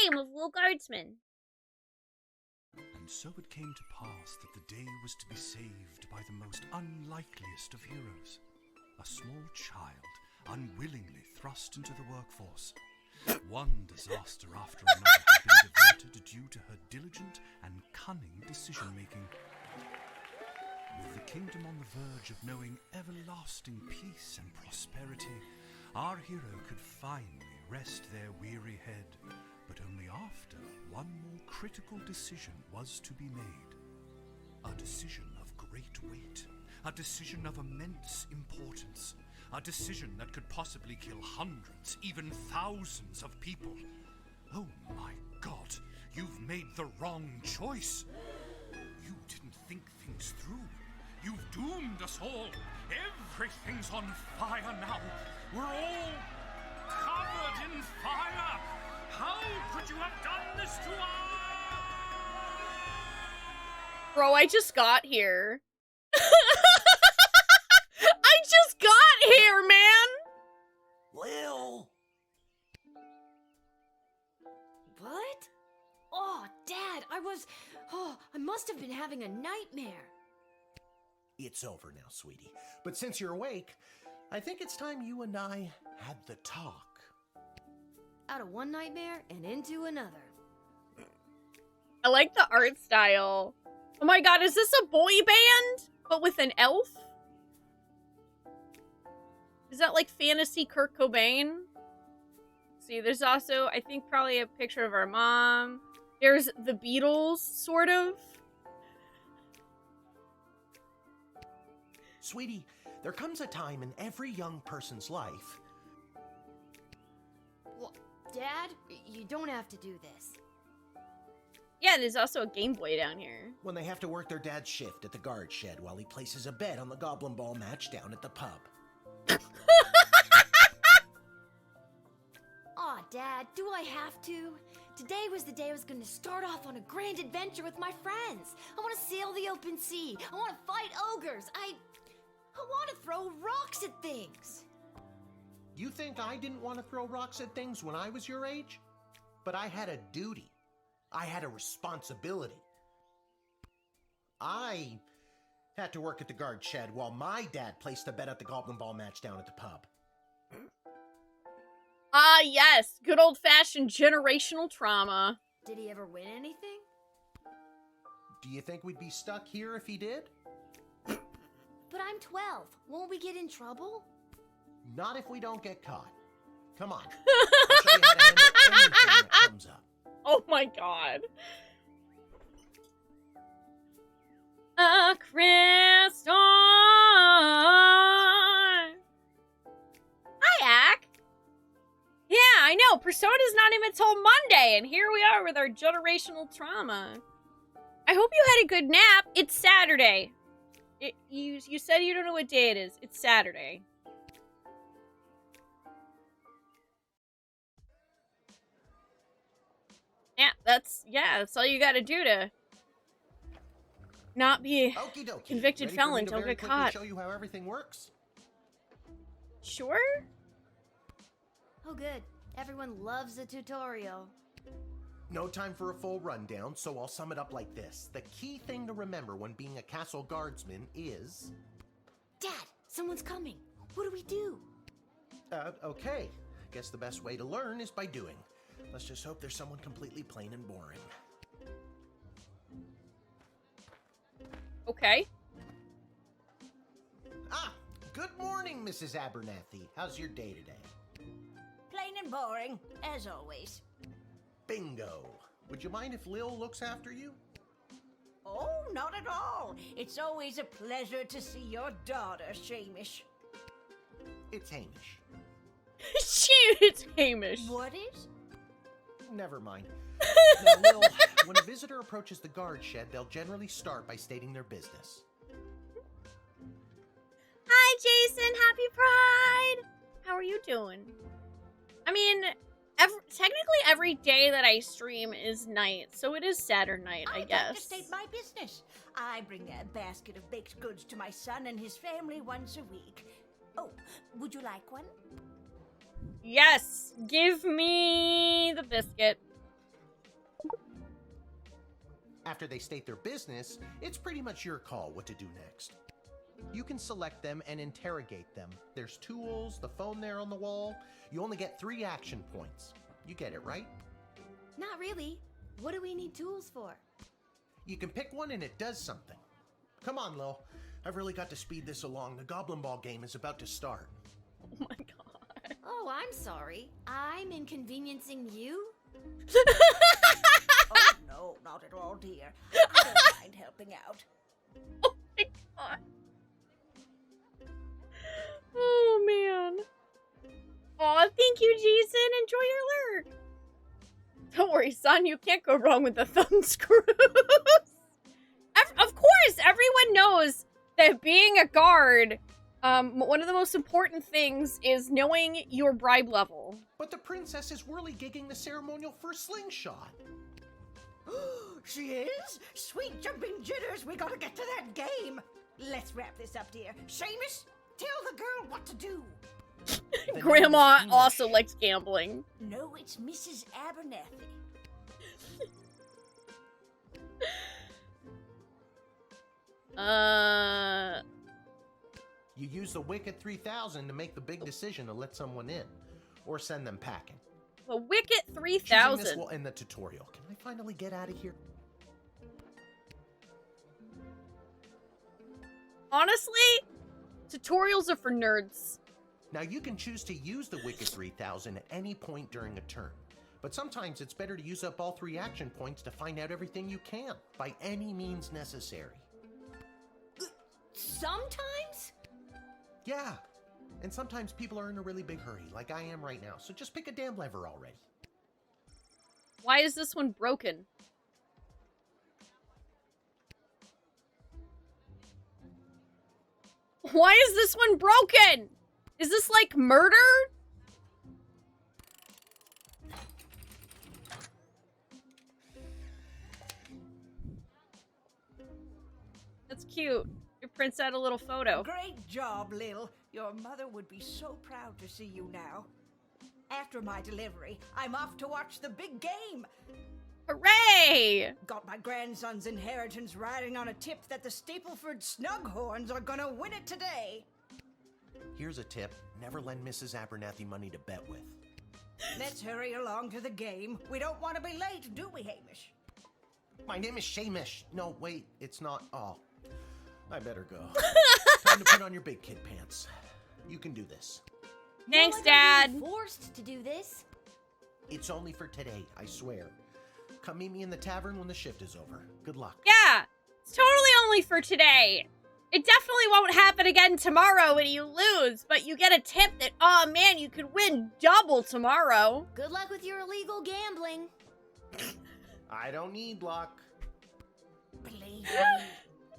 game of Lil Guardsman. And so it came to pass that the day was to be saved by the most unlikeliest of heroes, a small child unwillingly thrust into the workforce. One disaster after another had been diverted due to her diligent and cunning decision-making. With the kingdom on the verge of knowing everlasting peace and prosperity, our hero could finally rest their weary head, but only after one more critical decision was to be made. A decision of great weight, a decision of immense importance, a decision that could possibly kill hundreds, even thousands of people. Oh my God, you've made the wrong choice. You didn't think things through. You've doomed us all. Everything's on fire now. We're all covered in fire. How could you have done this to us? Bro, I just got here. I just got here, man! Lil! What? Oh, Dad, I must have been having a nightmare. It's over now, sweetie. But since you're awake, I think it's time you and I had the talk. Out of one nightmare and into another. I like the art style. Oh my god, is this a boy band? But with an elf? Is that like fantasy Kurt Cobain? See, there's also, I think, probably a picture of our mom. There's the Beatles, sort of. Sweetie, there comes a time in every young person's life. Well, Dad, you don't have to do this. Yeah, there's also a Game Boy down here. When they have to work their dad's shift at the guard shed while he places a bet on the goblin ball match down at the pub. Aw, Dad, do I have to? Today was the day I was going to start off on a grand adventure with my friends. I want to sail the open sea. I want to fight ogres. I want to throw rocks at things. You think I didn't want to throw rocks at things when I was your age? But I had a duty. I had a responsibility. I had to work at the guard shed while my dad placed a bet at the goblin ball match down at the pub. Ah, yes. Good old-fashioned generational trauma. Did he ever win anything? Do you think we'd be stuck here if he did? But I'm 12. Won't we get in trouble? Not if we don't get caught. Come on. I'll show you how to handle anything that comes up. Oh my god. A crystal. Hi, Ak. Yeah, I know. Persona's not even till Monday, and here we are with our generational trauma. I hope you had a good nap. It's Saturday. You said you don't know what day it is. It's Saturday. Yeah, that's all you gotta do to not be Okie dokie. convicted Ready felon. for me to Don't very get quickly caught. Show you how everything works. Sure? Oh, good. Everyone loves a tutorial. No time for a full rundown, so I'll sum it up like this. The key thing to remember when being a castle guardsman is... Dad, someone's coming. What do we do? Okay. Guess the best way to learn is by doing. Let's just hope there's someone completely plain and boring. Okay. Ah, good morning, Mrs. Abernathy. How's your day today? Plain and boring, as always. Bingo. Would you mind if Lil looks after you? Oh, not at all. It's always a pleasure to see your daughter, Shamish. It's Hamish. Shoot, it's Hamish. What is? Never mind. Now, Lil, when a visitor approaches the guard shed, they'll generally start by stating their business. Hi, Jason. Happy Pride. How are you doing? I mean, technically every day that I stream is night, so it is Saturday night, I I'd guess. like to state my business. I bring a basket of baked goods to my son and his family once a week. Oh, would you like one? Yes, give me the biscuit. After they state their business, it's pretty much your call what to do next. You can select them and interrogate them. There's tools, the phone there on the wall. You only get 3 action points. You get it, right? Not really. What do we need tools for? You can pick one and it does something. Come on, Lil. I've really got to speed this along. The Goblin Ball game is about to start. Oh my god. Oh, I'm sorry. I'm inconveniencing you? Oh, no, not at all, dear. I don't mind helping out. Oh my god. Oh man. Aw, thank you, Jason. Enjoy your lurk. Don't worry, son. You can't go wrong with the thumb screws. Of course, everyone knows that being a guard, one of the most important things is knowing your bribe level. But the princess is whirly-gigging the ceremonial for slingshot. She is? Sweet jumping jitters, we gotta get to that game. Let's wrap this up, dear. Seamus, tell the girl what to do. The Grandma name is also Seamus. likes gambling. No, it's Mrs. Abernathy. You use the Wicked 3000 to make the big decision to let someone in, or send them packing. The Wicket Choosing this 3000. will end the tutorial. Can I finally get out of here? Honestly, tutorials are for nerds. Now you can choose to use the Wicked 3000 at any point during a turn, but sometimes it's better to use up all 3 action points to find out everything you can, by any means necessary. Sometimes? Yeah, and sometimes people are in a really big hurry, like I am right now, so just pick a damn lever already. Why is this one broken? Why is this one broken? Is this like murder? That's cute. Your prints out a little photo. Great job, Lil. Your mother would be so proud to see you now. After my delivery, I'm off to watch the big game. Hooray! Got my grandson's inheritance riding on a tip that the Stapleford Snughorns are gonna win it today. Here's a tip, never lend Mrs. Abernathy money to bet with. Let's hurry along to the game. We don't want to be late, do we, Hamish? My name is Seamus. No, wait, it's not. Oh, I better go. Time to put on your big kid pants. You can do this. Thanks, You're Dad. being forced to do this. It's only for today, I swear. Come meet me in the tavern when the shift is over. Good luck. Yeah, it's totally only for today. It definitely won't happen again tomorrow when you lose, but you get a tip that, oh man, you could win double tomorrow. Good luck with your illegal gambling. I don't need luck. Believe me,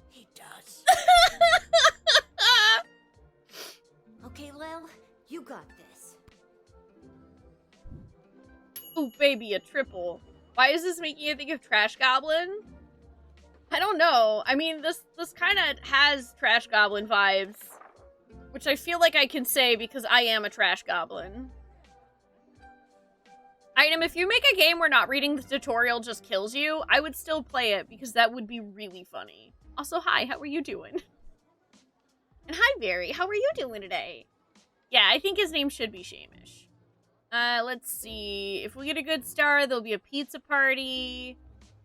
he does. Okay, Lil, you got this. Ooh, baby, a triple. Why is this making you think of Trash Goblin? I don't know. I mean, this kind of has Trash Goblin vibes, which I feel like I can say because I am a Trash Goblin. Item, if you make a game where not reading the tutorial just kills you, I would still play it because that would be really funny. Also, hi, how are you doing? And hi, Barry, how are you doing today? Yeah, I think his name should be Shamish. Let's see. If we get a good star, there'll be a pizza party.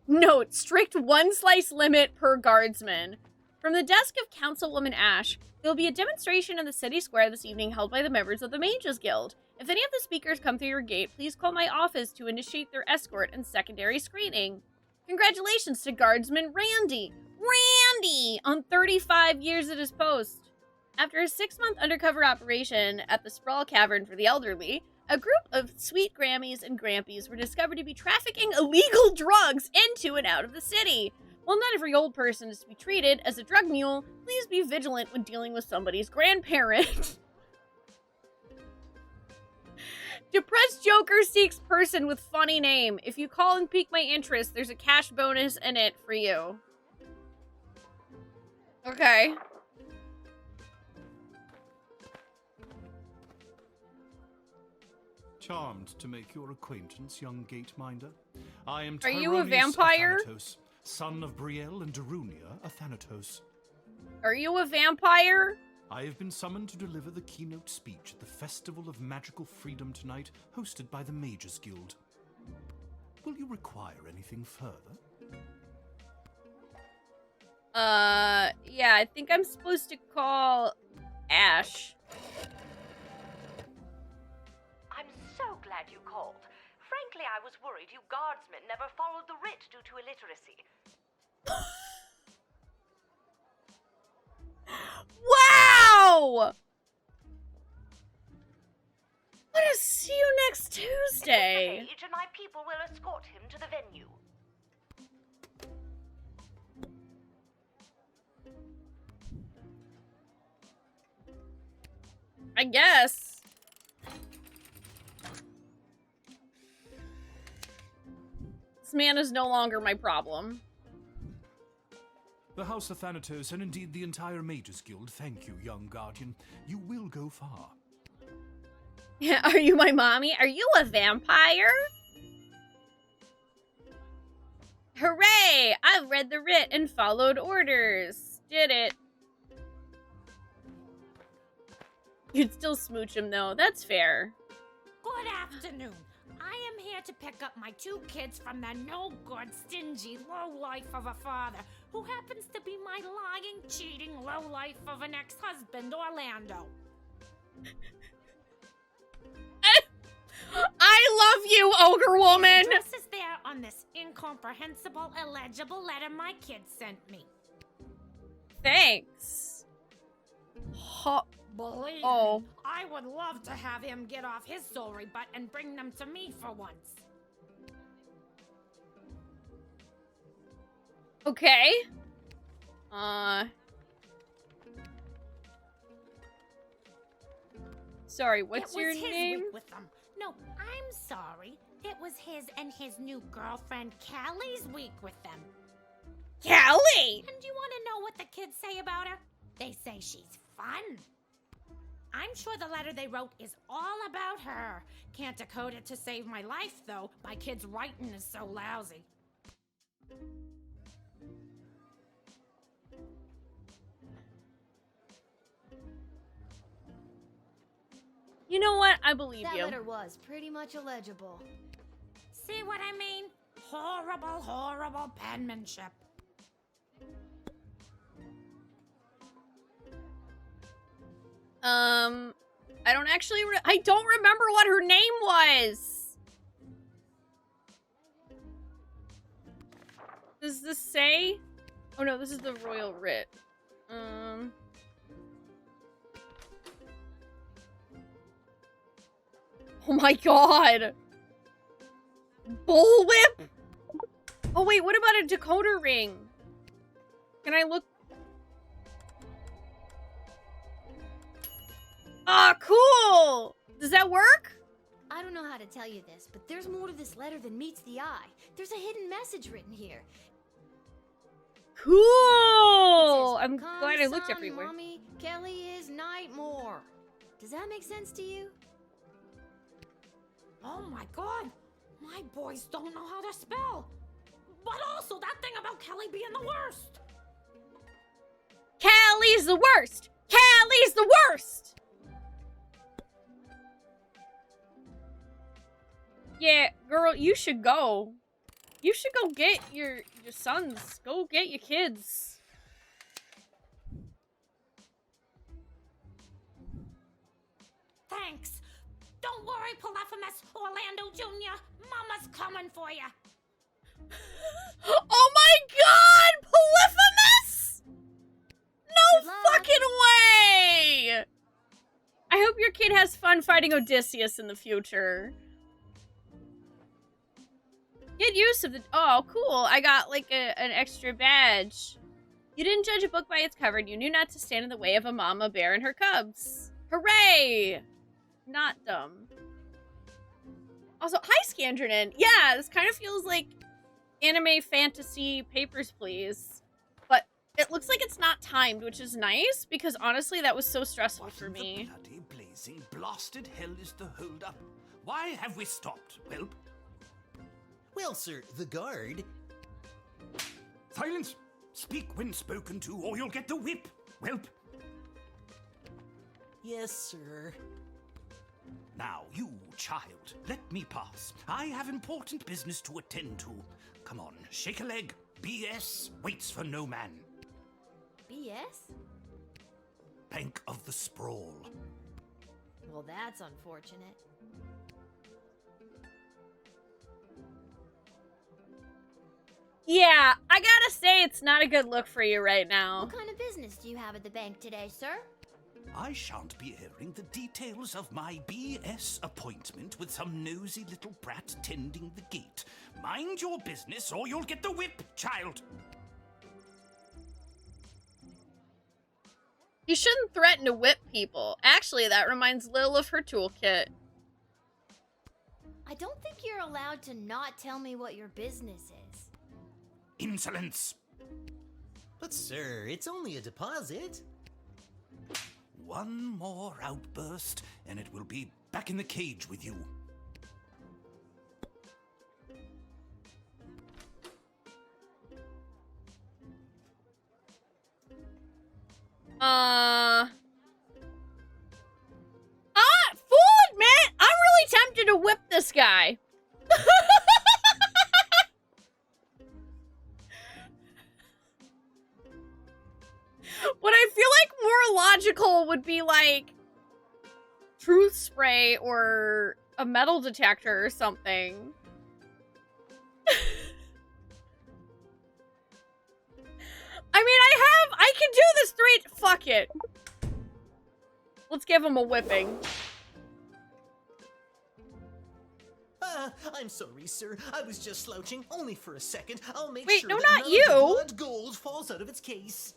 Note, strict 1 slice limit per guardsman. From the desk of Councilwoman Ash, there will be a demonstration in the city square this evening held by the members of the Mages Guild. If any of the speakers come through your gate, please call my office to initiate their escort and secondary screening. Congratulations to Guardsman Randy! Randy! On 35 years at his post. After a 6-month undercover operation at the Sprawl Cavern for the Elderly, a group of sweet Grammies and Grampies were discovered to be trafficking illegal drugs into and out of the city. While not every old person is to be treated as a drug mule, please be vigilant when dealing with somebody's grandparent. Depressed Joker seeks person with funny name. If you call and pique my interest, there's a cash bonus in it for you. Okay. Charmed to make your acquaintance, young gate minder. I am Are you a Tyronius vampire? Athanatos, son of Brielle and Darunia, a Thanatos. Are you a vampire? I have been summoned to deliver the keynote speech at the Festival of Magical Freedom tonight, hosted by the Mages Guild. Will you require anything further? Yeah, I think I'm supposed to call Ash. I'm so glad you called. Frankly, I was worried you guardsmen never followed the writ due to illiteracy. Wow! I'm gonna see you next Tuesday. It's the page, and my people will escort him to the venue. I guess. This man is no longer my problem. The House of Thanatos, and indeed the entire Mages Guild, thank you, young guardian. You will go far. Yeah, are you my mommy? Are you a vampire? Hooray! I've read the writ and followed orders. Did it. You'd still smooch him, though. That's fair. Good afternoon. I am here to pick up my 2 kids from the no-good, stingy lowlife of a father who happens to be my lying, cheating lowlife of an ex-husband, Orlando. I love you, ogre woman! The address is there on this incomprehensible, illegible letter my kids sent me. Thanks. Believe Oh. me, I would love to have him get off his sorry butt and bring them to me for once. Okay. Sorry, what's your It was his name? week with them. No, I'm sorry. It was his and his new girlfriend Callie's week with them. Callie! And do you want to know what the kids say about her? They say she's fun. I'm sure the letter they wrote is all about her. Can't decode it to save my life, though. My kid's writing is so lousy. You know what? I believe That you. letter was pretty much illegible. See what I mean? Horrible, horrible penmanship. I don't actually I don't remember what her name was. Does this say? Oh no, this is the royal writ. Oh my god. Bullwhip? Oh wait, what about a decoder ring? Can I look? Ah, cool! Does that work? I don't know how to tell you this, but there's more to this letter than meets the eye. There's a hidden message written here. Cool! It says, I'm "Come, glad I looked son, everywhere. Mommy, Kelly is Nightmare." Does that make sense to you? Oh my god! My boys don't know how to spell! But also that thing about Kelly being the worst! Callie's the worst! Callie's the worst! Yeah, girl, you should go. You should go get your sons. Go get your kids. Thanks! Don't worry, Polyphemus Orlando Jr. Mama's coming for you! Oh my god! Polyphemus? No Good luck. fucking way! I hope your kid has fun fighting Odysseus in the future. Get use of the... Oh, cool. I got, like, an extra badge. You didn't judge a book by its cover, and you knew not to stand in the way of a mama bear and her cubs. Hooray! Not dumb. Also, hi, Scandronin. Yeah, this kind of feels like anime fantasy Papers, Please. But it looks like it's not timed, which is nice, because honestly, that was so stressful for me. What in the bloody blazing blasted hell is the hold-up? Why have we stopped, whelp? Well, sir, the guard. Silence! Speak when spoken to, or you'll get the whip, whelp. Yes, sir. Now, you, child, let me pass. I have important business to attend to. Come on, shake a leg. BS waits for no man. BS? Bank of the Sprawl. Well, that's unfortunate. Yeah, I gotta say it's not a good look for you right now. What kind of business do you have at the bank today, sir? I shan't be airing the details of my BS appointment with some nosy little brat tending the gate. Mind your business or you'll get the whip, child. You shouldn't threaten to whip people. Actually, that reminds Lil of her toolkit. I don't think you're allowed to not tell me what your business is. Insolence. But sir, it's only a deposit. One more outburst, and it will be back in the cage with you. Fool, man! I'm really tempted to whip this guy. What I feel like more logical would be like truth spray or a metal detector or something. I mean, I can do this fuck it. Let's give him a whipping. I'm sorry, sir. I was just slouching, only for a second. I'll make Wait, sure no, that not none you. of the blood gold falls out of its case.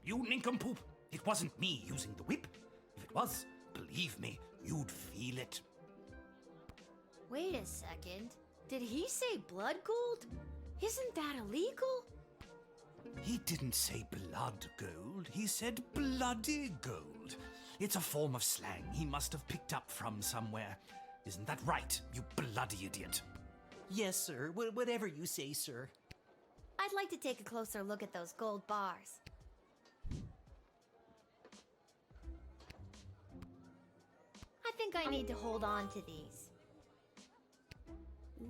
You nincompoop. It wasn't me using the whip. If it was, believe me, you'd feel it. Wait a second. Did he say blood gold? Isn't that illegal? He didn't say blood gold. He said bloody gold. It's a form of slang he must have picked up from somewhere. Isn't that right, you bloody idiot? Yes, sir. Whatever you say, sir. I'd like to take a closer look at those gold bars. I think I need to hold on to these.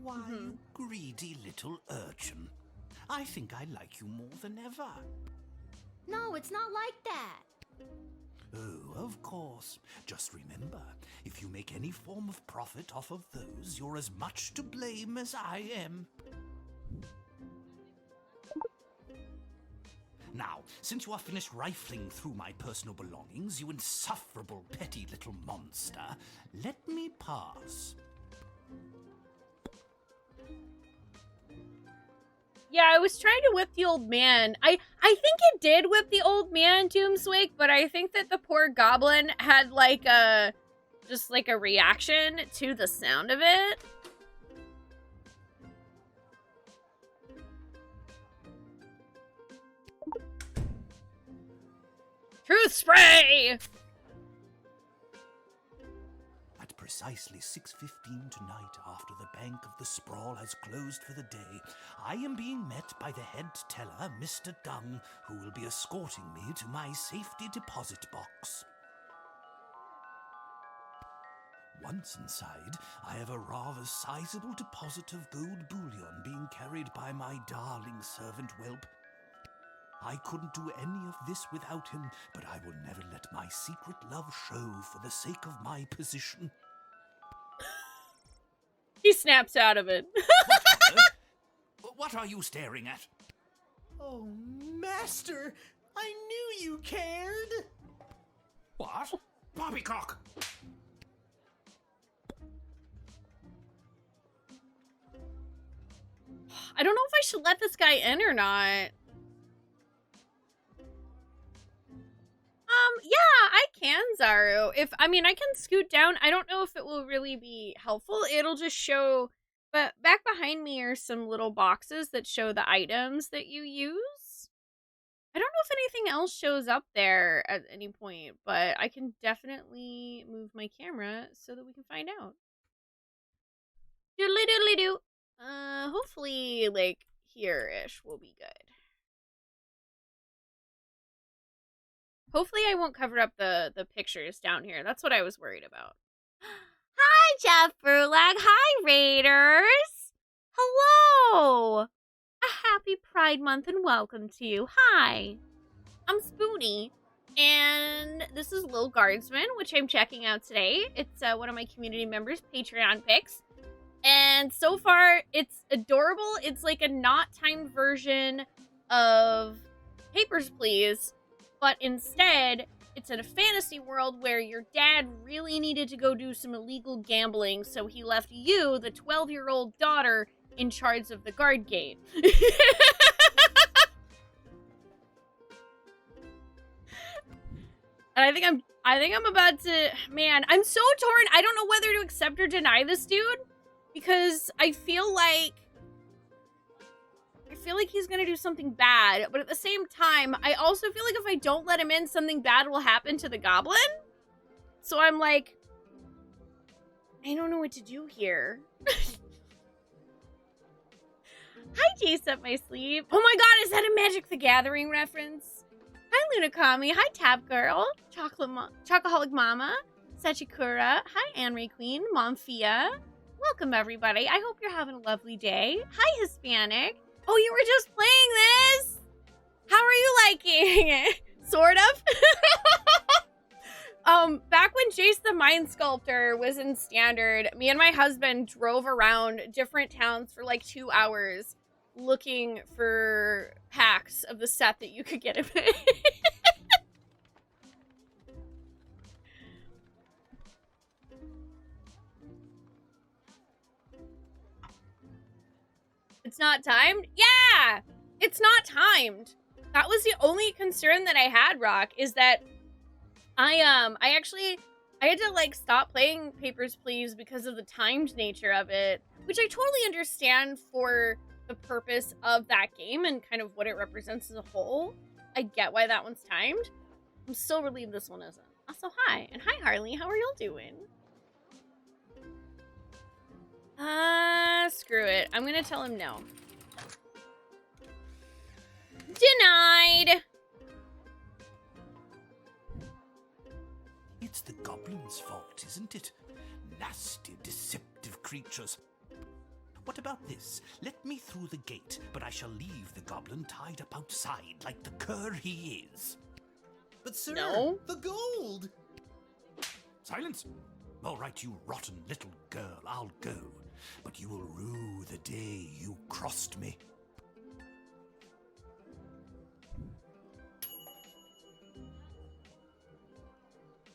Why, you greedy little urchin. I think I like you more than ever. No, it's not like that. Oh, of course. Just remember, if you make any form of profit off of those, you're as much to blame as I am. Now, since you are finished rifling through my personal belongings, you insufferable petty little monster, let me pass. Yeah, I was trying to whip the old man. I think it did whip the old man, Doomswake, but I think that the poor goblin had like a reaction to the sound of it. Truth spray! At precisely 6:15 tonight, after the Bank of the Sprawl has closed for the day, I am being met by the head teller, Mr. Dung, who will be escorting me to my safety deposit box. Once inside, I have a rather sizable deposit of gold bullion being carried by my darling servant whelp. I couldn't do any of this without him, but I will never let my secret love show for the sake of my position. He snaps out of it. What are you staring at? Oh, master! I knew you cared! What? Poppycock! I don't know if I should let this guy in or not. Yeah, I can, Zaru. I can scoot down. I don't know if it will really be helpful. It'll just show, but back behind me are some little boxes that show the items that you use. I don't know if anything else shows up there at any point, but I can definitely move my camera so that we can find out. Doodly doodly doo. Hopefully, like, here-ish will be good. Hopefully I won't cover up the pictures down here. That's what I was worried about. Hi, Jeff Brulag. Hi, Raiders. Hello. A happy Pride Month and welcome to you. Hi. I'm Spoonee, and this is Lil Guardsman, which I'm checking out today. It's one of my community members' Patreon picks. And so far, it's adorable. It's like a not timed version of Papers, Please, but instead, it's in a fantasy world where your dad really needed to go do some illegal gambling, so he left you, the 12-year-old daughter, in charge of the guard gate. And I think I'm about to, man, I'm so torn. I don't know whether to accept or deny this dude, because I feel like he's gonna do something bad, but at the same time, I also feel like if I don't let him in, something bad will happen to the goblin. So I'm like, I don't know what to do here. Hi, Jace up my sleeve. Oh my god, is that a Magic the Gathering reference? Hi, Lunakami. Hi, Tab Girl. Chocoholic Mama. Sachikura. Hi, Anne-Marie Queen. Momfia. Welcome, everybody. I hope you're having a lovely day. Hi, Hispanic. Oh, you were just playing this? How are you liking it? Sort of. Back when Jace the Mind Sculptor was in Standard, me and my husband drove around different towns for like 2 hours looking for packs of the set that you could get him in. It's not timed? Yeah! It's not timed. That was the only concern that I had, Rock, is that I had to, like, stop playing Papers, Please because of the timed nature of it, which I totally understand for the purpose of that game and kind of what it represents as a whole. I get why that one's timed. I'm still relieved this one isn't. Also, hi. And hi, Harley. How are y'all doing? Screw it. I'm gonna tell him no. Denied! It's the goblin's fault, isn't it? Nasty, deceptive creatures. What about this? Let me through the gate, but I shall leave the goblin tied up outside like the cur he is. But sir, No. the gold! Silence! All right, you rotten little girl, I'll go. But you will rue the day you crossed me.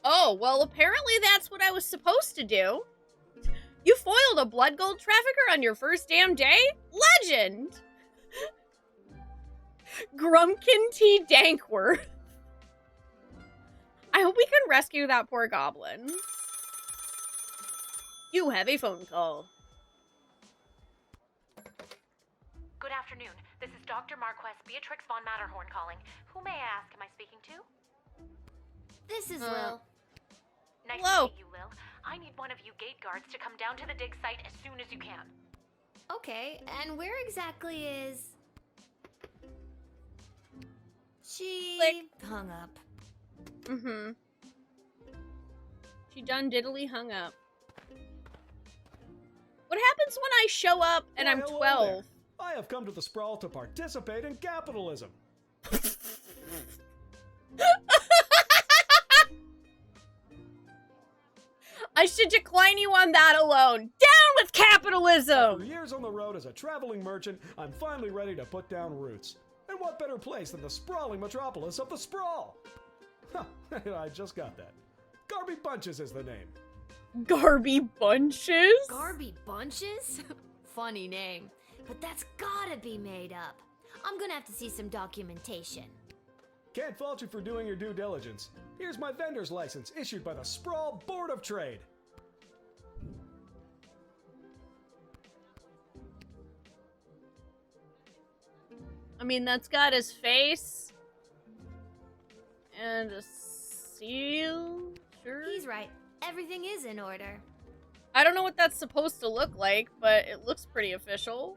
Oh, well, apparently that's what I was supposed to do. You foiled a blood gold trafficker on your first damn day? Legend! Grumpkin T. Dankworth. I hope we can rescue that poor goblin. You have a phone call. Good afternoon. This is Dr. Marquess Beatrix von Matterhorn calling. Who may I ask am I speaking to? This is Lil. Nice Hello. to meet you, Lil. I need one of you gate guards to come down to the dig site as soon as you can. Okay, and where exactly is... She Click. hung up. Mm-hmm. She done diddly hung up. What happens when I show up and I'm hello 12? there. I have come to the Sprawl to participate in capitalism. I should decline you on that alone. Down with capitalism! After years on the road as a traveling merchant, I'm finally ready to put down roots. And what better place than the sprawling metropolis of the Sprawl? Huh, I just got that. Garby Bunches is the name. Garby Bunches? Garby Bunches? Funny name. But that's gotta be made up. I'm gonna have to see some documentation. Can't fault you for doing your due diligence. Here's my vendor's license issued by the Sprawl Board of Trade. I mean, that's got his face. And a seal? Sure. He's right. Everything is in order. I don't know what that's supposed to look like, but it looks pretty official.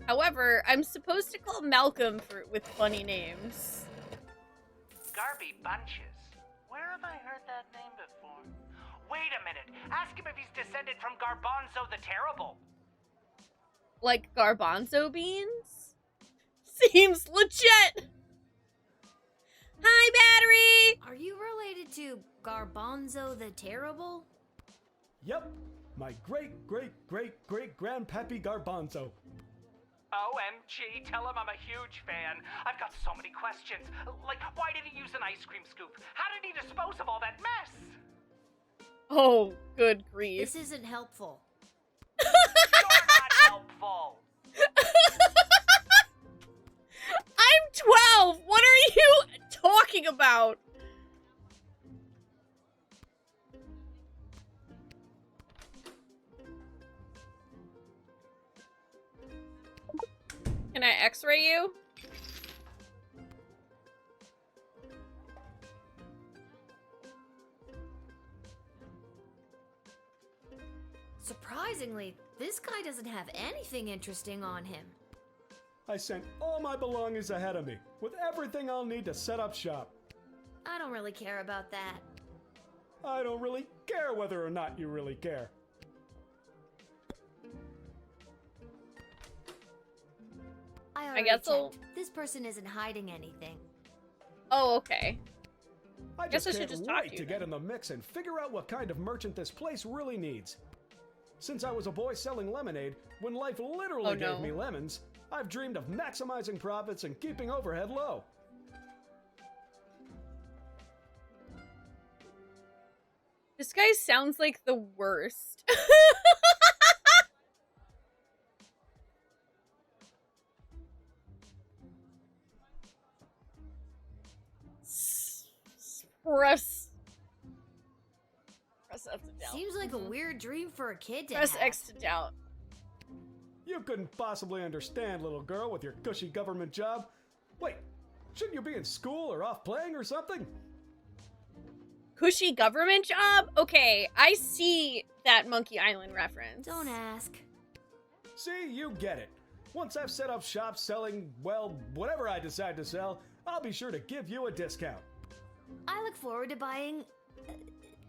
However, I'm supposed to call Malcolm with funny names. Garby Bunches. Where have I heard that name before? Wait a minute. Ask him if he's descended from Garbanzo the Terrible. Like garbanzo beans? Seems legit! Hi, Battery! Are you related to Garbanzo the Terrible? Yep, my great-great-great-great-grandpappy Garbanzo. OMG, tell him I'm a huge fan. I've got so many questions. Like, why did he use an ice cream scoop? How did he dispose of all that mess? Oh, good grief. This isn't helpful. You're not helpful. I'm 12! What are you talking about? Can I x-ray you? Surprisingly, this guy doesn't have anything interesting on him. I sent all my belongings ahead of me, with everything I'll need to set up shop. I don't really care about that. I don't really care whether or not you really care. I already guess checked. I'll- This person isn't hiding anything. Oh, okay. I Guess just I should can't just talk to wait you to get then. in the mix and figure out what kind of merchant this place really needs. Since I was a boy selling lemonade, when life literally Oh, no. gave me lemons, I've dreamed of maximizing profits and keeping overhead low. This guy sounds like the worst. Press X to doubt. Seems like a weird dream for a kid to Press have. X to doubt. You couldn't possibly understand, little girl, with your cushy government job. Wait, shouldn't you be in school or off playing or something? Cushy government job? Okay, I see that Monkey Island reference. Don't ask. See, you get it. Once I've set up shop selling, well, whatever I decide to sell, I'll be sure to give you a discount. I look forward to buying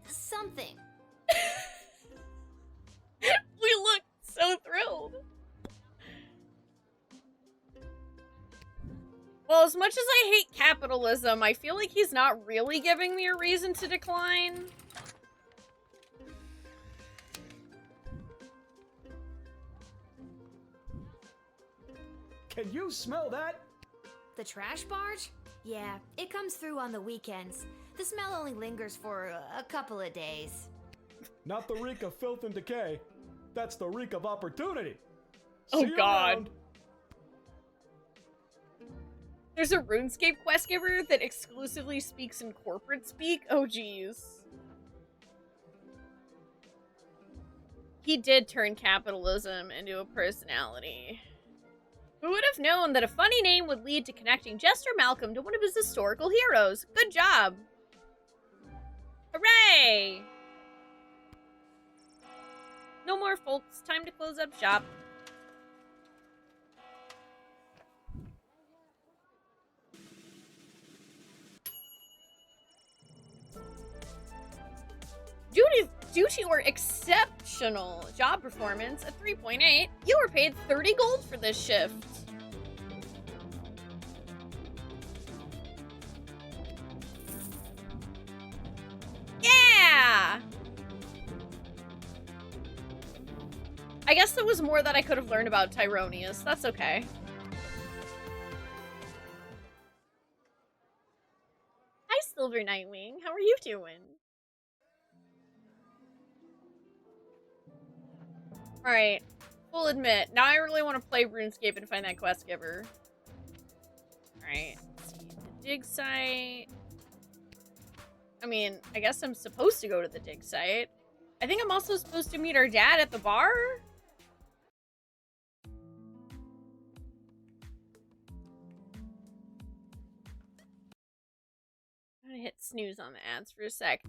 something. We look so thrilled. Well, as much as I hate capitalism, I feel like he's not really giving me a reason to decline. Can you smell that? The trash barge? Yeah, it comes through on the weekends. The smell only lingers for a couple of days. Not the reek of filth and decay. That's the reek of opportunity. Oh, See you God. around. There's a RuneScape quest giver that exclusively speaks in corporate speak. Oh, geez. He did turn capitalism into a personality. Who would have known that a funny name would lead to connecting Jester Malcolm to one of his historical heroes? Good job. Hooray! No more, folks. Time to close up shop. Due to your exceptional job performance at 3.8, you were paid 30 gold for this shift. Yeah! I guess there was more that I could have learned about Tyronius. That's okay. Hi, Silver Nightwing. How are you doing? Alright, we'll admit, now I really want to play RuneScape and find that quest giver. Alright, let's see, the dig site. I mean, I guess I'm supposed to go to the dig site. I think I'm also supposed to meet our dad at the bar? I'm gonna hit snooze on the ads for a sec.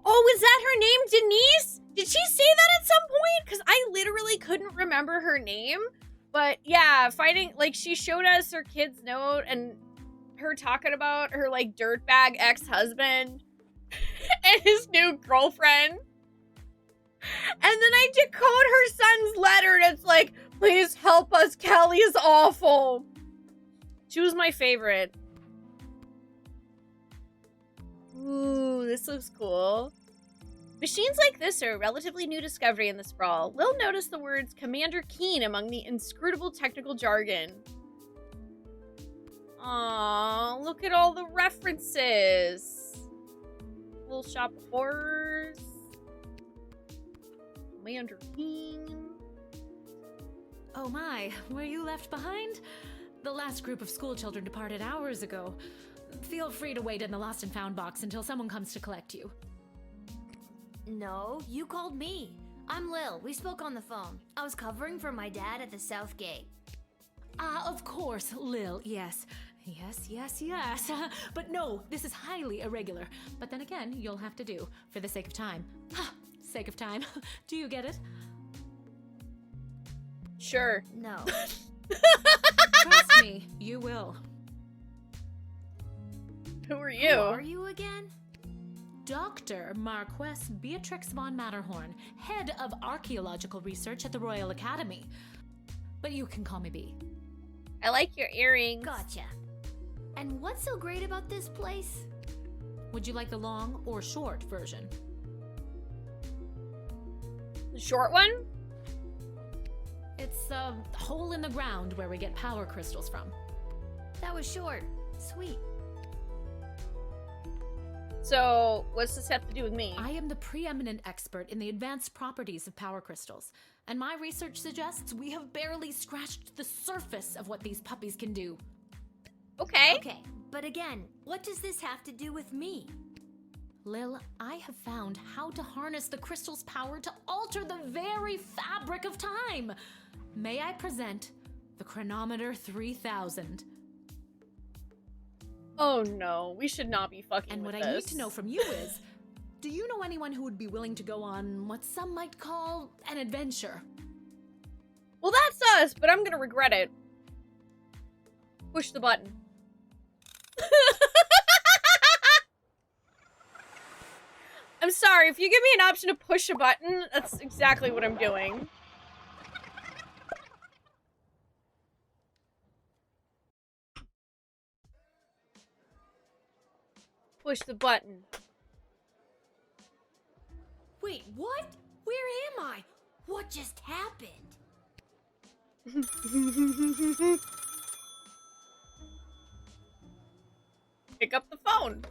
Oh, is that her name, Denise? Did she say that at some point? Because I literally couldn't remember her name. But yeah, finding, like, she showed us her kid's note and her talking about her, like, dirtbag ex-husband and his new girlfriend. And then I decode her son's letter and it's like, please help us, Kelly is awful. She was my favorite. Ooh, this looks cool. Machines like this are a relatively new discovery in the sprawl. Lil noticed the words Commander Keen among the inscrutable technical jargon. Aww, look at all the references. Little Shop of Horrors. Commander Keen. Oh my, were you left behind? The last group of school children departed hours ago. Feel free to wait in the lost and found box until someone comes to collect you. No, you called me. I'm Lil. We spoke on the phone. I was covering for my dad at the South Gate. Of course, Lil, yes. Yes. But no, this is highly irregular. But then again, you'll have to do, for the sake of time. Sake of time. Do you get it? Sure. No. Trust me, you will. Who are you? Who are you again? Dr. Marquess Beatrix von Matterhorn, head of archaeological research at the Royal Academy. But you can call me B. I like your earrings. Gotcha. And what's so great about this place? Would you like the long or short version? The short one? It's a hole in the ground where we get power crystals from. That was short. Sweet. So, what's this have to do with me? I am the preeminent expert in the advanced properties of power crystals, and my research suggests we have barely scratched the surface of what these puppies can do. Okay, but again, what does this have to do with me? Lil, I have found how to harness the crystal's power to alter the very fabric of time. May I present the Chronometer 3000? Oh no, we should not be fucking And with what this. I need to know from you is, do you know anyone who would be willing to go on what some might call an adventure? Well, that's us, but I'm gonna regret it. Push the button. I'm sorry, if you give me an option to push a button, that's exactly what I'm doing. Push the button. Wait, what? Where am I? What just happened? Pick up the phone.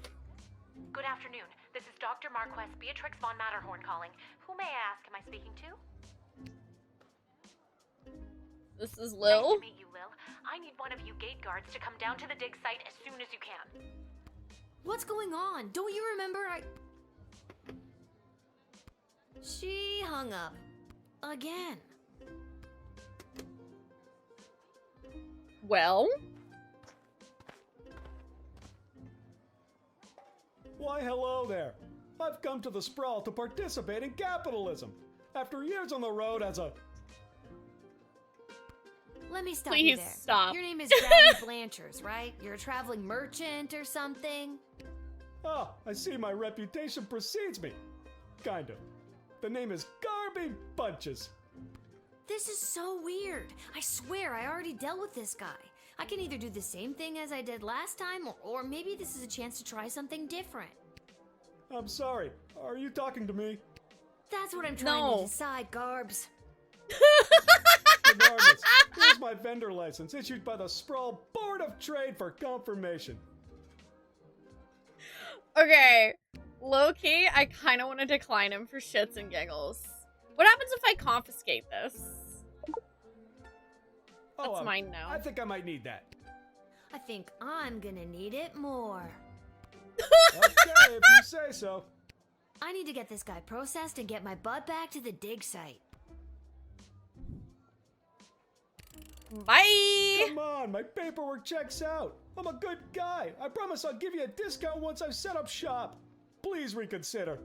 Good afternoon. This is Dr. Marquess Beatrix von Matterhorn calling. Who may I ask am I speaking to? This is Nice Lil. to meet you, Lil. I need one of you gate guards to come down to the dig site as soon as you can. What's going on? Don't you remember She hung up. Again. Well? Why, hello there. I've come to the sprawl to participate in capitalism. After years on the road as a... Let me stop Please you there. stop. Your name is Gabby Blanchers, right? You're a traveling merchant or something? Ah, I see my reputation precedes me. Kind of. The name is Garby Bunches. This is so weird. I swear I already dealt with this guy. I can either do the same thing as I did last time, or maybe this is a chance to try something different. I'm sorry. Are you talking to me? That's what I'm trying to decide, Garbs. Regardless, here's my vendor license issued by the Sprawl Board of Trade for confirmation. Okay. Low-key, I kind of want to decline him for shits and giggles. What happens if I confiscate this? That's mine now. I think I might need that. I think I'm gonna need it more. Okay, if you say so. I need to get this guy processed and get my butt back to the dig site. Bye! Come on, my paperwork checks out. I'm a good guy. I promise I'll give you a discount once I've set up shop. Please reconsider.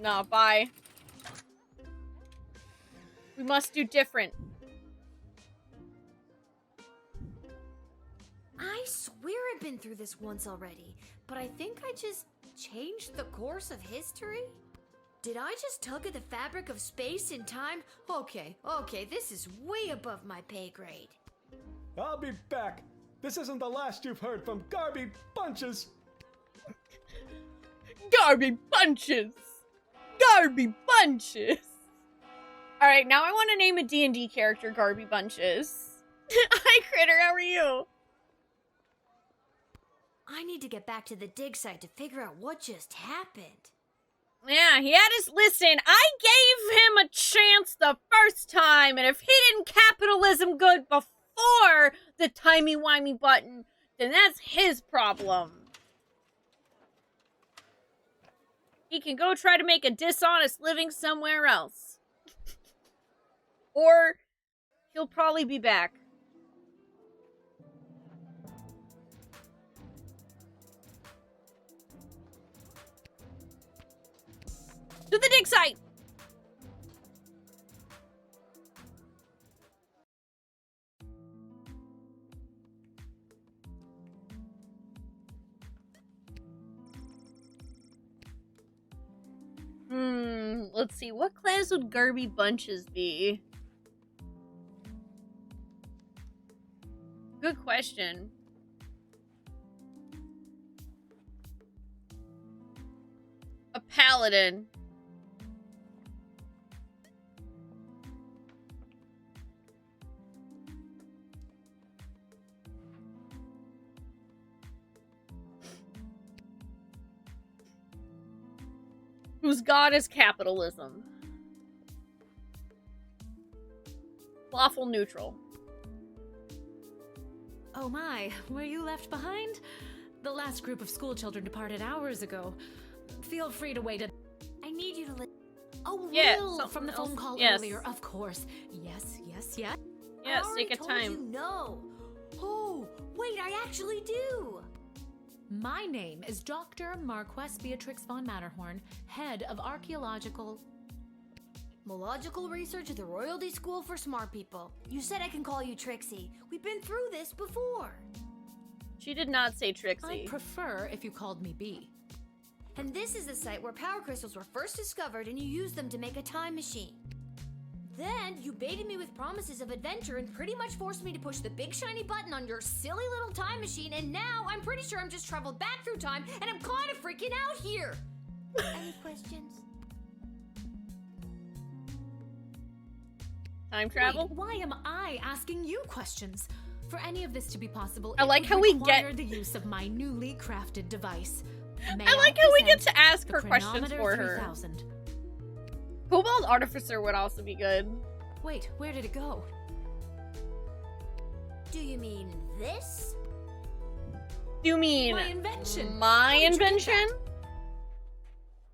No, bye. We must do different. I swear I've been through this once already, but I think I just changed the course of history? Did I just tug at the fabric of space and time? Okay, this is way above my pay grade. I'll be back. This isn't the last you've heard from Garby Bunches. Garby Bunches! Garby Bunches! Alright, now I want to name a D&D character Garby Bunches. Hi, Critter, how are you? I need to get back to the dig site to figure out what just happened. Yeah, he had his... Listen, I gave him a chance the first time, and if he didn't capitalism good before the timey-wimey button, then that's his problem. He can go try to make a dishonest living somewhere else. Or he'll probably be back. To the dig site! Let's see. What class would Garby Bunches be? Good question. A paladin. Whose god is capitalism. Lawful neutral. Oh my, were you left behind? The last group of school children departed hours ago. Feel free to wait. I need you to listen. Oh, Yeah, Lil, From the phone call yes. earlier, of course. Yes. Yes, I already take a told time. You no. Oh, wait, I actually do. My name is Dr. Marquess Beatrix von Matterhorn, head of archaeological... Logical research at the Royalty School for Smart People. You said I can call you Trixie. We've been through this before. She did not say Trixie. I'd prefer if you called me B. And this is the site where power crystals were first discovered and you used them to make a time machine. Then you baited me with promises of adventure and pretty much forced me to push the big shiny button on your silly little time machine, and now I'm pretty sure I'm just traveled back through time and I'm kind of freaking out here. Any questions? Time travel? Wait, why am I asking you questions? For any of this to be possible, I like it how would we require get- the use of my newly crafted device. May I like how we get present to ask the her questions Chronometer for her. 3000. Cobalt Artificer would also be good. Wait, where did it go? Do you mean this? You mean My invention. my How did you get invention? that?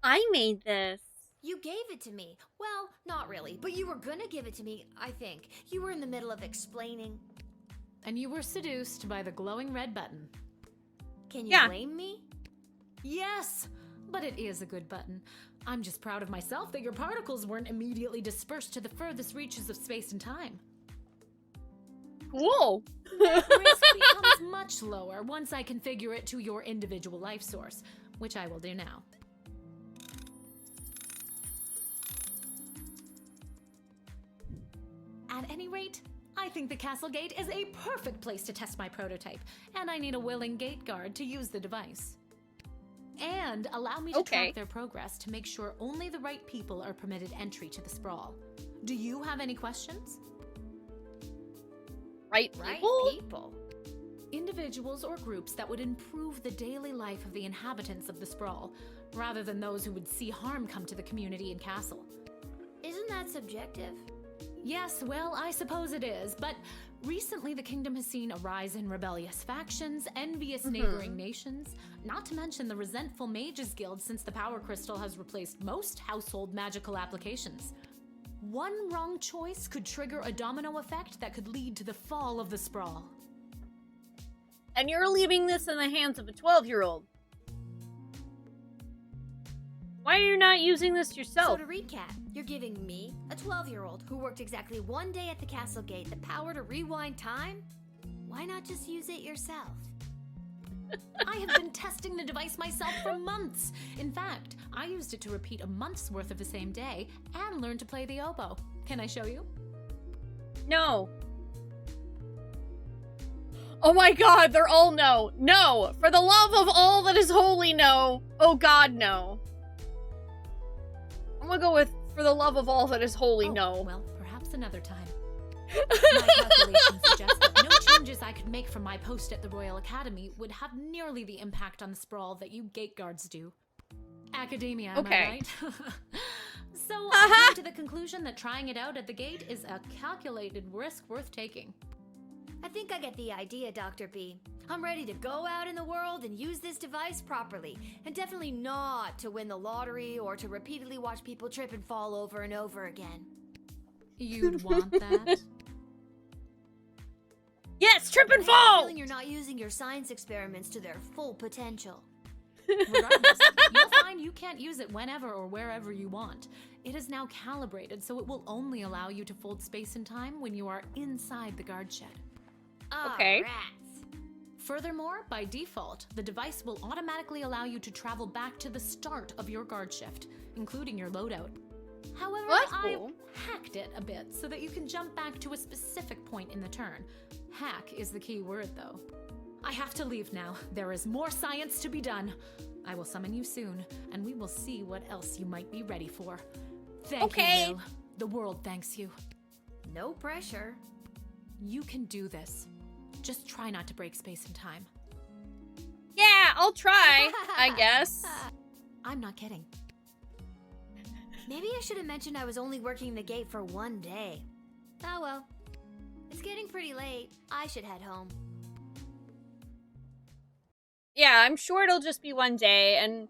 I made this. You gave it to me. Well, not really, but you were gonna give it to me, I think. You were in the middle of explaining. And you were seduced by the glowing red button. Can you Yeah. blame me? Yes, but it is a good button. I'm just proud of myself that your particles weren't immediately dispersed to the furthest reaches of space and time. Cool. Risk becomes much lower once I configure it to your individual life source, which I will do now. At any rate, I think the castle gate is a perfect place to test my prototype, and I need a willing gate guard to use the device. And allow me to Okay. track their progress to make sure only the right people are permitted entry to the sprawl. Do you have any questions? Right Right, people? people. Individuals or groups that would improve the daily life of the inhabitants of the sprawl, rather than those who would see harm come to the community and castle. Isn't that subjective? Yes, well, I suppose it is, but recently the kingdom has seen a rise in rebellious factions, envious neighboring nations, not to mention the resentful Mages Guild since the Power Crystal has replaced most household magical applications. One wrong choice could trigger a domino effect that could lead to the fall of the sprawl. And you're leaving this in the hands of a 12-year-old. Why are you not using this So yourself? to recap, you're giving me, a 12-year-old who worked exactly 1 day at the castle gate, the power to rewind time? Why not just use it yourself? I have been testing the device myself for months. In fact, I used it to repeat a month's worth of the same day and learn to play the oboe. Can I show you? No. Oh my god, they're all no. No! For the love of all that is holy, no. Oh god, no. I'm gonna go with for the love of all that is holy, no. Well, perhaps another time. My calculations suggest that no changes I could make from my post at the Royal Academy would have nearly the impact on the sprawl that you gate guards do. Academia, am I right? So I came to the conclusion that trying it out at the gate is a calculated risk worth taking. I think I get the idea, Dr. B. I'm ready to go out in the world and use this device properly, and definitely not to win the lottery or to repeatedly watch people trip and fall over and over again. You'd want that? Yes, trip and I have a fall! feeling you're not using your science experiments to their full potential. Regardless, you'll find you can't use it whenever or wherever you want. It is now calibrated, so it will only allow you to fold space and time when you are inside the guard shed. Okay. Rats. Furthermore, by default, the device will automatically allow you to travel back to the start of your guard shift, including your loadout. However, Well, that's I cool. hacked it a bit so that you can jump back to a specific point in the turn. Hack is the key word, though. I have to leave now. There is more science to be done. I will summon you soon, and we will see what else you might be ready for. Thank you, Lil. The world thanks you. No pressure. You can do this. Just try not to break space and time. Yeah, I'll try, I guess. I'm not kidding. Maybe I should have mentioned I was only working the gate for 1 day. Oh well. It's getting pretty late. I should head home. Yeah, I'm sure it'll just be 1 day and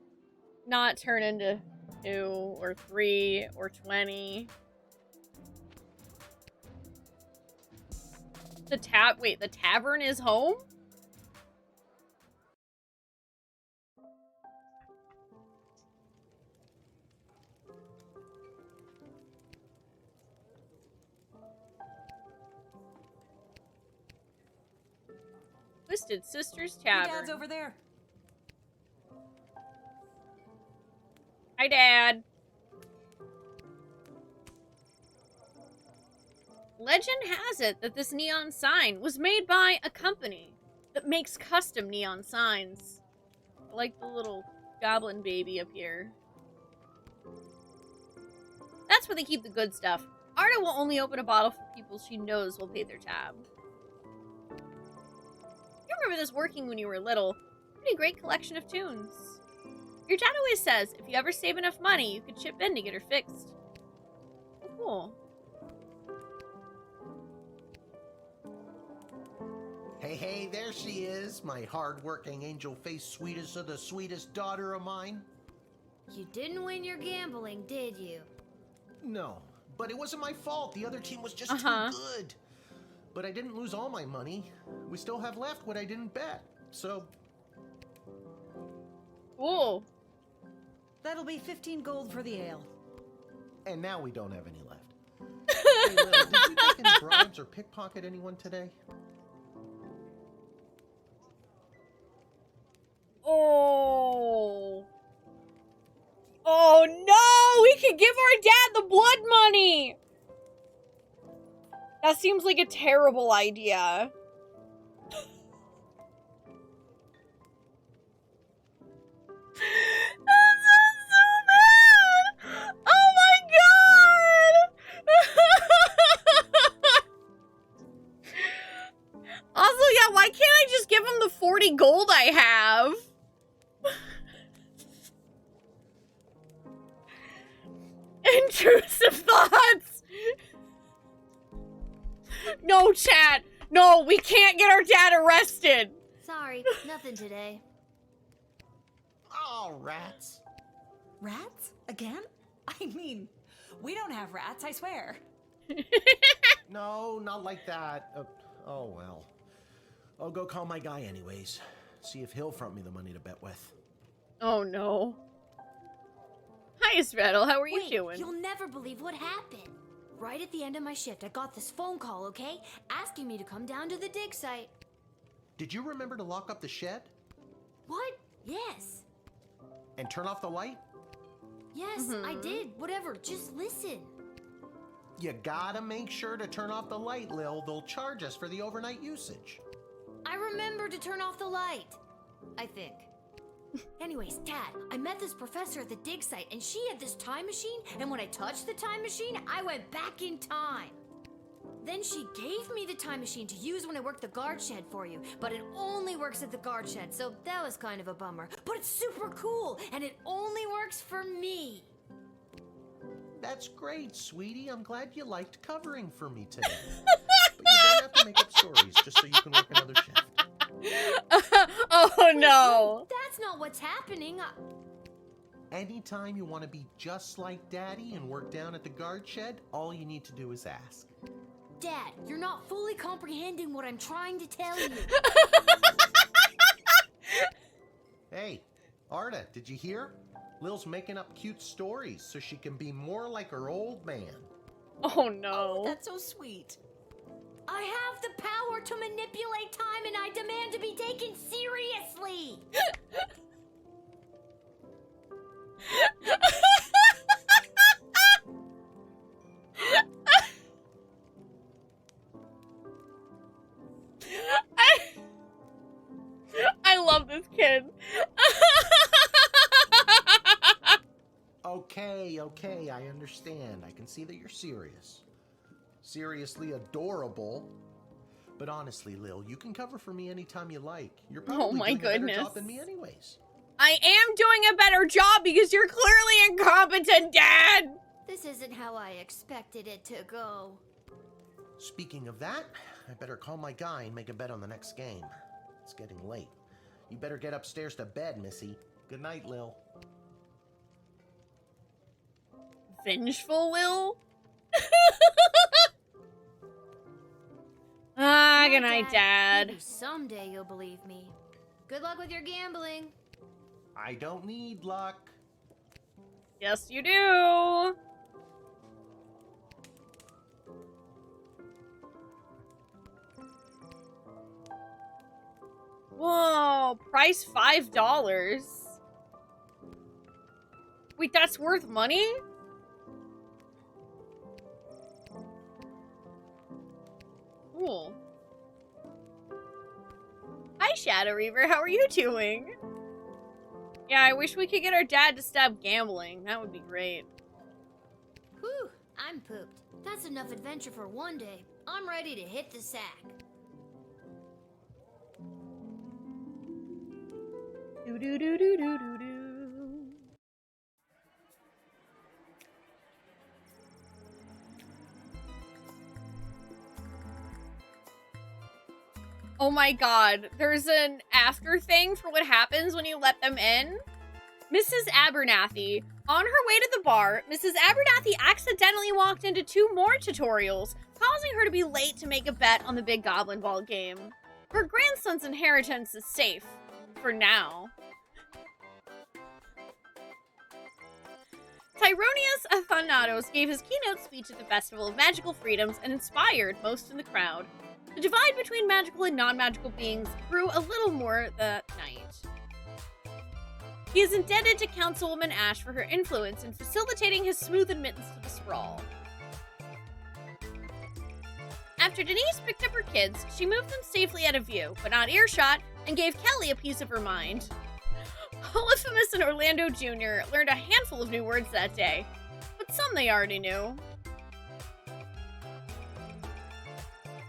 not turn into 2 or 3 or 20. Wait, the tavern is home? Twisted Sisters Tavern. Your dad's over there. Hi, Dad. Legend has it that this neon sign was made by a company that makes custom neon signs. I like the little goblin baby up here. That's where they keep the good stuff. Arda will only open a bottle for people she knows will pay their tab. You remember this working when you were little. Pretty great collection of tunes. Your dad always says if you ever save enough money, you could chip in to get her fixed. Oh, cool. Hey, there she is, my hard-working, angel-faced, sweetest of the sweetest daughter of mine. You didn't win your gambling, did you? No, but it wasn't my fault. The other team was just too good. But I didn't lose all my money. We still have left what I didn't bet, so... Cool. That'll be 15 gold for the ale. And now we don't have any left. Hey, Lil, did you take any bribes or pickpocket anyone today? Oh. Oh no! We could give our dad the blood money! That seems like a terrible idea. That sounds so bad! Oh my god! Also, yeah, why can't I just give him the 40 gold I have? Intrusive thoughts! No, chat! No, we can't get our dad arrested! Sorry, nothing today. Oh, rats. Rats? Again? I mean, we don't have rats, I swear. No, not like that. Oh, well. I'll go call my guy anyways. See if he'll front me the money to bet with. Oh, no. Hi, Straddle. How are you Wait, doing? You'll never believe what happened. Right at the end of my shift, I got this phone call, okay? Asking me to come down to the dig site. Did you remember to lock up the shed? What? Yes. And turn off the light? Yes, I did. Whatever, just listen. You gotta make sure to turn off the light, Lil. They'll charge us for the overnight usage. I remember to turn off the light. I think. Anyways, Dad, I met this professor at the dig site, and she had this time machine, and when I touched the time machine, I went back in time. Then she gave me the time machine to use when I worked the guard shed for you, but it only works at the guard shed, so that was kind of a bummer. But it's super cool, and it only works for me. That's great, sweetie. I'm glad you liked covering for me today. But you don't have to make up stories just so you can work another shift. Oh no. That's not what's happening. Anytime you want to be just like Daddy and work down at the guard shed, all you need to do is ask. Dad, you're not fully comprehending what I'm trying to tell you. Hey, Arda, did you hear? Lil's making up cute stories so she can be more like her old man. Oh no. Oh, that's so sweet. I have the power to manipulate time, and I demand to be taken seriously. I love this kid. Okay, I understand. I can see that you're serious. Seriously adorable. But honestly, Lil, you can cover for me anytime you like. You're probably doing a better job than me anyways. I am doing a better job because you're clearly incompetent, Dad! This isn't how I expected it to go. Speaking of that, I better call my guy and make a bet on the next game. It's getting late. You better get upstairs to bed, Missy. Good night, Lil. Vengeful Lil? Good night, Dad. Maybe someday you'll believe me. Good luck with your gambling. I don't need luck. Yes, you do. Whoa, price $5. Wait, that's worth money? Cool. Hi, Shadow Reaver. How are you doing? Yeah, I wish we could get our dad to stop gambling. That would be great. Whew, I'm pooped. That's enough adventure for one day. I'm ready to hit the sack. Do do do do do do do. Oh my god, there's an after thing for what happens when you let them in. Mrs. Abernathy. On her way to the bar, Mrs. Abernathy accidentally walked into 2 more tutorials, causing her to be late to make a bet on the Big Goblin Ball game. Her grandson's inheritance is safe. For now. Tyronius Athanatos gave his keynote speech at the Festival of Magical Freedoms and inspired most in the crowd. The divide between magical and non-magical beings grew a little more that night. He is indebted to Councilwoman Ash for her influence in facilitating his smooth admittance to the sprawl. After Denise picked up her kids, she moved them safely out of view, but not earshot, and gave Kelly a piece of her mind. Polyphemus and Orlando Jr. learned a handful of new words that day, but some they already knew.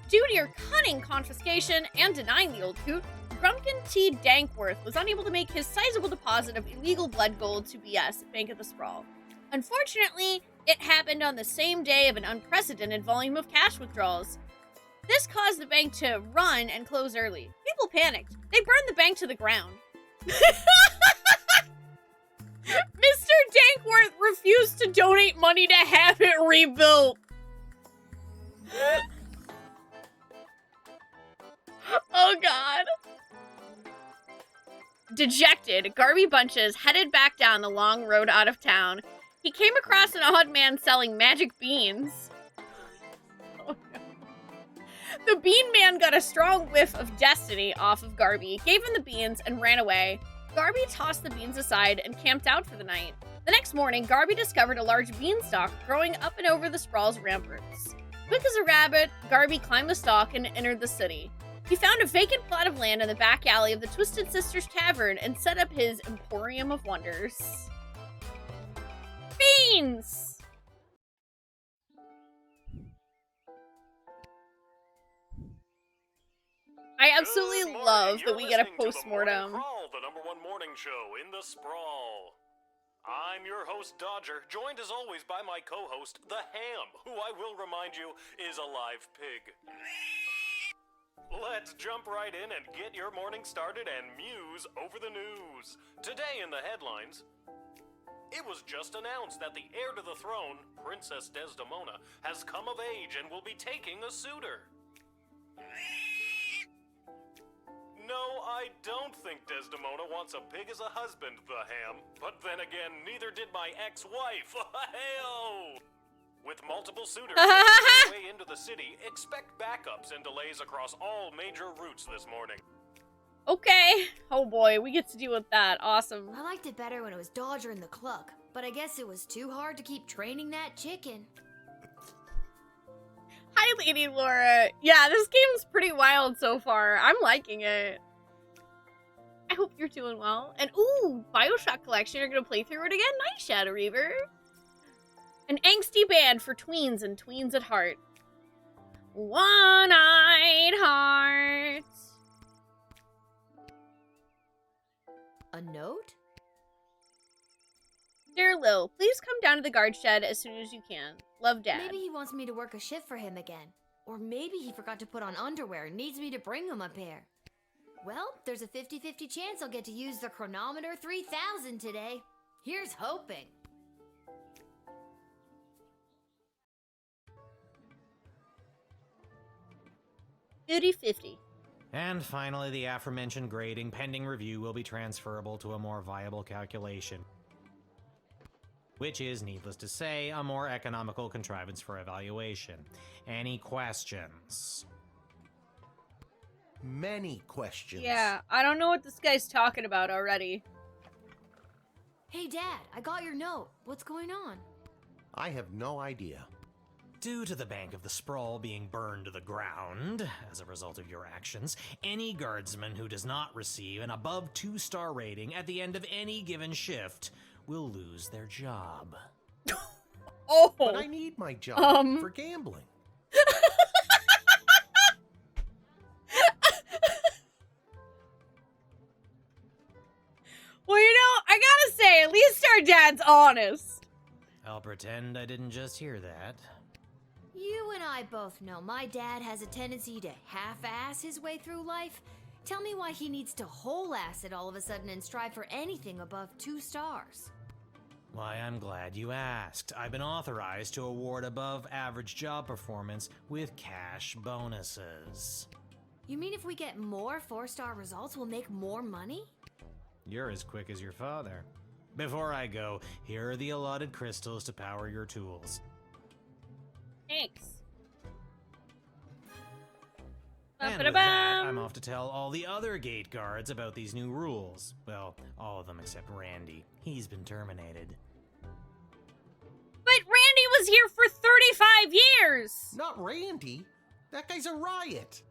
Due to your cunning confiscation and denying the old coot, Grumpkin T. Dankworth was unable to make his sizable deposit of illegal blood gold to BS Bank of the Sprawl. Unfortunately, it happened on the same day of an unprecedented volume of cash withdrawals. This caused the bank to run and close early. People panicked. They burned the bank to the ground. Mr. Dankworth refused to donate money to have it rebuilt. Oh god. Dejected, Garby Bunches headed back down the long road out of town. He came across an odd man selling magic beans. Oh, no. The bean man got a strong whiff of destiny off of Garby, gave him the beans, and ran away. Garby tossed the beans aside and camped out for the night. The next morning, Garby discovered a large beanstalk growing up and over the sprawl's ramparts. Quick as a rabbit, Garby climbed the stalk and entered the city. He found a vacant plot of land in the back alley of the Twisted Sisters Tavern and set up his Emporium of Wonders. Beans! I absolutely love that we get a postmortem. The #1 morning show in the sprawl. I'm your host, Dodger, joined as always by my co-host, the Ham, who I will remind you is a live pig. Let's jump right in and get your morning started and muse over the news. Today in the headlines, it was just announced that the heir to the throne, Princess Desdemona, has come of age and will be taking a suitor. No, I don't think Desdemona wants a pig as a husband, the Ham. But then again, neither did my ex-wife. Hell! With multiple suitors making their way into the city, expect backups and delays across all major routes this morning. Okay. Oh boy, we get to deal with that. Awesome. I liked it better when it was Dodger and the Cluck, but I guess it was too hard to keep training that chicken. Hi, Lady Laura. Yeah, this game's pretty wild so far. I'm liking it. I hope you're doing well. And ooh, Bioshock Collection. You're gonna play through it again? Nice, Shadow Reaver. An angsty band for tweens and tweens at heart. One-eyed heart. A note? Dear Lil, please come down to the guard shed as soon as you can. Love, Dad. Maybe he wants me to work a shift for him again. Or maybe he forgot to put on underwear and needs me to bring him a pair. Well, there's a 50-50 chance I'll get to use the Chronometer 3000 today. Here's hoping. $50. And finally, the aforementioned grading pending review will be transferable to a more viable calculation. Which is, needless to say, a more economical contrivance for evaluation. Any questions? Many questions. Yeah, I don't know what this guy's talking about already. Hey, Dad, I got your note. What's going on? I have no idea. Due to the Bank of the Sprawl being burned to the ground as a result of your actions, any guardsman who does not receive an above 2-star rating at the end of any given shift will lose their job. Oh! But I need my job for gambling. Well, you know, I gotta say, at least our dad's honest. I'll pretend I didn't just hear that. You and I both know my dad has a tendency to half-ass his way through life. Tell me why he needs to whole-ass it all of a sudden and strive for anything above 2 stars. Why, I'm glad you asked. I've been authorized to award above-average job performance with cash bonuses. You mean if we get more 4-star results, we'll make more money? You're as quick as your father. Before I go, here are the allotted crystals to power your tools. Thanks. And with that, I'm off to tell all the other gate guards about these new rules. Well, all of them except Randy. He's been terminated. But Randy was here for 35 years! Not Randy. That guy's a riot.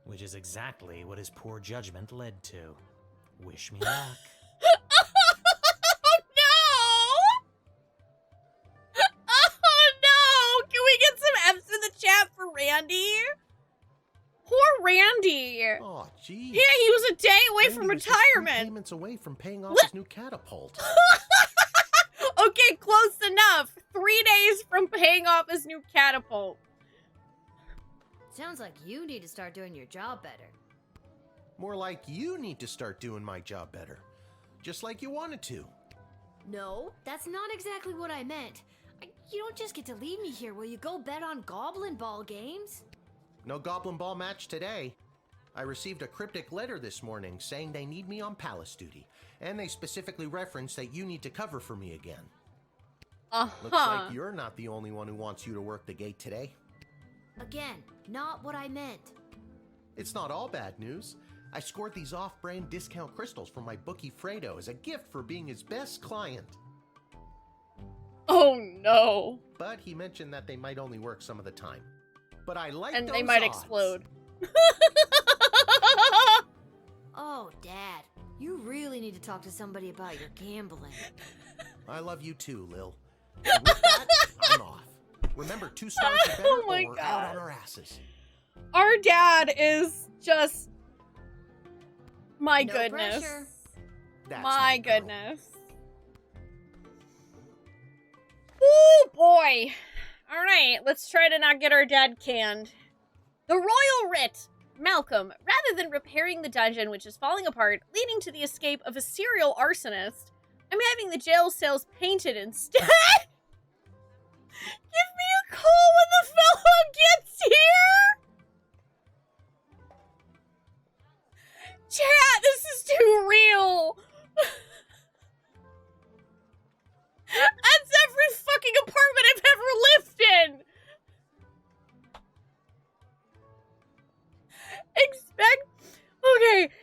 Which is exactly what his poor judgment led to. Wish me luck. Chat for Randy. Poor Randy. Oh, geez. Yeah, he was a day away from was retirement. Just 3 payments away from paying off his new catapult. Okay, close enough. 3 days from paying off his new catapult. Sounds like you need to start doing your job better. More like you need to start doing my job better. Just like you wanted to. No, that's not exactly what I meant. You don't just get to leave me here. Will you go bet on Goblin Ball games? No Goblin Ball match today. I received a cryptic letter this morning saying they need me on palace duty, and they specifically referenced that you need to cover for me again. Looks like you're not the only one who wants you to work the gate today. Again, not what I meant. It's not all bad news. I scored these off-brand discount crystals from my bookie Fredo as a gift for being his best client. Oh no. But he mentioned that they might only work some of the time. But I like And those they might odds. explode. Oh, Dad, you really need to talk to somebody about your gambling. I love you too, Lil. And with that, I'm off. Remember, 2 stars or better, Oh my or we're out God. on our asses. Our dad is just... My No goodness. pressure. That's My girl. goodness. Oh boy. Alright, let's try to not get our dad canned. The Royal Writ. Malcolm, rather than repairing the dungeon which is falling apart, leading to the escape of a serial arsonist, I'm having the jail cells painted instead. Give me a call when the fellow gets here. Chat, this is too real. That's every fucking apartment I've ever lived in.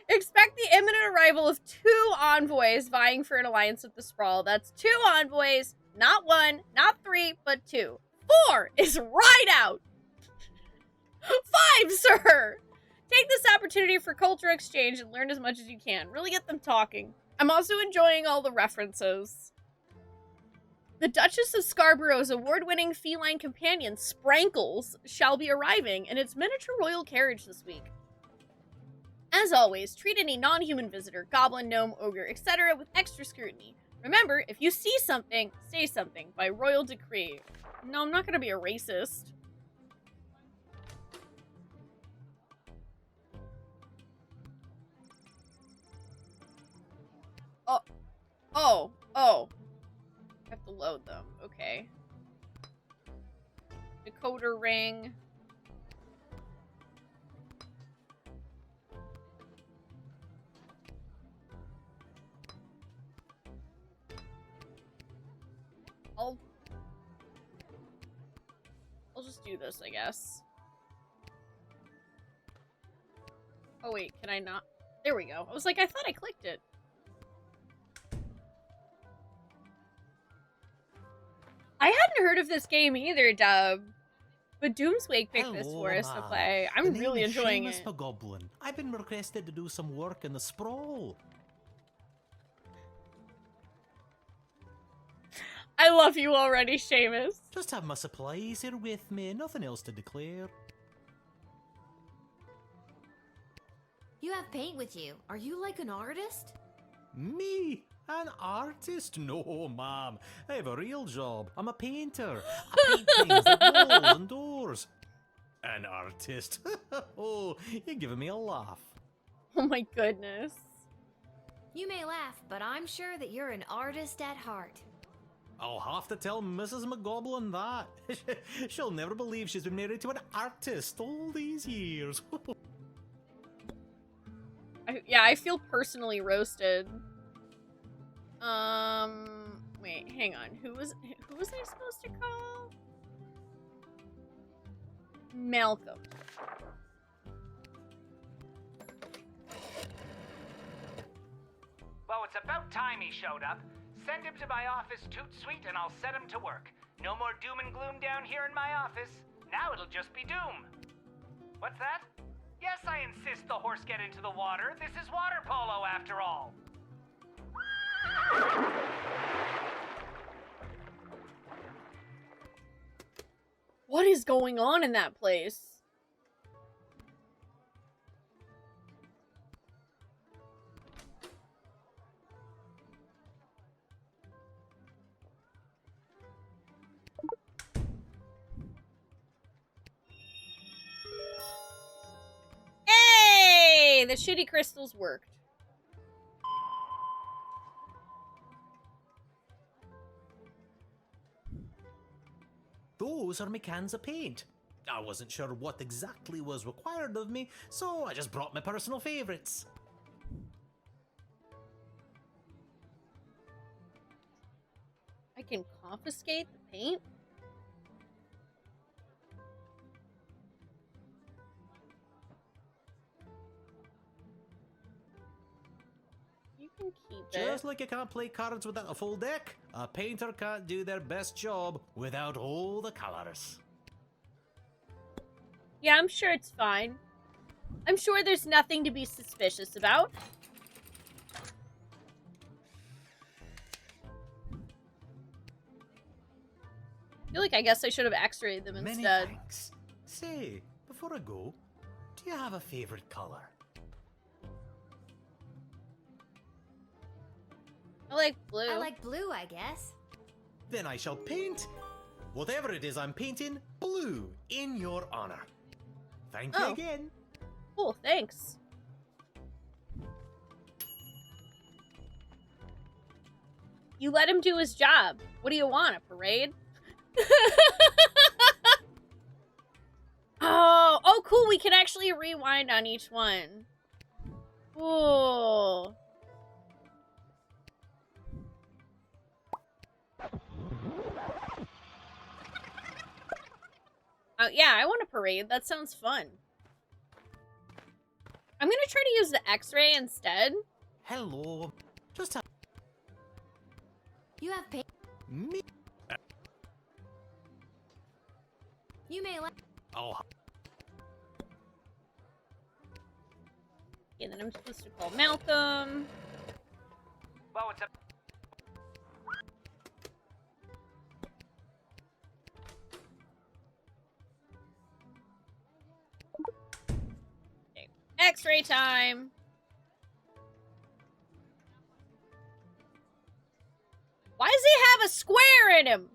Expect the imminent arrival of 2 envoys vying for an alliance with the Sprawl. That's 2 envoys, not 1, not 3, but 2. 4 is right out. 5, sir. Take this opportunity for cultural exchange and learn as much as you can. Really get them talking. I'm also enjoying all the references. The Duchess of Scarborough's award-winning feline companion, Sprankles, shall be arriving in its miniature royal carriage this week. As always, treat any non-human visitor, goblin, gnome, ogre, etc. with extra scrutiny. Remember, if you see something, say something, by royal decree. No, I'm not gonna be a racist. Oh. I have to load them, okay. Decoder ring. I'll just do this, I guess. Oh wait, can I not? There we go. I was like, I thought I clicked it. I hadn't heard of this game either, Dub. But Doomswake picked this for us to play. I'm really enjoying it. Goblin. I've been requested to do some work in the Sprawl. I love you already, Seamus. Just have my supplies here with me, nothing else to declare. You have paint with you. Are you like an artist? Me? An artist? No, ma'am. I have a real job. I'm a painter. I paint things like walls and doors. An artist? Oh, you're giving me a laugh. Oh my goodness. You may laugh, but I'm sure that you're an artist at heart. I'll have to tell Mrs. McGoblin that. She'll never believe she's been married to an artist all these years. I feel personally roasted. Wait, hang on. Who was I supposed to call? Malcolm. Well, it's about time he showed up. Send him to my office toot sweet and I'll set him to work. No more doom and gloom down here in my office. Now it'll just be doom. What's that? Yes, I insist the horse get into the water. This is water polo after all. What is going on in that place? Hey! The shitty crystals worked. Those are my cans of paint. I wasn't sure what exactly was required of me, so I just brought my personal favorites. can confiscate the paint? You can keep it. Just like you can't play cards without a full deck, a painter can't do their best job without all the colors. Yeah, I'm sure it's fine. I'm sure there's nothing to be suspicious about. I feel like I guess I should have x-rayed them Many instead. thanks. Say, before I go, do you have a favorite color? I like blue. I like blue, I guess. Then I shall paint whatever it is I'm painting blue in your honor. Thank you again. Cool, thanks. You let him do his job. What do you want, a parade? Oh, cool. We can actually rewind on each one. Cool. Oh, yeah, I want a parade. That sounds fun. I'm gonna try to use the X-ray instead. Hello. Just have You have paint. me. You may like. Oh. Okay, then I'm supposed to call Malcolm. Well, what's up? Okay. X-ray time. Why does he have a square in him?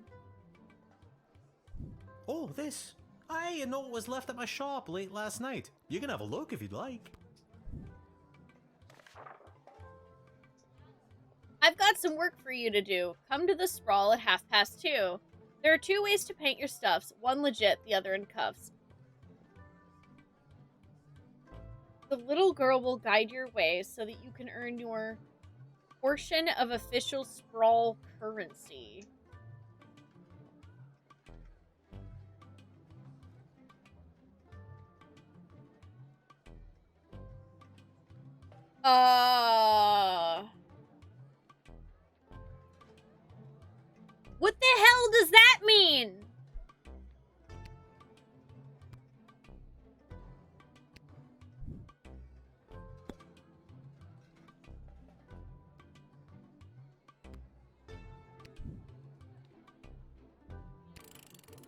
Oh, this. I know it was left at my shop late last night. You can have a look if you'd like. I've got some work for you to do. Come to the sprawl at 2:30. There are 2 ways to paint your stuffs. One legit, the other in cuffs. The little girl will guide your way so that you can earn your portion of official sprawl currency. What the hell does that mean?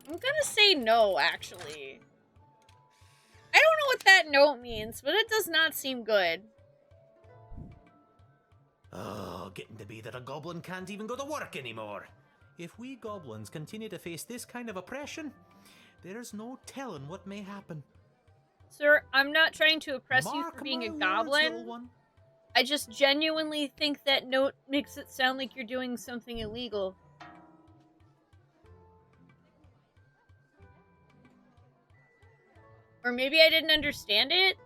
I'm gonna say no, actually. I don't know what that note means, but it does not seem good. Oh, getting to be that a goblin can't even go to work anymore. If we goblins continue to face this kind of oppression, there's no telling what may happen. Sir, I'm not trying to oppress you Mark for being a my words, goblin. little one. I just genuinely think that note makes it sound like you're doing something illegal. Or maybe I didn't understand it?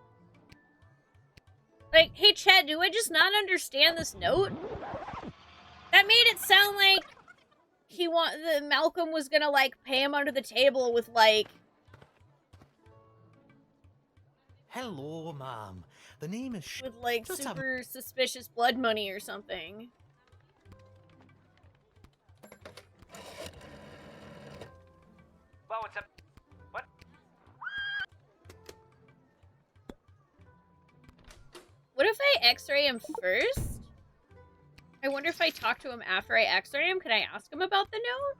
Like, hey Chad, do I just not understand this note? That made it sound like Malcolm was gonna, like, pay him under the table with, like... Hello, ma'am. The name is with, like, Just super suspicious blood money or something. Well, what's up? What? What if I x-ray him first? I wonder if I talk to him after I x-ray him, can I ask him about the note?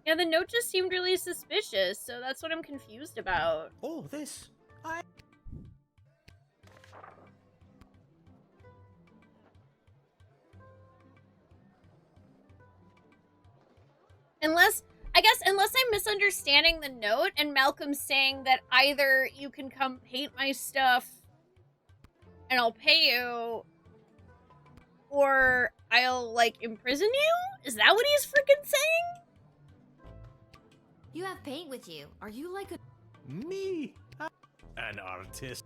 Yeah, the note just seemed really suspicious, so that's what I'm confused about. Oh, this. Unless I'm misunderstanding the note and Malcolm's saying that either you can come paint my stuff and I'll pay you, or I'll, like, imprison you? Is that what he's freaking saying? You have paint with you. Are you like a... Me? An artist.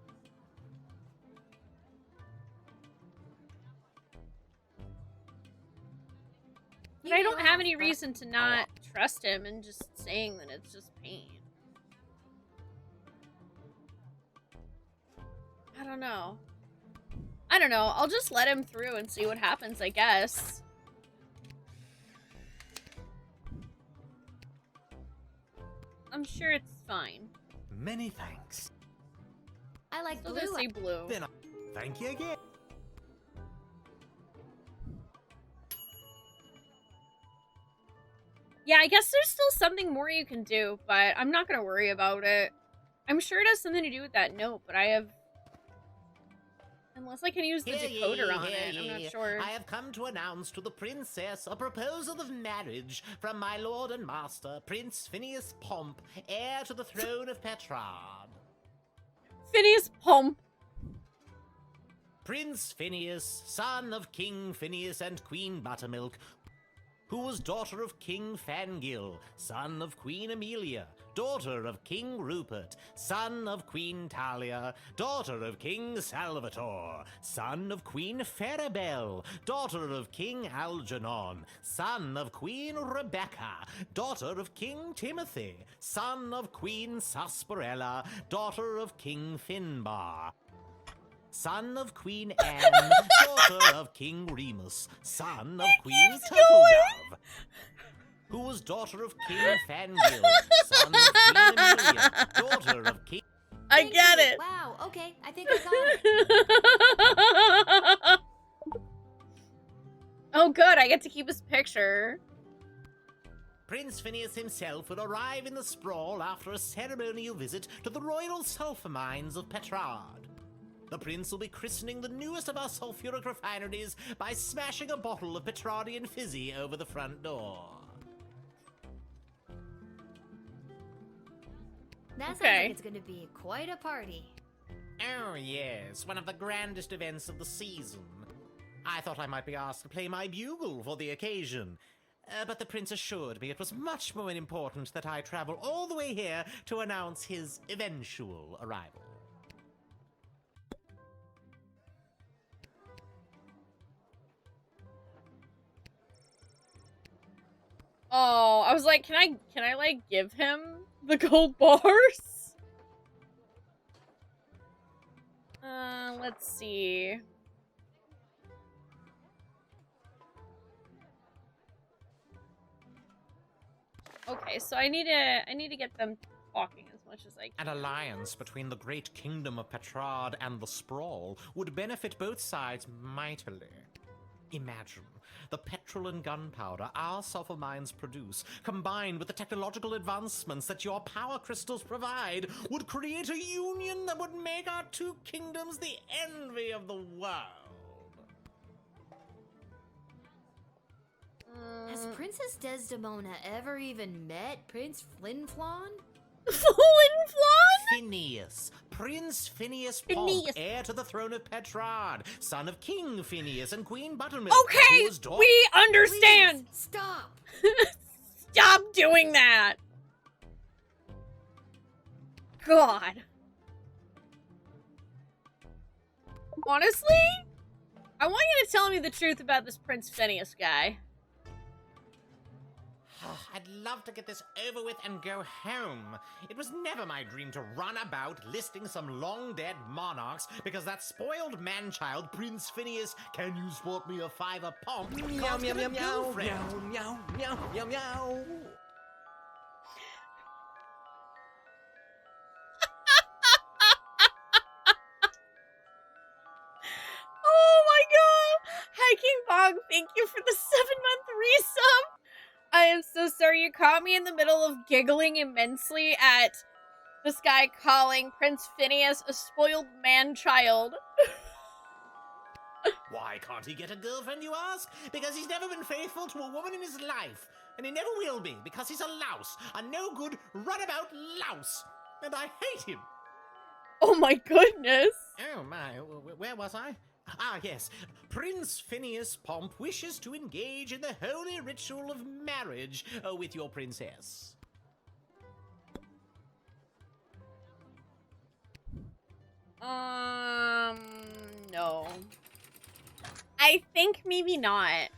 But I don't have any reason to not trust him and just saying that it's just pain. I don't know. I'll just let him through and see what happens, I guess. I'm sure it's fine. Many thanks. I like Still blue. gonna say blue. Then thank you again. Yeah, I guess there's still something more you can do, but I'm not gonna worry about it. I'm sure it has something to do with that note, but I have... Unless I can use the decoder on it, I'm not sure. I have come to announce to the princess a proposal of marriage from my lord and master, Prince Phineas Pomp, heir to the throne of Petrard. Phineas Pomp. Prince Phineas, son of King Phineas and Queen Buttermilk, who was daughter of King Fangil, son of Queen Amelia, daughter of King Rupert, son of Queen Talia, daughter of King Salvatore, son of Queen Farabelle, daughter of King Algernon, son of Queen Rebecca, daughter of King Timothy, son of Queen Sarsaparilla, daughter of King Finbar, son of Queen Anne, daughter of King Remus, son of Queen Turtledove, who was daughter of King Fangil, son of Queen Amelia, daughter of King... I get it! Wow, okay, I think I got it. Oh good, I get to keep his picture. Prince Phineas himself will arrive in the sprawl after a ceremonial visit to the royal sulfur mines of Petrard. The prince will be christening the newest of our sulfuric refineries by smashing a bottle of Petrardian fizzy over the front door. That sounds like it's gonna be quite a party. Oh yes, one of the grandest events of the season. I thought I might be asked to play my bugle for the occasion, but the prince assured me it was much more important that I travel all the way here to announce his eventual arrival. Oh, I was like, can I like give him the gold bars? Let's see. Okay, so I need to get them talking as much as I can. An alliance between the great kingdom of Petrard and the Sprawl would benefit both sides mightily. Imagine the petrol and gunpowder our sulfur mines produce, combined with the technological advancements that your power crystals provide, would create a union that would make our two kingdoms the envy of the world. Has Princess Desdemona ever even met Prince Flinflon? Flinflon? Phineas. Prince Phineas Pomp, heir to the throne of Petrard, son of King Phineas and Queen Buttermilk. Okay, we understand! Please, stop! Stop doing that! God. Honestly, I want you to tell me the truth about this Prince Phineas guy. I'd love to get this over with and go home. It was never my dream to run about listing some long-dead monarchs because that spoiled man-child, Prince Phineas, can you sport me a fiver pomp? Meow, meow, meow, meow, meow, meow, meow, meow, meow. Oh my god! Hiking Bog, thank you for the 7-month resub! I am so sorry you caught me in the middle of giggling immensely at this guy calling Prince Phineas a spoiled man-child. Why can't he get a girlfriend, you ask? Because he's never been faithful to a woman in his life. And he never will be, because he's a louse. A no-good, runabout louse. And I hate him. Oh my goodness. Oh my, where was I? Ah, yes. Prince Phineas Pomp wishes to engage in the holy ritual of marriage with your princess. No. I think maybe not.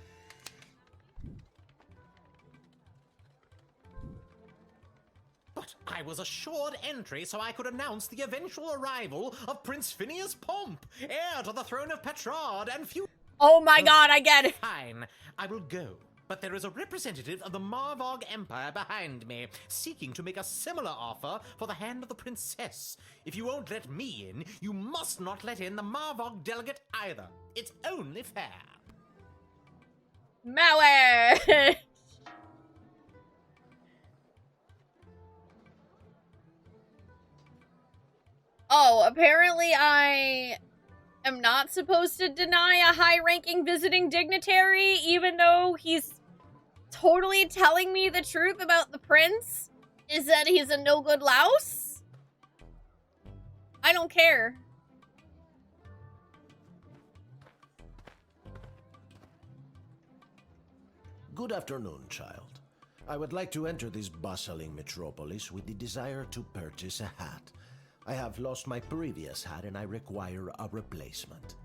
that, I was assured entry so I could announce the eventual arrival of Prince Phineas Pomp, heir to the throne of Petrard and few. Oh my god, I get it. Fine, I will go. But there is a representative of the Marvog Empire behind me, seeking to make a similar offer for the hand of the princess. If you won't let me in, you must not let in the Marvog delegate either. It's only fair. Marriage! Oh, apparently I am not supposed to deny a high-ranking visiting dignitary, even though he's totally telling me the truth about the prince? Is that he's a no-good louse? I don't care. Good afternoon, child. I would like to enter this bustling metropolis with the desire to purchase a hat. I have lost my previous hat and I require a replacement.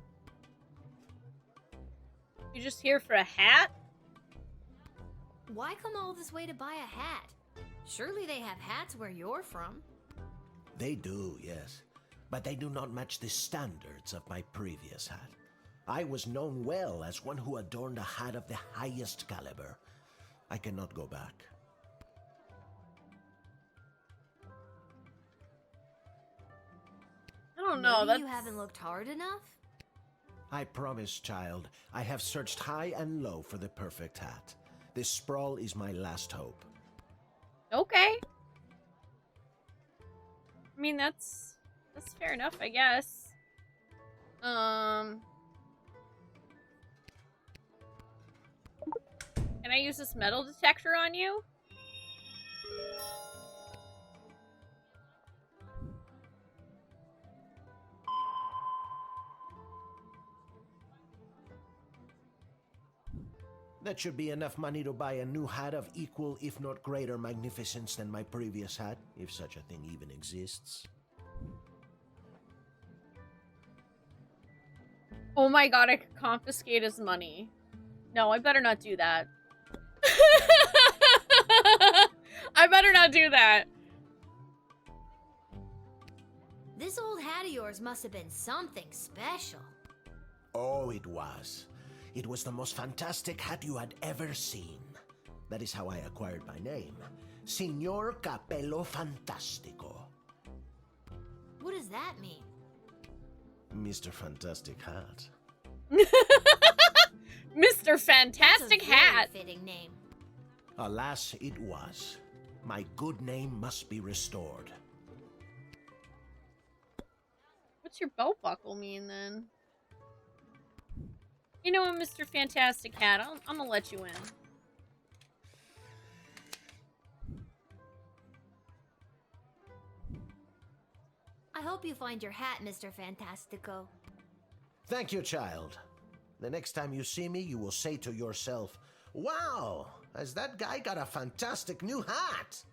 You just here for a hat? Why come all this way to buy a hat? Surely they have hats where you're from. They do, yes. But they do not match the standards of my previous hat. I was known well as one who adorned a hat of the highest caliber. I cannot go back. I don't know. Maybe you haven't looked hard enough? I promise, child, I have searched high and low for the perfect hat. This sprawl is my last hope. Okay. I mean, that's fair enough, I guess. Can I use this metal detector on you? That should be enough money to buy a new hat of equal, if not greater, magnificence than my previous hat, if such a thing even exists. Oh my god, I could confiscate his money. No, I better not do that. I better not do that. This old hat of yours must have been something special. Oh, it was. It was the most fantastic hat you had ever seen. That is how I acquired my name. Signor Capello Fantastico. What does that mean? Mr. Fantastic Hat. Mr. Fantastic That's a very Hat. fitting name. Alas, it was. My good name must be restored. What's your belt buckle mean then? You know what, Mr. Fantastic Hat, I'm gonna let you in. I hope you find your hat, Mr. Fantastico. Thank you, child. The next time you see me, you will say to yourself, "Wow, has that guy got a fantastic new hat?"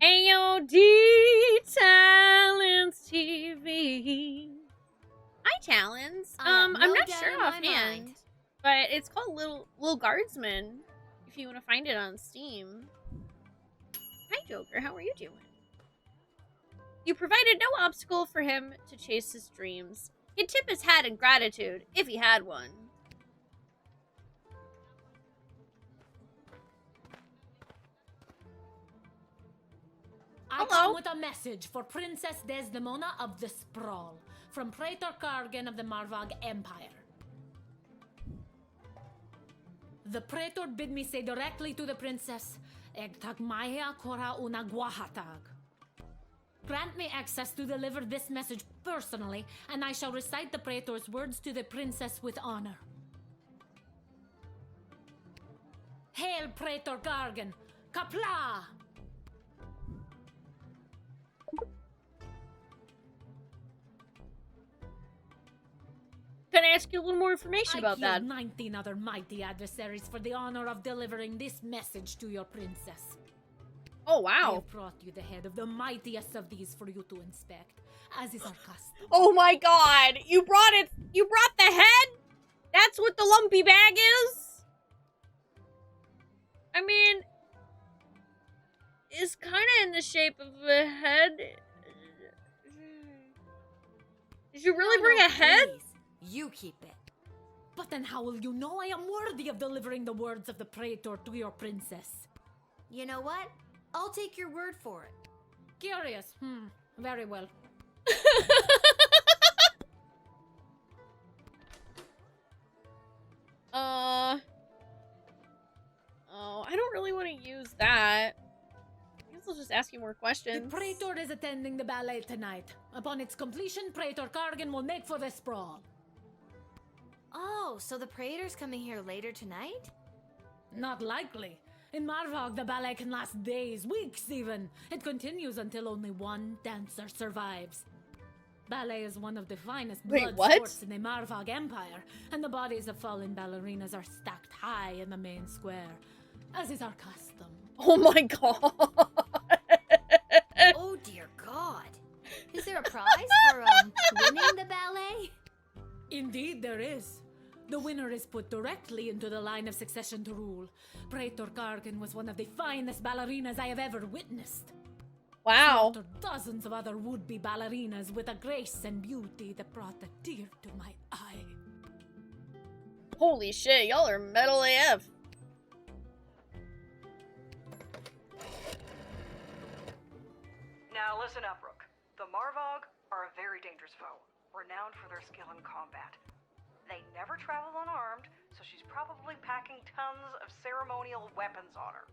AOD Talents TV. Hi, Talons. I'm no not doubt sure in my offhand, mind. but it's called Lil Guardsman. If you want to find it on Steam. Hi, Joker. How are you doing? You provided no obstacle for him to chase his dreams. He'd tip his hat in gratitude if he had one. I come with a message for Princess Desdemona of the Sprawl, from Praetor Kargan of the Marvog Empire. The Praetor bid me say directly to the princess, Egtag Maya Kora una Guahatag. Grant me access to deliver this message personally, and I shall recite the Praetor's words to the princess with honor. Hail, Praetor Kargan! Kapla! Can I ask you a little more information about that? I killed 19 other mighty adversaries for the honor of delivering this message to your princess. Oh, I wow. have brought you the head of the mightiest of these for you to inspect, as is our custom. Oh my god! You brought it! You brought the head? That's what the lumpy bag is? I mean, is kind of in the shape of a head. Did you really bring a head? Please. You keep it. But then how will you know I am worthy of delivering the words of the praetor to your princess? You know what? I'll take your word for it. Curious. Very well. Oh, I don't really want to use that. I guess I'll just ask you more questions. The praetor is attending the ballet tonight. Upon its completion, Praetor Kargan will make for the sprawl. Oh, so the praetor's coming here later tonight? Not likely. In Marvog, the ballet can last days, weeks even. It continues until only one dancer survives. Ballet is one of the finest blood sports in the Marvog Empire, and the bodies of fallen ballerinas are stacked high in the main square, as is our custom. Oh my god! Oh dear god. Is there a prize for, winning the ballet? Indeed there is. The winner is put directly into the line of succession to rule. Praetor Kargan was one of the finest ballerinas I have ever witnessed. Wow. After dozens of other would-be ballerinas with a grace and beauty that brought a tear to my eye. Holy shit, y'all are metal AF. Now listen up, Rook. The Marvog are a very dangerous foe, renowned for their skill in combat. They never travel unarmed, so she's probably packing tons of ceremonial weapons on her.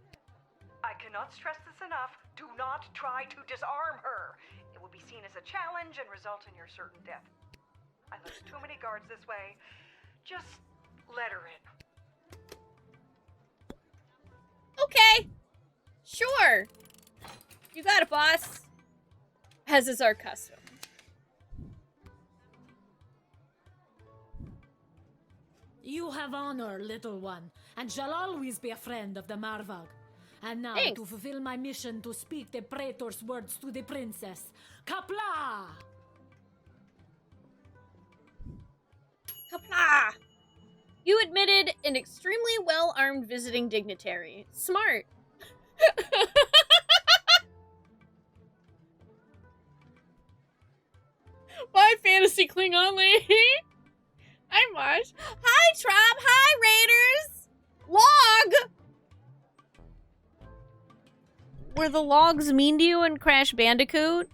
I cannot stress this enough. Do not try to disarm her. It will be seen as a challenge and result in your certain death. I lose too many guards this way. Just let her in. Okay. Sure. You got it, boss. As is our custom. You have honor, little one, and shall always be a friend of the Marvog. And now, Thanks. to fulfill my mission to speak the praetor's words to the princess. Kapla! Kapla! You admitted an extremely well-armed visiting dignitary. Smart. Bye, fantasy Klingon lady. Hi, Mosh. Hi, Trop. Hi, Raiders. Log. Were the logs mean to you in Crash Bandicoot?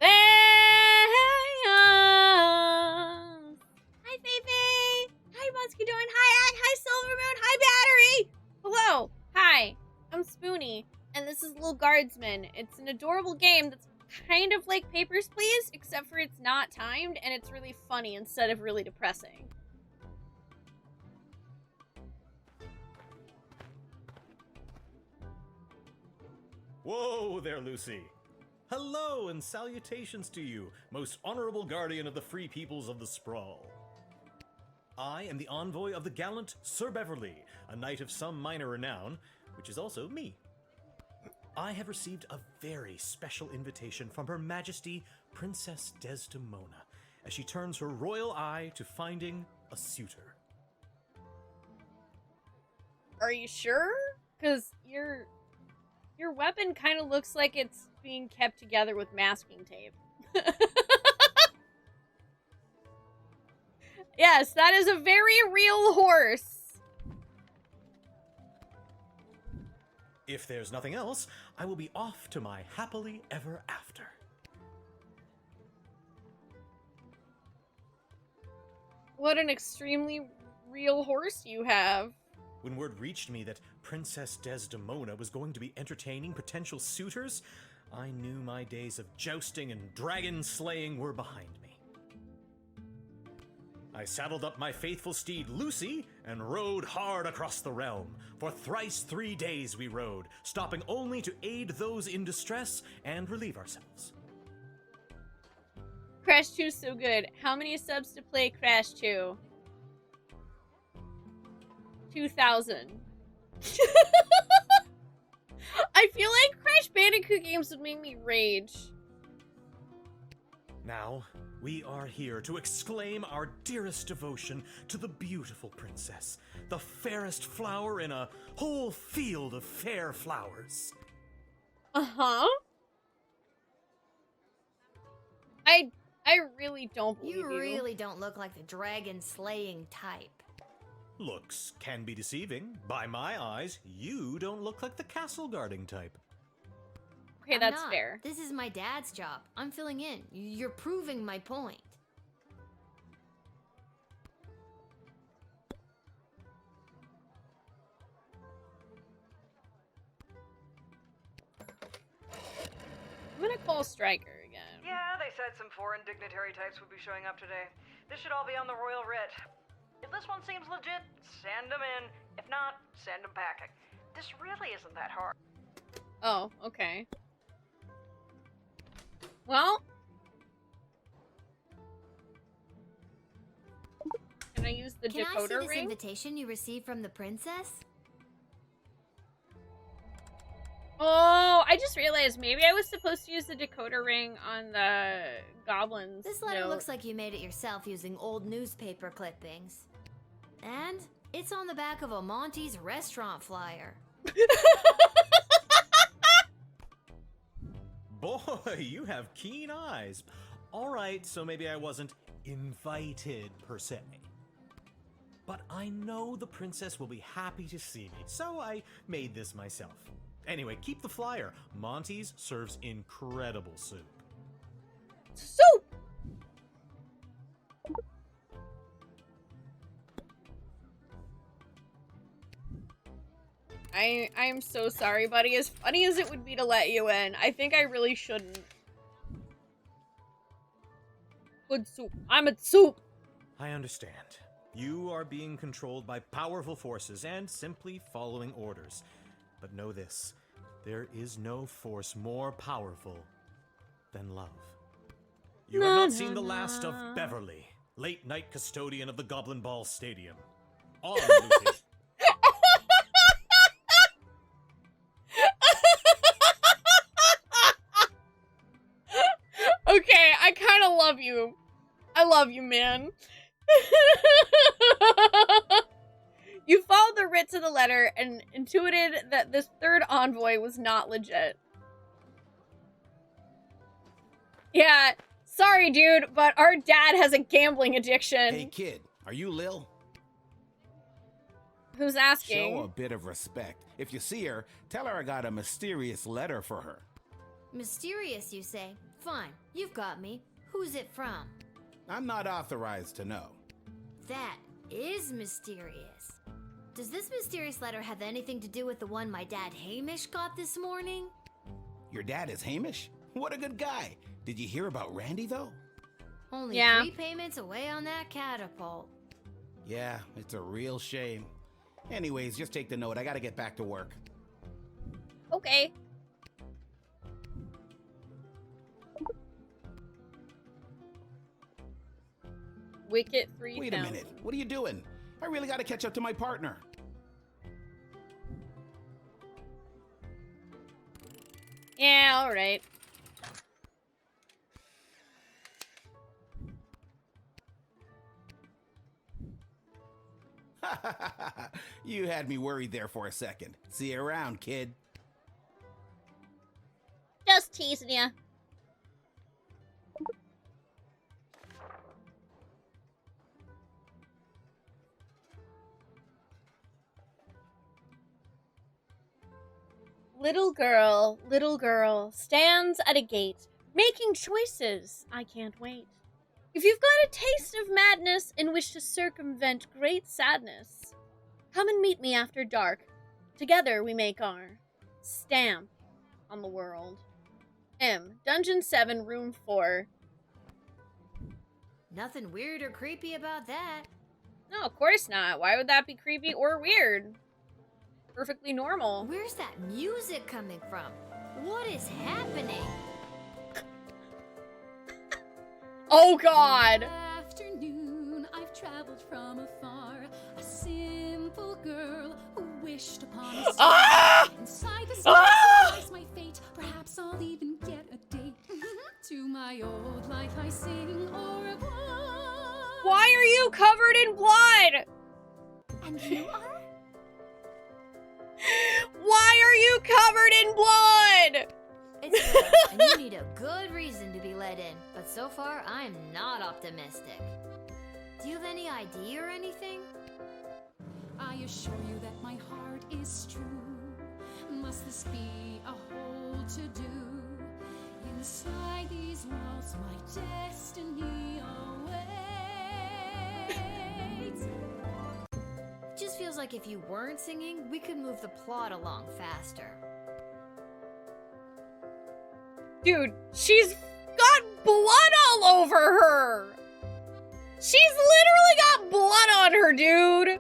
Hi, Feifei. Hi, Musky doing? Hi, hi, Silvermoon. Hi, Battery. Hello. Hi. I'm Spoonee, and this is Lil Guardsman. It's an adorable game that's kind of like Papers, Please, except for it's not timed, and it's really funny instead of really depressing. Whoa there, Lucy. Hello and salutations to you, most honorable guardian of the free peoples of the Sprawl. I am the envoy of the gallant Sir Beverly, a knight of some minor renown, which is also me. I have received a very special invitation from Her Majesty Princess Desdemona, as she turns her royal eye to finding a suitor. Are you sure? Because your weapon kind of looks like it's being kept together with masking tape. Yes, that is a very real horse. If there's nothing else, I will be off to my happily ever after. What an extremely real horse you have. When word reached me that Princess Desdemona was going to be entertaining potential suitors, I knew my days of jousting and dragon slaying were behind me. I saddled up my faithful steed Lucy and rode hard across the realm. For thrice 3 days we rode, stopping only to aid those in distress and relieve ourselves. Crash 2's so good. How many subs to play Crash 2? 2,000. I feel like Crash Bandicoot games would make me rage. Now, We are here to exclaim our dearest devotion to the beautiful princess, the fairest flower in a whole field of fair flowers. Uh-huh. I really don't believe you. You really don't look like the dragon-slaying type. Looks can be deceiving. By my eyes, you don't look like the castle-guarding type. Okay, I'm that's not. fair. This is my dad's job. I'm filling in. You're proving my point. I'm gonna call Stryker again. Yeah, they said some foreign dignitary types would be showing up today. This should all be on the royal writ. If this one seems legit, send them in. If not, send them packing. This really isn't that hard. Oh, okay. Well, can I use the Can I see decoder this ring? invitation you received from the princess? Oh, I just realized maybe I was supposed to use the decoder ring on the goblins. This letter note. looks like you made it yourself using old newspaper clippings. And it's on the back of a Monty's restaurant flyer. Boy, you have keen eyes. All right, so maybe I wasn't invited per se. But I know the princess will be happy to see me, so I made this myself. Anyway, keep the flyer. Monty's serves incredible soup. Soup! I'm so sorry, buddy. As funny as it would be to let you in, I think I really shouldn't. Good soup. I'm a soup. I understand. You are being controlled by powerful forces and simply following orders. But know this, there is no force more powerful than love. You have not seen the last of Beverly, late night custodian of the Goblin Ball Stadium. On, Lucy. Okay, I kind of love you. I love you, man. You followed the writ to the letter and intuited that this third envoy was not legit. Yeah, sorry, dude, but our dad has a gambling addiction. Hey, kid, are you Lil? Who's asking? Show a bit of respect. If you see her, tell her I got a mysterious letter for her. Mysterious, you say? Fine, you've got me. Who's it from? I'm not authorized to know. That is mysterious. Does this mysterious letter have anything to do with the one my dad Hamish got this morning? Your dad is Hamish? What a good guy. Did you hear about Randy, though? Only 3 payments away on that catapult. Yeah, it's a real shame. Anyways, just take the note. I gotta get back to work. Okay. Wicket 3000. Wait a minute. What are you doing? I really gotta catch up to my partner. Yeah, alright. You had me worried there for a second. See you around, kid. Just teasing ya. Little girl, stands at a gate, making choices. I can't wait. If you've got a taste of madness and wish to circumvent great sadness, come and meet me after dark. Together we make our stamp on the world. M. Dungeon 7, Room 4. Nothing weird or creepy about that. No, of course not. Why would that be creepy or weird? Perfectly normal. Where's that music coming from? What is happening? Oh God! Afternoon, I've traveled from afar. A simple girl who wished upon a star. Inside the sky lies my fate. Perhaps I'll even get a date. To my old life I sing, or you covered in blood? And you are? Why are you covered in blood? It's good, and you need a good reason to be let in. But so far, I'm not optimistic. Do you have any ID or anything? I assure you that my heart is true. Must this be a whole to-do? Inside these walls, my destiny awaits. Just feels like if you weren't singing, we could move the plot along faster. Dude, she's got blood all over her! She's literally got blood on her, dude!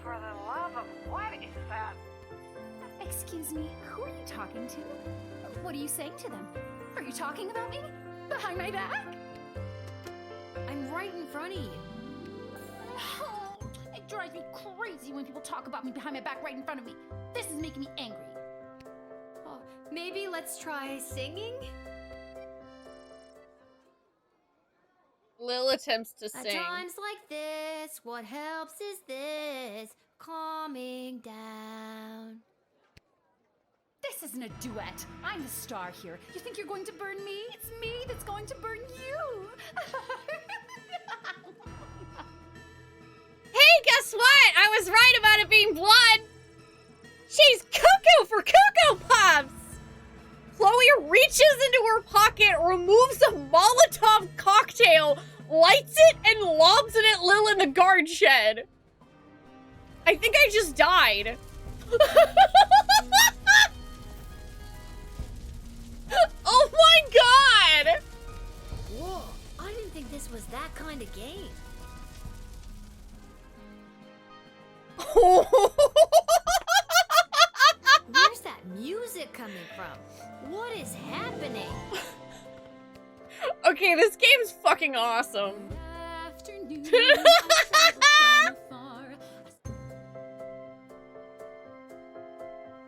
For the love of what is that? Excuse me, who are you talking to? What are you saying to them? Are you talking about me? Behind my back? I'm right in front of you. Oh, it drives me crazy when people talk about me behind my back right in front of me. This is making me angry. Oh, maybe let's try singing? Lil attempts to At sing. times like this, what helps is this, calming down. This isn't a duet. I'm the star here. You think you're going to burn me? It's me that's going to burn you. Hey, guess what? I was right about it being blood. She's cuckoo for Cuckoo Puffs. Chloe reaches into her pocket, removes a Molotov cocktail, lights it, and lobs it at Lil in the guard shed. I think I just died. Oh my god! Whoa, I didn't think this was that kind of game. Where's that music coming from? What is happening? Okay, this game's fucking awesome.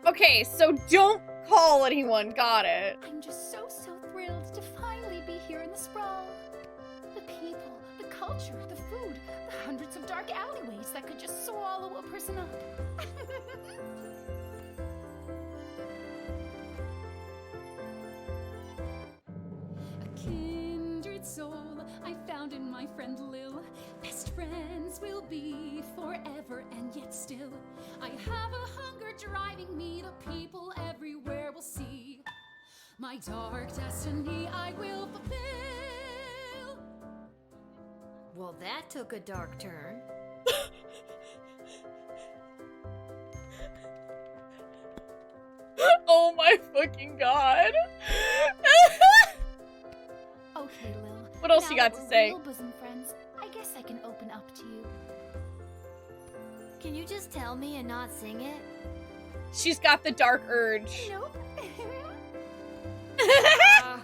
Okay, so don't call anyone, got it. I'm just so thrilled to finally be here in the sprawl. The people, the culture, the food, the hundreds of dark alleyways that could just swallow a person up. A kindred soul I found in my friend Lil. Best friends will be forever, and yet still I have a hunger driving me. The people everywhere will see my dark destiny I will fulfill. Well, that took a dark turn. Oh my fucking god. Okay, Lil. What else now you got that to we're say? real bosom friends, I guess I can open up to you. Can you just tell me and not sing it? She's got the dark urge. Nope. I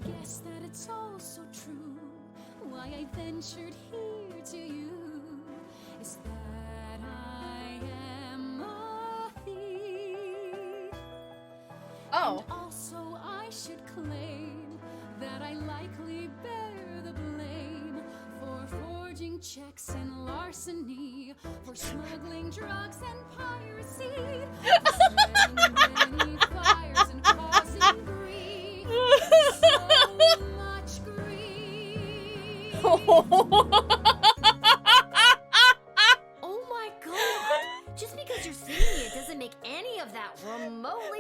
guess that it's all so true. Why I ventured here to you is that I am a thief. Oh. And also I should claim that I likely bear the blame for forging checks and larceny, for smuggling drugs and piracy, for setting many fires and causing grief. So much grief. Oh my god! Just because you're singing it doesn't make any of that remotely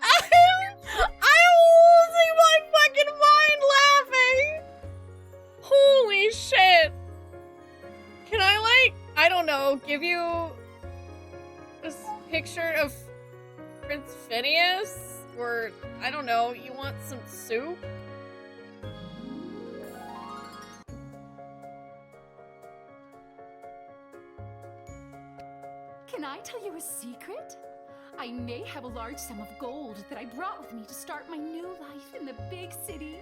I'm losing my fucking mind laughing! Holy shit! Can I, like, I don't know, give you this picture of Prince Phineas? Or, I don't know, you want some soup? Can I tell you a secret? I may have a large sum of gold that I brought with me to start my new life in the big city.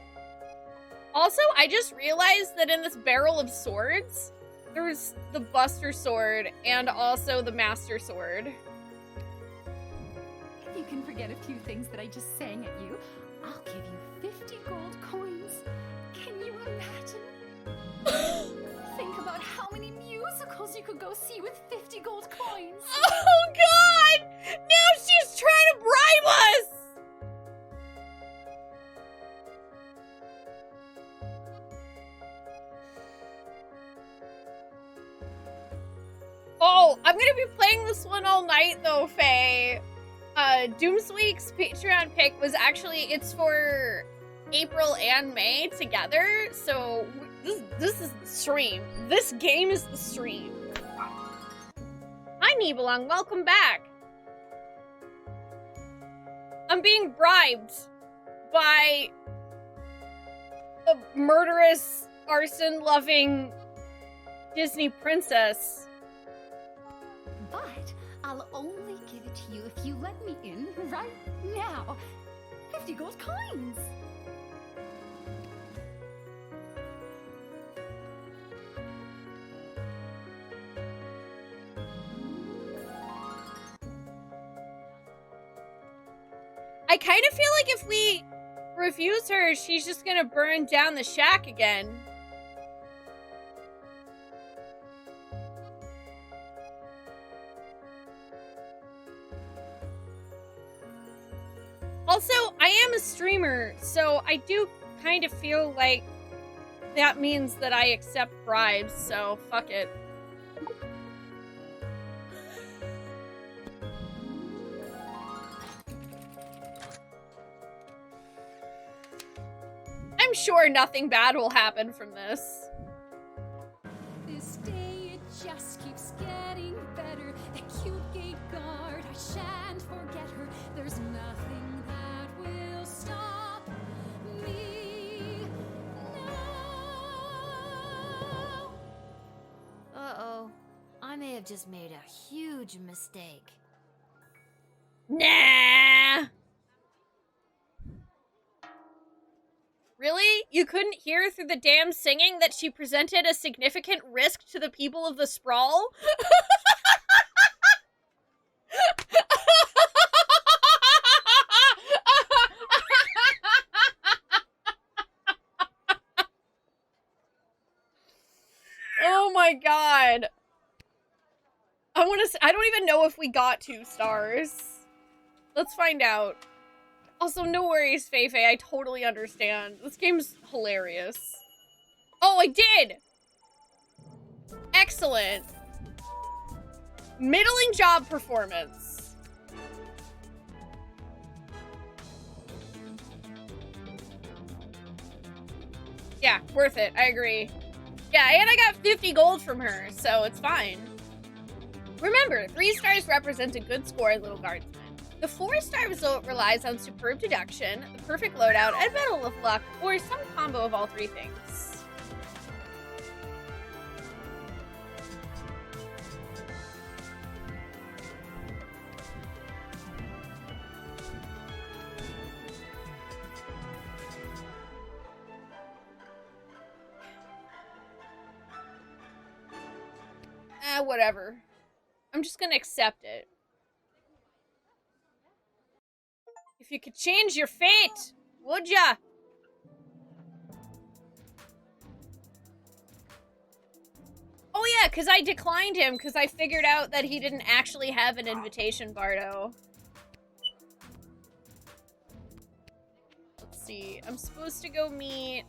Also, I just realized that in this barrel of swords, there's the Buster Sword and also the Master Sword. forget a few things that I just sang at you, I'll give you 50 gold coins. Can you imagine? Think about how many musicals you could go see with 50 gold coins. Oh God! Now she's trying to bribe us! Oh, I'm gonna be playing this one all night though, Faye. Doomsweek's Patreon pick was actually, it's for April and May together, so this is the stream. This game is the stream. Hi Nibelung, welcome back. I'm being bribed by a murderous, arson-loving Disney princess. But I'll only give it to you if you let me in right now. 50 gold coins. I kind of feel like if we refuse her, she's just gonna burn down the shack again. Also, I am a streamer, so I do kind of feel like that means that I accept bribes, so fuck it. I'm sure nothing bad will happen from this. This day it just keeps getting better. That cute gate guard, I shan't forget her. There's nothing that will stop me now. Uh-oh. I may have just made a huge mistake. Nah. Really? You couldn't hear through the damn singing that she presented a significant risk to the people of the Sprawl? Oh my god. I don't even know if we got 2 stars. Let's find out. Also, no worries, Feifei. I totally understand. This game's hilarious. Oh, I did! Excellent. Middling job performance. Yeah, worth it. I agree. Yeah, and I got 50 gold from her, so it's fine. Remember, 3 stars represent a good score, Lil Guardsman. The 4-star result relies on superb deduction, the perfect loadout, and medal of luck, or some combo of all 3 things. Whatever. I'm just gonna accept it. If you could change your fate, would ya? Oh yeah, because I declined him because I figured out that he didn't actually have an invitation, Bardo. Let's see. I'm supposed to go meet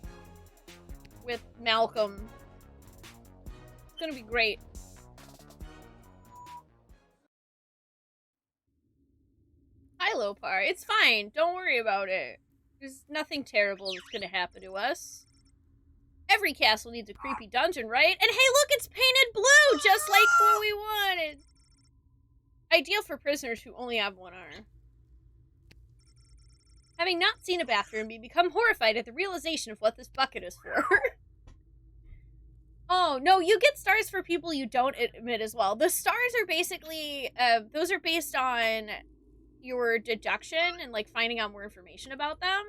with Malcolm. It's gonna be great. Hi, Lopar. It's fine. Don't worry about it. There's nothing terrible that's gonna happen to us. Every castle needs a creepy dungeon, right? And hey, look, it's painted blue, just like what we wanted. Ideal for prisoners who only have one arm. Having not seen a bathroom, you become horrified at the realization of what this bucket is for. Oh, no, you get stars for people you don't admit as well. The stars are basically, those are based on your deduction and, like, finding out more information about them.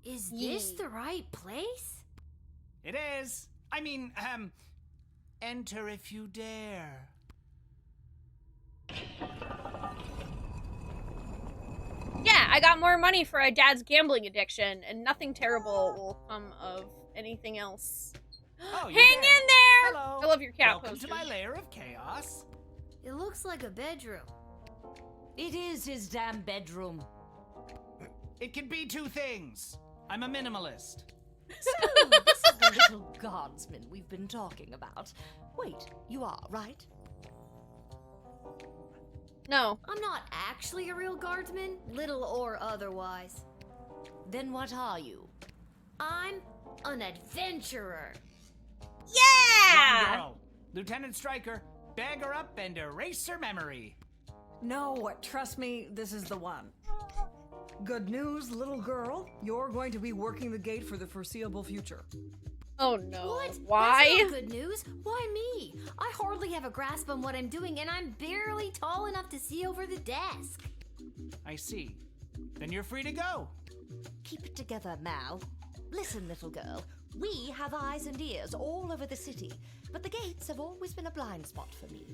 Is this the right place? It is. I mean, enter if you dare. got more money for a dad's gambling addiction, and nothing terrible will come of anything else. Oh, Hang you're in there. there! Hello. I love your cat Welcome poster. to my lair of chaos. It looks like a bedroom. It is his damn bedroom. It can be two things. I'm a minimalist. So, this is the little guardsman we've been talking about. Wait, you are, right? No. I'm not actually a real guardsman, little or otherwise. Then what are you? I'm an adventurer. Yeah! Wrong girl. Lieutenant Stryker, bag her up and erase her memory. No, trust me, this is the one. Good news, little girl. You're going to be working the gate for the foreseeable future. Oh no. What? Why? That's not good news. Why me? I hardly have a grasp on what I'm doing, and I'm barely tall enough to see over the desk. I see. Then you're free to go. Keep it together, Mal. Listen, little girl. We have eyes and ears all over the city, but the gates have always been a blind spot for me.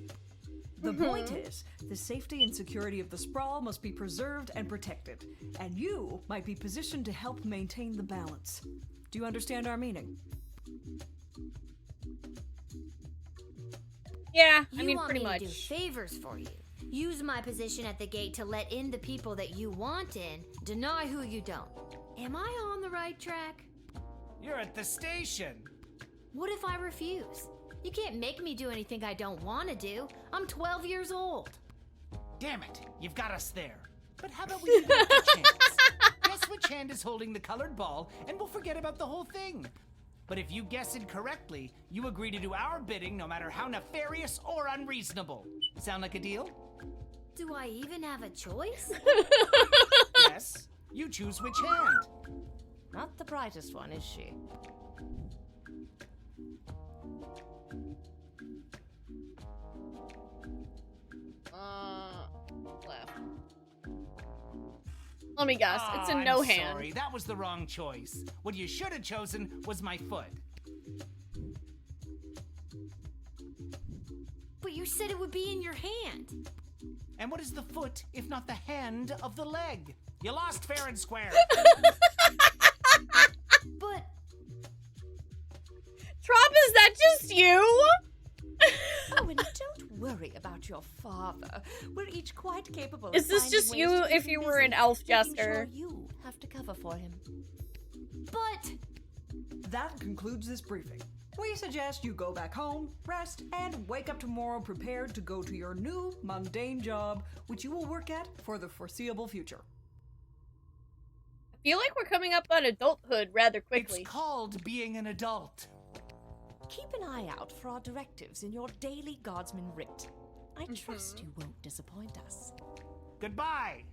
The point is, the safety and security of the sprawl must be preserved and protected, and you might be positioned to help maintain the balance. Do you understand our meaning? Yeah, I You mean, want pretty me much. to do favors for you. Use my position at the gate to let in the people that you want in, deny who you don't. Am I on the right track? You're at the station. What if I refuse? You can't make me do anything I don't want to do. I'm 12 years old. Damn it, you've got us there. But how about we give it a chance? Guess which hand is holding the colored ball, and we'll forget about the whole thing. But if you guess it correctly, you agree to do our bidding no matter how nefarious or unreasonable. Sound like a deal? Do I even have a choice? Yes. You choose which hand. Not the brightest one, is she? Left. Let me guess. It's a no I'm hand. Sorry, that was the wrong choice. What you should have chosen was my foot. But you said it would be in your hand. And what is the foot if not the hand of the leg? You lost fair and square. But Trop, is that just you? Oh, and don't worry about your father. We're each quite capable of Is this finding just ways you to keep if him you were busy, an elf making jester? Sure you have to cover for him. But That concludes this briefing. We suggest you go back home, rest, and wake up tomorrow prepared to go to your new mundane job, which you will work at for the foreseeable future. I feel like we're coming up on adulthood rather quickly. It's called being an adult. Keep an eye out for our directives in your daily guardsman writ. I trust you won't disappoint us. Goodbye.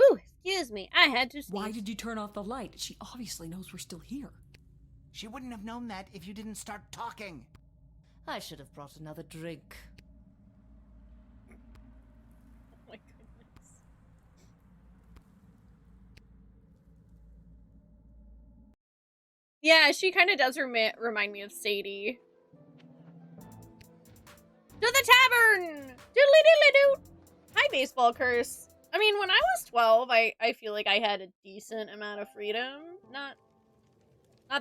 Ooh, excuse me. I had to sneeze. Why did you turn off the light? She obviously knows we're still here. She wouldn't have known that if you didn't start talking. I should have brought another drink. Oh my goodness. Yeah, she kind of does remind me of Sadie. To the tavern! Doodly-doodly-doo! Hi, baseball curse. I mean, when I was 12, I feel like I had a decent amount of freedom. Not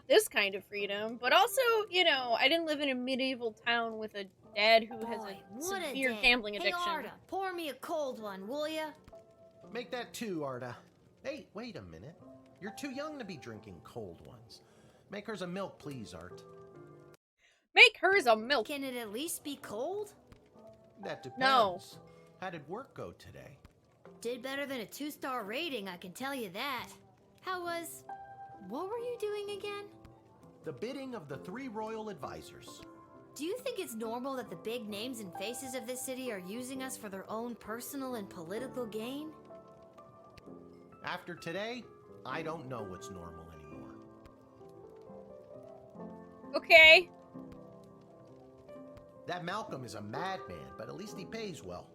this kind of freedom, but also, you know, I didn't live in a medieval town with a dad who has a what a severe day. gambling Hey, addiction. Arda, pour me a cold one, will ya? Make that two, Arda. Hey, wait a minute. You're too young to be drinking cold ones. Make hers a milk, please, Art. Make hers a milk. Can it at least be cold? That depends. No. How did work go today? Did better than a 2-star rating, I can tell you that. What were you doing again? The bidding of the 3 royal advisors. Do you think it's normal that the big names and faces of this city are using us for their own personal and political gain? After today, I don't know what's normal anymore. Okay. That Malcolm is a madman, but at least he pays well.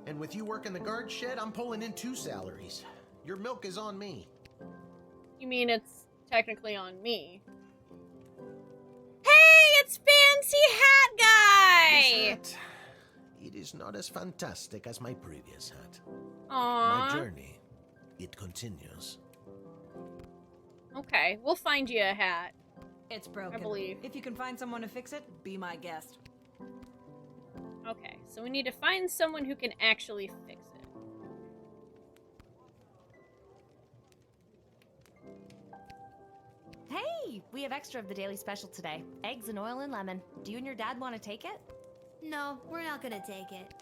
And with you working the guard shed, I'm pulling in 2 salaries. Your milk is on me. You mean it's technically on me? Hey, it's Fancy Hat Guy! is not as fantastic as my previous hat. Aww. My journey, it continues. Okay, we'll find you a hat. It's broken. I believe. If you can find someone to fix it, be my guest. Okay, so we need to find someone who can actually fix it. Hey, we have extra of the daily special today. Eggs and oil and lemon. Do you and your dad want to take it? No, we're not gonna take it.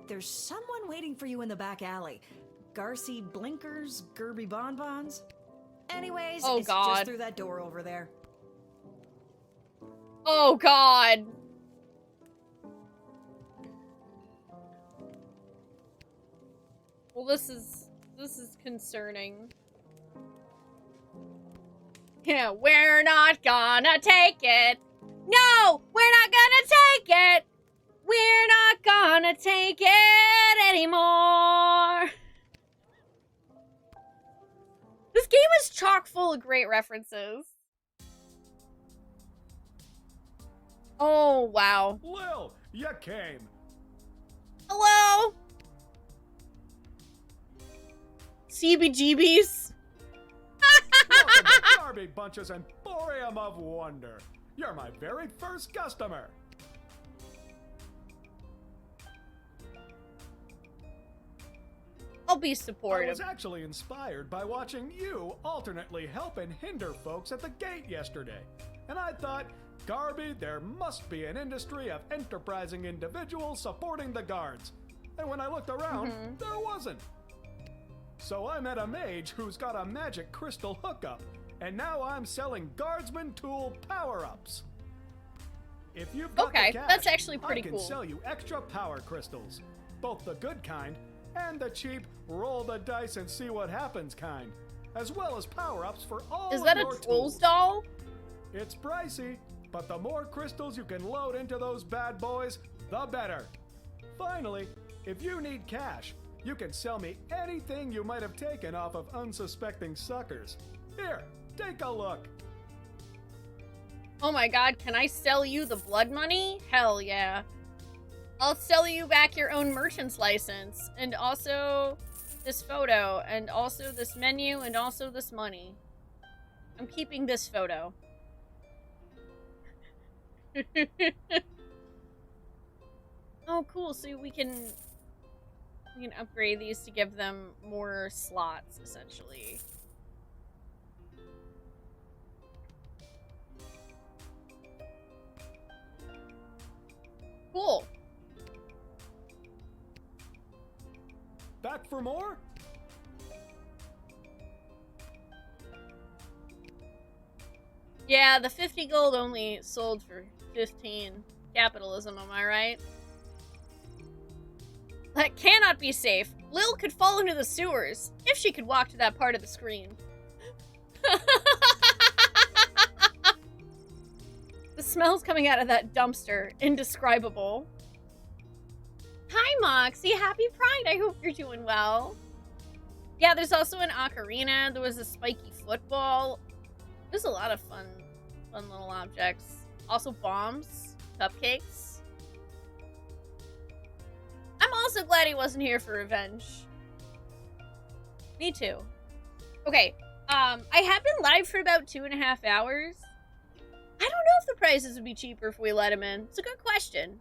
There's someone waiting for you in the back alley. Garcy Blinkers, Gerby Bonbons. Anyways, Oh, it's God. just through that door over there. Oh, God. Well, this is concerning. Yeah, we're not gonna take it. No, we're not gonna take it. We're not gonna take it anymore. This game is chock full of great references. Oh, wow. Lil, you came. Hello? CBGBs? Welcome to Garby Bunch's Emporium of Wonder. You're my very first customer. I'll be I supportive. was actually inspired by watching you alternately help and hinder folks at the gate yesterday. And I thought, Garby, there must be an industry of enterprising individuals supporting the guards. And when I looked around, there wasn't. So I met a mage who's got a magic crystal hookup, and now I'm selling Guardsman tool power-ups. If you've got Okay, the cash, that's actually pretty I can cool. sell you extra power crystals, both the good kind and the cheap roll the dice and see what happens kind, as well as power-ups for all Is of that a your Trolls tools. doll? It's pricey, but the more crystals you can load into those bad boys, the better. Finally, if you need cash, you can sell me anything you might have taken off of unsuspecting suckers. Here, take a look. Oh my god, can I sell you the blood money? Hell yeah. I'll sell you back your own merchant's license, and also this photo, and also this menu, and also this money. I'm keeping this photo. Oh, cool. So we can upgrade these to give them more slots, essentially. Cool. Back for more? Yeah, the 50 gold only sold for 15. Capitalism, am I right? That cannot be safe. Lil could fall into the sewers if she could walk to that part of the screen. The smells coming out of that dumpster, indescribable. Hi, Moxie. Happy Pride. I hope you're doing well. Yeah, there's also an ocarina. There was a spiky football. There's a lot of fun little objects. Also bombs, cupcakes. I'm also glad he wasn't here for revenge. Me too. Okay, I have been live for about 2.5 hours. I don't know if the prices would be cheaper if we let him in. It's a good question.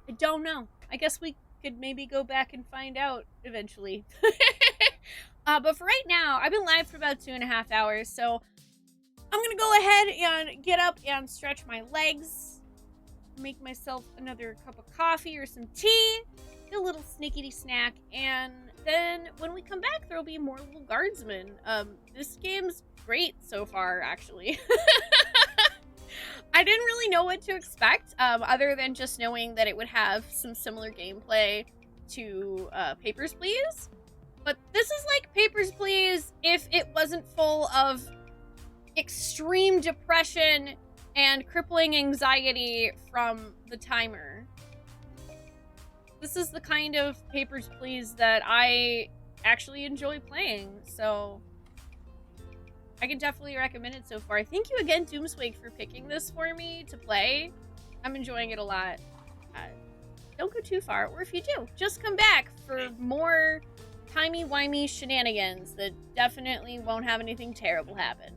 I don't know. I guess we could maybe go back and find out eventually. But for right now, I've been live for about 2.5 hours, so I'm gonna go ahead and get up and stretch my legs, make myself another cup of coffee or some tea, a little snickety snack, and then when we come back, there'll be more Lil Guardsman. This game's great so far, actually. I didn't really know what to expect, other than just knowing that it would have some similar gameplay to Papers, Please. But this is like Papers, Please if it wasn't full of extreme depression and crippling anxiety from the timer. This is the kind of Papers, Please that I actually enjoy playing, so I can definitely recommend it so far. Thank you again, Doomswig, for picking this for me to play. I'm enjoying it a lot. Don't go too far, or if you do, just come back for more timey-wimey shenanigans that definitely won't have anything terrible happen.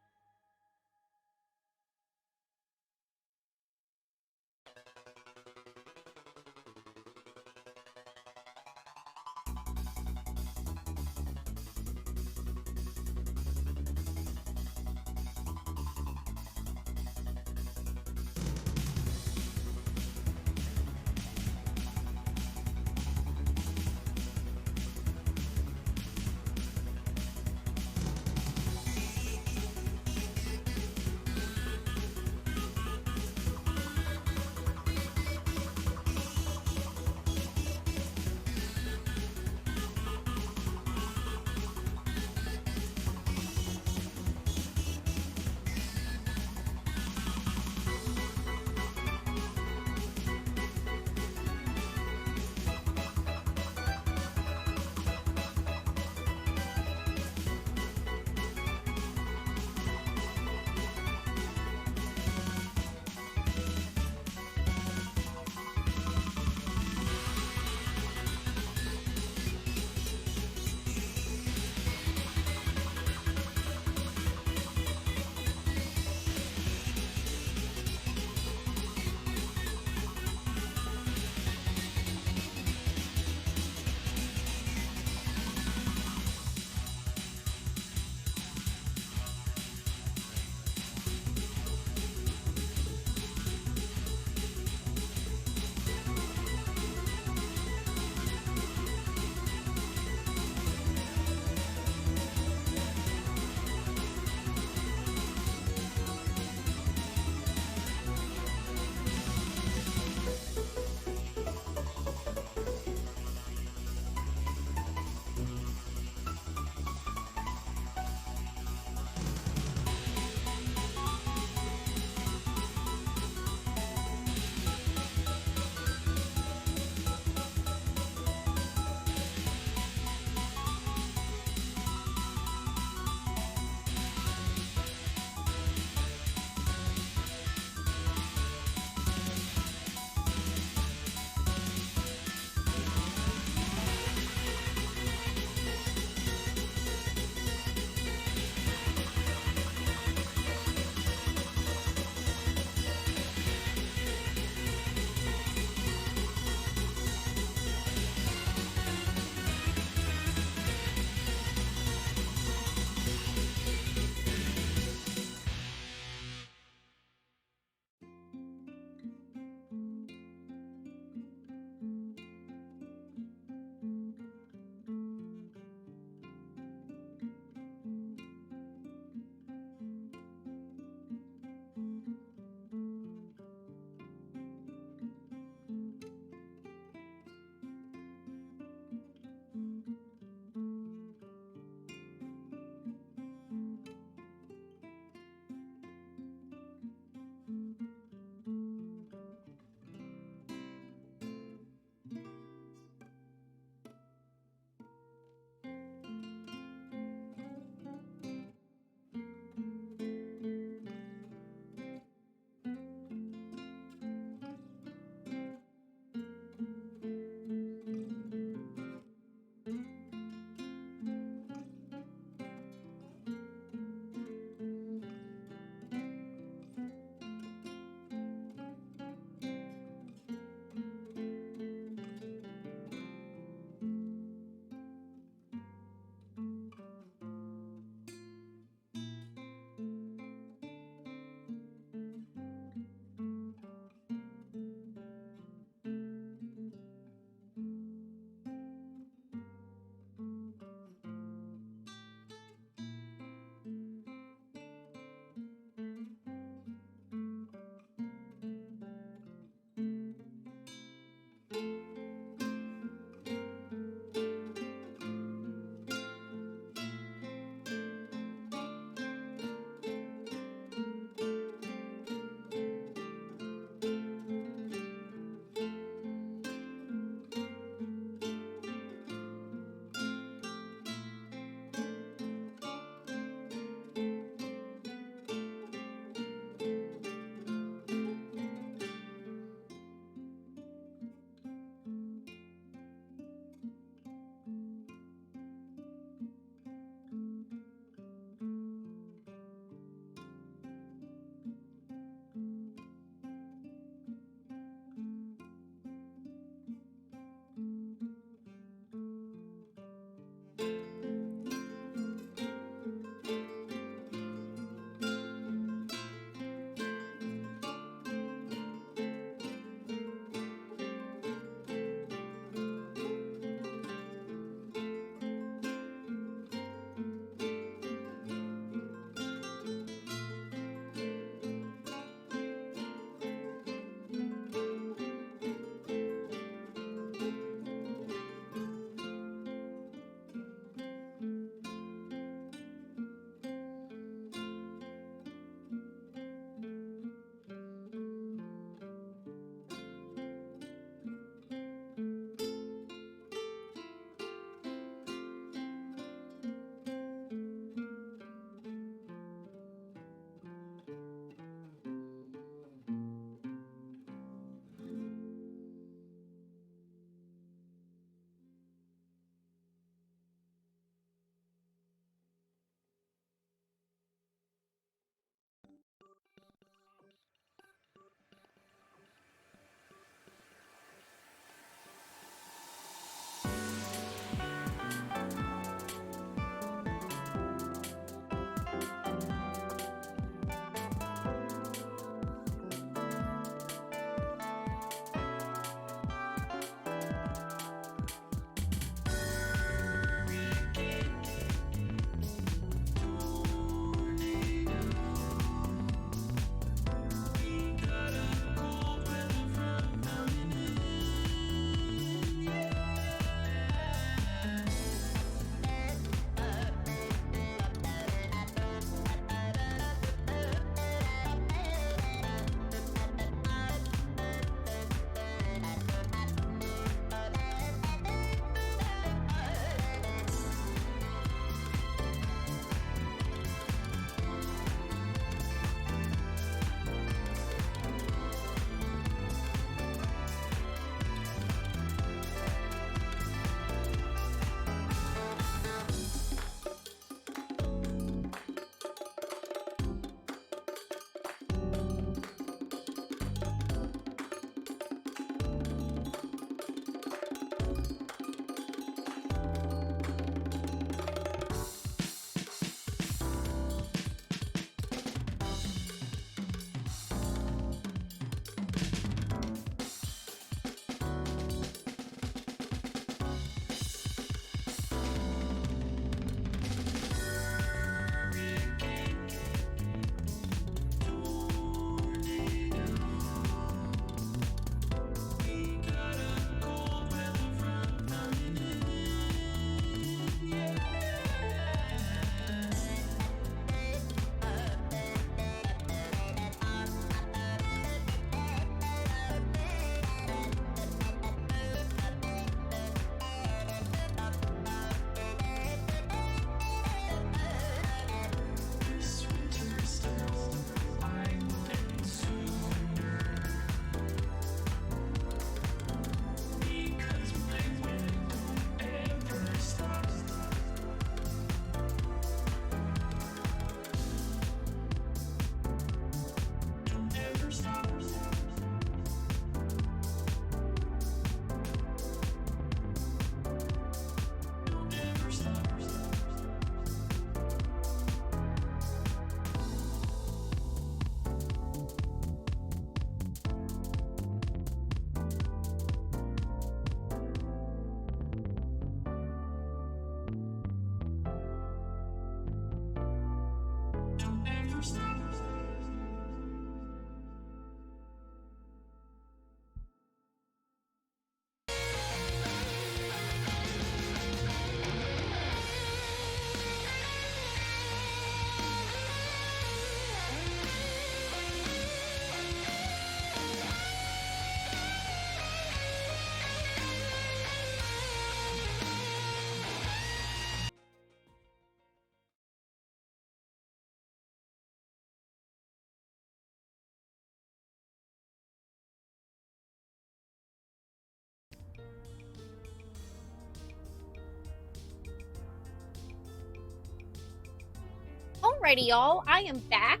Alrighty, y'all. I am back.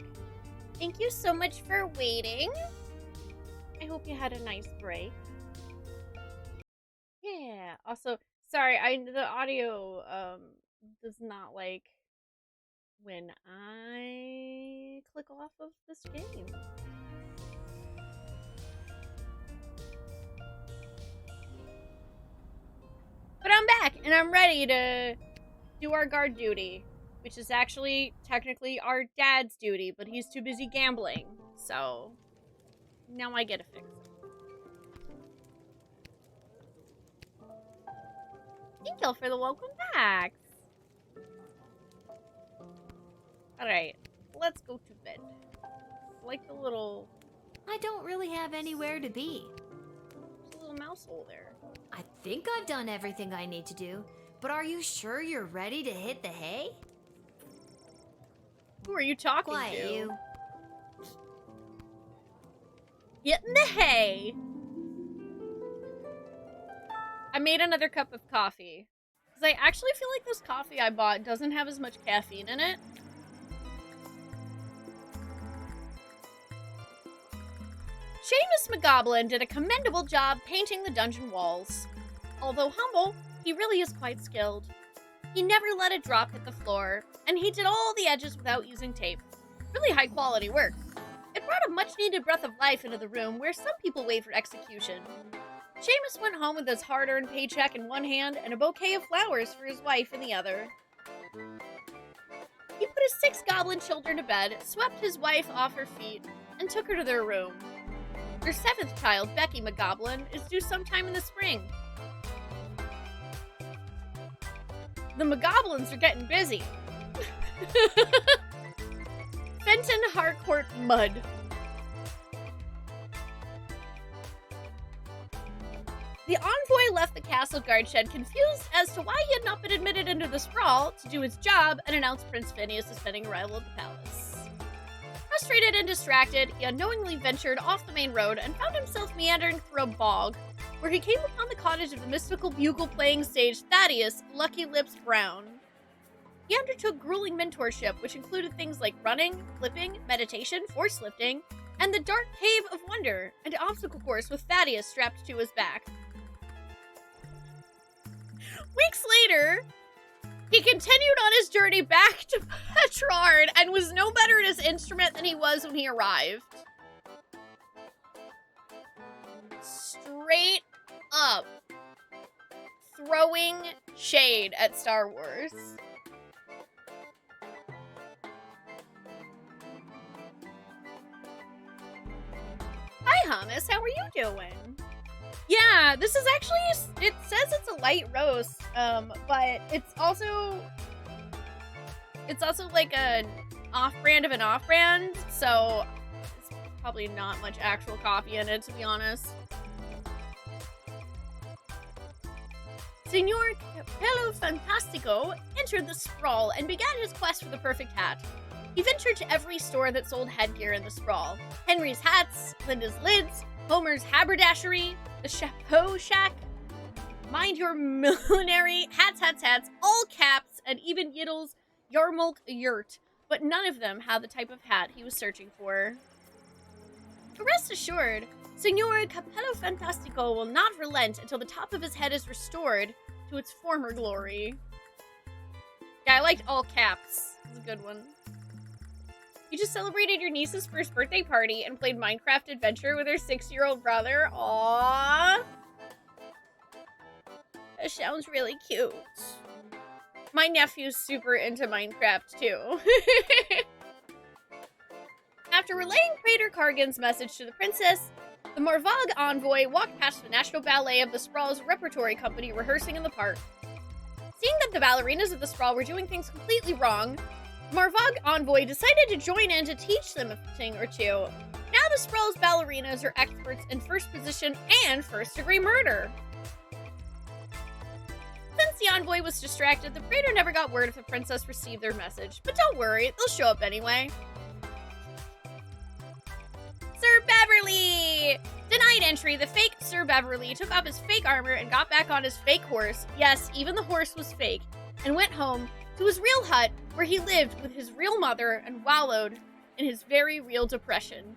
Thank you so much for waiting. I hope you had a nice break. Yeah. Also, sorry, the audio does not like when I click off of this game. But I'm back, and I'm ready to do our guard duty, which is actually technically our dad's duty, but he's too busy gambling, so now I get to fix it. Thank y'all for the welcome back. Alright, let's go to bed. Like the little... I don't really have anywhere to be. There's a little mouse hole there. I think I've done everything I need to do, but are you sure you're ready to hit the hay? Who are you talking Quiet, to? you. Get in the hay! I made another cup of coffee. Because I actually feel like this coffee I bought doesn't have as much caffeine in it. Seamus McGoblin did a commendable job painting the dungeon walls. Although humble, he really is quite skilled. He never let a drop hit the floor, and he did all the edges without using tape. Really high quality work. It brought a much needed breath of life into the room where some people wait for execution. Seamus went home with his hard-earned paycheck in one hand and a bouquet of flowers for his wife in the other. He put his 6 goblin children to bed, swept his wife off her feet, and took her to their room. Their 7th child, Becky McGoblin, is due sometime in the spring. The McGoblins are getting busy. Fenton Harcourt Mud. The envoy left the castle guard shed confused as to why he had not been admitted into the sprawl to do his job and announce Prince Phineas' pending arrival at the palace. Frustrated and distracted, he unknowingly ventured off the main road and found himself meandering through a bog, where he came upon the cottage of the mystical bugle-playing sage Thaddeus Lucky Lips Brown. He undertook grueling mentorship, which included things like running, flipping, meditation, force lifting, and the Dark Cave of Wonder, an obstacle course with Thaddeus strapped to his back. Weeks later, he continued on his journey back to Petrard and was no better at his instrument than he was when he arrived. Straight up throwing shade at Star Wars. Hi, Hummus. How are you doing? Yeah, this is actually, it says it's a light roast, but it's also like an off-brand of an off-brand, so it's probably not much actual coffee in it, to be honest. Signor Capello Fantastico entered the sprawl and began his quest for the perfect hat. He ventured to every store that sold headgear in the sprawl. Henry's hats, Linda's lids, Homer's haberdashery, the Chapeau Shack, Mind Your Millinery, hats, all caps, and even Yiddle's Yarmulke Yurt, but none of them had the type of hat he was searching for. Rest assured, Signor Capello Fantastico will not relent until the top of his head is restored to its former glory. Yeah, I liked all caps. It was a good one. You just celebrated your niece's first birthday party and played Minecraft Adventure with her 6-year-old brother? Aww. That sounds really cute. My nephew's super into Minecraft, too. After relaying Praetor Kargan's message to the princess, the Marvog envoy walked past the National Ballet of the Sprawl's repertory company rehearsing in the park. Seeing that the ballerinas of the Sprawl were doing things completely wrong, Marvog envoy decided to join in to teach them a thing or two. Now the Sprawl's ballerinas are experts in first position and first-degree murder. Since the envoy was distracted, the Praetor never got word if the princess received their message. But don't worry, they'll show up anyway. Sir Beverly! Denied entry, the fake Sir Beverly took off his fake armor and got back on his fake horse. Yes, even the horse was fake. And went home to his real hut where he lived with his real mother and wallowed in his very real depression.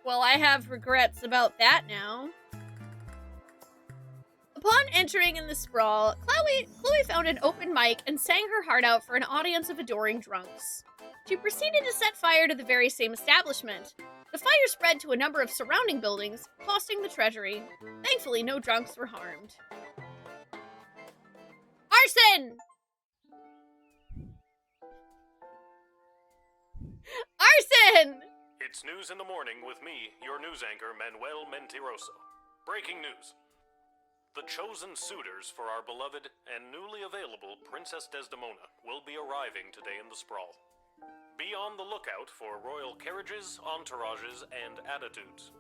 Well, I have regrets about that now. Upon entering in the sprawl, Chloe found an open mic and sang her heart out for an audience of adoring drunks. She proceeded to set fire to the very same establishment. The fire spread to a number of surrounding buildings, costing the treasury. Thankfully, no drunks were harmed. Arson! Arson! It's news in the morning with me, your news anchor, Manuel Mentiroso. Breaking news. The chosen suitors for our beloved and newly available Princess Desdemona will be arriving today in the sprawl. Be on the lookout for royal carriages, entourages, and attitudes.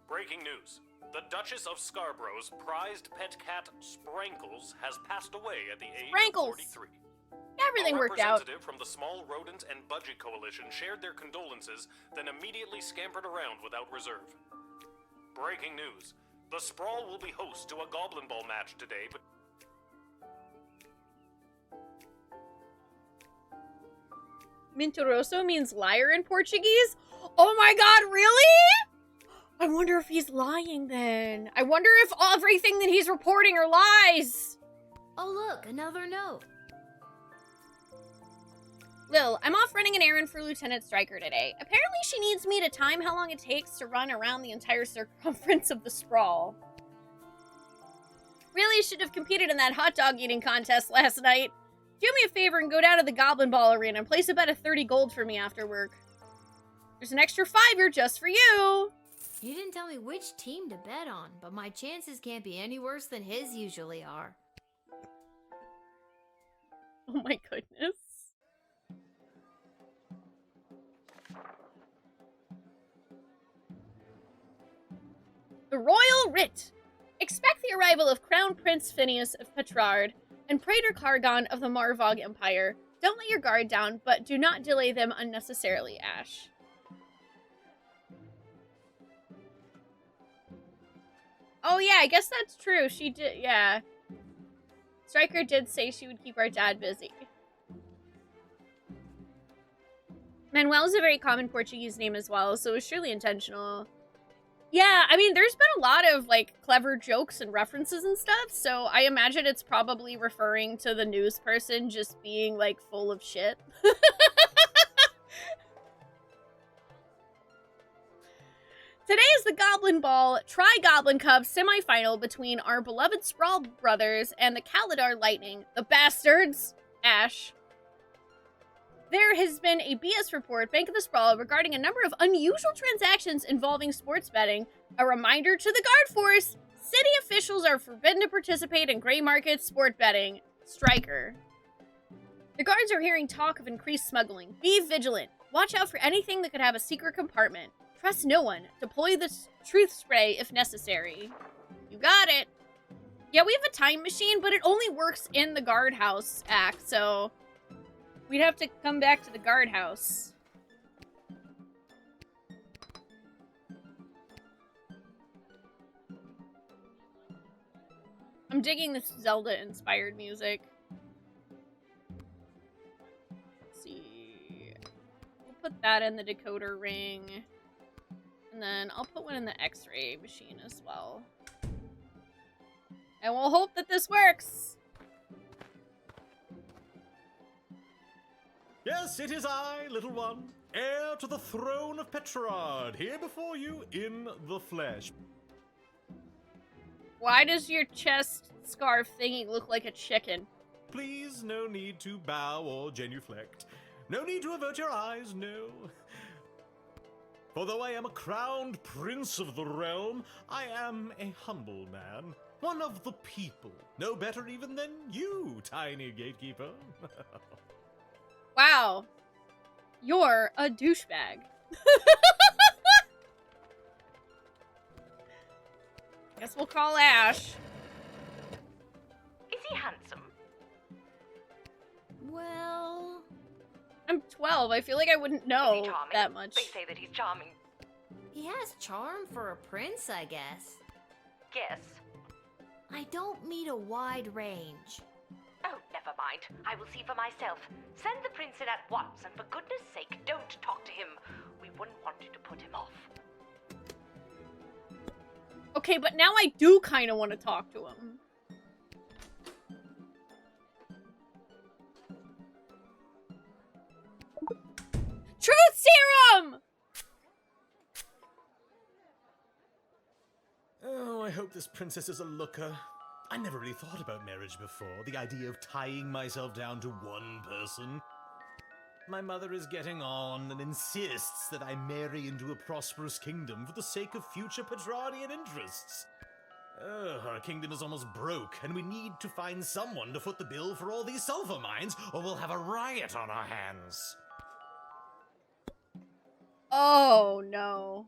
Breaking news. The Duchess of Scarborough's prized pet cat, Sprankles, has passed away at the age of 43. Everything worked out. A representative from the Small Rodent and Budget Coalition shared their condolences, then immediately scampered around without reserve. Breaking news. The Sprawl will be host to a Goblin Ball match today, but... Mentiroso means liar in Portuguese? Oh my god, really? I wonder if he's lying then. I wonder if everything that he's reporting are lies. Oh look, another note. Lil, I'm off running an errand for Lieutenant Stryker today. Apparently she needs me to time how long it takes to run around the entire circumference of the sprawl. Really should have competed in that hot dog eating contest last night. Do me a favor and go down to the Goblin Ball arena and place a bet of 30 gold for me after work. There's an extra $5 just for you. You didn't tell me which team to bet on, but my chances can't be any worse than his usually are. Oh my goodness. The Royal Writ. Expect the arrival of Crown Prince Phineas of Petrard and Praetor Cargon of the Marvog Empire. Don't let your guard down, but do not delay them unnecessarily, Ash. Oh yeah, I guess that's true. She did, yeah. Stryker did say she would keep our dad busy. Manuel is a very common Portuguese name as well, so it was surely intentional. Yeah, I mean, there's been a lot of, like, clever jokes and references and stuff, so I imagine it's probably referring to the news person just being, like, full of shit. Today is the Goblin Ball Tri-Goblin Cup semifinal between our beloved Sprawl brothers and the Kaladar Lightning, the bastards, Ash. There has been a BS report, Bank of the Sprawl, regarding a number of unusual transactions involving sports betting. A reminder to the Guard Force, city officials are forbidden to participate in gray market sport betting. Stryker. The guards are hearing talk of increased smuggling. Be vigilant. Watch out for anything that could have a secret compartment. Trust no one. Deploy the truth spray if necessary. You got it. Yeah, we have a time machine, but it only works in the guardhouse act, so... we'd have to come back to the guardhouse. I'm digging this Zelda-inspired music. Let's see. We'll put that in the decoder ring. And then I'll put one in the X-ray machine as well. And we'll hope that this works! Yes, it is I, little one, heir to the throne of Petrard, here before you in the flesh. Why does your chest scarf thingy look like a chicken? Please, no need to bow or genuflect. No need to avert your eyes, no. For though I am a crowned prince of the realm, I am a humble man, one of the people, no better even than you, tiny gatekeeper. Wow. You're a douchebag. Guess we'll call Ash. Is he handsome? Well... I'm 12. I feel like I wouldn't know that much. They say that he's charming. He has charm for a prince, I guess. Guess. I don't meet a wide range. Oh, never mind. I will see for myself. Send the prince in at once, and for goodness sake, don't talk to him. We wouldn't want you to put him off. Okay, but now I do kind of want to talk to him. Truth serum! Oh, I hope this princess is a looker. I never really thought about marriage before. The idea of tying myself down to one person. My mother is getting on and insists that I marry into a prosperous kingdom for the sake of future Petrardian interests. Our kingdom is almost broke, and we need to find someone to foot the bill for all these sulfur mines, or we'll have a riot on our hands. Oh, no.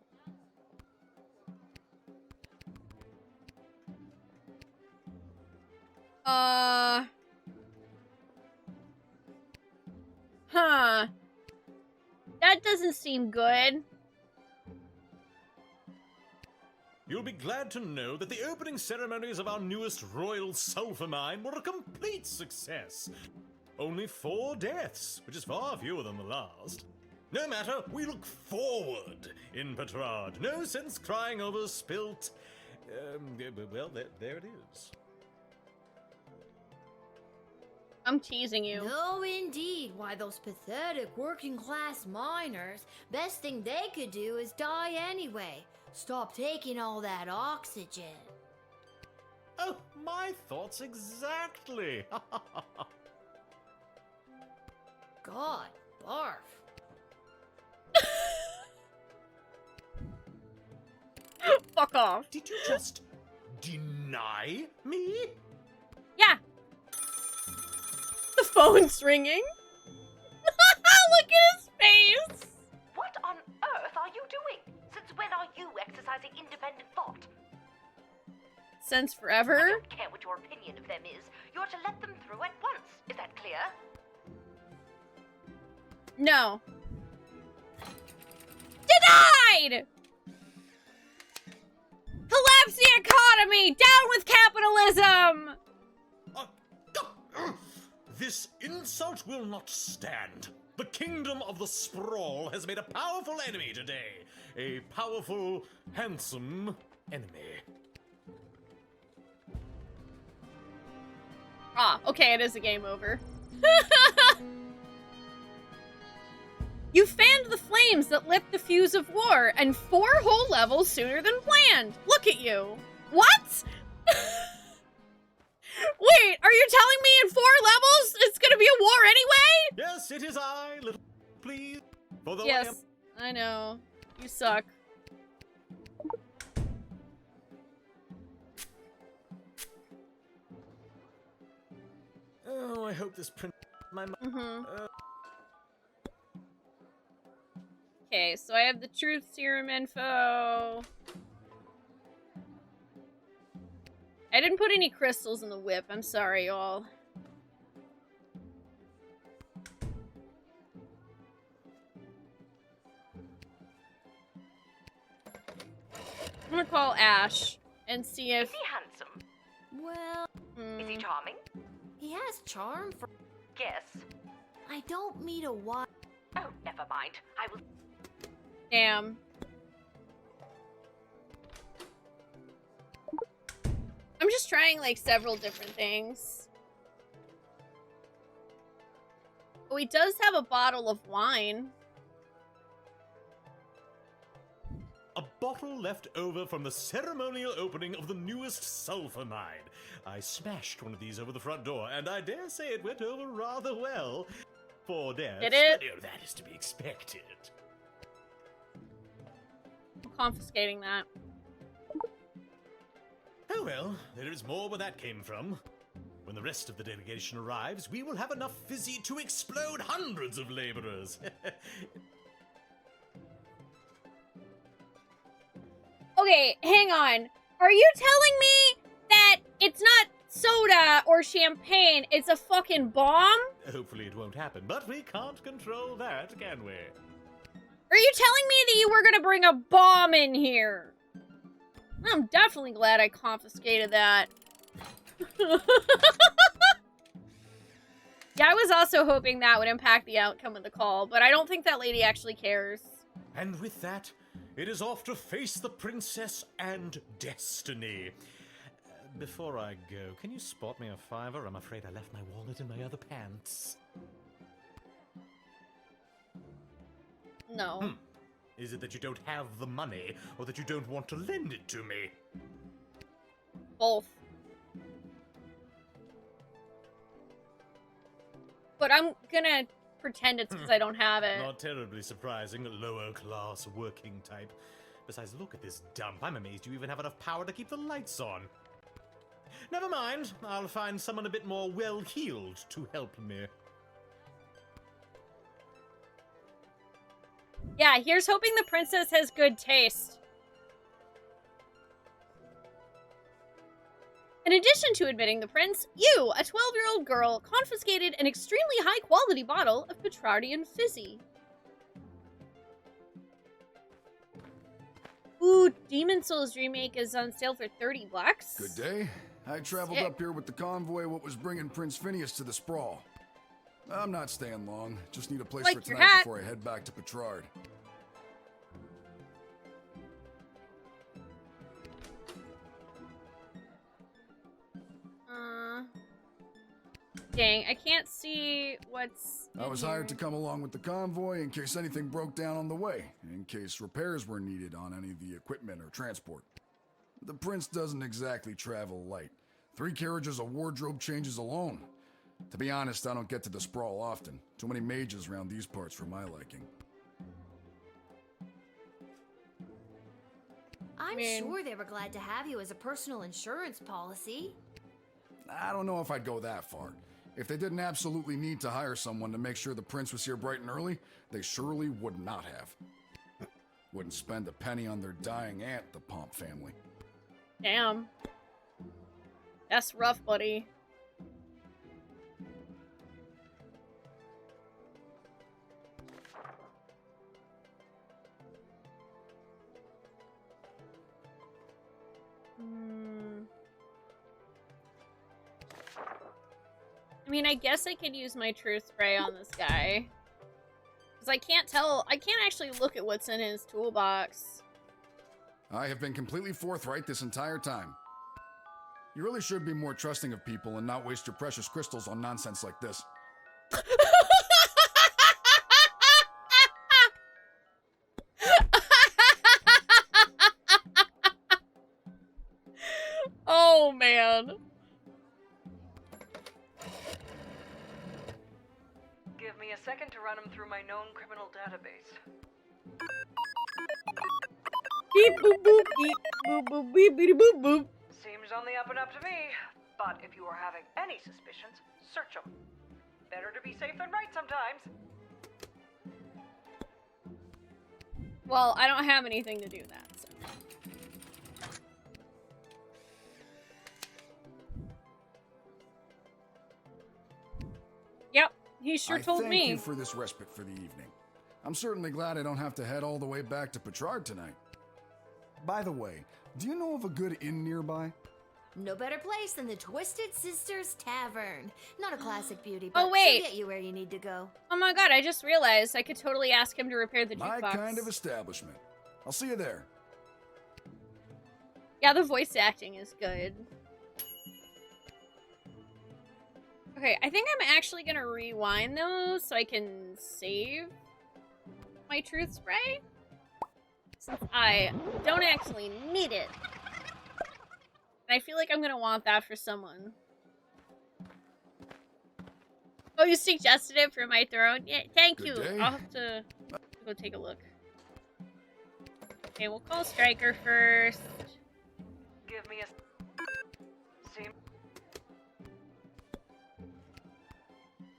Huh. That doesn't seem good. You'll be glad to know that the opening ceremonies of our newest royal sulfur mine were a complete success. Only 4 deaths, which is far fewer than the last. No matter, we look forward in Petrard. No sense crying over spilt... well, there it is. I'm teasing you. No, indeed. Why, those pathetic working-class miners, best thing they could do is die anyway. Stop taking all that oxygen. Oh, my thoughts exactly. God, barf. Fuck off. Did you just deny me? Yeah. The phone's ringing. Look at his face. What on earth are you doing? Since when are you exercising independent thought? Since forever. I don't care what your opinion of them is. You're to let them through at once. Is that clear? No. Denied! Collapse the economy! Down with capitalism! This insult will not stand. The kingdom of the sprawl has made a powerful enemy today. A powerful, handsome enemy. Ah, okay, it is a game over. You fanned the flames that lit the fuse of war, and 4 whole levels sooner than planned. Look at you. What? Wait, are you telling me in 4 levels it's gonna be a war anyway? Yes, it is I, little please. Although Yes, I know. You suck. Oh, I hope this print... My Okay, so I have the truth serum info. I didn't put any crystals in the whip. I'm sorry, y'all. I'm gonna call Ash and see if... Is he handsome? Well... Is he charming? He has charm for... Guess. I don't meet a wide... Oh, never mind. I will... Damn. I'm just trying, like, several different things. Oh, he does have a bottle of wine. A bottle left over from the ceremonial opening of the newest sulfur mine. I smashed one of these over the front door, and I dare say it went over rather well. 4 deaths. Did it? But, that is to be expected. I'm confiscating that. Oh well, there is more where that came from. When the rest of the delegation arrives, we will have enough fizzy to explode hundreds of laborers. Okay, hang on. Are you telling me that it's not soda or champagne. It's a fucking bomb? Hopefully it won't happen, but we can't control that, can we? Are you telling me that you were gonna bring a bomb in here? I'm definitely glad I confiscated that. Yeah, I was also hoping that would impact the outcome of the call, but I don't think that lady actually cares. And with that, it is off to face the princess and destiny. Before I go, can you spot me a $5? I'm afraid I left my wallet in my other pants. No. Is it that you don't have the money, or that you don't want to lend it to me? Both. But I'm gonna pretend it's because I don't have it. Not terribly surprising, lower class working type. Besides, look at this dump. I'm amazed you even have enough power to keep the lights on. Never mind, I'll find someone a bit more well-heeled to help me. Yeah, here's hoping the princess has good taste. In addition to admitting the prince, you, a 12-year-old girl, confiscated an extremely high-quality bottle of Petrardian Fizzy. Ooh, Demon Souls remake is on sale for 30 bucks. Good day. I traveled up here with the convoy what was bringing Prince Phineas to the Sprawl. I'm not staying long. Just need a place Like for your tonight hat. before I head back to Petrard. Dang, I can't see what's I was hired to come along with the convoy in case anything broke down on the way, in case repairs were needed on any of the equipment or transport. The prince doesn't exactly travel light. 3 carriages of wardrobe changes alone. To be honest, I don't get to the Sprawl often. Too many mages around these parts for my liking. I'm sure they were glad to have you as a personal insurance policy. I don't know if I'd go that far. If they didn't absolutely need to hire someone to make sure the prince was here bright and early, they surely would not have. Wouldn't spend a penny on their dying aunt, the Pomp family. Damn. That's rough, buddy. I mean, I guess I could use my truth spray on this guy. Because I can't tell, I can't actually look at what's in his toolbox. I have been completely forthright this entire time. You really should be more trusting of people and not waste your precious crystals on nonsense like this. Oh, man. Give me a second to run him through my known criminal database. Beep boop boop, beep boop boop, beep beep boop boop. Seems on the up and up to me. But if you are having any suspicions, search them. Better to be safe than right sometimes. Well, I don't have anything to do that, so. Yep, he sure told me. Thank you for this respite for the evening. I'm certainly glad I don't have to head all the way back to Petrard tonight. By the way, do you know of a good inn nearby? No better place than the Twisted Sisters Tavern. Not a classic beauty, but Oh, wait. she'll get you where you need to go. Oh my god, I just realized I could totally ask him to repair the My jukebox. kind of establishment. I'll see you there. Yeah, the voice acting is good. Okay, I think I'm actually gonna rewind those so I can save my truth spray. Since I don't actually need it. I feel like I'm gonna want that for someone. Oh, you suggested it for my throne? Yeah, thank Good you. day. I'll have to go take a look. Okay, we'll call Stryker first. Give me a... See?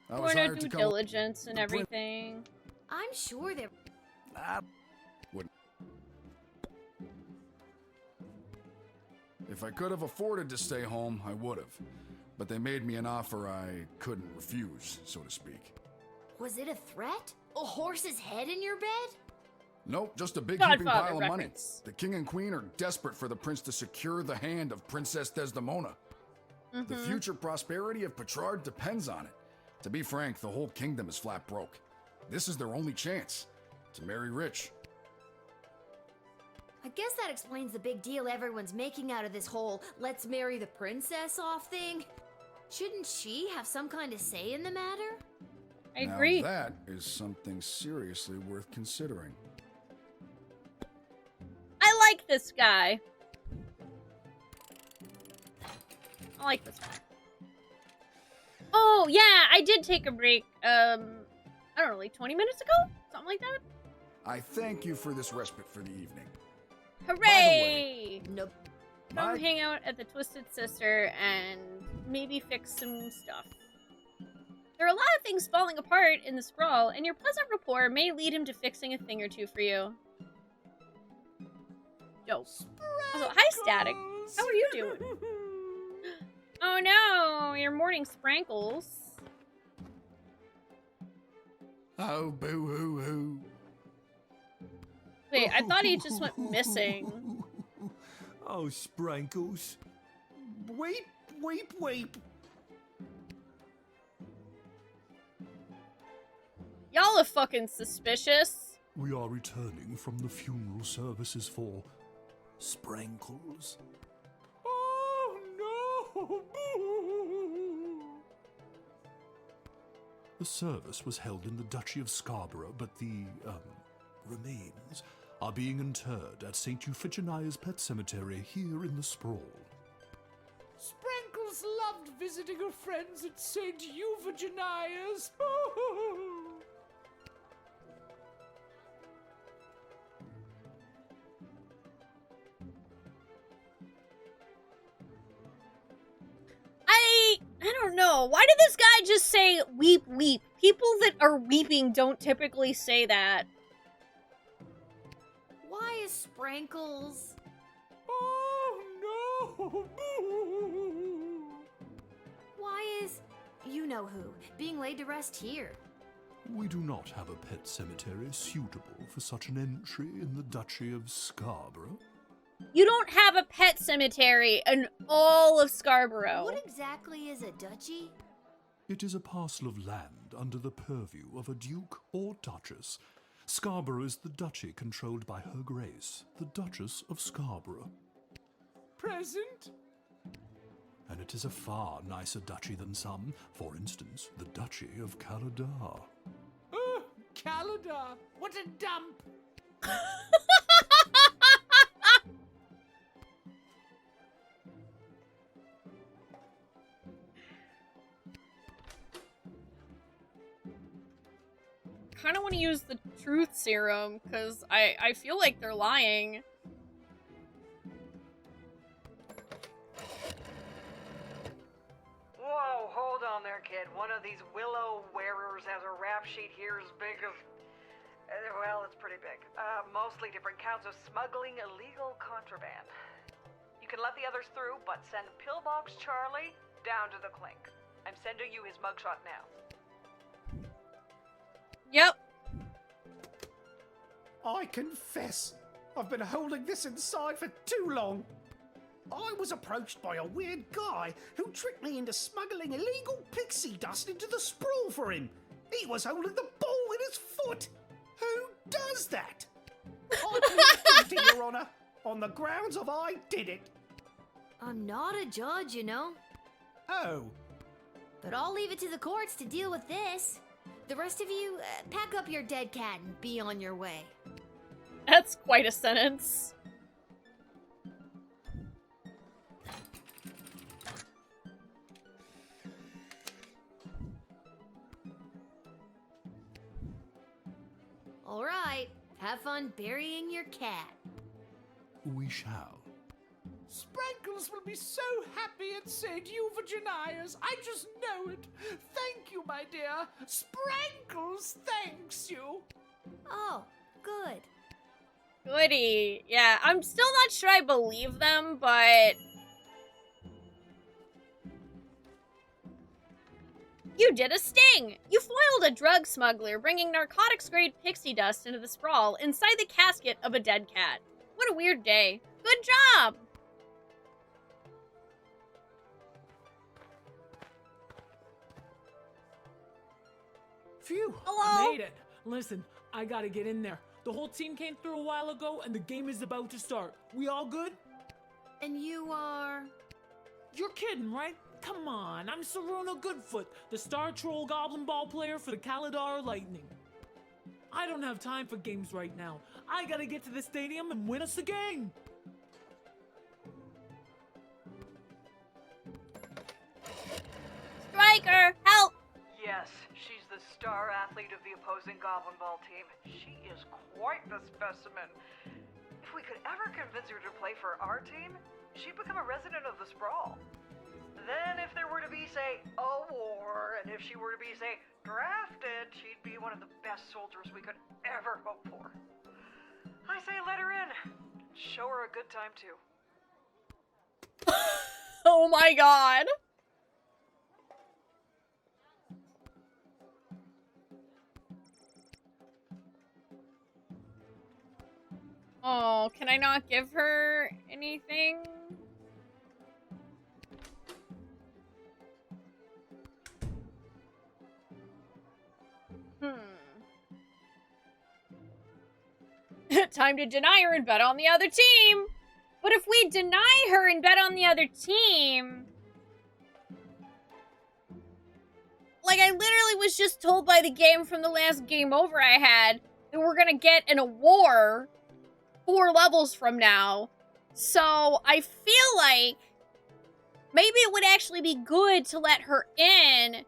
I We're was gonna hired do to come. diligence and everything. I'm sure they're... If I could have afforded to stay home, I would have. but they made me an offer I couldn't refuse, so to speak. Was it a threat? A horse's head in your bed? Nope, just a big Godfather heaping pile of money. reference. The king and queen are desperate for the prince to secure the hand of Princess Desdemona. The future prosperity of Petrard depends on it. To be frank, the whole kingdom is flat broke. This is their only chance to marry rich. I guess that explains the big deal everyone's making out of this whole let's marry the princess off thing. Shouldn't she have some kind of say in the matter? I Now agree. that is something seriously worth considering. I like this guy. I like this guy. Oh, yeah, I did take a break, I don't know, like 20 minutes ago? Something like that? I thank you for this respite for the evening. Hooray! Nope. Come hang out at the Twisted Sister and maybe fix some stuff. There are a lot of things falling apart in the sprawl, and your pleasant rapport may lead him to fixing a thing or two for you. Dope. Also, hi, Static. How are you doing? Oh no, your morning sprankles. Oh, boo-hoo-hoo. Wait, I thought he just went missing. Oh, Sprankles. Weep, weep, weep. Y'all are fucking suspicious. We are returning from the funeral services for Sprankles. Oh no! The service was held in the Duchy of Scarborough, but the, remains are being interred at St. Euphigenia's Pet Cemetery here in the Sprawl. Sprankles loved visiting her friends at St. Euphigenia's. I don't know. Why did this guy just say weep, weep? People that are weeping don't typically say that. Why is Sprankles? Oh no! Why is you know who being laid to rest here? We do not have a pet cemetery suitable for such an entry in the Duchy of Scarborough. You don't have a pet cemetery in all of Scarborough. What exactly is a duchy? It is a parcel of land under the purview of a duke or duchess. Scarborough is the duchy controlled by Her Grace, the Duchess of Scarborough. Present? And it is a far nicer duchy than some, for instance, the Duchy of Caladar. Caladar! What a dump! Kind of want to use the truth serum because I feel like they're lying. Whoa, hold on there, kid. One of these willow wearers has a rap sheet here as big as... well, it's pretty big. Mostly different counts of smuggling illegal contraband. You can let the others through, but send Pillbox Charlie down to the clink. I'm sending you his mugshot now. Yep. I confess, I've been holding this inside for too long. I was approached by a weird guy who tricked me into smuggling illegal pixie dust into the sprawl for him. He was holding the ball in his foot. Who does that? I plead guilty, Your Honor, on the grounds of I did it. I'm not a judge, you know. Oh. But I'll leave it to the courts to deal with this. The rest of you, pack up your dead cat and be on your way. That's quite a sentence. All right, have fun burying your cat. We shall. Sprankles will be so happy at St. Euphigenia's. I just know it. Thank you, my dear. Sprankles thanks you. Oh, good. Goody. Yeah, I'm still not sure I believe them, but... You did a sting! You foiled a drug smuggler bringing narcotics-grade pixie dust into the sprawl inside the casket of a dead cat. What a weird day. Good job! Phew! Hello? I made it. Listen, I gotta get in there. The whole team came through a while ago, and the game is about to start. We all good? And you are... You're kidding, right? Come on, I'm Saruna Goodfoot, the Star Troll Goblin Ball player for the Kaladar Lightning. I don't have time for games right now. I gotta get to the stadium and win us a game. Striker, help! Yes, she's the star athlete of the opposing Goblin Ball team. She is quite the specimen. If we could ever convince her to play for our team, she'd become a resident of the Sprawl. Then if there were to be, say, a war, and if she were to be, say, drafted, she'd be one of the best soldiers we could ever hope for. I say let her in. Show her a good time, too. Oh my god. Oh, can I not give her anything? Time to deny her and bet on the other team. But if we deny her and bet on the other team... Like, I literally was just told by the game from the last game over I had that we're gonna get in a war 4 levels from now. So, I feel like maybe it would actually be good to let her in.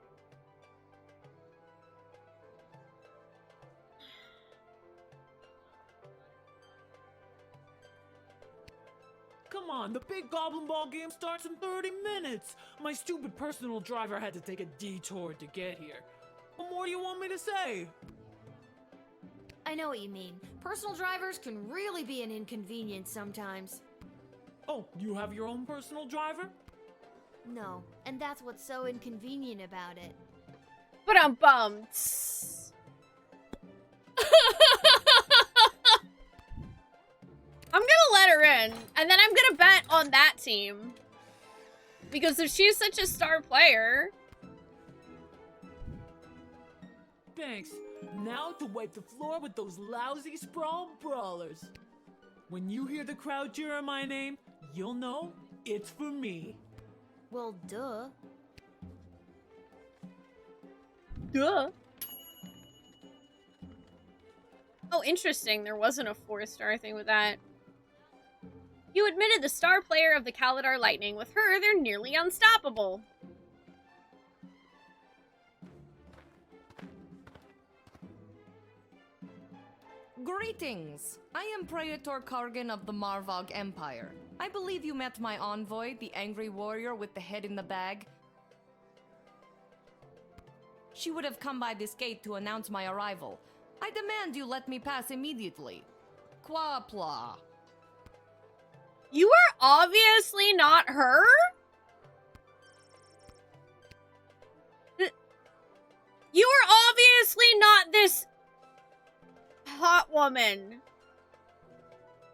Come on, the big Goblin Ball game starts in 30 minutes. My stupid personal driver had to take a detour to get here. What more do you want me to say? I know what you mean. Personal drivers can really be an inconvenience sometimes. Oh, you have your own personal driver? No, and that's what's so inconvenient about it. But I'm bummed. I'm gonna let her in, and then I'm gonna bet on that team. Because if she's such a star player... Thanks. Now to wipe the floor with those lousy Sprawl brawlers. When you hear the crowd cheering my name, you'll know it's for me. Well, duh. Duh. Oh, interesting. There wasn't a 4-star thing with that. You admitted the star player of the Kaladar Lightning. With her, they're nearly unstoppable. Greetings! I am Praetor Kargan of the Marvog Empire. I believe you met my envoy, the angry warrior with the head in the bag. She would have come by this gate to announce my arrival. I demand you let me pass immediately. Quapla. You are obviously not her? You are obviously not this hot woman.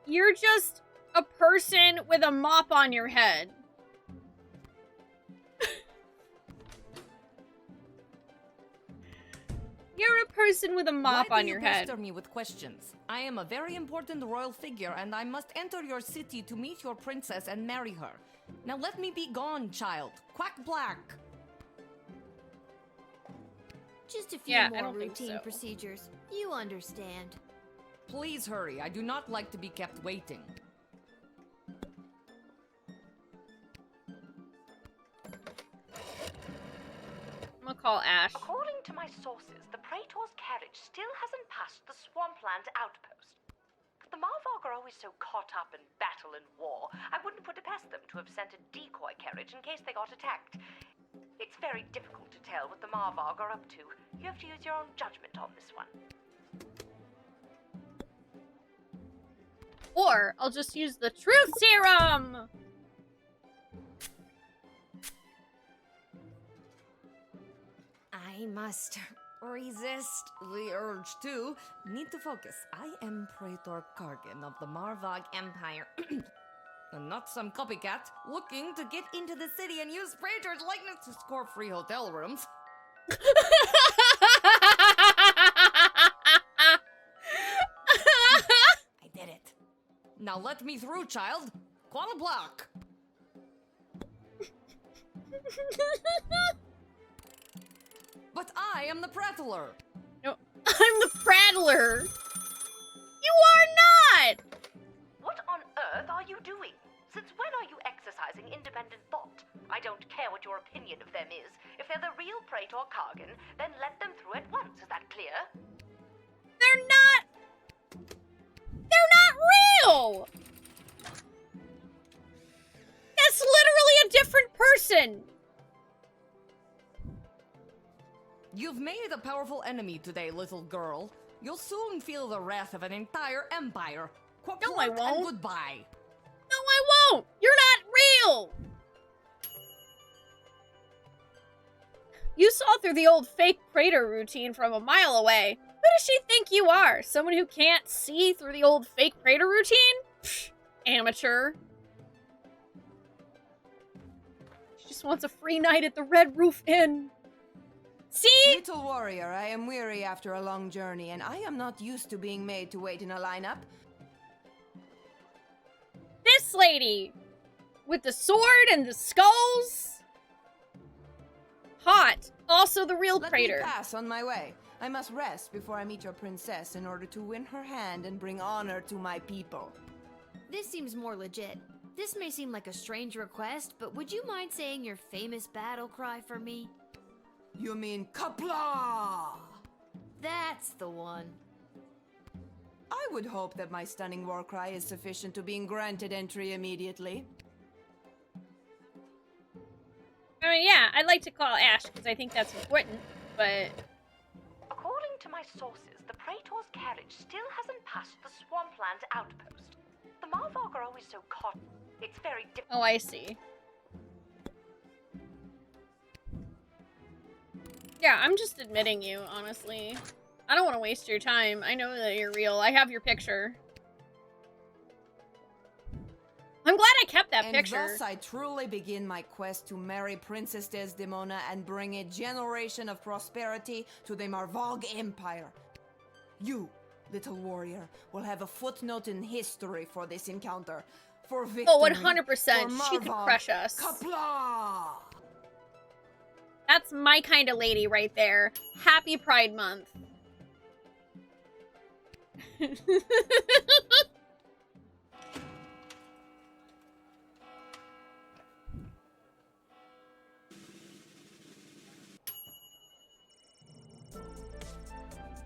You're just a person with a mop on your head. You're a person with a mop on your head. Why do you pester me with questions? I am a very important royal figure, and I must enter your city to meet your princess and marry her. Now let me be gone, child. Quack black. Just a few more routine procedures. You understand. Please hurry. I do not like to be kept waiting. I'm gonna call Ash. According to my sources, the Praetor's carriage still hasn't passed the Swampland outpost. The Marvog are always so caught up in battle and war, I wouldn't put it past them to have sent a decoy carriage in case they got attacked. It's very difficult to tell what the Marvog are up to. You have to use your own judgment on this one. Or I'll just use the truth serum! I must resist the urge to need to focus. I am Praetor Kargan of the Marvog Empire. And not some copycat looking to get into the city and use Praetor's likeness to score free hotel rooms. I did it. Now let me through, child. Quad block. But I am the prattler. No, I'm the prattler. You are not! What on earth are you doing? Since when are you exercising independent thought? I don't care what your opinion of them is. If they're the real Praetor Kargan, then let them through at once. Is that clear? They're not real! That's literally a different person. You've made a powerful enemy today, little girl. You'll soon feel the wrath of an entire empire. No, I won't. And goodbye. No, I won't. You're not real. You saw through the old fake Praetor routine from a mile away. Who does she think you are? Someone who can't see through the old fake Praetor routine? Psh, amateur. She just wants a free night at the Red Roof Inn. See? Little warrior, I am weary after a long journey, and I am not used to being made to wait in a lineup. This lady! With the sword and the skulls? Hot. Also the real Praetor. Let me pass on my way. I must rest before I meet your princess in order to win her hand and bring honor to my people. This seems more legit. This may seem like a strange request, but would you mind saying your famous battle cry for me? You mean Kapla? That's the one. I would hope that my stunning war cry is sufficient to being granted entry immediately. I mean, yeah, I'd like to call Ash because I think that's important, but... According to my sources, the Praetor's carriage still hasn't passed the Swampland outpost. The Marvog are always so caught. It's very difficult. Oh, I see. Yeah, I'm just admitting you, honestly. I don't want to waste your time. I know that you're real. I have your picture. I'm glad I kept that picture. And thus I truly begin my quest to marry Princess Desdemona and bring a generation of prosperity to the Marvog Empire. You, little warrior, will have a footnote in history for this encounter. For victory. Oh, 100%. She could crush us. Kapla! That's my kind of lady right there. Happy Pride Month.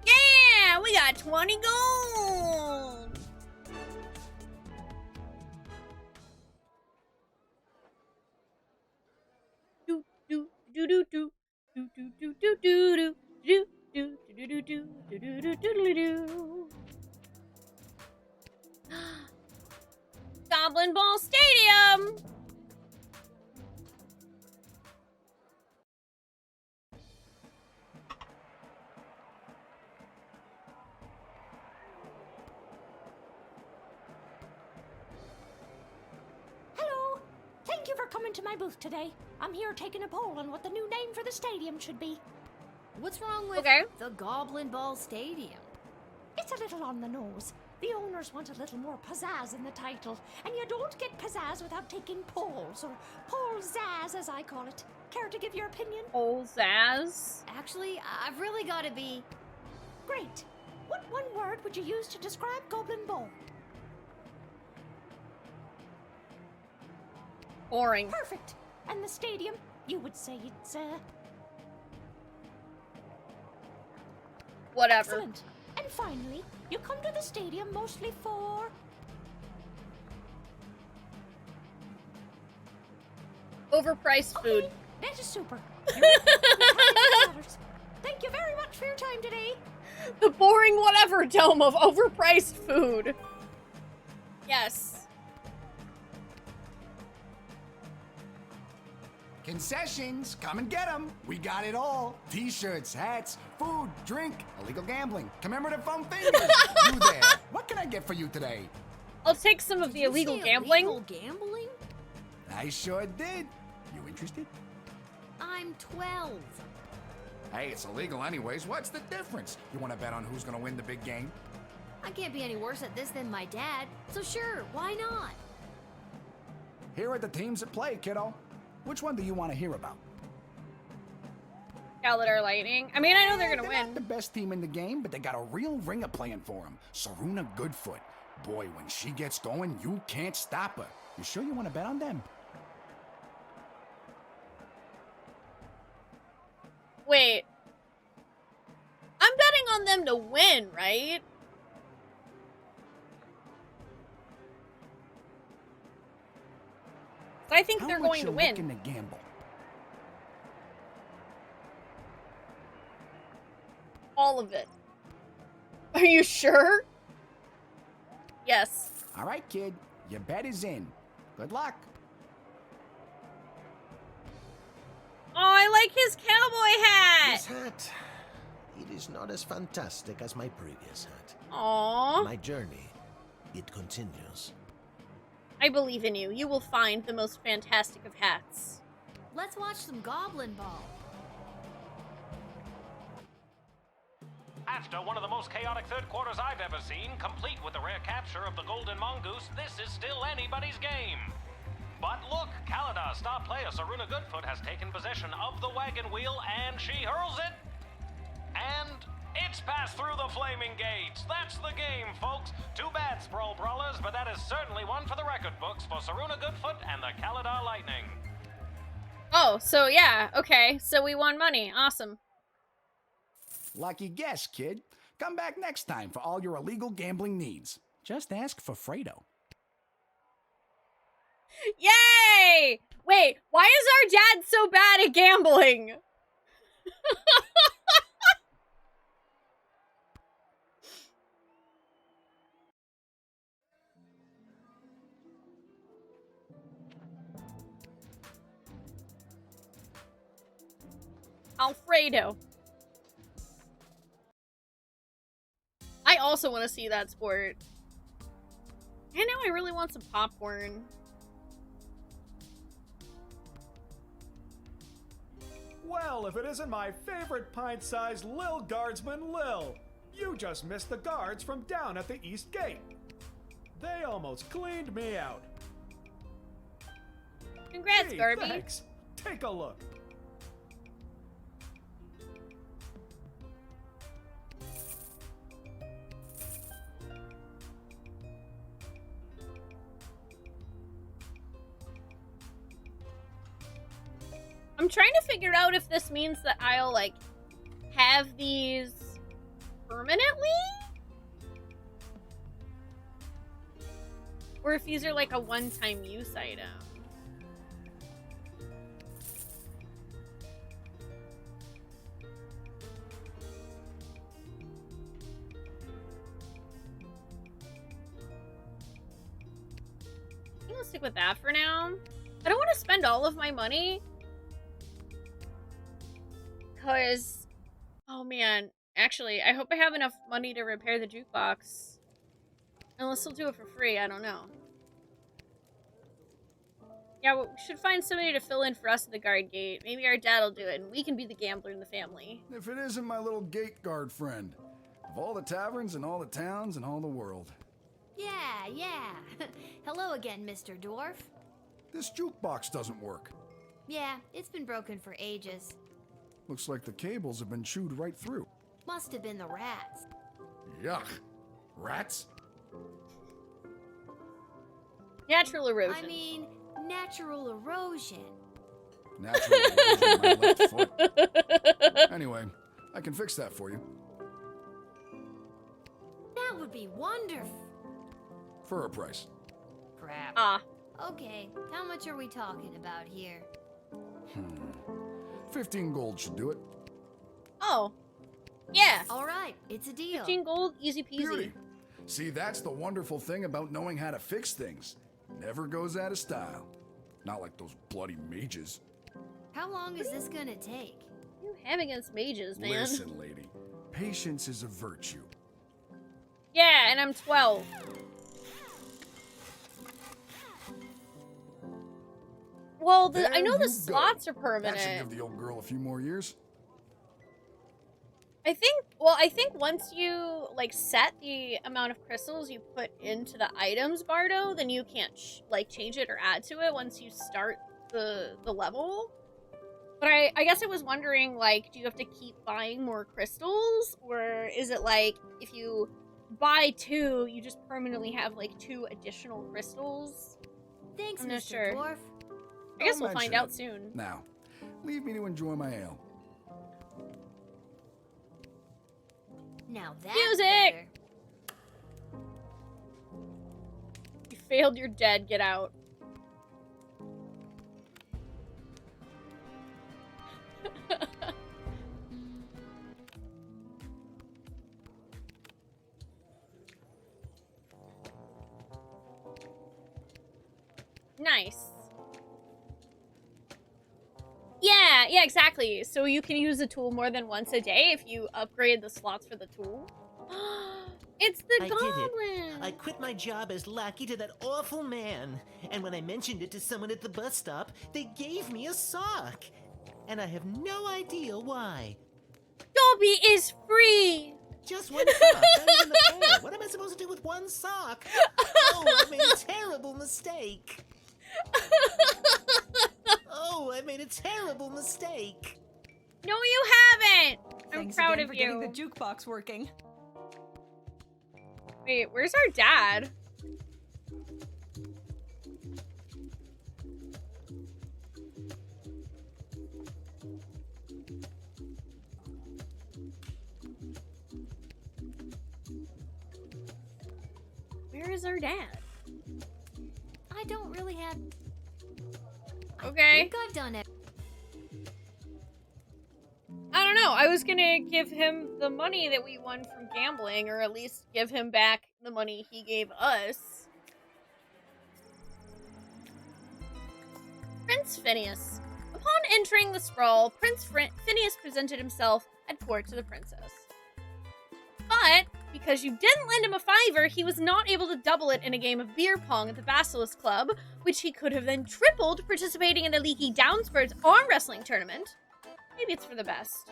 Yeah, we got 20 gold. Do do do do do do do do do do do do do do do do do. Goblin Ball Stadium. Hello. Thank you for coming to my booth today. I'm here taking a poll on what the new name for the stadium should be. What's wrong with the Goblin Ball Stadium? It's a little on the nose. The owners want a little more pizzazz in the title, and you don't get pizzazz without taking polls, or poll-zazz as I call it. Care to give your opinion? Poll-zazz? Actually, I've really got to be... Great. What one word would you use to describe Goblin Ball? Boring. Perfect. And the stadium, you would say it's, whatever. Excellent. And finally, you come to the stadium mostly for... Overpriced food. That is super. $5. Thank you very much for your time today. The boring whatever dome of overpriced food. Yes. Concessions, come and get them. We got it all. T-shirts, hats, food, drink, illegal gambling, commemorative foam fingers. You there. What can I get for you today? I'll take some of the illegal gambling. Illegal gambling? I sure did. You interested? I'm 12. Hey, it's illegal anyways. What's the difference? You want to bet on who's going to win the big game? I can't be any worse at this than my dad, so sure, why not? Here are the teams at play, kiddo. Which one do you want to hear about? Galadar Lightning. I mean, I know they're gonna They're win. not the best team in the game, but they got a real ringer playing for them. Saruna Goodfoot. Boy, when she gets going, you can't stop her. You sure you want to bet on them? Wait. I'm betting on them to win, right? I think they're going to win. Looking to gamble? All of it. Are you sure? Yes. All right, kid. Your bet is in. Good luck. Oh, I like his cowboy hat. This hat, it is not as fantastic as my previous hat. Aww. My journey, it continues. I believe in you. You will find the most fantastic of hats. Let's watch some Goblin Ball. After one of the most chaotic third quarters I've ever seen, complete with the rare capture of the Golden Mongoose, this is still anybody's game. But look, Kaladar star player Saruna Goodfoot has taken possession of the wagon wheel and she hurls it. And it's passed through the flaming gates. That's the game, folks. Too bad, Sprawl Brawlers, but that is certainly one for the record books for Saruna Goodfoot and the Kaladar Lightning. Oh, so yeah, okay. So we won money. Awesome. Lucky guess, kid. Come back next time for all your illegal gambling needs. Just ask for Fredo. Yay! Wait, why is our dad so bad at gambling? Alfredo. I also want to see that sport. And now I really want some popcorn. Well, if it isn't my favorite pint-sized Lil Guardsman, Lil. You just missed the guards from down at the East Gate. They almost cleaned me out. Congrats, Gee, Garby. Thanks. Take a look. I'm trying to figure out if this means that I'll, like, have these permanently? Or if these are, like, a one-time use item. I'm gonna stick with that for now. I don't want to spend all of my money. Because, oh man, actually, I hope I have enough money to repair the jukebox. Unless they'll do it for free, I don't know. Yeah, we should find somebody to fill in for us at the guard gate. Maybe our dad will do it, and we can be the gambler in the family. If it isn't my little gate guard friend. Of all the taverns and all the towns and all the world. Yeah. Hello again, Mr. Dwarf. This jukebox doesn't work. Yeah, it's been broken for ages. Looks like the cables have been chewed right through. Must have been the rats. Yuck. Rats? Natural erosion. I mean, natural erosion. Natural erosion of my left foot. Anyway, I can fix that for you. That would be wonderful. For a price. Crap. Ah. Okay, how much are we talking about here? 15 gold should do it. Oh. Yeah. All right, it's a deal. 15 gold, easy peasy. Beauty. See, that's the wonderful thing about knowing how to fix things. Never goes out of style. Not like those bloody mages. How long is this gonna take? You have against mages, man. Listen, lady. Patience is a virtue. Yeah, and I'm 12. Well, I know the slots are That should give permanent. the old girl a few more years. I think once you like set the amount of crystals you put into the items, Bardo, then you can't like change it or add to it once you start the level. But I guess I was wondering, like, do you have to keep buying more crystals, or is it like if you buy 2, you just permanently have like 2 additional crystals? Thanks, I'm not Mr. sure. Dwarf. I guess Don't we'll find mention out it. soon. Now, leave me to enjoy my ale. Now that's Music! better. You failed, you're dead, get out. Nice. Yeah, exactly. So you can use the tool more than once a day if you upgrade the slots for the tool. It's the I goblin! did it. I quit my job as lackey to that awful man. And when I mentioned it to someone at the bus stop, they gave me a sock. And I have no idea why. Dobby is free! Just one sock, not even the pair. What am I supposed to do with one sock? Oh, I made a terrible mistake. Oh, I made a terrible mistake. No, you haven't! I'm Thanks proud again of for you. getting the jukebox working. Wait, where's our dad? Where is our dad? I don't really have. Okay. I think I've done it. I don't know. I was gonna give him the money that we won from gambling, or at least give him back the money he gave us. Prince Phineas. Upon entering the sprawl, Prince Phineas presented himself at court to the princess. But, because you didn't lend him a $5, he was not able to double it in a game of beer pong at the Basilisk Club, which he could have then tripled participating in the leaky Downspurs arm wrestling tournament. Maybe it's for the best.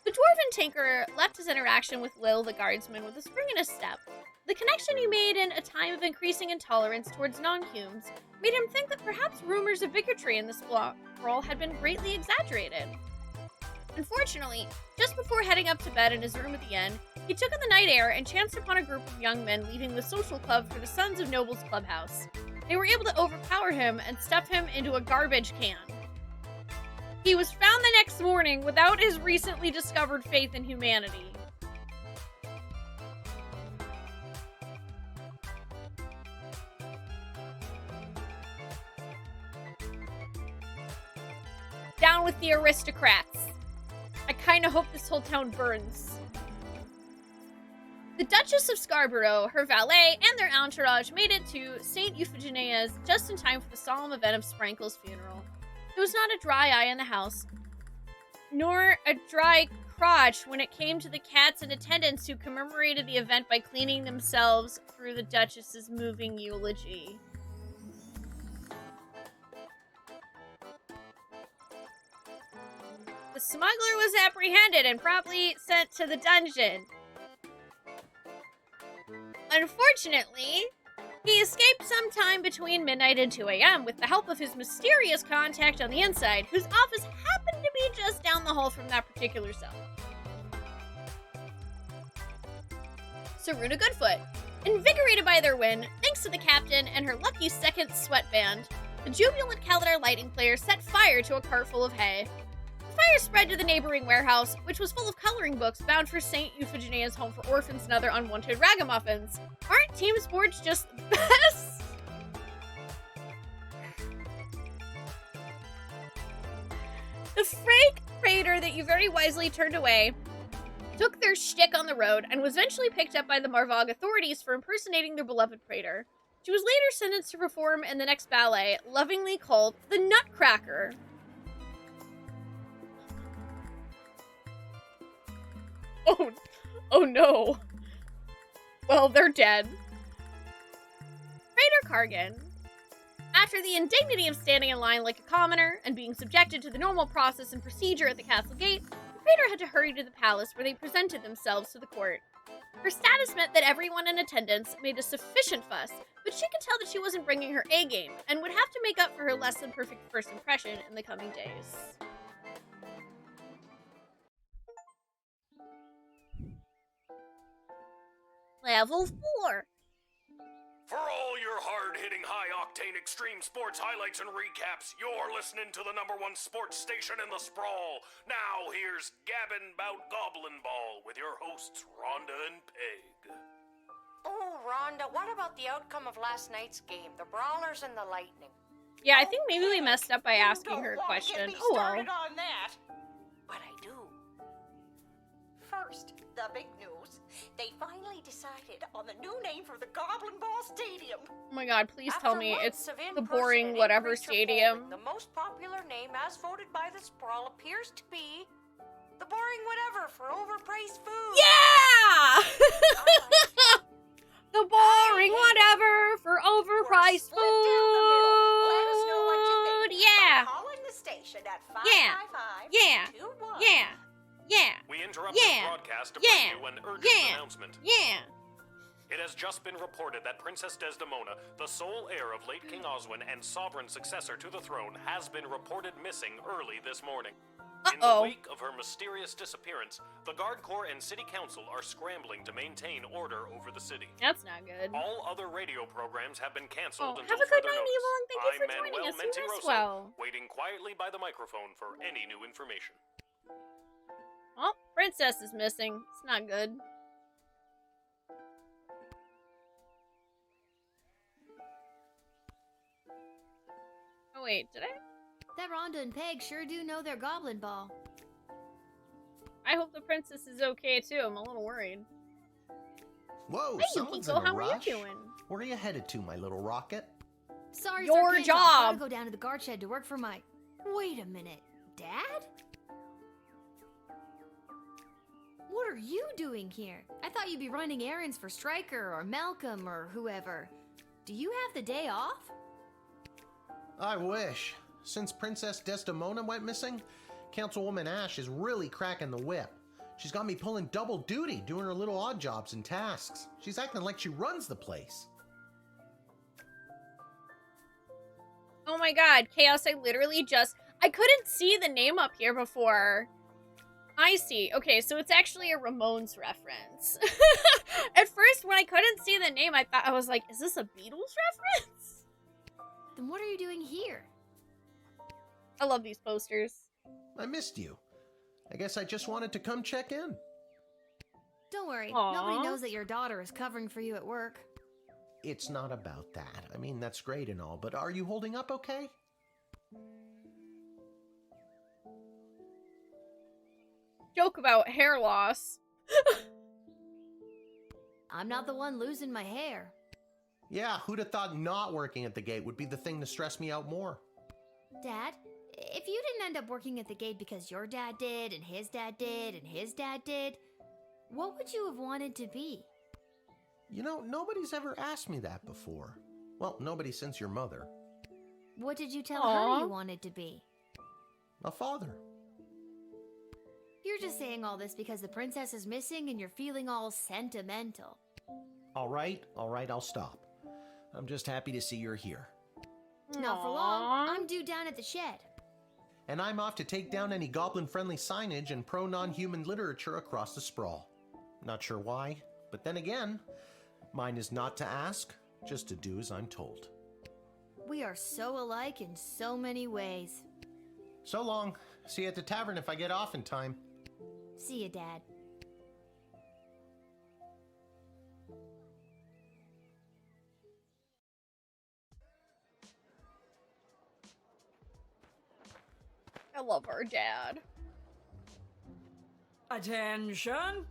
The Dwarven Tinkerer left his interaction with Lil the Guardsman with a spring in his step. The connection he made in a time of increasing intolerance towards non-humans made him think that perhaps rumors of bigotry in the sprawl had been greatly exaggerated. Unfortunately, just before heading up to bed in his room at the inn, he took in the night air and chanced upon a group of young men leaving the social club for the Sons of Nobles clubhouse. They were able to overpower him and stuff him into a garbage can. He was found the next morning without his recently discovered faith in humanity. Down with the aristocrats. I kinda hope this whole town burns. The Duchess of Scarborough, her valet, and their entourage made it to St. Euphigenia's just in time for the solemn event of Sprankle's funeral. There was not a dry eye in the house, nor a dry crotch when it came to the cats in attendance who commemorated the event by cleaning themselves through the Duchess's moving eulogy. The smuggler was apprehended and promptly sent to the dungeon. Unfortunately, he escaped sometime between midnight and 2 a.m. with the help of his mysterious contact on the inside, whose office happened to be just down the hall from that particular cell. Saruna Goodfoot. Invigorated by their win, thanks to the captain and her lucky second sweatband, the jubilant Kaladar lighting players set fire to a cart full of hay. The fire spread to the neighboring warehouse, which was full of coloring books bound for St. Euphigenia's home for orphans and other unwanted ragamuffins. Aren't team sports just the best? The Frank Praetor that you very wisely turned away took their shtick on the road and was eventually picked up by the Marvog authorities for impersonating their beloved Praetor. She was later sentenced to perform in the next ballet, lovingly called the Nutcracker. Oh no. Well, they're dead. Praetor Kargan. After the indignity of standing in line like a commoner and being subjected to the normal process and procedure at the castle gate, the praetor had to hurry to the palace where they presented themselves to the court. Her status meant that everyone in attendance made a sufficient fuss, but she could tell that she wasn't bringing her A game and would have to make up for her less than perfect first impression in the coming days. Level 4. For all your hard-hitting, high-octane extreme sports highlights and recaps, you're listening to the #1 sports station in the sprawl. Now here's Gabbin' 'Bout Goblin Ball with your hosts Rhonda and Peg. Oh, Rhonda, what about the outcome of last night's game, the Brawlers and the Lightning? Yeah, I think maybe we messed up by asking her a question. Oh well. On that. But I do. First, the big news. They finally decided on the new name for the Goblin Ball Stadium. Oh my god, please tell me it's After months of the boring in-person whatever creature stadium. polling, the most popular name as voted by the sprawl appears to be the boring whatever for overpriced food. Yeah! The boring whatever for overpriced food. Let us know what you think. Yeah. By calling the station at Yeah. 555-21. Yeah. Yeah. We interrupt this broadcast to bring you an urgent announcement. Yeah. It has just been reported that Princess Desdemona, the sole heir of late King Oswin and sovereign successor to the throne, has been reported missing early this morning. In the wake of her mysterious disappearance, the Guard Corps and City Council are scrambling to maintain order over the city. That's not good. All other radio programs have been canceled until have a good further night, notice. Evil, and thank you for I'm joining Manuel us. You Mentiroso, as well. waiting quietly by the microphone for any new information. Oh, Princess is missing. It's not good. Oh wait, did I? That Rhonda and Peg sure do know their Goblin Ball. I hope the princess is okay too. I'm a little worried. Whoa, Hey, someone's Yukiko, in a how are you rush. doing? Where are you headed to, my little rocket? Sorry, Your sir, can't job. talk. Gotta go down to the guard shed to work for my... Wait a minute. Dad? What are you doing here? I thought you'd be running errands for Stryker or Malcolm or whoever. Do you have the day off? I wish. Since Princess Desdemona went missing, Councilwoman Ash is really cracking the whip. She's got me pulling double duty, doing her little odd jobs and tasks. She's acting like she runs the place. Oh my god, Chaos, I literally just... I couldn't see the name up here before. I see. Okay, so it's actually a Ramones reference. At first, when I couldn't see the name, I was like, is this a Beatles reference? Then what are you doing here? I love these posters. I missed you. I guess I just wanted to come check in. Don't worry. Aw. Nobody knows that your daughter is covering for you at work. It's not about that. I mean, that's great and all, but are you holding up okay? Joke about hair loss. I'm not the one losing my hair. Yeah, who'd have thought not working at the gate would be the thing to stress me out more? Dad, if you didn't end up working at the gate because your dad did, and his dad did, and his dad did, what would you have wanted to be? You know, nobody's ever asked me that before. Well, nobody since your mother. What did you tell Aw. her you wanted to be? A father. You're just saying all this because the princess is missing and you're feeling all sentimental. All right, I'll stop. I'm just happy to see you're here. Not for long. I'm due down at the shed. And I'm off to take down any goblin-friendly signage and pro-non-human literature across the sprawl. Not sure why, but then again, mine is not to ask, just to do as I'm told. We are so alike in so many ways. So long. See you at the tavern if I get off in time. See you, Dad. I love our dad. Attention!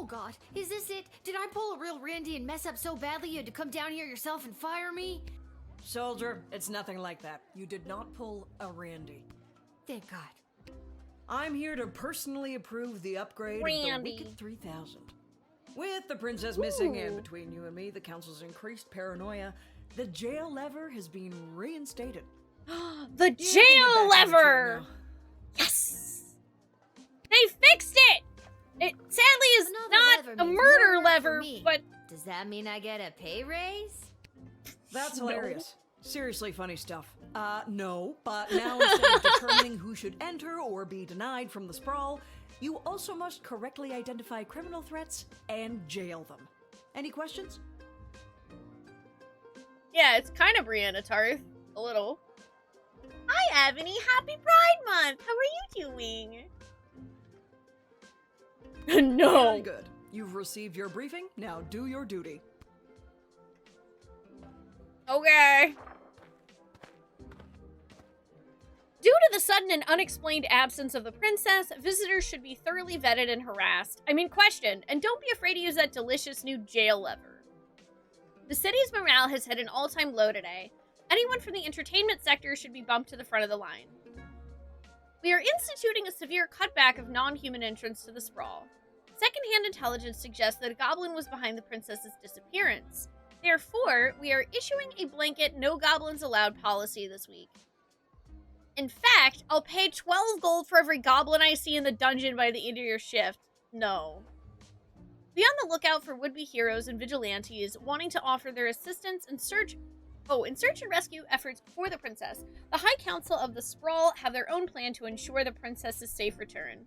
Oh God, is this it? Did I pull a real Randy and mess up so badly you had to come down here yourself and fire me? Soldier, it's nothing like that. You did not pull a Randy. Thank God. I'm here to personally approve the upgrade of the Wicked 3000. With the princess missing and between you and me, the council's increased paranoia, the jail lever has been reinstated. The jail lever! Yes! They fixed it! It sadly is not a murder lever, but... Does that mean I get a pay raise? That's hilarious. Seriously funny stuff. No, but now instead of determining who should enter or be denied from the sprawl, you also must correctly identify criminal threats and jail them. Any questions? Yeah, it's kind of Brianna Tarth. A little. Hi, Ebony. Happy Pride Month. How are you doing? No. Very good. You've received your briefing. Now do your duty. Okay. Due to the sudden and unexplained absence of the princess, visitors should be thoroughly vetted and questioned, and don't be afraid to use that delicious new jail lever. The city's morale has hit an all-time low today. Anyone from the entertainment sector should be bumped to the front of the line. We are instituting a severe cutback of non-human entrance to the sprawl. Secondhand intelligence suggests that a goblin was behind the princess's disappearance. Therefore, we are issuing a blanket no goblins allowed policy this week. In fact, I'll pay 12 gold for every goblin I see in the dungeon by the end of your shift. No. Be on the lookout for would-be heroes and vigilantes wanting to offer their assistance in search and rescue efforts for the princess. The High Council of the Sprawl have their own plan to ensure the princess's safe return.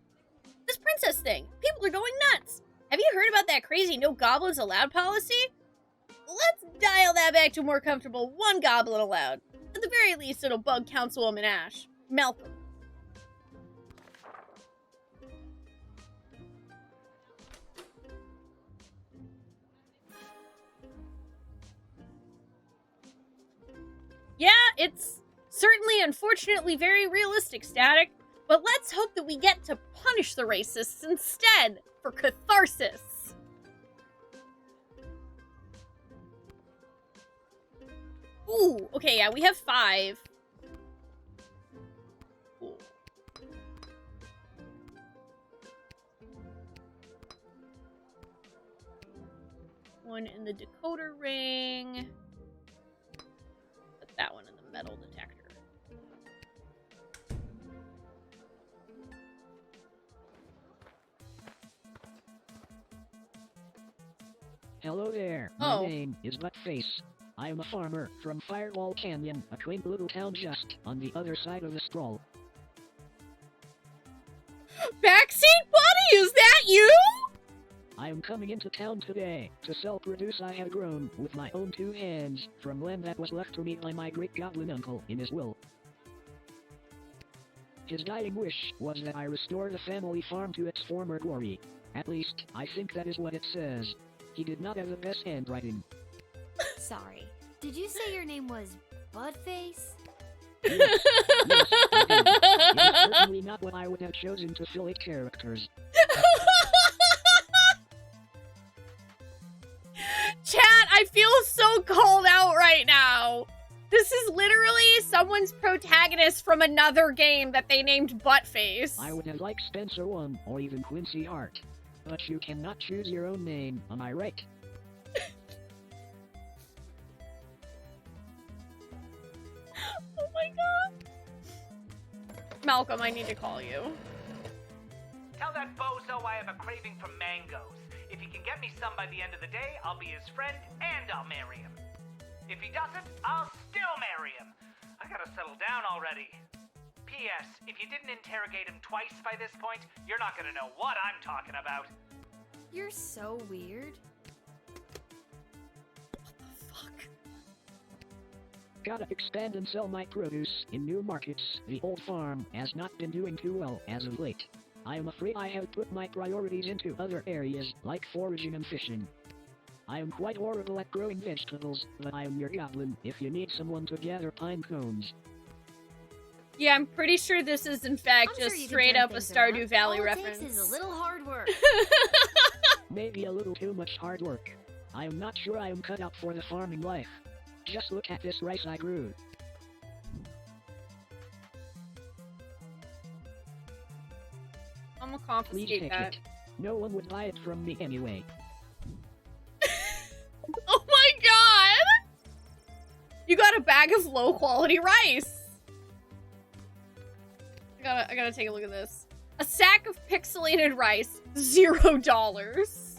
This princess thing! People are going nuts! Have you heard about that crazy no goblins allowed policy? Let's dial that back to a more comfortable one goblin allowed. At the very least, it'll bug Councilwoman Ash. Malcolm. Yeah, it's certainly, unfortunately, very realistic, Static. But let's hope that we get to punish the racists instead, for catharsis. Ooh, okay, yeah, we have 5. Cool. One in the decoder ring. Put that one in the metal detector. Hello there. My name is Buttface. I am a farmer from Firewall Canyon, a quaint little town just on the other side of the sprawl. Backseat buddy, is that you? I am coming into town today to sell produce I have grown with my own 2 hands from land that was left to me by my great goblin uncle in his will. His dying wish was that I restore the family farm to its former glory. At least, I think that is what it says. He did not have the best handwriting. Sorry. Did you say your name was Budface? Yes, I did. It is certainly not what I would have chosen to fill 8 characters. Chat, I feel so called out right now. This is literally someone's protagonist from another game that they named Buttface. I would have liked Spencer 1 or even Quincy Hart. But you cannot choose your own name, am I right? Oh my god. Malcolm, I need to call you. Tell that bozo I have a craving for mangoes. If he can get me some by the end of the day, I'll be his friend and I'll marry him. If he doesn't, I'll still marry him. I gotta settle down already. P.S. If you didn't interrogate him twice by this point, you're not gonna know what I'm talking about. You're so weird. Gotta expand and sell my produce in new markets. The old farm has not been doing too well as of late. I am afraid I have put my priorities into other areas, like foraging and fishing. I am quite horrible at growing vegetables, but I am your goblin if you need someone to gather pine cones. Yeah, I'm pretty sure this is in fact just straight up a Stardew Valley reference. All it takes is a little hard work. may be a little too much hard work. I am not sure I am cut out for the farming life. Just look at this rice I grew. I'm gonna Please confiscate take that. it. No one would buy it from me anyway. Oh my god! You got a bag of low quality rice. I gotta take a look at this. A sack of pixelated rice, $0.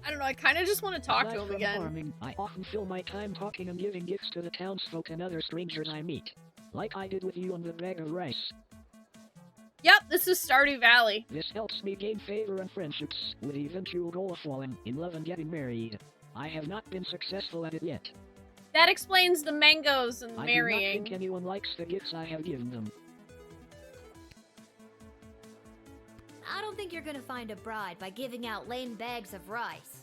I don't know, I kind of just want to talk to Aside him from again. Farming, I often fill my time talking and giving gifts to the townsfolk and other strangers I meet. Like I did with you on the bag of rice. Yep, this is Stardew Valley. This helps me gain favor and friendships, with the eventual goal of falling in love and getting married. I have not been successful at it yet. That explains the mangoes and I do not marrying. think anyone likes the gifts I have given them. I don't think you're gonna find a bride by giving out lame bags of rice.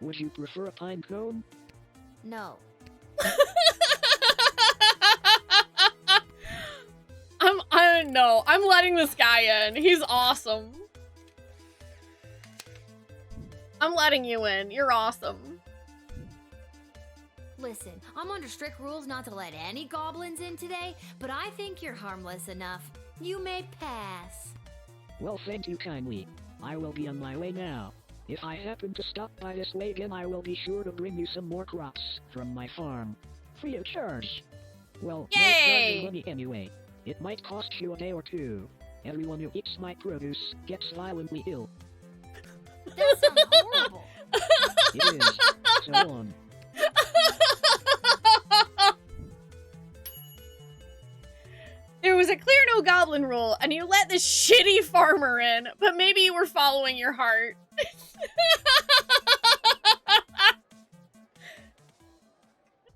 Would you prefer a pine cone? No. I don't know. I'm letting this guy in. He's awesome. I'm letting you in. You're awesome. Listen, I'm under strict rules not to let any goblins in today, but I think you're harmless enough. You may pass. Well, thank you kindly. I will be on my way now. If I happen to stop by this way again, I will be sure to bring you some more crops from my farm. Free of charge. Well, no charging money anyway. It might cost you a day or two. Everyone who eats my produce gets violently ill. That sounds horrible. It is. So on. There was a clear no goblin rule, and you let this shitty farmer in, but maybe you were following your heart.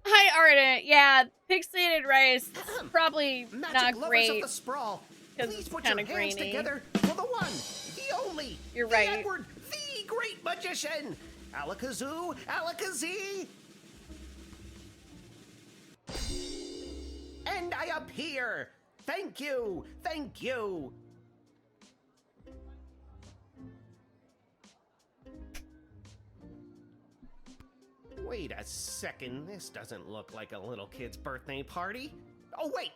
Hi, Ardent. Yeah, pixelated rice. Probably Magic not lovers great. of the sprawl, Because please it's put your kind of hands grainy. together for the one, the only, You're the right. Edward, the great magician. Alakazoo, Alakazee. And I appear. Thank you, thank you. Wait a second, this doesn't look like a little kid's birthday party. Oh wait,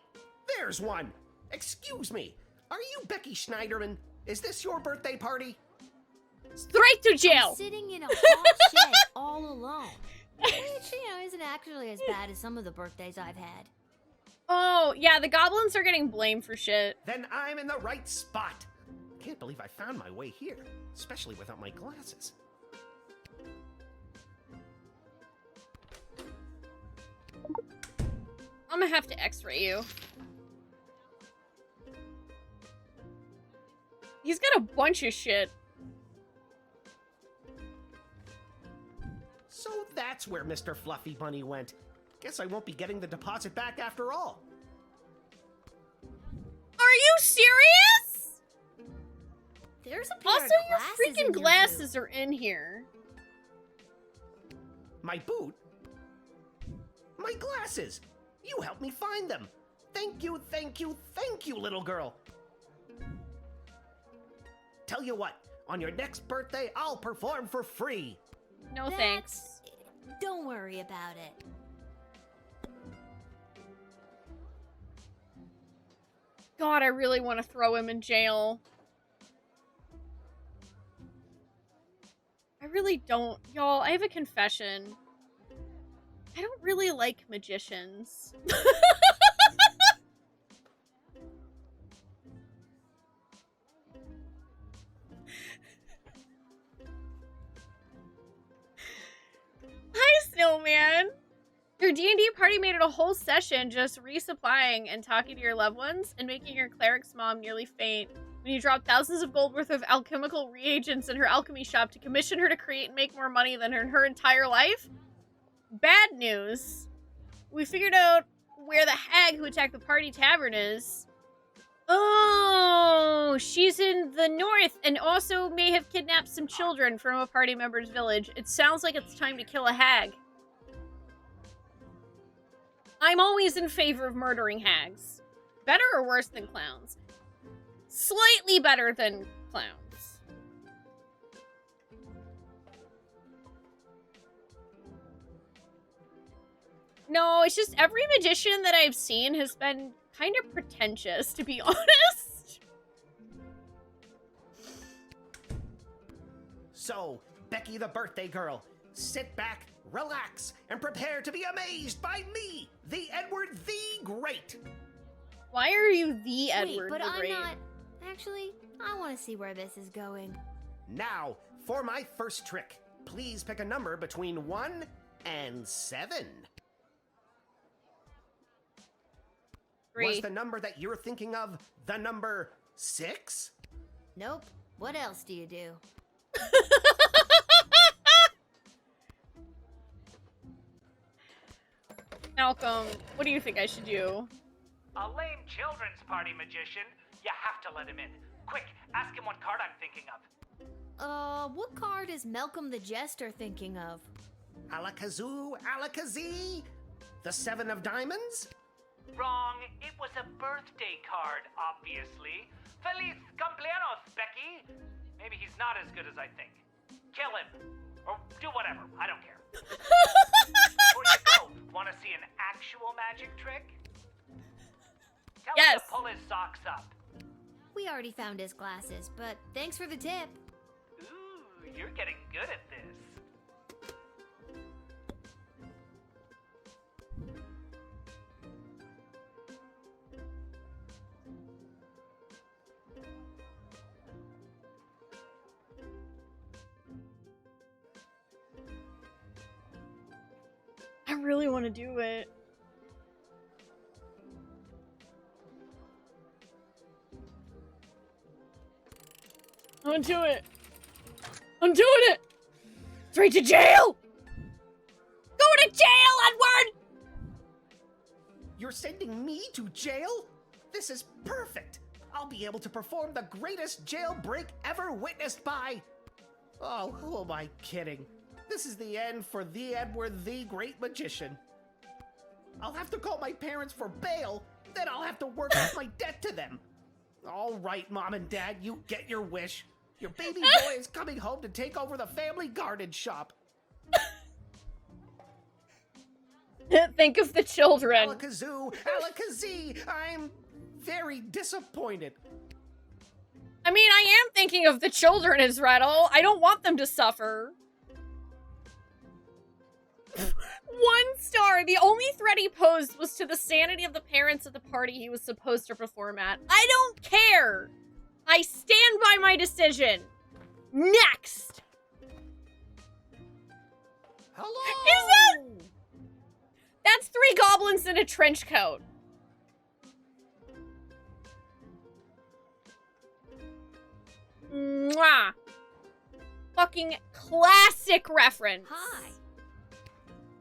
there's one. Excuse me, are you Becky Schneiderman? Is this your birthday party? Straight to jail. I'm sitting in a hot shed all alone. Which, isn't actually as bad as some of the birthdays I've had. Oh, yeah, the goblins are getting blamed for shit. Then I'm in the right spot. Can't believe I found my way here, especially without my glasses. I'm gonna have to x-ray you. He's got a bunch of shit. So that's where Mr. Fluffy Bunny went. Guess I won't be getting the deposit back after all. Are you serious? There's a pair Also, of your glasses freaking in your glasses are in here. My boot? My glasses! You helped me find them! Thank you, thank you, thank you, little girl! Tell you what, on your next birthday, I'll perform for free! No thanks. Don't worry about it. God, I really want to throw him in jail. I really don't. Y'all, I have a confession. I don't really like magicians. Hi, Snowman! Your D&D party made it a whole session just resupplying and talking to your loved ones and making your cleric's mom nearly faint when you dropped thousands of gold worth of alchemical reagents in her alchemy shop to commission her to create and make more money than in her entire life? Bad news. We figured out where the hag who attacked the party tavern is. Oh, she's in the north and also may have kidnapped some children from a party member's village. It sounds like it's time to kill a hag. I'm always in favor of murdering hags. Better or worse than clowns? Slightly better than clowns. No, it's just every magician that I've seen has been kind of pretentious, to be honest. So, Becky the birthday girl, sit back, relax, and prepare to be amazed by me, the Edward the Great. Why are you the Edward Wait, but the Great? I'm not. Actually, I want to see where this is going. Now, for my first trick, please pick a number between 1 and 7. 3. Was the number that you're thinking of the number 6? Nope. What else do you do? Malcolm, what do you think I should do? A lame children's party magician. You have to let him in. Quick, ask him what card I'm thinking of. What card is Malcolm the Jester thinking of? Alakazoo, Alakazee? The 7 of diamonds? Wrong. It was a birthday card, obviously. Feliz cumpleaños, Becky. Maybe he's not as good as I think. Kill him. Or do whatever. I don't care. Before you go, want to see an actual magic trick? Tell him to pull his socks up. We already found his glasses, but thanks for the tip. Ooh, you're getting good at this. I really want to do it. I want to do it. I'm doing it. Straight to jail. Go to jail, Edward. You're sending me to jail? This is perfect. I'll be able to perform the greatest jailbreak ever witnessed by... Oh, who am I kidding? This is the end for the Edward the Great Magician. I'll have to call my parents for bail, then I'll have to work off my debt to them. All right, Mom and Dad, you get your wish. Your baby boy is coming home to take over the family garden shop. Think of the children. Alakazoo, Alakazee, I'm very disappointed. I mean, I am thinking of the children, Israel. I don't want them to suffer. 1 star. The only threat he posed was to the sanity of the parents at the party he was supposed to perform at. I don't care. I stand by my decision. Next. Hello. That's 3 goblins in a trench coat. Mwah. Fucking classic reference. Hi.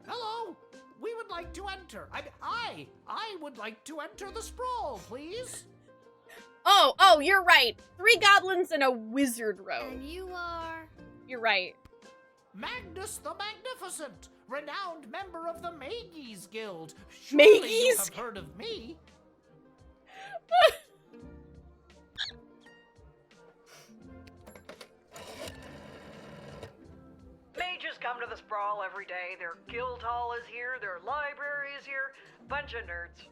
Hello. We would like to enter. I would like to enter the sprawl, please. Oh, you're right. 3 goblins in a wizard robe. And you are... You're right. Magnus the Magnificent, renowned member of the Mages Guild. Surely you have heard of me. Mages come to the sprawl every day. Their guild hall is here, their library is here. Bunch of nerds.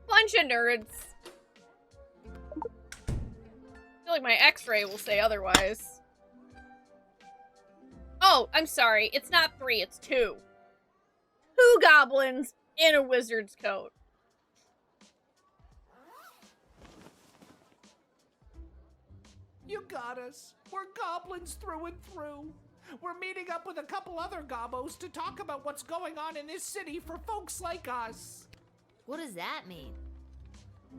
Bunch of nerds. I feel like my x-ray will say otherwise. Oh, I'm sorry. It's not 3, it's 2. 2 goblins in a wizard's coat. You got us. We're goblins through and through. We're meeting up with a couple other gobbos to talk about what's going on in this city for folks like us. What does that mean?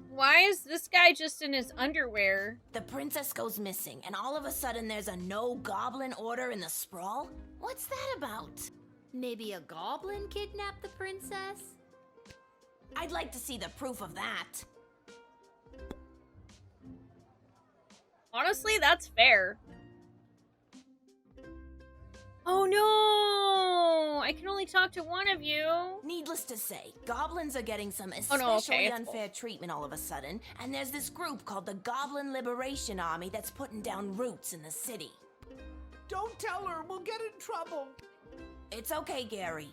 Why is this guy just in his underwear? The princess goes missing, and all of a sudden there's a no-goblin order in the sprawl? What's that about? Maybe a goblin kidnapped the princess? I'd like to see the proof of that. Honestly, that's fair. Oh no! I can only only talked to one of you. Needless to say, goblins are getting some Oh, especially no, okay, it's unfair treatment all of a sudden, and there's this group called the Goblin Liberation Army that's putting down roots in the city. Don't tell her, we'll get in trouble. It's okay, Gary.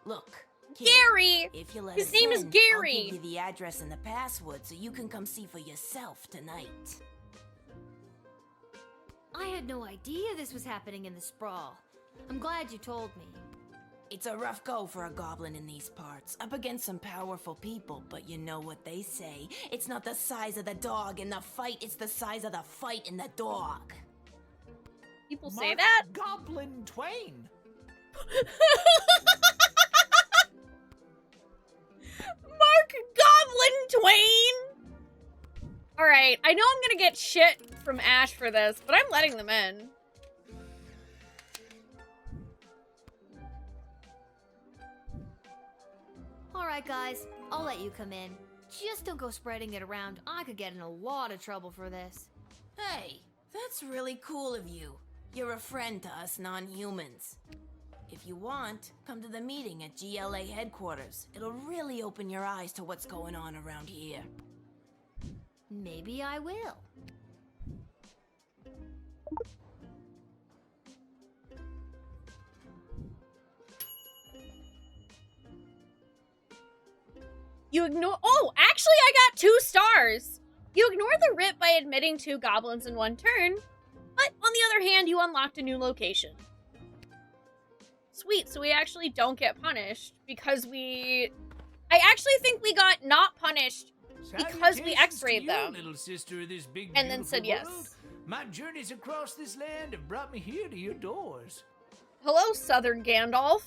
Look, kid, Gary! if you let His us name is in, Gary. I'll give you the address and the password so you can come see for yourself tonight. I had no idea this was happening in the sprawl. I'm glad you told me. It's a rough go for a goblin in these parts, up against some powerful people, but you know what they say. It's not the size of the dog in the fight, it's the size of the fight in the dog. People say that? Goblin Twain. Mark Goblin Twain! Alright, I know I'm gonna get shit from Ash for this, but I'm letting them in. Alright, guys, I'll let you come in. Just don't go spreading it around. I could get in a lot of trouble for this. Hey, that's really cool of you. You're a friend to us non-humans. If you want, come to the meeting at GLA headquarters. It'll really open your eyes to what's going on around here. Maybe I will. You ignore- Oh, actually I got 2 stars! You ignore the writ by admitting 2 goblins in 1 turn, but on the other hand, you unlocked a new location. Sweet, so we actually don't get punished because I actually think we got not punished because we x-rayed them. Little sister of this big, and then said yes. world. My journeys across this land have brought me here to your doors. Hello, Southern Gandalf.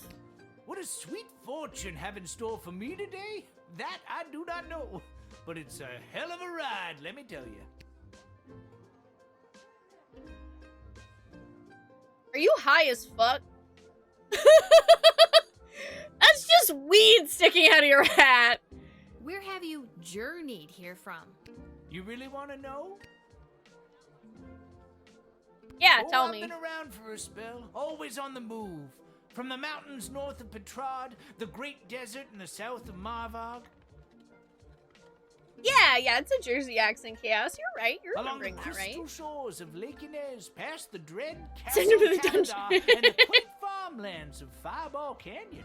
What a sweet fortune have in store for me today? That I do not know, but it's a hell of a ride, let me tell you. Are you high as fuck? That's just weed sticking out of your hat. Where have you journeyed here from? You really want to know? Yeah, tell me. I've been around for a spell, always on the move. From the mountains north of Petrad, the great desert in the south of Marvog. Yeah, it's a Jersey accent, Chaos. You're right. You're Along the remembering that, right? crystal shores of Lake Inez, past the dread Send Castle him to the Kaladar dungeon. and the quaint farmlands of Fireball Canyon.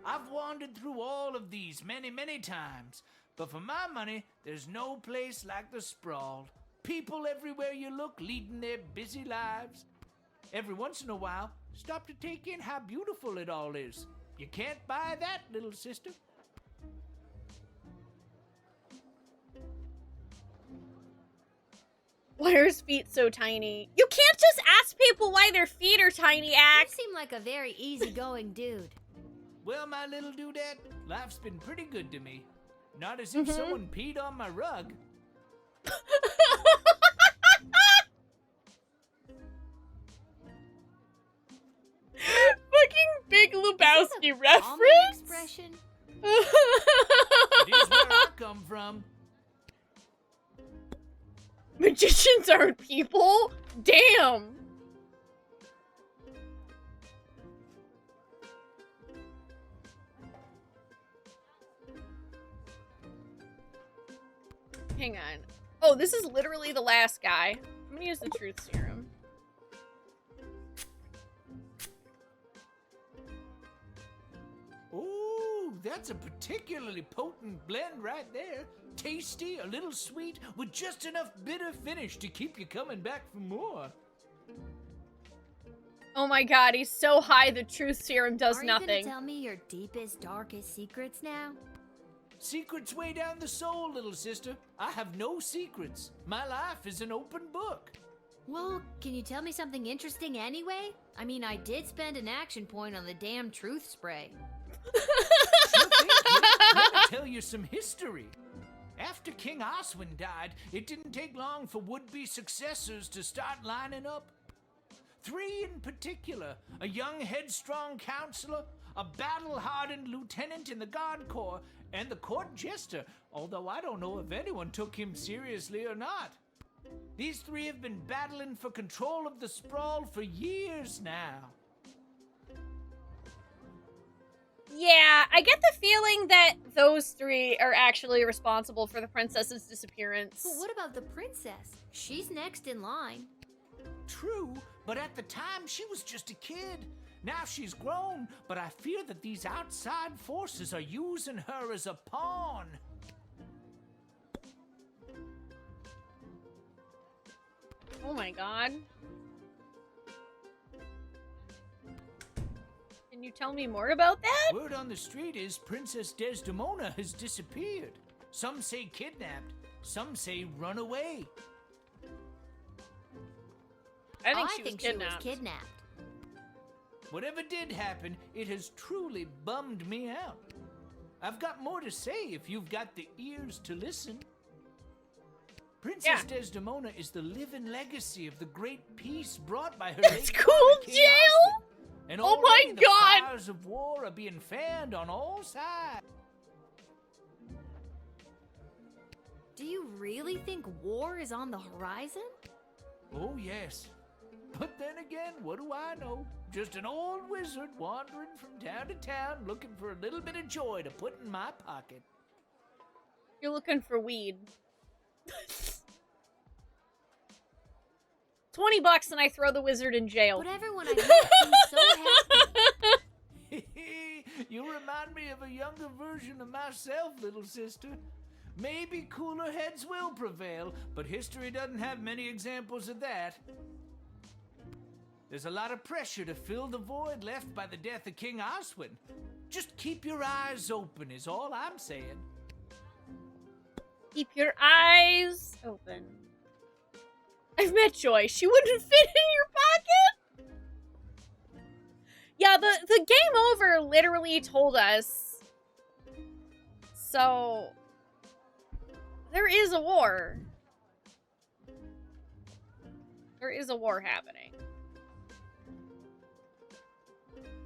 I've wandered through all of these many, many times, but for my money, there's no place like the Sprawl. People everywhere you look leading their busy lives. Every once in a while, stop to take in how beautiful it all is. You can't buy that, little sister. Why are his feet so tiny? You can't just ask people why their feet are tiny, You Axe. seem like a very easygoing dude. Well, my little dudette, life's been pretty good to me. Not as if someone peed on my rug. Fucking Big Lebowski Common reference? expression? It is where I come from. Magicians aren't people? Damn. Hang on. Oh, this is literally the last guy. I'm gonna use the truth serum. Ooh, that's a particularly potent blend right there. Tasty, a little sweet, with just enough bitter finish to keep you coming back for more. Oh my god, he's so high the truth serum does Are you nothing. gonna tell me your deepest, darkest secrets now? Secrets way down the soul, little sister. I have no secrets. My life is an open book. Well, can you tell me something interesting anyway? I mean, I did spend an action point on the damn truth spray. Sure thing, kid. Let me tell you some history. After King Oswin died, it didn't take long for would-be successors to start lining up. 3 in particular, a young headstrong counselor, a battle-hardened lieutenant in the Guard Corps, and the court jester, although I don't know if anyone took him seriously or not. These 3 have been battling for control of the Sprawl for years now. I get the feeling that those three are actually responsible for the princess's disappearance. But what about the princess? She's next in line. True, but at the time she was just a kid. Now she's grown, but I fear that these outside forces are using her as a pawn. Oh my god. Can you tell me more about that? Word on the street is Princess Desdemona has disappeared. Some say kidnapped, some say run away. I think she was kidnapped. Whatever did happen, it has truly bummed me out. I've got more to say if you've got the ears to listen. Princess Desdemona is the living legacy of the great peace brought by her That's late cool, father, King Jail! Oswin. And Oh my already the God! fires of war are being fanned on all sides. Do you really think war is on the horizon? Oh, yes. But then again, what do I know? Just an old wizard wandering from town to town looking for a little bit of joy to put in my pocket. You're looking for weed. $20 and I throw the wizard in jail. But everyone I met seems so happy. You remind me of a younger version of myself, little sister. Maybe cooler heads will prevail, but history doesn't have many examples of that. There's a lot of pressure to fill the void left by the death of King Oswin. Just keep your eyes open is all I'm saying. Keep your eyes open. I've met Joy. She wouldn't fit in your pocket? Yeah, the game over literally told us. So, there is a war. There is a war happening.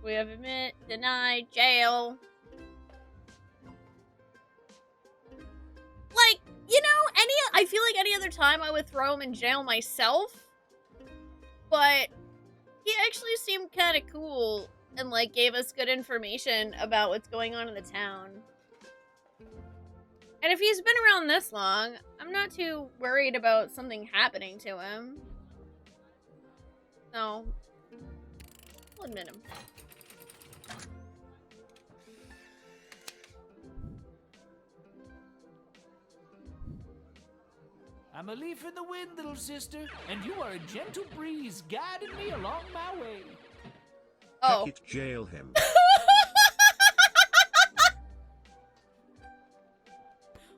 We have admit, denied, jail. Like, you know, I feel like any other time I would throw him in jail myself. But he actually seemed kind of cool and, like, gave us good information about what's going on in the town. And if he's been around this long, I'm not too worried about something happening to him. So, I'll admit him. I'm a leaf in the wind, little sister, and you are a gentle breeze guiding me along my way. Oh. Heck it, jail him.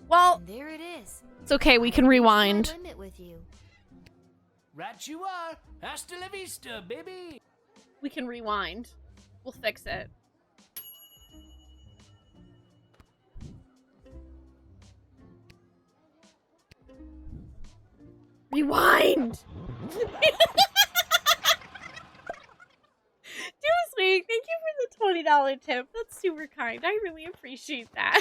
Well, And there it is. it's okay, we can rewind. No limit with you. Right you are. Hasta la vista, baby. We can rewind. We'll fix it. Rewind! Seriously, thank you for the $20 tip. That's super kind. I really appreciate that.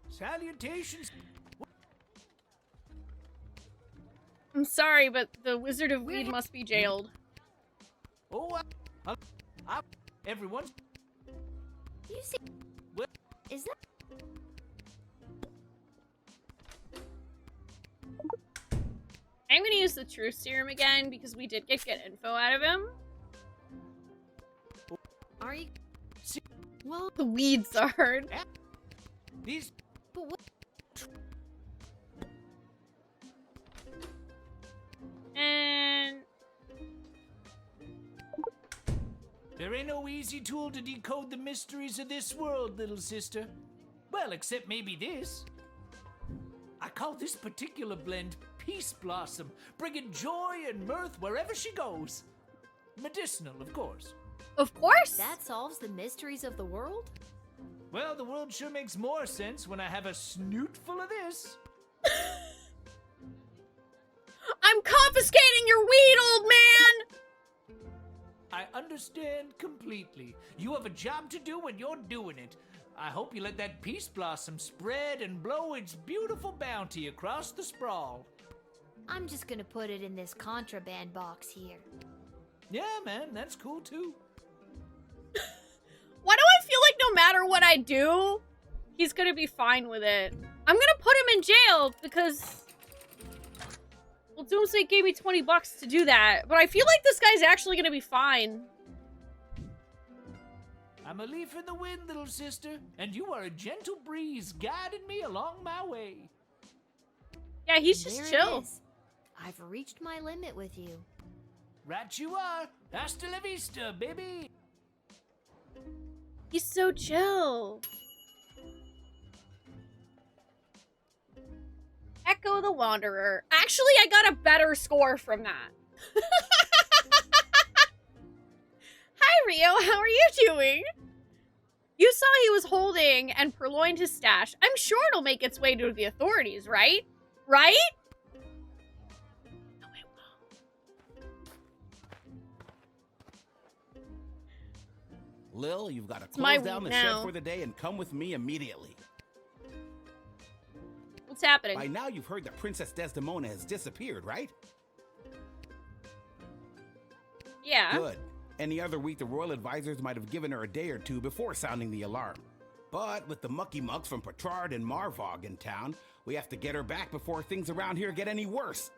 Salutations. I'm sorry, but the Wizard of Weed must be jailed. Oh, everyone's... You see... What? Is that... I'm gonna use the truth serum again because we did get good info out of him. Are you... Well, the weed czard. These... But what... And... There ain't no easy tool to decode the mysteries of this world, little sister. Well, except maybe this. I call this particular blend Peace Blossom, bringing joy and mirth wherever she goes. Medicinal, of course. Of course! That solves the mysteries of the world? Well, the world sure makes more sense when I have a snoot full of this. I'm confiscating your weed, old man! I understand completely. You have a job to do and you're doing it. I hope you let that peace blossom spread and blow its beautiful bounty across the sprawl. I'm just gonna put it in this contraband box here. Yeah, man, that's cool too. Why do I feel like no I do, he's gonna be fine with it. I'm gonna put him in jail because, well, Doomsday gave me 20 bucks to do that, but I feel like this guy's actually gonna be fine. I'm a leaf in the wind, little sister, and you are a gentle breeze guiding me along my way. Yeah, he's just There it chill. is. I've reached my limit with you. Right you are. Hasta la vista, baby. He's so chill. Echo the Wanderer. Actually, I got a better score from that. Hi, Rio. How are you doing? You saw he was holding and purloined his stash. I'm sure it'll make its way to the authorities, right? Right? No, it won't. Lil, you've got to my close down the week shed now. for the day and come with me immediately. What's happening? By now, you've heard that Princess Desdemona has disappeared, right? Yeah. Good. Any other week, the royal advisors might have given her a day or two before sounding the alarm. But with the mucky mucks from Petrard and Marvog in town, we have to get her back before things around here get any worse.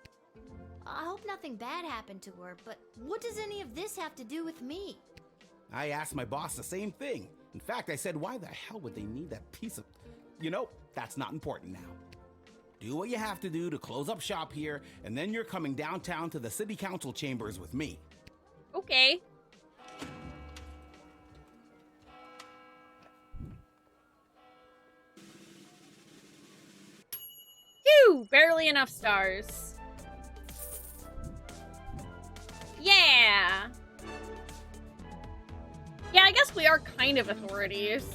I hope nothing bad happened to her, but what does any of this have to do with me? I asked my boss the same thing. In fact, I said, why the hell would they need that piece of... You know, that's not important now. Do what you have to do to close up shop here, and then you're coming downtown to the city council chambers with me. Okay. Phew, barely enough stars. Yeah. Yeah, I guess we are kind of authorities.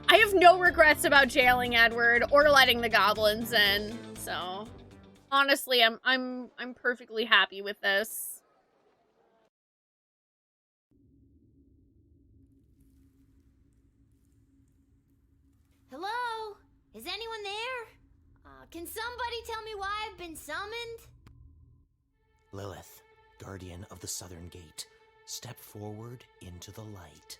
I have no regrets about jailing Edward or letting the goblins in, so honestly, I'm perfectly happy with this. Hello? Is anyone there? Can somebody tell me why I've been summoned? Lilith, guardian of the Southern Gate, step forward into the light.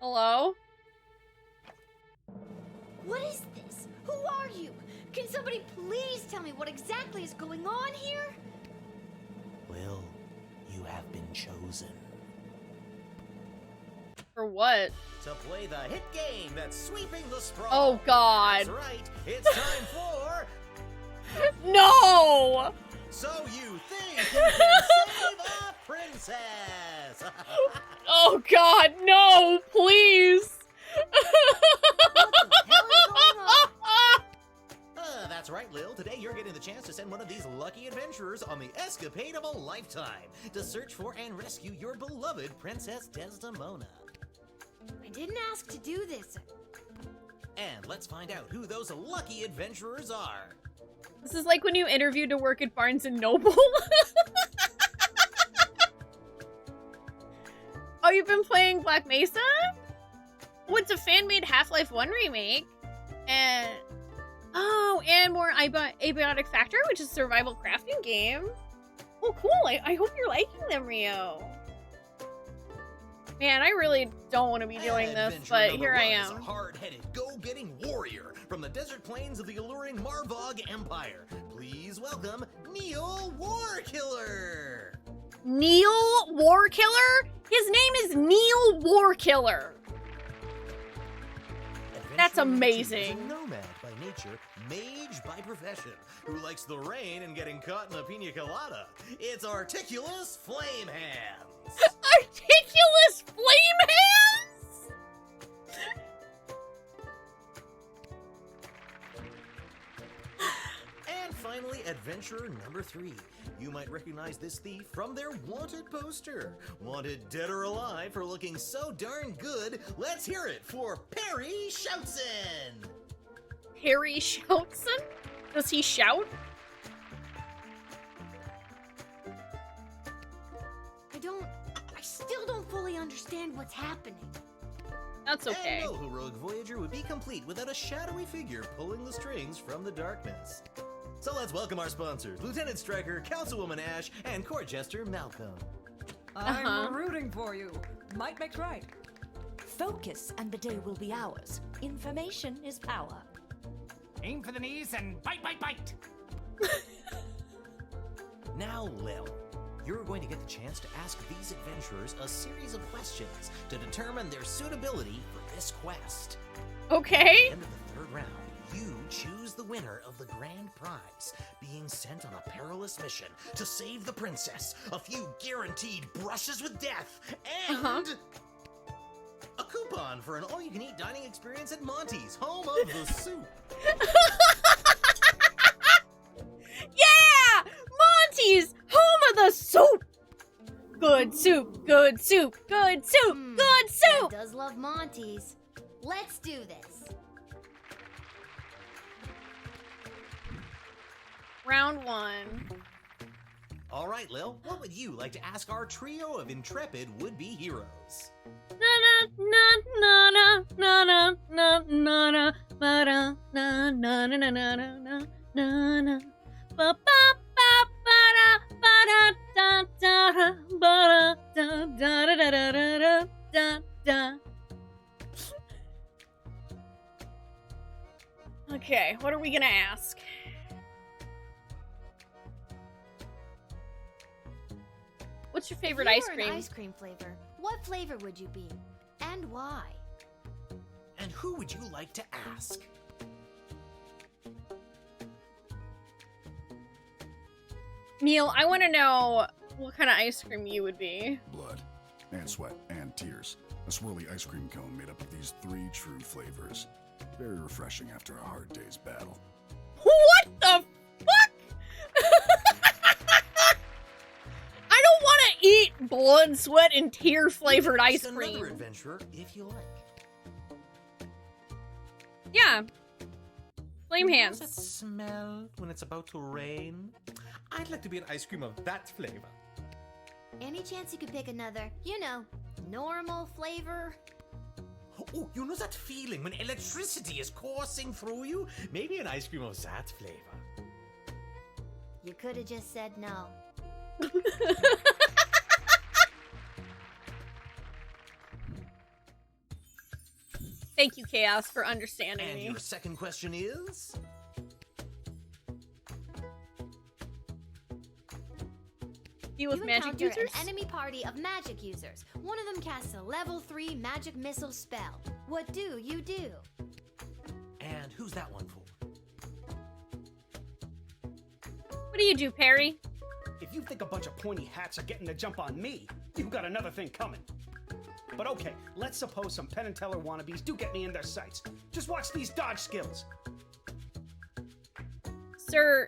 Hello? What is this? Who are you? Can somebody please tell me what exactly is going on here? Lil, you have been chosen. For what? To play the hit game that's sweeping the sprawl. Oh, God. That's right. It's time for... No! So you think you can save a princess? Oh, God, no, please. That's right, Lil. Today you're getting the chance to send one of these lucky adventurers on the escapade of a lifetime to search for and rescue your beloved Princess Desdemona. I didn't ask to do this. And let's find out who those lucky adventurers are. This is like when you interviewed to work at Barnes & Noble. Oh, you've been playing Black Mesa? Oh, it's a fan-made Half-Life 1 remake. And... Oh, and more Abiotic Factor, which is a survival crafting game. Oh, cool. I hope you're liking them, Rio. Man, I really don't want to be doing this, but here I am. A hard-headed, go-getting warrior from the desert plains of the alluring Marvog Empire. Please welcome Neil Warkiller. Neil Warkiller? His name is Neil Warkiller. That's amazing. Is a nomad by nature, mage by profession, who likes the rain and getting caught in a pina colada. It's Articulous Flame Hands. Articulous Flame Hands? And finally, adventurer number 3. You might recognize this thief from their wanted poster. Wanted dead or alive for looking so darn good. Let's hear it for Perry Shoutson. Perry Shoutson? Does he shout? I still don't fully understand what's happening. That's okay. And no heroic voyager would be complete without a shadowy figure pulling the strings from the darkness. So let's welcome our sponsors, Lieutenant Stryker, Councilwoman Ash, and Court Jester Malcolm. I'm rooting for you. Might makes right. Focus and the day will be ours. Information is power. Aim for the knees and bite, bite, bite. Now, Lil, you're going to get the chance to ask these adventurers a series of questions to determine their suitability for this quest. Okay. At the end of the third round, you choose the winner of the grand prize, being sent on a perilous mission to save the princess, a few guaranteed brushes with death, and a coupon for an all-you-can-eat dining experience at Monty's, home of the soup. Yeah! Monty's, home of the soup! Good soup, good soup, good soup, good soup! Does love Monty's. Let's do this. Round 1. All right, Lil, what would you like to ask our trio of intrepid would-be heroes? Okay, what are we gonna ask? What's your favorite If you ice were cream? An ice cream flavor. What flavor would you be? And why? And who would you like to ask? Neil, I want to know what kind of ice cream you would be. Blood, and sweat, and tears. A swirly ice cream cone made up of these 3 true flavors. Very refreshing after a hard day's battle. What the fuck? I don't want to eat blood, sweat, and tear flavored ice cream. Another adventurer, if you like. Yeah. Flame hands. Does that smell when it's about to rain? I'd like to be an ice cream of that flavor. Any chance you could pick another, normal flavor? Oh, you know that feeling when electricity is coursing through you? Maybe an ice cream of that flavor. You could have just said no. Thank you, Chaos, for understanding And me. your second question is? You with You magic encounter users? an enemy party of magic users. One of them casts a level 3 magic missile spell. What do you do? And who's that one for? What do you do, Perry? If you think a bunch of pointy hats are getting the jump on me, you've got another thing coming. But okay, let's suppose some Penn and Teller wannabes do get me in their sights. Just watch these dodge skills. Sir,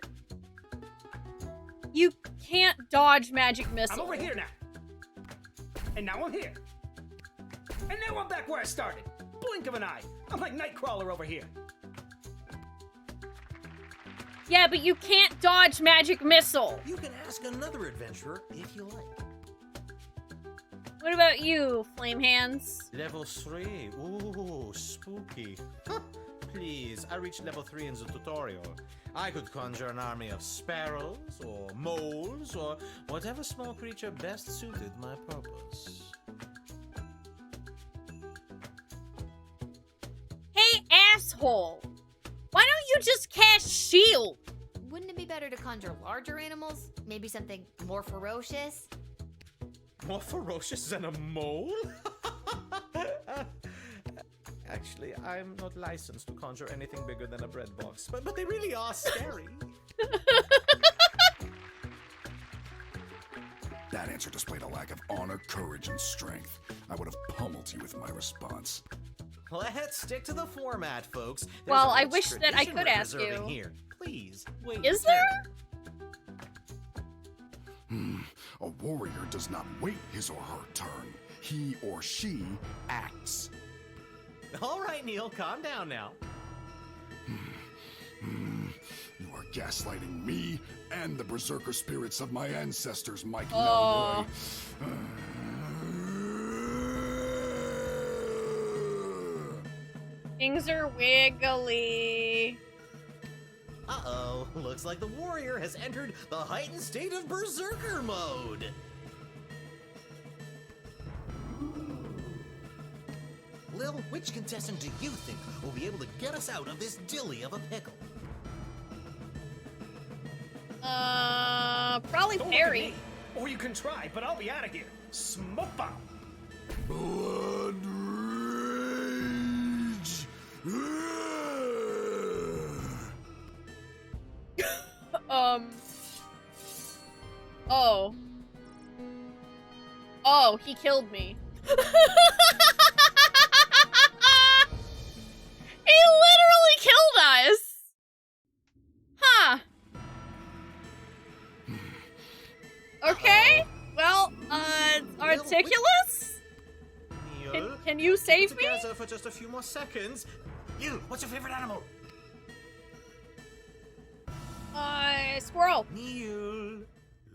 you can't dodge magic missile. I'm over here now. And now I'm here. And now I'm back where I started. Blink of an eye. I'm like Nightcrawler over here. Yeah, but you can't dodge magic missile. You can ask another adventurer if you like. What about you, Flame Hands? Level 3. Ooh, spooky. Please, I reached level 3 in the tutorial. I could conjure an army of sparrows, or moles, or whatever small creature best suited my purpose. Hey, asshole! Why don't you just cast shield? Wouldn't it be better to conjure larger animals? Maybe something more ferocious? More ferocious than a mole? Actually, I'm not licensed to conjure anything bigger than a bread box, but they really are scary. That answer displayed a lack of honor, courage, and strength. I would have pummeled you with my response. Let's stick to the format, folks. There's Well, a I rich wish that I tradition could we're ask preserving you. Here. Please, wait. Is there? A warrior does not wait his or her turn. He or she acts. All right, Neil, calm down now. You are gaslighting me and the berserker spirits of my ancestors, Mike Oh. Melroy. Things are wiggly. Uh-oh, looks like the warrior has entered the heightened state of berserker mode. Lil, which contestant do you think will be able to get us out of this dilly of a pickle? Probably Don't Perry. look at me. Or you can try, but I'll be out of here. Smoke bomb. Blood rage. Oh. Oh, he killed me. He literally killed us! Huh. Okay. Well, Articulus? Can you save me? Together for just a few more seconds. You, what's your favorite animal? Squirrel. Mule.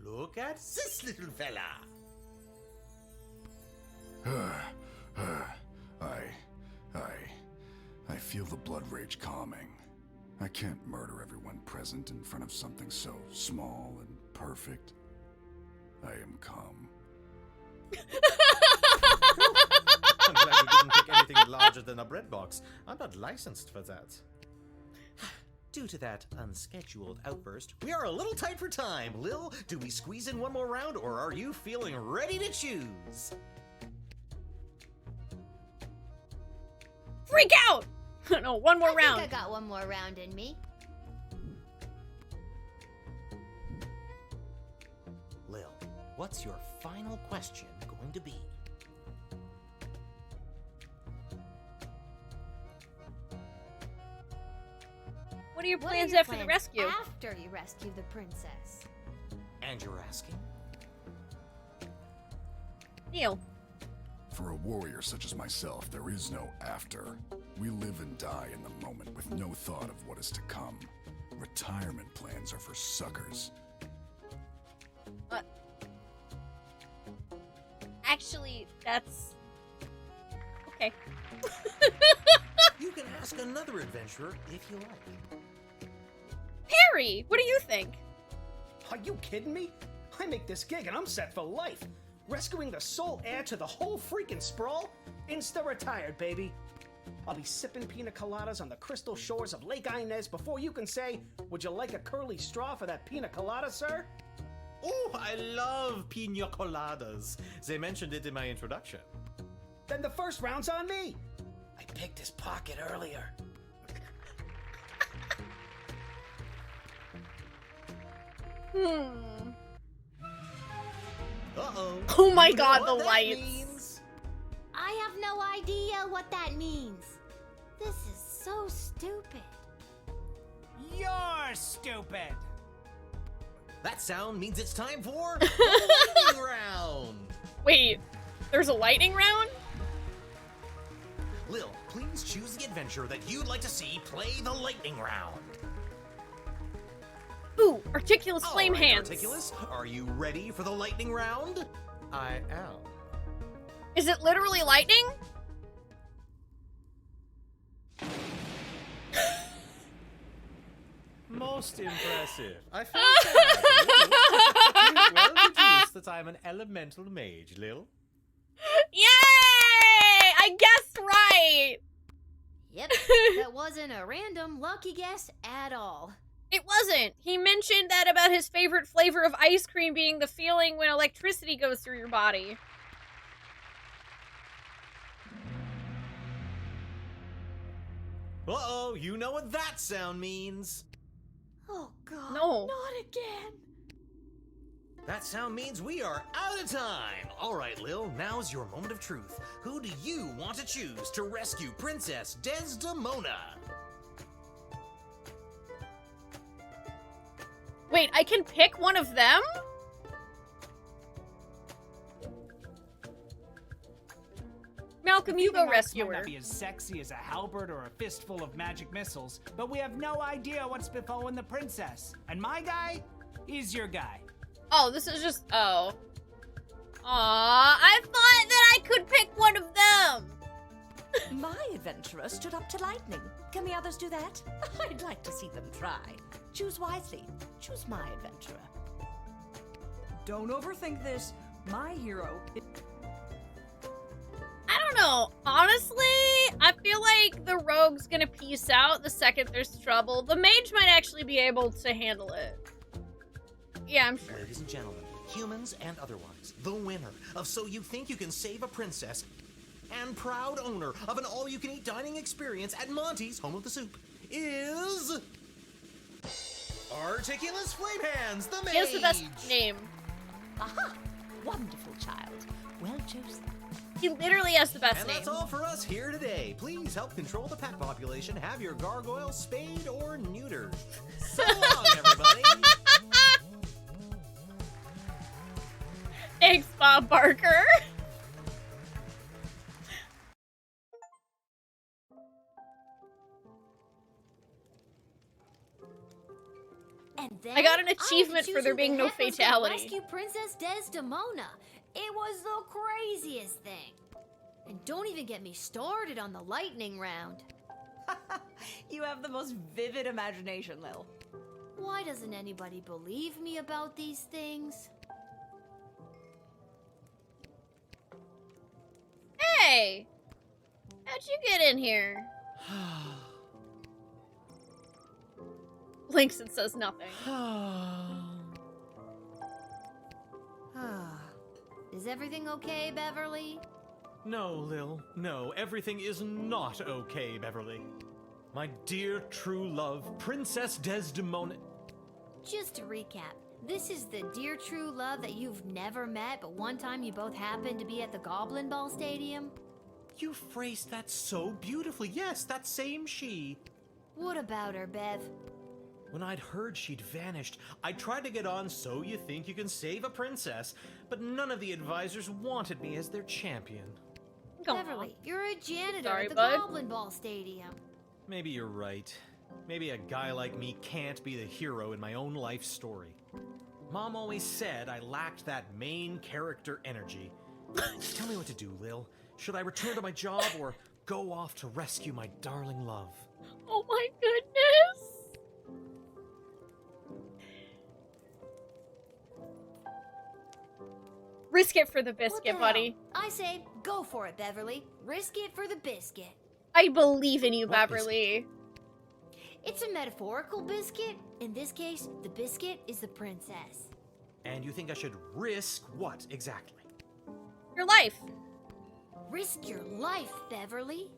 Look at this little fella. I feel the blood rage calming. I can't murder everyone present in front of something so small and perfect. I am calm. I'm glad you didn't pick anything larger than a bread box. I'm not licensed for that. Due to that unscheduled outburst, we are a little tight for time. Lil, do we squeeze in one more round, or are you feeling ready to choose? Freak out! No, one more round. I think I got one more round in me. Lil, what's your final question going to be? What are your plans after the rescue? After you rescue the princess. And you're asking? Neil. For a warrior such as myself, there is no after. We live and die in the moment with no thought of what is to come. Retirement plans are for suckers. Actually, that's... Okay. You can ask another adventurer if you like. Perry, what do you think? Are you kidding me? I make this gig and I'm set for life. Rescuing the sole heir to the whole freaking sprawl? Insta-retired, baby. I'll be sipping pina coladas on the crystal shores of Lake Inez before you can say, would you like a curly straw for that pina colada, sir? Oh, I love pina coladas. They mentioned it in my introduction. Then the first round's on me. I picked his pocket earlier. Uh-oh. Oh my god, the lights. I have no idea what that means. This is so stupid. You're stupid. That sound means it's time for the lightning round. Wait, there's a lightning round? Lil, please choose the adventurer that you'd like to see play the lightning round. Ooh, Articulus Flame All right, Hands. Articulus, are you ready for the lightning round? I am. Is it literally lightning? Most impressive. I felt bad. Well deduced that I'm an elemental mage, Lil. Yay! I guessed right! Yep, that wasn't a random lucky guess at all. It wasn't. He mentioned that about his favorite flavor of ice cream being the feeling when electricity goes through your body. Uh-oh, you know what that sound means. Oh god, no. Not again. That sound means we are out of time. All right, Lil, now's your moment of truth. Who do you want to choose to rescue Princess Desdemona? Wait, I can pick one of them? Malcolm, you go rescue Might her. not be as sexy as a halberd or a fistful of magic missiles, but we have no idea what's befallen the princess. And my guy is your guy. Oh, this is just... Oh. Aw, I thought that I could pick one of them! My adventurer stood up to lightning. Can the others do that? I'd like to see them try. Choose wisely. Choose my adventurer. Don't overthink this. My hero. I don't know. Honestly, I feel like the rogue's gonna peace out the second there's trouble. The mage might actually be able to handle it. Yeah, I'm sure. Ladies and gentlemen, humans and otherwise, the winner of So You Think You Can Save a Princess and proud owner of an all-you-can-eat dining experience at Monty's Home of the Soup is... Articulous Flamehands, the mage! He has the best name. Aha! Wonderful child. Well chosen. He literally has the best And name. that's all for us here today. Please help control the pet population. Have your gargoyle spayed or neutered. So long, everybody! Thanks, Bob Barker. And then I got an achievement had to for there choose being who the no heck was gonna fatality. Rescue Princess Desdemona. It was the craziest thing. And don't even get me started on the lightning round. You have the most vivid imagination, Lil. Why doesn't anybody believe me about these things? Hey! How'd you get in here? Blinks and says nothing. Is everything okay, Beverly? No, Lil. No, everything is not okay, Beverly. My dear true love, Princess Desdemona... Just to recap, this is the dear true love that you've never met, but one time you both happened to be at the Goblin Ball Stadium? You phrased that so beautifully. Yes, that same she. What about her, Bev? When I'd heard she'd vanished, I tried to get on So You Think You Can Save a Princess, but none of the advisors wanted me as their champion. Beverly, you're a janitor Sorry, at the bud. Goblin Ball Stadium. Maybe you're right. Maybe a guy like me can't be the hero in my own life story. Mom always said I lacked that main character energy. Tell me what to do, Lil. Should I return to my job or go off to rescue my darling love? Oh my goodness! Risk it for the What the biscuit, hell? buddy. I say, go for it, Beverly. Risk it for the biscuit. I believe in you, What is Beverly. It's a metaphorical biscuit. In this case, the biscuit is the princess. And you think I should risk what exactly? Your life. Risk your life, Beverly.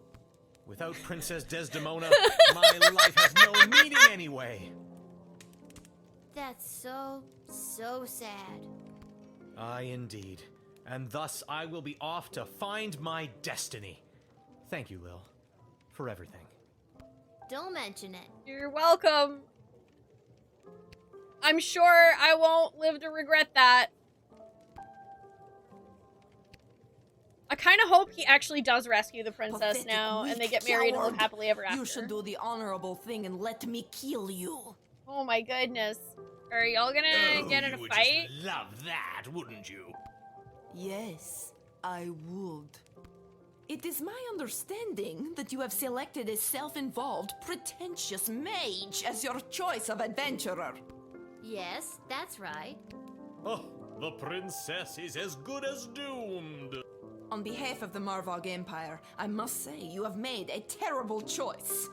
Without Princess Desdemona, my life has no meaning anyway. That's so sad. Aye, indeed. And thus I will be off to find my destiny. Thank you, Lil, for everything. Don't mention it. You're welcome. I'm sure I won't live to regret that. I kind of hope he actually does rescue the princess Pathetic, now, and they weak get married and live coward. happily ever after. You should do the honorable thing and let me kill you. Oh my goodness. Are y'all gonna get in a would fight? Just love that, wouldn't you? Yes, I would. It is my understanding that you have selected a self-involved, pretentious mage as your choice of adventurer. Yes, that's right. Oh, the princess is as good as doomed. On behalf of the Marvog Empire, I must say you have made a terrible choice.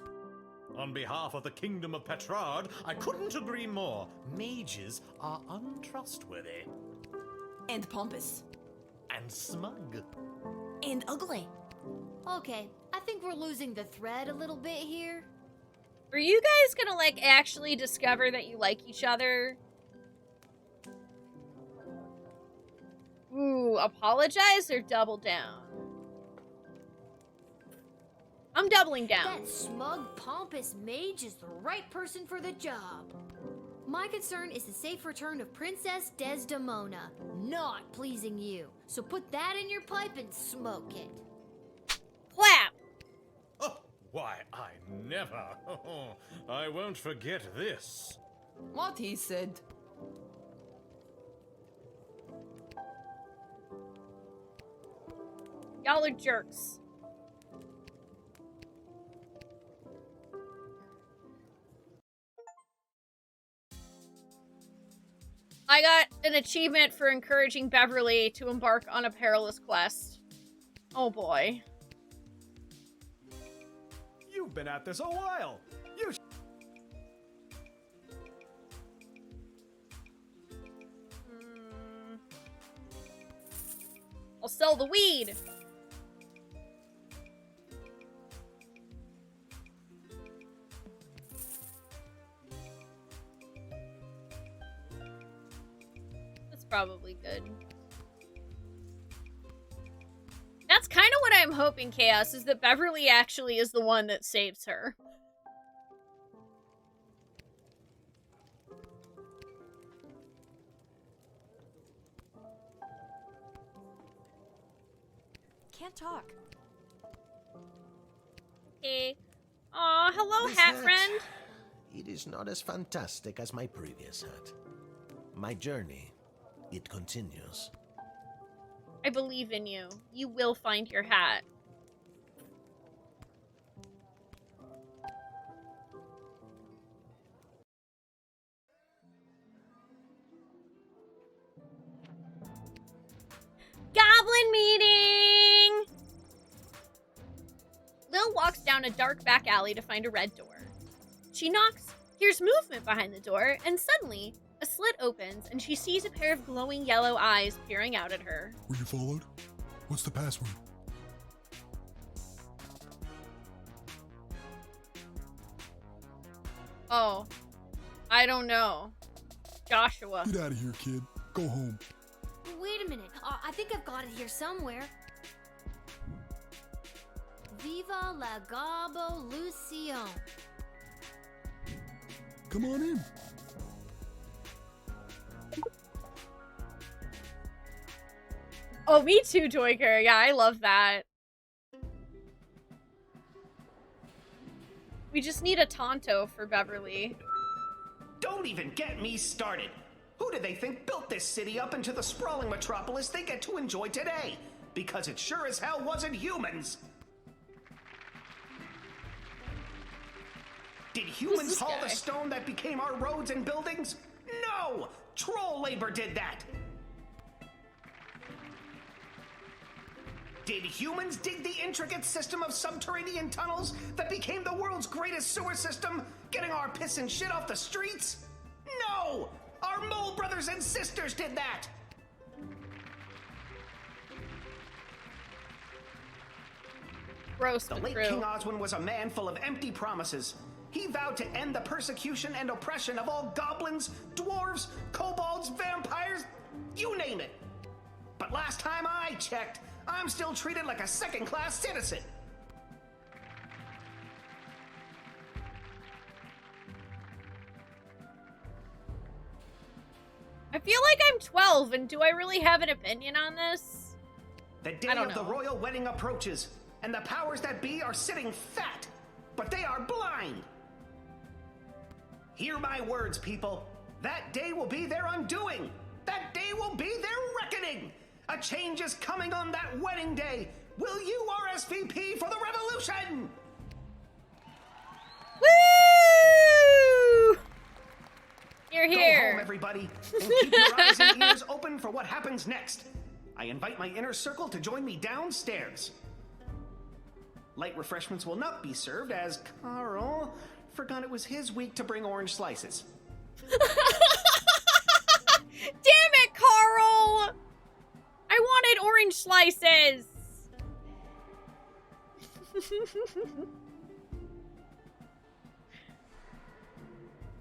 On behalf of the Kingdom of Petrard, I couldn't agree more. Mages are untrustworthy. And pompous. And smug. And ugly. Okay, I think we're losing the thread a little bit here. Are you guys gonna, like, actually discover that you like each other? Ooh, apologize or double down? I'm doubling down. That smug, pompous mage is the right person for the job. My concern is the safe return of Princess Desdemona, not pleasing you. So put that in your pipe and smoke it. Clap! Oh, why, I never. I won't forget this. What he said. Y'all are jerks. I got an achievement for encouraging Beverly to embark on a perilous quest. Oh boy. You've been at this a while. I'll sell the weed. That's probably good. That's kind of what I'm hoping, Chaos, is that Beverly actually is the one that saves her. Can't talk. Hey. Aw, hello, This hat friend. It is not as fantastic as my previous hat. My journey, it continues. I believe in you. You will find your hat. Goblin meeting! Lil walks down a dark back alley to find a red door. She knocks, hears movement behind the door, and suddenly, a slit opens and she sees a pair of glowing yellow eyes peering out at her. Were you followed? What's the password? Oh, I don't know. Joshua. Get out of here, kid. Go home. Wait a minute. I think I've got it here somewhere. Viva la Gabolution. Come on in. Oh, me too, Toyker. Yeah, I love that. We just need a Tonto for Beverly. Don't even get me started. Who did they think built this city up into the sprawling metropolis they get to enjoy today? Because it sure as hell wasn't humans. Did humans haul the stone that became our roads and buildings? No! Troll labor did that! Did humans dig the intricate system of subterranean tunnels that became the world's greatest sewer system, getting our piss and shit off the streets? No! Our mole brothers and sisters did that! Gross. The late King Oswin was a man full of empty promises. He vowed to end the persecution and oppression of all goblins, dwarves, kobolds, vampires, you name it. But last time I checked, I'm still treated like a second-class citizen. I feel like I'm 12, and do I really have an opinion on this? The day of the royal wedding approaches, and the powers that be are sitting fat, but they are blind. Hear my words, people. That day will be their undoing. That day will be their reckoning. A change is coming on that wedding day. Will you RSVP for the revolution? Woo! You're here. Go home, everybody, and keep your eyes and ears open for what happens next. I invite my inner circle to join me downstairs. Light refreshments will not be served as Carl forgot it was his week to bring orange slices. Damn it, Carl! I wanted orange slices!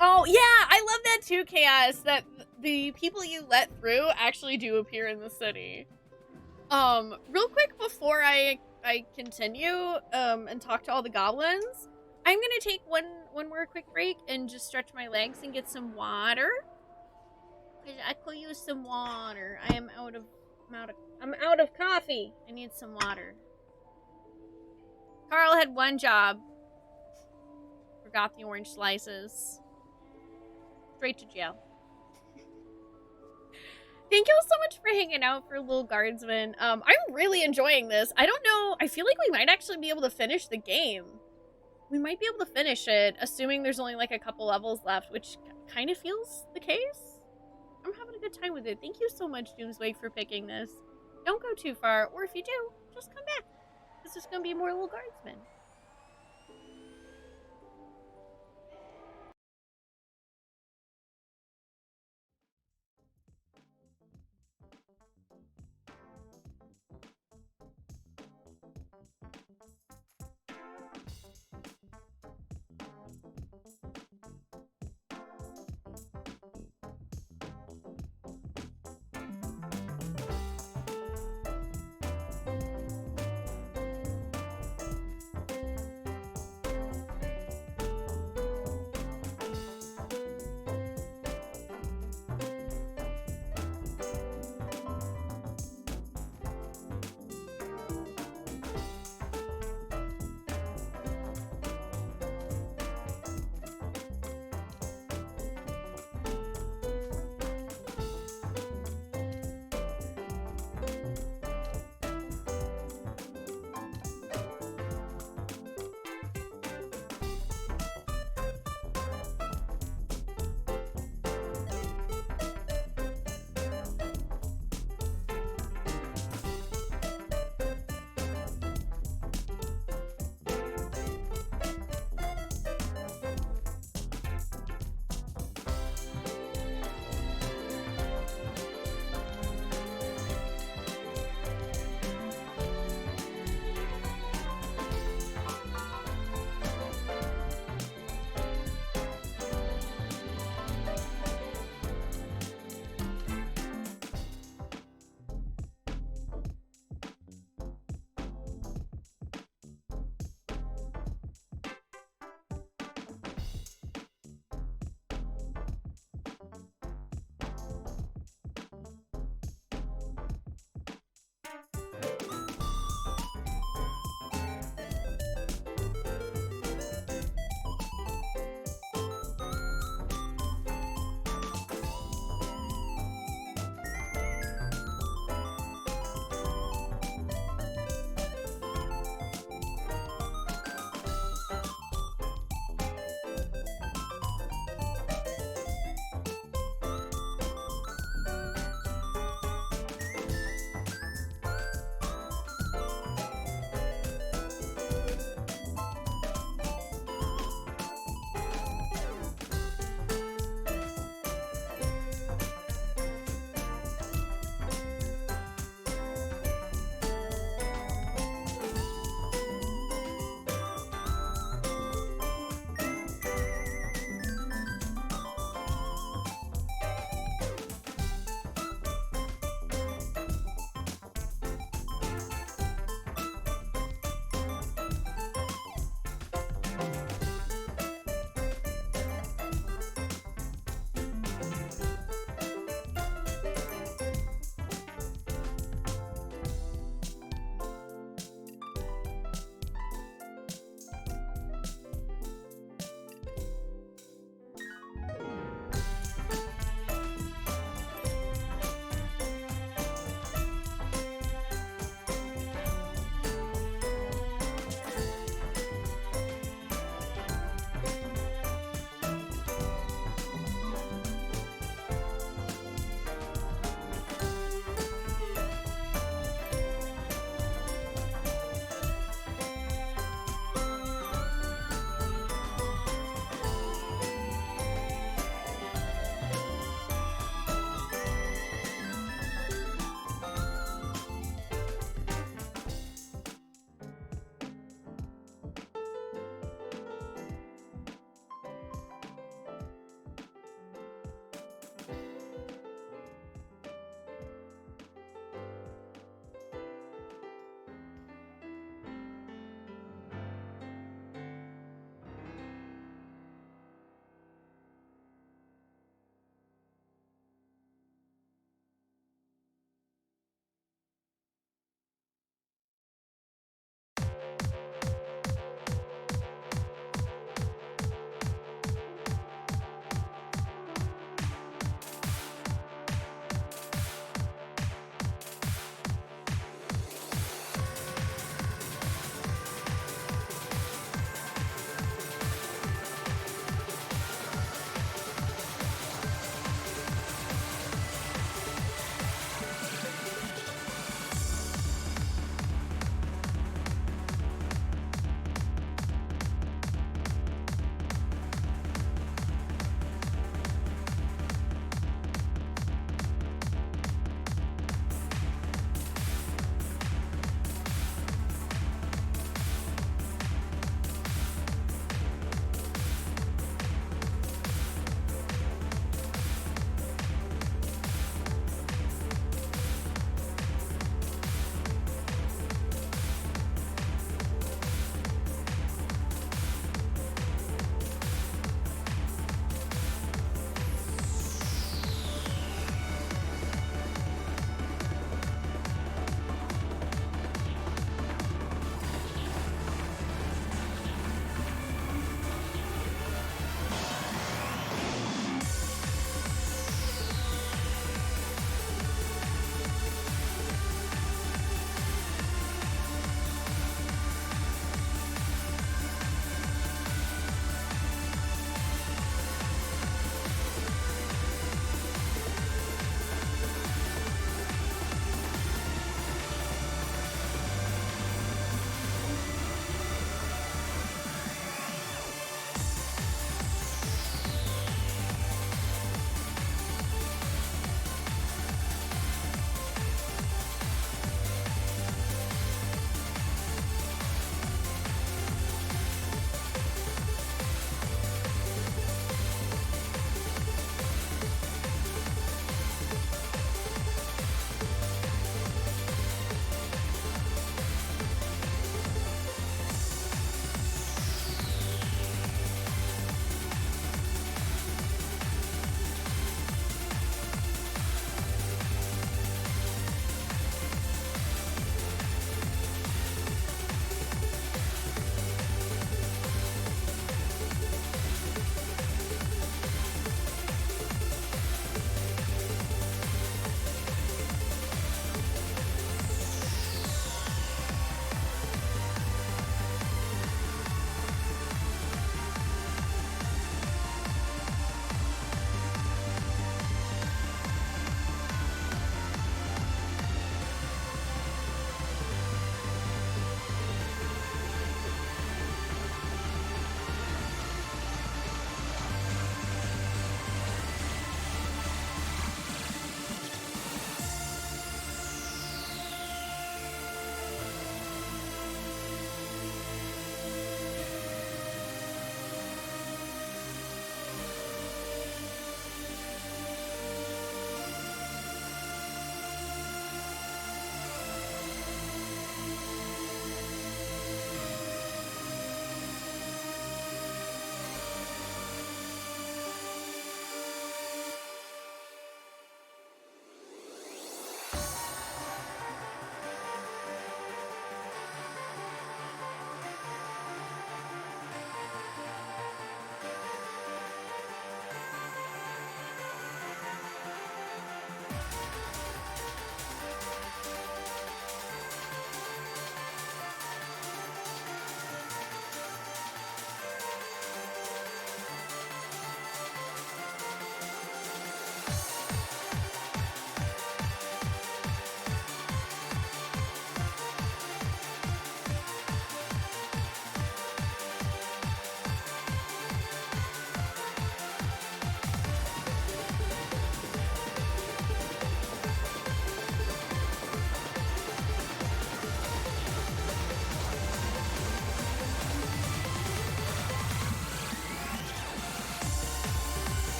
Oh, yeah, I love that too, Chaos, that the people you let through actually do appear in the city. Real quick before I continue, and talk to all the goblins, I'm gonna take one more quick break and just stretch my legs and get some water. I could use some water. I'm out of coffee. I need some water. Carl had one job. Forgot the orange slices. Straight to jail. Thank you all so much for hanging out for Lil Guardsman. I'm really enjoying this. I don't know. I feel like we might actually be able to finish the game. We might be able to finish it, assuming there's only like a couple levels left, which kind of feels the case. I'm having a good time with it. Thank you so much, Doomswake, for picking this. Don't go too far, or if you do, just come back. This is gonna be more Lil Guardsman.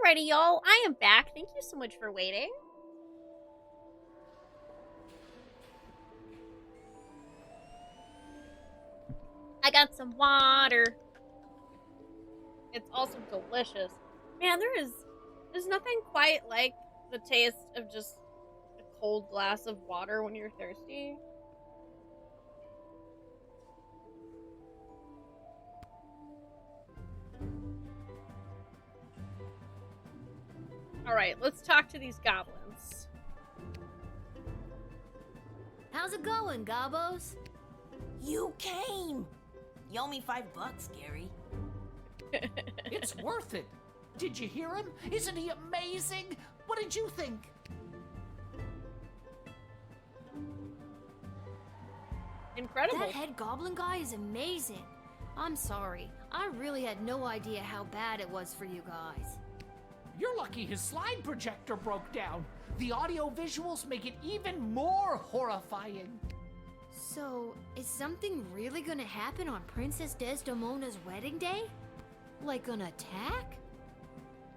Alrighty, y'all. I am back. Thank you so much for waiting. I got some water. It's also delicious. Man, there's nothing quite like the taste of just a cold glass of water when you're thirsty. Alright, let's talk to these goblins. How's it going, Gobos? You came! You owe me $5, Gary. It's worth it. Did you hear him? Isn't he amazing? What did you think? Incredible. That head goblin guy is amazing. I'm sorry. I really had no idea how bad it was for you guys. You're lucky his slide projector broke down. The audio visuals make it even more horrifying. So, is something really gonna happen on Princess Desdemona's wedding day? Like an attack?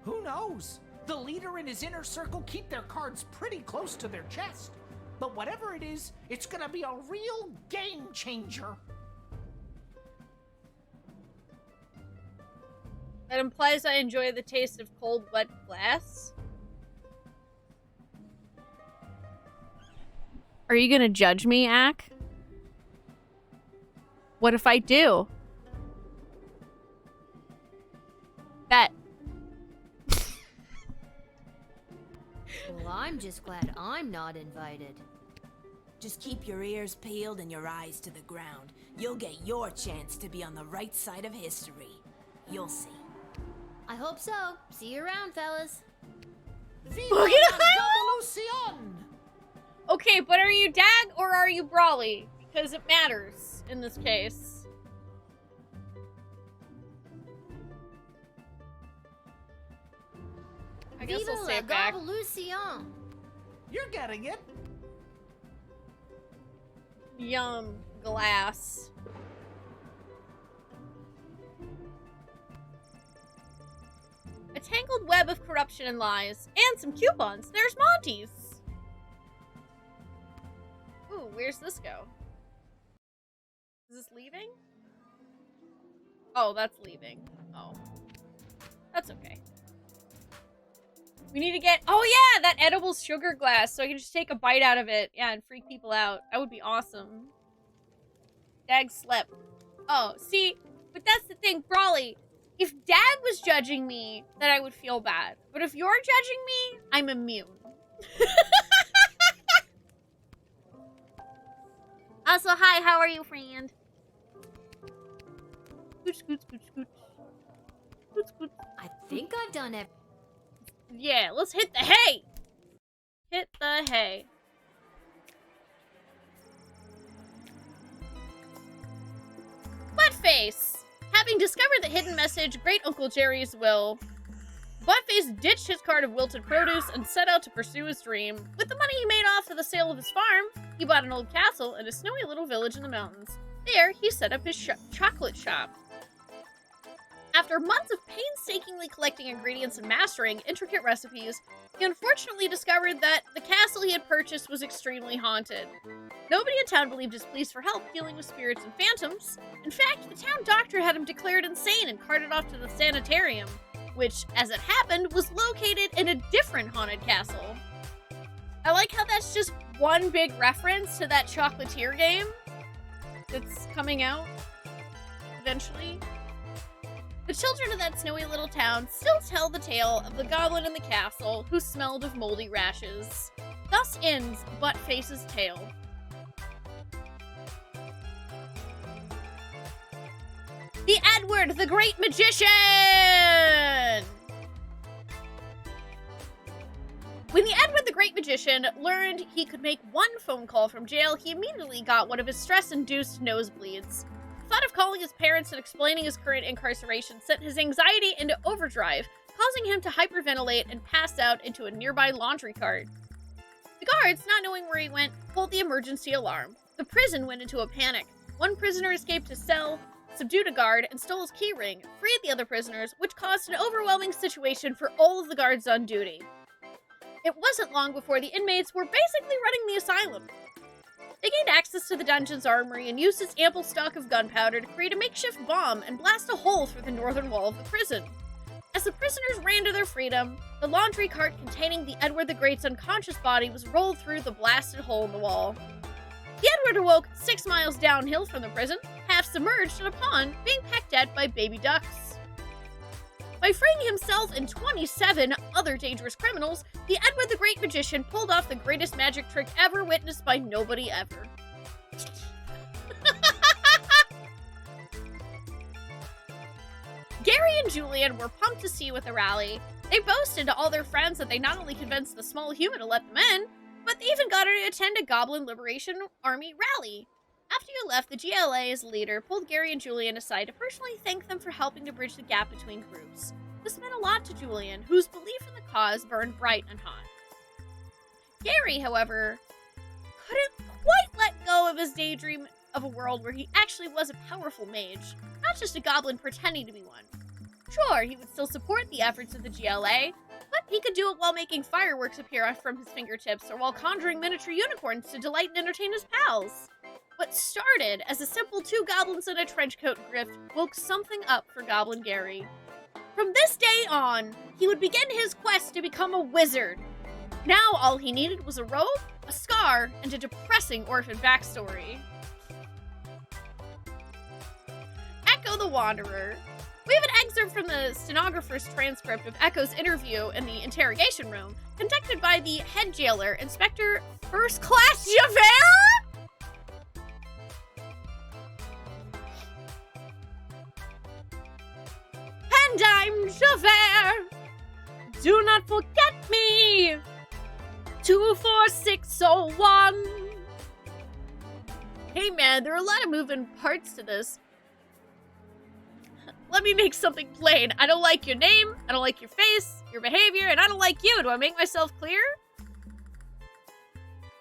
Who knows? The leader and his inner circle keep their cards pretty close to their chest. But whatever it is, it's gonna be a real game changer. That implies I enjoy the taste of cold, wet glass. Are you gonna judge me, Ack? What if I do? Bet. Well, I'm just glad I'm not invited. Just keep your ears peeled and your eyes to the ground. You'll get your chance to be on the right side of history. You'll see. I hope so. See you around, fellas. Look at him! Okay, but are you Dag or are you Brawly? Because it matters in this case. I guess I'll stay back. You're getting it. Yum, glass. A tangled web of corruption and lies. And some coupons. There's Monty's. Ooh, where's this go? Is this leaving? Oh, that's leaving. Oh. That's okay. We need to get... Oh, yeah! That edible sugar glass, so I can just take a bite out of it. Yeah, and freak people out. That would be awesome. Dag slept. Oh, see? But that's the thing, Brawly. If Dag was judging me, then I would feel bad. But if you're judging me, I'm immune. Also, hi, how are you, friend? Scoot, scoot, scoot, scoot. Scoot, scoot. I think I've done it. Yeah, let's hit the hay! Hit the hay. Buttface! Having discovered the hidden message, Great Uncle Jerry's will, Buttface ditched his cart of wilted produce and set out to pursue his dream. With the money he made off of the sale of his farm, he bought an old castle and a snowy little village in the mountains. There, he set up his chocolate shop. After months of painstakingly collecting ingredients and mastering intricate recipes, he unfortunately discovered that the castle he had purchased was extremely haunted. Nobody in town believed his pleas for help dealing with spirits and phantoms. In fact, the town doctor had him declared insane and carted off to the sanitarium, which, as it happened, was located in a different haunted castle. I like how that's just one big reference to that Chocolatier game that's coming out eventually. The children of that snowy little town still tell the tale of the goblin in the castle who smelled of moldy rashes. Thus ends Buttface's tale. The Edward the Great Magician! When the Edward the Great Magician learned he could make one phone call from jail, he immediately got one of his stress-induced nosebleeds. The thought of calling his parents and explaining his current incarceration sent his anxiety into overdrive, causing him to hyperventilate and pass out into a nearby laundry cart. The guards, not knowing where he went, pulled the emergency alarm. The prison went into a panic. One prisoner escaped his cell, subdued a guard, and stole his keyring, freed the other prisoners, which caused an overwhelming situation for all of the guards on duty. It wasn't long before the inmates were basically running the asylum. They gained access to the dungeon's armory and used its ample stock of gunpowder to create a makeshift bomb and blast a hole through the northern wall of the prison. As the prisoners ran to their freedom, the laundry cart containing the Edward the Great's unconscious body was rolled through the blasted hole in the wall. The Edward awoke 6 miles downhill from the prison, half submerged in a pond, being pecked at by baby ducks. By freeing himself and 27 other dangerous criminals, the Edward the Great magician pulled off the greatest magic trick ever witnessed by nobody ever. Gary and Julian were pumped to see you at the rally. They boasted to all their friends that they not only convinced the small human to let them in, but they even got her to attend a Goblin Liberation Army rally. After you left, the GLA's leader pulled Gary and Julian aside to personally thank them for helping to bridge the gap between groups. This meant a lot to Julian, whose belief in the cause burned bright and hot. Gary, however, couldn't quite let go of his daydream of a world where he actually was a powerful mage, not just a goblin pretending to be one. Sure, he would still support the efforts of the GLA, but he could do it while making fireworks appear from his fingertips or while conjuring miniature unicorns to delight and entertain his pals. What started as a simple 2 goblins in a trenchcoat grift woke something up for Goblin Gary. From this day on, he would begin his quest to become a wizard. Now all he needed was a robe, a scar, and a depressing orphan backstory. Echo the Wanderer. We have an excerpt from the stenographer's transcript of Echo's interview in the interrogation room, conducted by the head jailer, Inspector First Class Javert? And I'm Javert. Do not forget me. 24601. Hey man, there are a lot of moving parts to this. Let me make something plain. I don't like your name, I don't like your face, your behavior, and I don't like you. Do I make myself clear?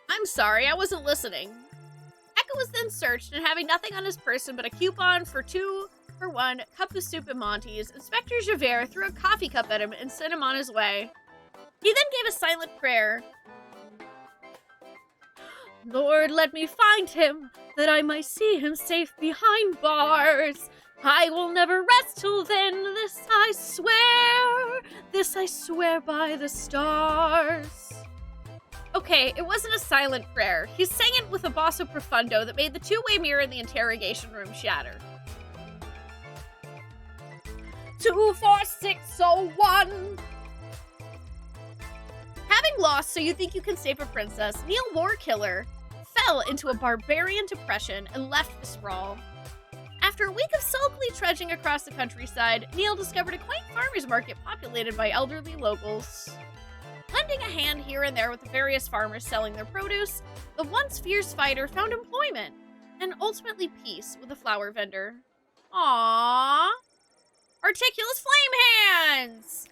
I'm sorry, I wasn't listening. Echo was then searched, and having nothing on his person but a coupon for 2 for 1 cup of soup and Monty's, Inspector Javert threw a coffee cup at him and sent him on his way. He then gave a silent prayer. Lord, let me find him, that I might see him safe behind bars. I will never rest till then, this I swear by the stars. Okay, it wasn't a silent prayer. He sang it with a basso profundo that made the two-way mirror in the interrogation room shatter. 24601. Having lost So You Think You Can Save a Princess, Neil Warkiller fell into a barbarian depression and left the sprawl. After a week of sulkily trudging across the countryside, Neil discovered a quaint farmer's market populated by elderly locals. Lending a hand here and there with the various farmers selling their produce, the once fierce fighter found employment, and ultimately peace with a flower vendor. Aww! Articulous Flame Hands!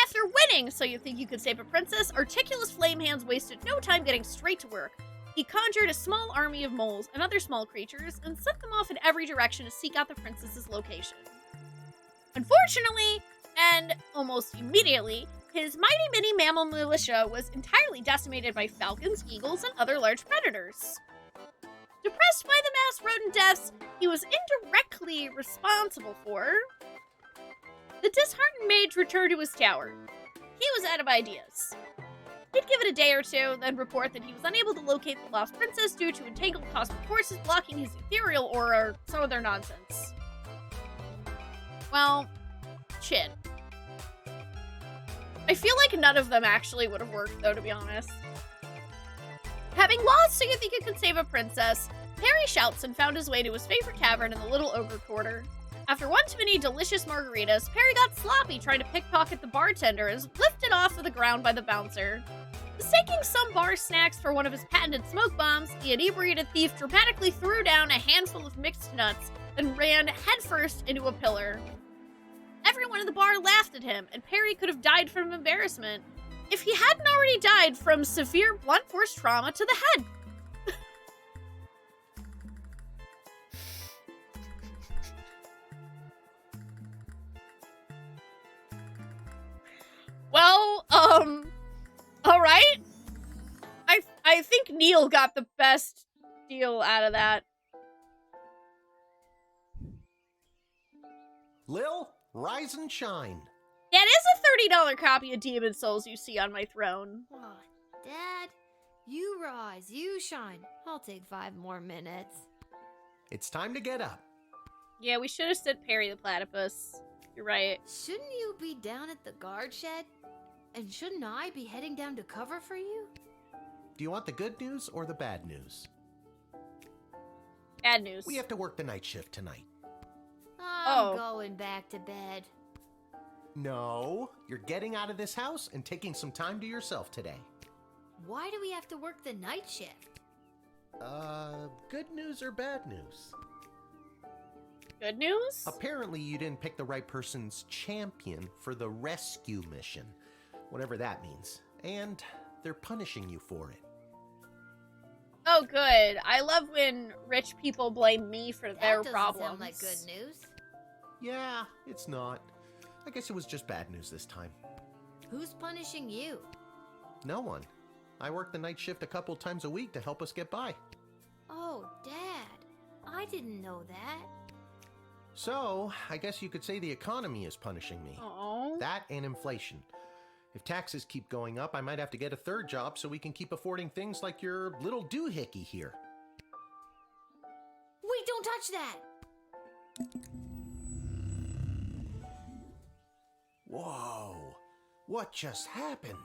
After winning So You Think You Could Save a Princess, Articulous Flame Hands wasted no time getting straight to work. He conjured a small army of moles and other small creatures and sent them off in every direction to seek out the princess's location. Unfortunately, and almost immediately, his mighty mini mammal militia was entirely decimated by falcons, eagles, and other large predators. Depressed by the mass rodent deaths he was indirectly responsible for, the disheartened mage returned to his tower. He was out of ideas. He'd give it a day or two, then report that he was unable to locate the lost princess due to entangled cosmic forces blocking his ethereal aura or some other nonsense. Well, shit. I feel like none of them actually would have worked, though, to be honest. Having lost So You Think You Can Save a Princess, Harry Shoutson found his way to his favorite tavern in the Little Ogre Quarter. After one too many delicious margaritas, Perry got sloppy trying to pickpocket the bartender and was lifted off of the ground by the bouncer. Mistaking some bar snacks for one of his patented smoke bombs, the inebriated thief dramatically threw down a handful of mixed nuts and ran headfirst into a pillar. Everyone in the bar laughed at him, and Perry could have died from embarrassment if he hadn't already died from severe blunt force trauma to the head. Well, all right. I think Neil got the best deal out of that. Lil, rise and shine. That is a $30 copy of Demon Souls you see on my throne. Aw, Dad, you rise, you shine. I'll take 5 more minutes. It's time to get up. Yeah, we should have said Perry the Platypus. You're right. Shouldn't you be down at the guard shed? And shouldn't I be heading down to cover for you? Do you want the good news or the bad news? Bad news. We have to work the night shift tonight. I'm going back to bed. No, you're getting out of this house and taking some time to yourself today. Why do we have to work the night shift? Good news or bad news? Good news? Apparently you didn't pick the right person's champion for the rescue mission, whatever that means, and they're punishing you for it. Oh, good. I love when rich people blame me for their That doesn't problems. sound like good news. Yeah, it's not. I guess it was just bad news this time. Who's punishing you? No one. I work the night shift a couple times a week to help us get by. Oh, Dad, I didn't know that. So, I guess you could say the economy is punishing me. Aww. That and inflation. If taxes keep going up, I might have to get a third job so we can keep affording things like your little doohickey here. Wait, don't touch that! Whoa, what just happened?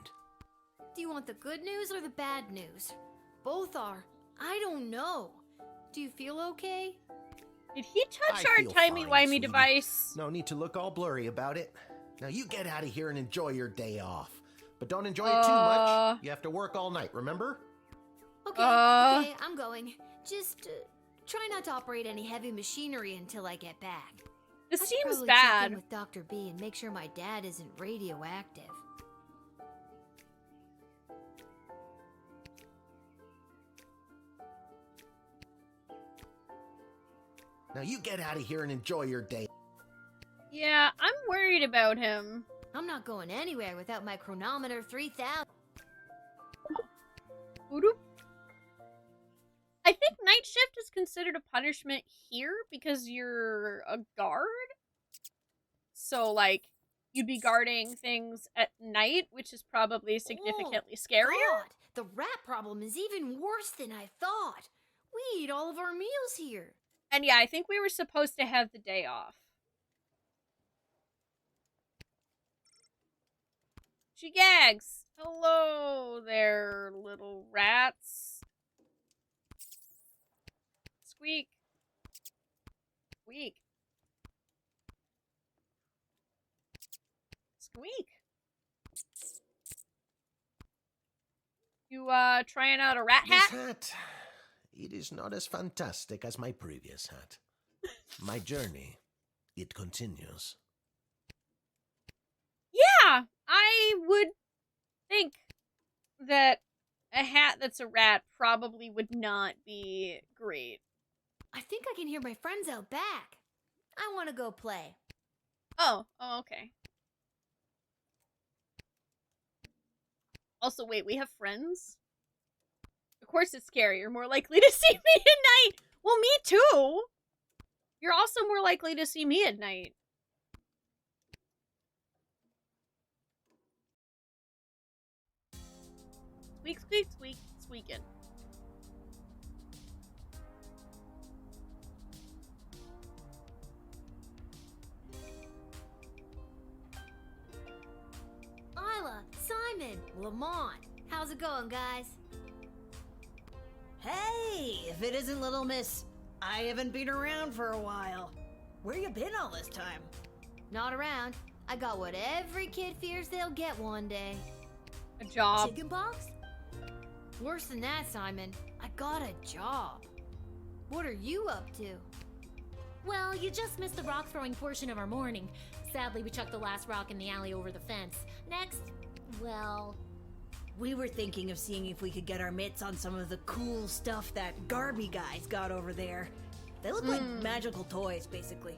Do you want the good news or the bad news? Both are. I don't know. Do you feel okay? Did he touch I our feel timey-wimey fine, sweetie. device? No need to look all blurry about it. Now you get out of here and enjoy your day off. But don't enjoy it too much. You have to work all night, remember? Okay, okay, I'm going. Just try not to operate any heavy machinery until I get back. This I should seems probably check bad. in with Dr. B and make sure my dad isn't radioactive. Now you get out of here and enjoy your day. Yeah, I'm worried about him. I'm not going anywhere without my chronometer 3000. I think night shift is considered a punishment here because you're a guard. So, like, you'd be guarding things at night, which is probably significantly scarier. God, the rat problem is even worse than I thought. We eat all of our meals here. And yeah, I think we were supposed to have the day off. She gags. Hello there, little rats. Squeak. Squeak. Squeak. You, trying out a rat hat? This hat, it is not as fantastic as my previous hat. My journey, it continues. Yeah, I would think that a hat that's a rat probably would not be great. I think I can hear my friends out back. I want to go play. Oh, okay. Also, wait, we have friends? Of course it's scary. You're more likely to see me at night. Well, me too. You're also more likely to see me at night. Squeak, squeak, squeak, squeaking. Isla, Simon, Lamont. How's it going, guys? Hey, if it isn't Little Miss, I haven't been around for a while. Where you been all this time? Not around. I got what every kid fears they'll get one day. A job. Chicken pox? Worse than that, Simon. I got a job. What are you up to? Well, you just missed the rock throwing portion of our morning. Sadly, we chucked the last rock in the alley over the fence. Next, well... We were thinking of seeing if we could get our mitts on some of the cool stuff that Garby guys got over there. They look like magical toys, basically.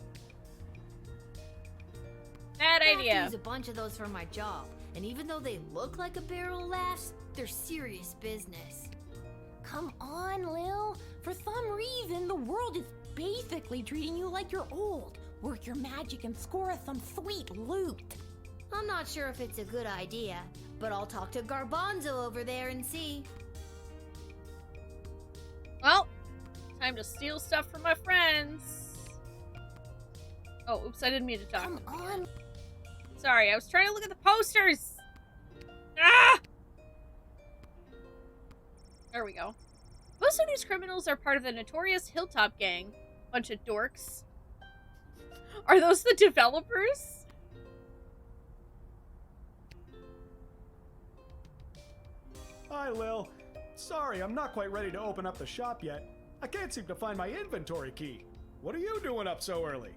Bad I have to idea. use a bunch of those for my job. And even though they look like a barrel of laughs, they're serious business. Come on, Lil. For some reason, the world is basically treating you like you're old. Work your magic and score us some sweet loot. I'm not sure if it's a good idea, but I'll talk to Garbanzo over there and see. Well, time to steal stuff from my friends. Oh, oops, I didn't mean to talk. Come on. Sorry, I was trying to look at the posters. Ah! There we go. Most of these criminals are part of the notorious Hilltop Gang. Bunch of dorks. Are those the developers? Hi, Lil. Sorry, I'm not quite ready to open up the shop yet. I can't seem to find my inventory key. What are you doing up so early?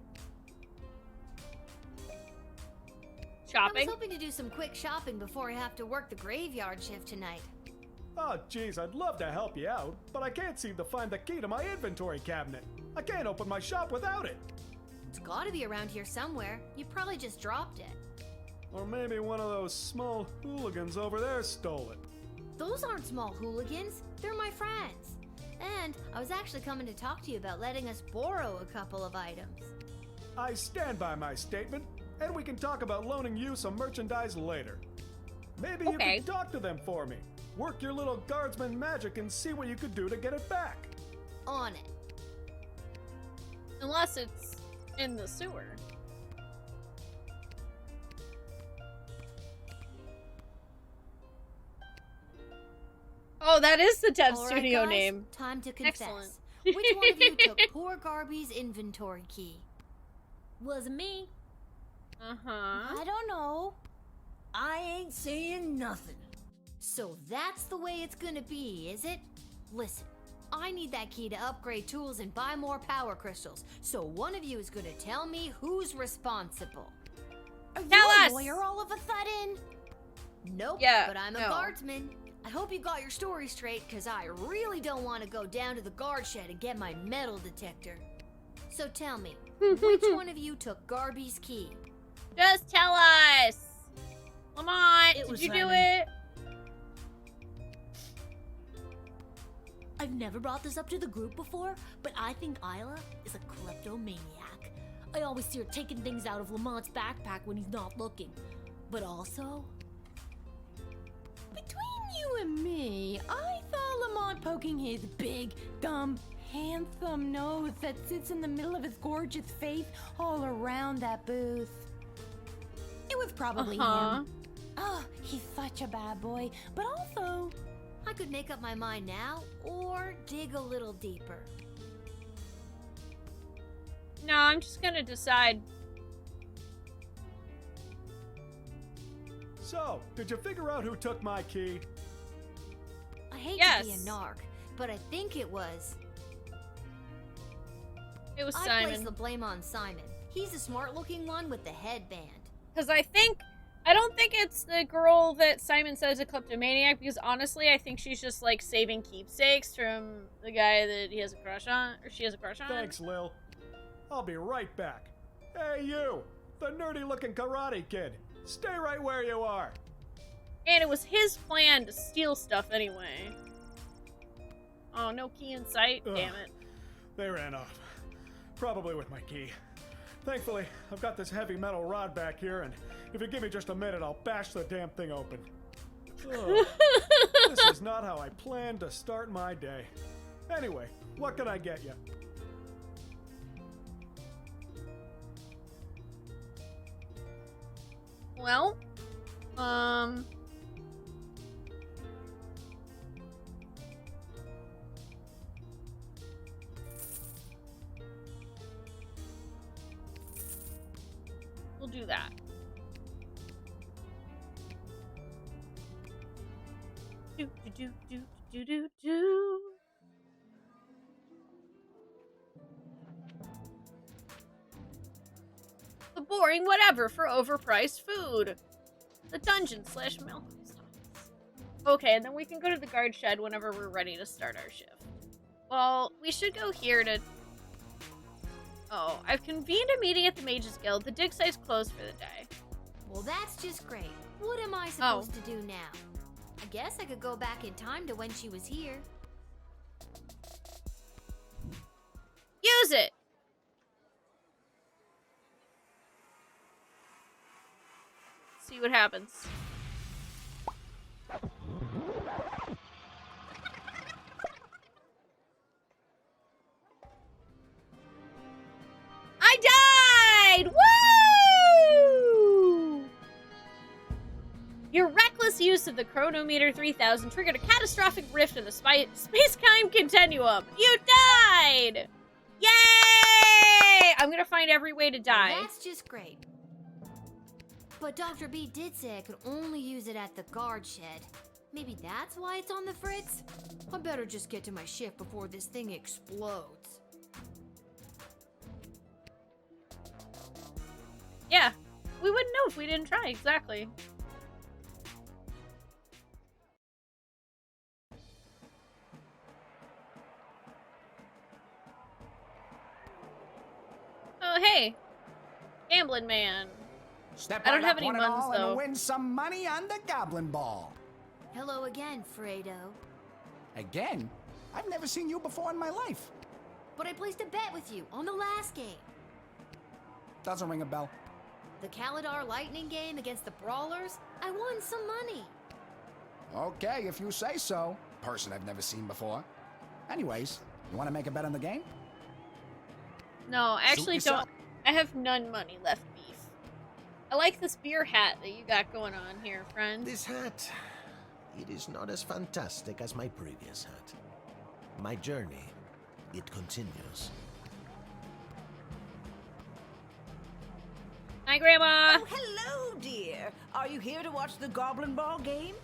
Shopping? I was hoping to do some quick shopping before I have to work the graveyard shift tonight. Oh, geez, I'd love to help you out, but I can't seem to find the key to my inventory cabinet. I can't open my shop without it. It's gotta be around here somewhere. You probably just dropped it. Or maybe one of those small hooligans over there stole it. Those aren't small hooligans. They're my friends. And I was actually coming to talk to you about letting us borrow a couple of items. I stand by my statement, and we can talk about loaning you some merchandise later. Maybe you can talk to them for me. Work your little guardsman magic and see what you could do to get it back. On it. Unless it's in the sewer. Oh, that is the dev All right, studio guys, name. Time to confess. Excellent. Which one of you took poor Garby's inventory key? Wasn't me. Uh-huh. I don't know. I ain't saying nothing. So that's the way it's gonna be, is it? Listen, I need that key to upgrade tools and buy more power crystals. So one of you is gonna tell me who's responsible. Are Tell you us! a lawyer all of a sudden? Nope, Yeah, but I'm a no. guardsman. I hope you got your story straight, because I really don't want to go down to the guard shed and get my metal detector. So tell me, which one of you took Garby's key? Just tell us. Come on. It Did was you do Simon. it? I've never brought this up to the group before, but I think Isla is a kleptomaniac. I always see her taking things out of Lamont's backpack when he's not looking. But also... Between you and me, I thought Lamont poking his big, dumb, handsome nose that sits in the middle of his gorgeous face all around that booth. It was probably him. Oh, he's such a bad boy, but also... I could make up my mind now, or dig a little deeper. No, I'm just gonna decide. So, did you figure out who took my key? I hate Yes. to be a narc, but I think it was... It was I Simon. place the blame on Simon. He's the smart-looking one with the headband. Because I don't think it's the girl that Simon says is a kleptomaniac, because honestly, I think she's just, like, saving keepsakes from the guy that he has a crush on, or she has a crush on. Thanks, Lil. I'll be right back. Hey, you! The nerdy-looking karate kid! Stay right where you are! And it was his plan to steal stuff anyway. Oh, no key in sight? Ugh. Damn it. They ran off. Probably with my key. Thankfully, I've got this heavy metal rod back here, and if you give me just a minute, I'll bash the damn thing open. Ugh. This is not how I planned to start my day. Anyway, what can I get you? Well, we'll do that. Do do do do do do. The boring whatever for overpriced food. The dungeon / milk. Okay, and then we can go to the guard shed whenever we're ready to start our shift. Well, we should go here to... Oh, I've convened a meeting at the Mages Guild. The dig site's closed for the day. Well, that's just great. What am I supposed to do now? I guess I could go back in time to when she was here. Use it! See what happens. I died! Woo! Your reckless use of the chronometer 3000 triggered a catastrophic rift in the space-time continuum. You died! Yay! I'm gonna find every way to die. Well, that's just great. But Dr. B did say I could only use it at the guard shed. Maybe that's why it's on the fritz? I better just get to my shift before this thing explodes. Yeah, we wouldn't know if we didn't try, exactly. Oh, hey. Gambling man. Step I don't right have up any on it muns, all though. and win some money on the Goblin Ball. Hello again, Fredo. Again? I've never seen you before in my life. But I placed a bet with you on the last game. Doesn't ring a bell. The Kalidar Lightning game against the Brawlers, I won some money. Okay, if you say so. Person I've never seen before. Anyways, you want to make a bet on the game? No, I actually Suit don't. yourself. I have none money left, Beef. I like this beer hat that you got going on here, friend. This hat, it is not as fantastic as my previous hat. My journey, it continues. Hi, Grandma. Oh, hello, dear. Are you here to watch the Goblin Ball game?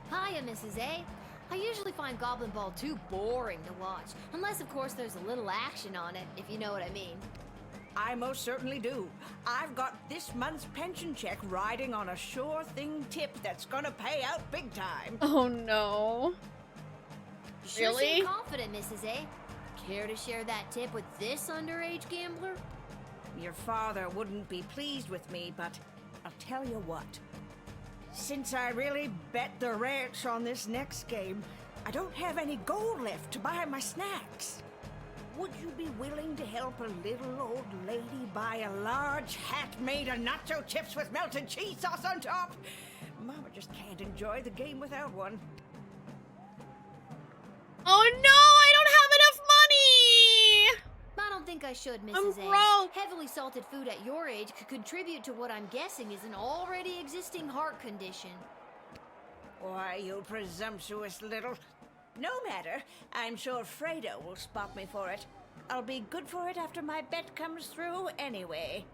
Hiya, Mrs. A. I usually find Goblin Ball too boring to watch, unless of course there's a little action on it, if you know what I mean. I most certainly do. I've got this month's pension check riding on a sure thing tip that's gonna pay out big time. Oh, no. You sure Really? seem confident, Mrs. A. Care to share that tip with this underage gambler? Your father wouldn't be pleased with me, but I'll tell you what. Since I really bet the ranch on this next game, I don't have any gold left to buy my snacks. Would you be willing to help a little old lady buy a large hat made of nacho chips with melted cheese sauce on top? Mama just can't enjoy the game without one. Oh, no, I don't have enough money! I don't think I should, Mrs. I'm A. broke. Heavily salted food at your age could contribute to what I'm guessing is an already existing heart condition. Why, you presumptuous little... No matter. I'm sure Fredo will spot me for it. I'll be good for it after my bet comes through anyway.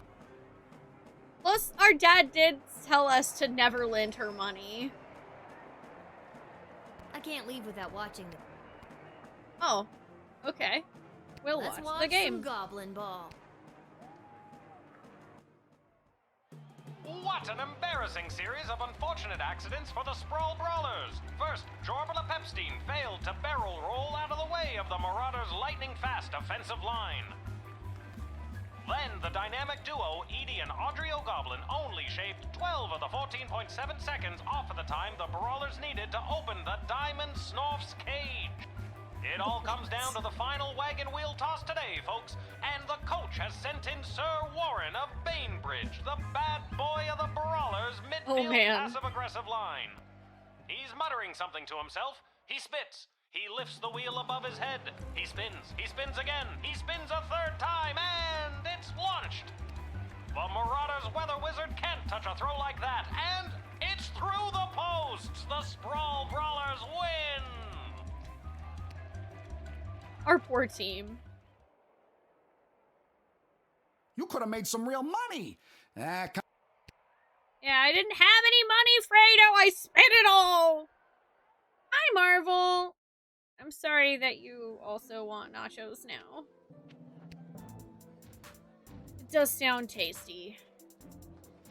Plus, our dad did tell us to never lend her money. I can't leave without watching the... Oh, okay. We'll Let's watch the game. some Goblin Ball. What an embarrassing series of unfortunate accidents for the Sprawl Brawlers! First, Jorbala Pepstein failed to barrel roll out of the way of the Marauders' lightning-fast offensive line. Then, the dynamic duo, Edie and Audrey O'Goblin, only shaved 12 of the 14.7 seconds off of the time the Brawlers needed to open the Diamond Snorf's cage. It all comes down to the final wagon wheel toss today, folks, and the coach has sent in Sir Warren of Bainbridge, the bad boy of the Brawlers' midfield passive-aggressive line. He's muttering something to himself. He spits. He lifts the wheel above his head. He spins again. He spins a third time, and it's launched. The Marauders' weather wizard can't touch a throw like that, and it's through the posts. The Sprawl Brawlers win. Our poor team. You could have made some real money. Yeah, I didn't have any money, Fredo. I spent it all. Hi, Marvel. I'm sorry that you also want nachos now. It does sound tasty.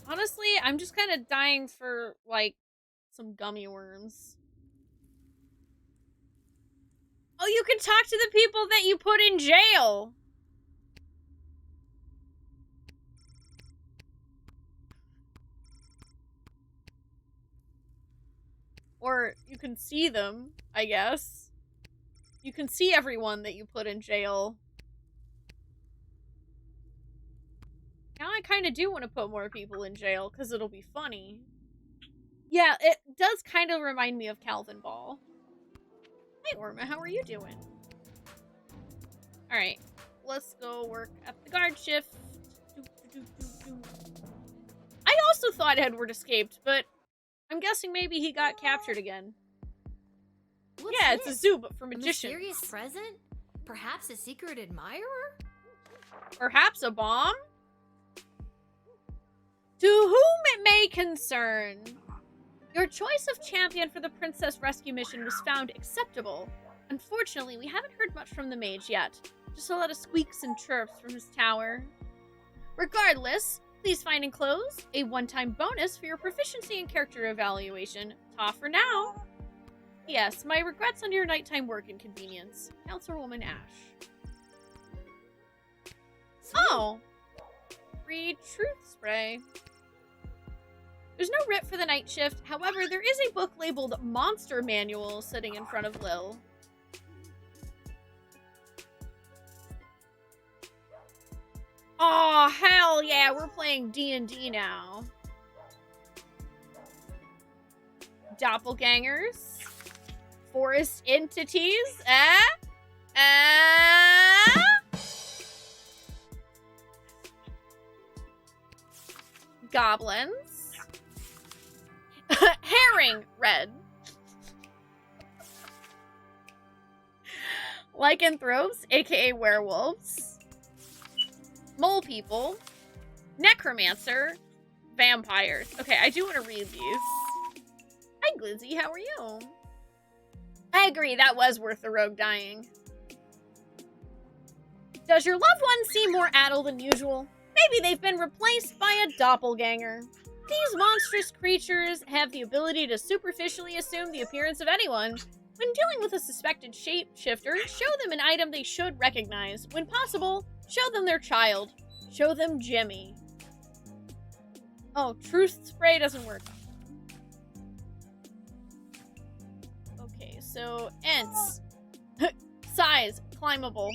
Honestly, I'm just kind of dying for, like, some gummy worms. Oh, you can talk to the people that you put in jail. Or you can see them, I guess. You can see everyone that you put in jail. Now I kind of do want to put more people in jail, because it'll be funny. Yeah, it does kind of remind me of Calvin Ball. Hey, Orma, how are you doing? Alright, let's go work at the guard shift. I also thought Edward escaped, but I'm guessing maybe he got captured again. What's Yeah, this? it's a zoo, but for A magicians. mysterious present? Perhaps a secret admirer? Perhaps a bomb? To whom it may concern, your choice of champion for the princess rescue mission was found acceptable. Unfortunately, we haven't heard much from the mage yet. Just a lot of squeaks and chirps from his tower. Regardless, please find enclosed a one-time bonus for your proficiency in character evaluation. Ta for now. Yes, my regrets on your nighttime work inconvenience. Councilwoman Ash. Oh! Free truth spray. There's no writ for the night shift. However, there is a book labeled Monster Manual sitting in front of Lil. Oh, hell yeah, we're playing D&D now. Doppelgangers. Forest entities. Goblins. Herring, red. Lycanthropes, aka werewolves. Mole people. Necromancer. Vampires. Okay, I do want to read these. Hi, Glizzy, how are you? I agree, that was worth the rogue dying. Does your loved one seem more addled than usual? Maybe they've been replaced by a doppelganger. These monstrous creatures have the ability to superficially assume the appearance of anyone. When dealing with a suspected shapeshifter, show them an item they should recognize. When possible, show them their child. Show them Jimmy. Oh, truth spray doesn't work. Okay, so Ents. Size, climbable.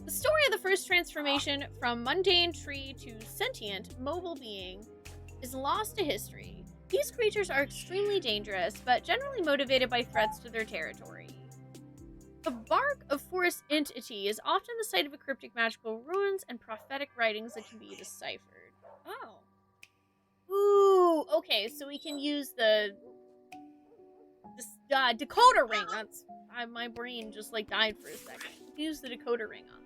The story of the first transformation from mundane tree to sentient, mobile being is lost to history. These creatures are extremely dangerous, but generally motivated by threats to their territory. The bark of forest entity is often the site of a cryptic magical ruins and prophetic writings that can be deciphered. Oh. Ooh, okay, so we can use the decoder ring. That's my brain just like died for a second. Use the decoder ring on them.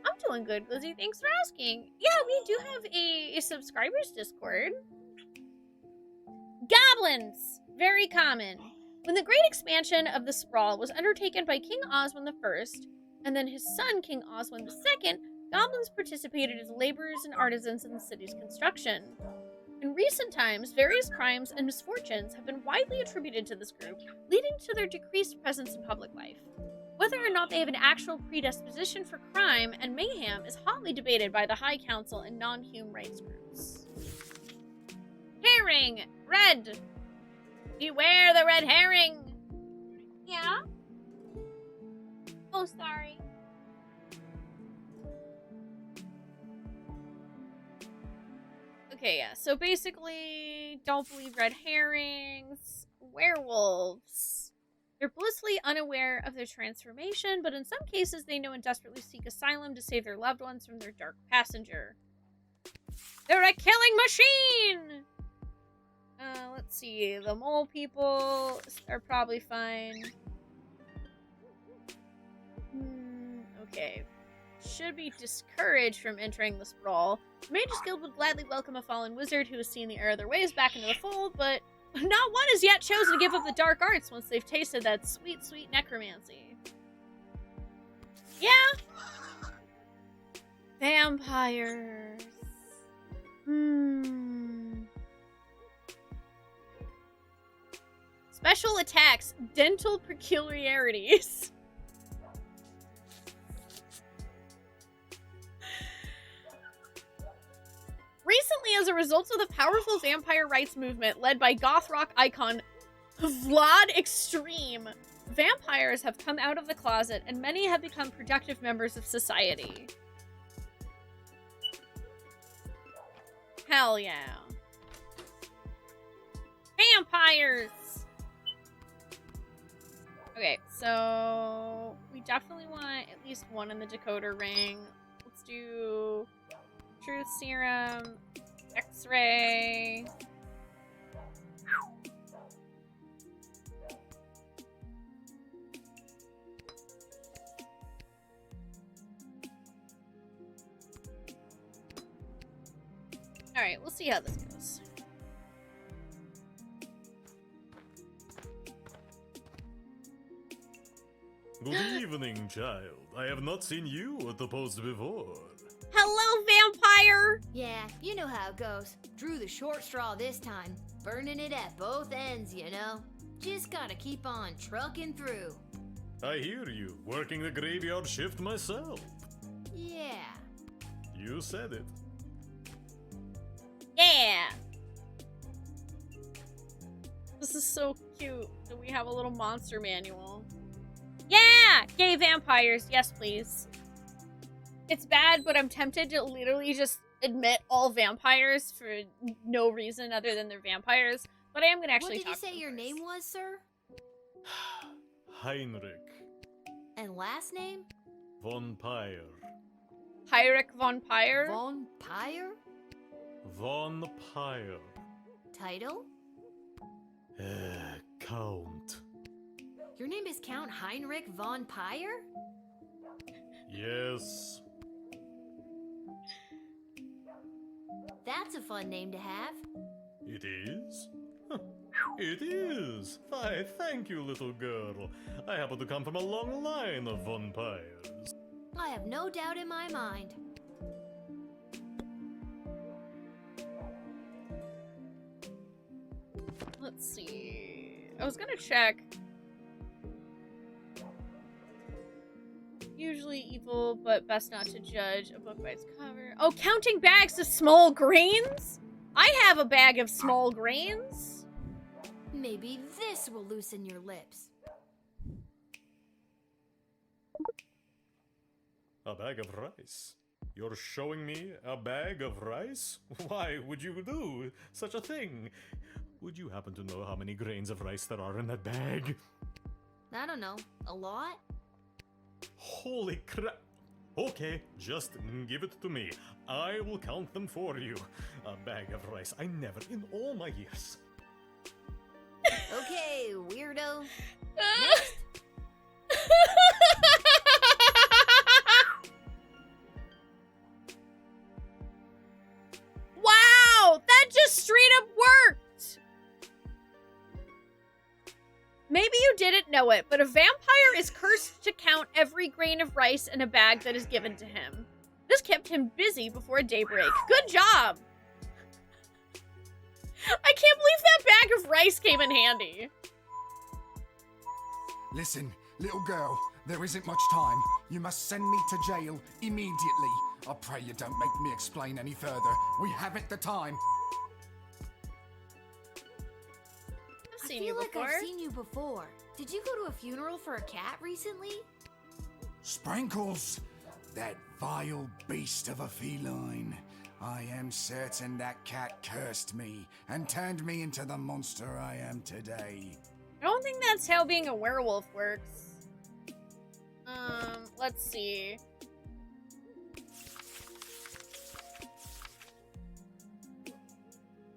I'm doing good, Lizzie. Thanks for asking. Yeah, we do have a subscribers Discord. Goblins! Very common. When the great expansion of the Sprawl was undertaken by King Oswin I, and then his son, King Oswin II, goblins participated as laborers and artisans in the city's construction. In recent times, various crimes and misfortunes have been widely attributed to this group, leading to their decreased presence in public life. Whether or not they have an actual predisposition for crime and mayhem is hotly debated by the High Council and non-human rights groups. Herring! Red! Beware the red herring! Yeah? Oh, sorry. Okay, yeah, so basically, don't believe red herrings. Werewolves. They're blissfully unaware of their transformation, but in some cases they know and desperately seek asylum to save their loved ones from their dark passenger. They're a killing machine! Let's see. The mole people are probably fine. Okay. Should be discouraged from entering the Sprawl. The Mages Guild would gladly welcome a fallen wizard who has seen the error of their ways back into the fold, but not one has yet chosen to give up the dark arts once they've tasted that sweet, sweet necromancy. Yeah? Vampires. Special attacks. Dental peculiarities. Recently, as a result of the powerful vampire rights movement led by goth rock icon Vlad Extreme. Vampires have come out of the closet, and many have become productive members of society. Hell yeah. Vampires! Okay, so we definitely want at least one in the decoder ring. Let's do truth serum, X-ray. Alright, we'll see how this goes. Good evening, child. I have not seen you at the post before. Hello, vampire! Yeah, you know how it goes. Drew the short straw this time. Burning it at both ends, you know? Just gotta keep on trucking through. I hear you. Working the graveyard shift myself. Yeah. You said it. Yeah! This is so cute that we have a little monster manual. Yeah! Gay vampires, yes please. It's bad, but I'm tempted to literally just admit all vampires for no reason other than they're vampires. But I am gonna actually talk. What did you say your name was, sir? Heinrich And last name? von Pyre. Heinrich von Pyre? Von Pyre? Von Pyre. Title? Count. Your name is Count Heinrich von Pyre? Yes. That's a fun name to have. It is? It is. Why, thank you, little girl. I happen to come from a long line of von Pyres. I have no doubt in my mind. Let's see. I was gonna check. Usually evil, but best not to judge a book by its cover. Oh, counting bags of small grains? I have a bag of small grains. Maybe this will loosen your lips. A bag of rice? You're showing me a bag of rice? Why would you do such a thing? Would you happen to know how many grains of rice there are in that bag? I don't know. A lot? Holy crap! Okay, just give it to me. I will count them for you. A bag of rice. I never, in all my years. Okay, weirdo. Wow! That just straight up worked! Maybe you didn't know it, but a vampire is cursed to count every grain of rice in a bag that is given to him. This kept him busy before daybreak. Good job! I can't believe that bag of rice came in handy. Listen, little girl, there isn't much time. You must send me to jail immediately. I pray you don't make me explain any further. We haven't the time. I've seen I feel you like before. I've seen you before. Did you go to a funeral for a cat recently? Sprinkles, that vile beast of a feline. I am certain that cat cursed me and turned me into the monster I am today. I don't think that's how being a werewolf works. Let's see.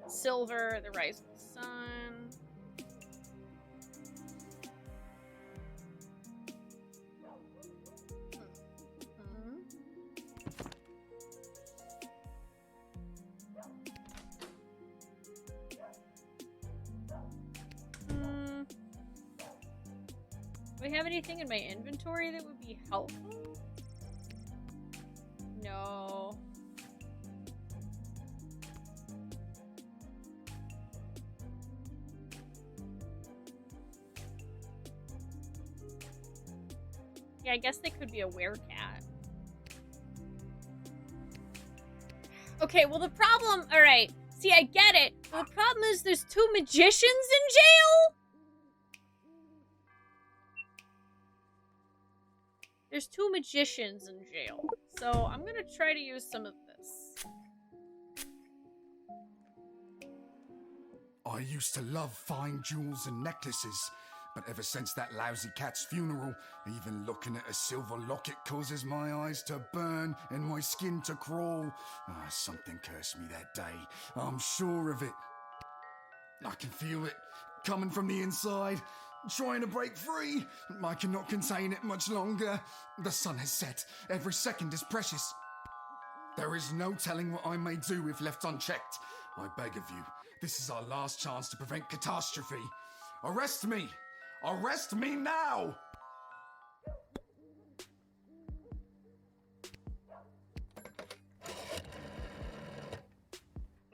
Silver, the rise of the sun. Do I have anything in my inventory that would be helpful? No. Yeah, I guess they could be a werecat. Okay, well the problem... Alright, see, I get it. The problem is there's 2 magicians in jail? There's 2 magicians in jail, so I'm gonna try to use some of this. I used to love fine jewels and necklaces, but ever since that lousy cat's funeral, even looking at a silver locket causes my eyes to burn and my skin to crawl. Something cursed me that day. I'm sure of it. I can feel it coming from the inside, trying to break free. I cannot contain it much longer. The sun has set. Every second is precious. There is no telling what I may do if left unchecked. I beg of you, this is our last chance to prevent catastrophe. Arrest me! Arrest me now!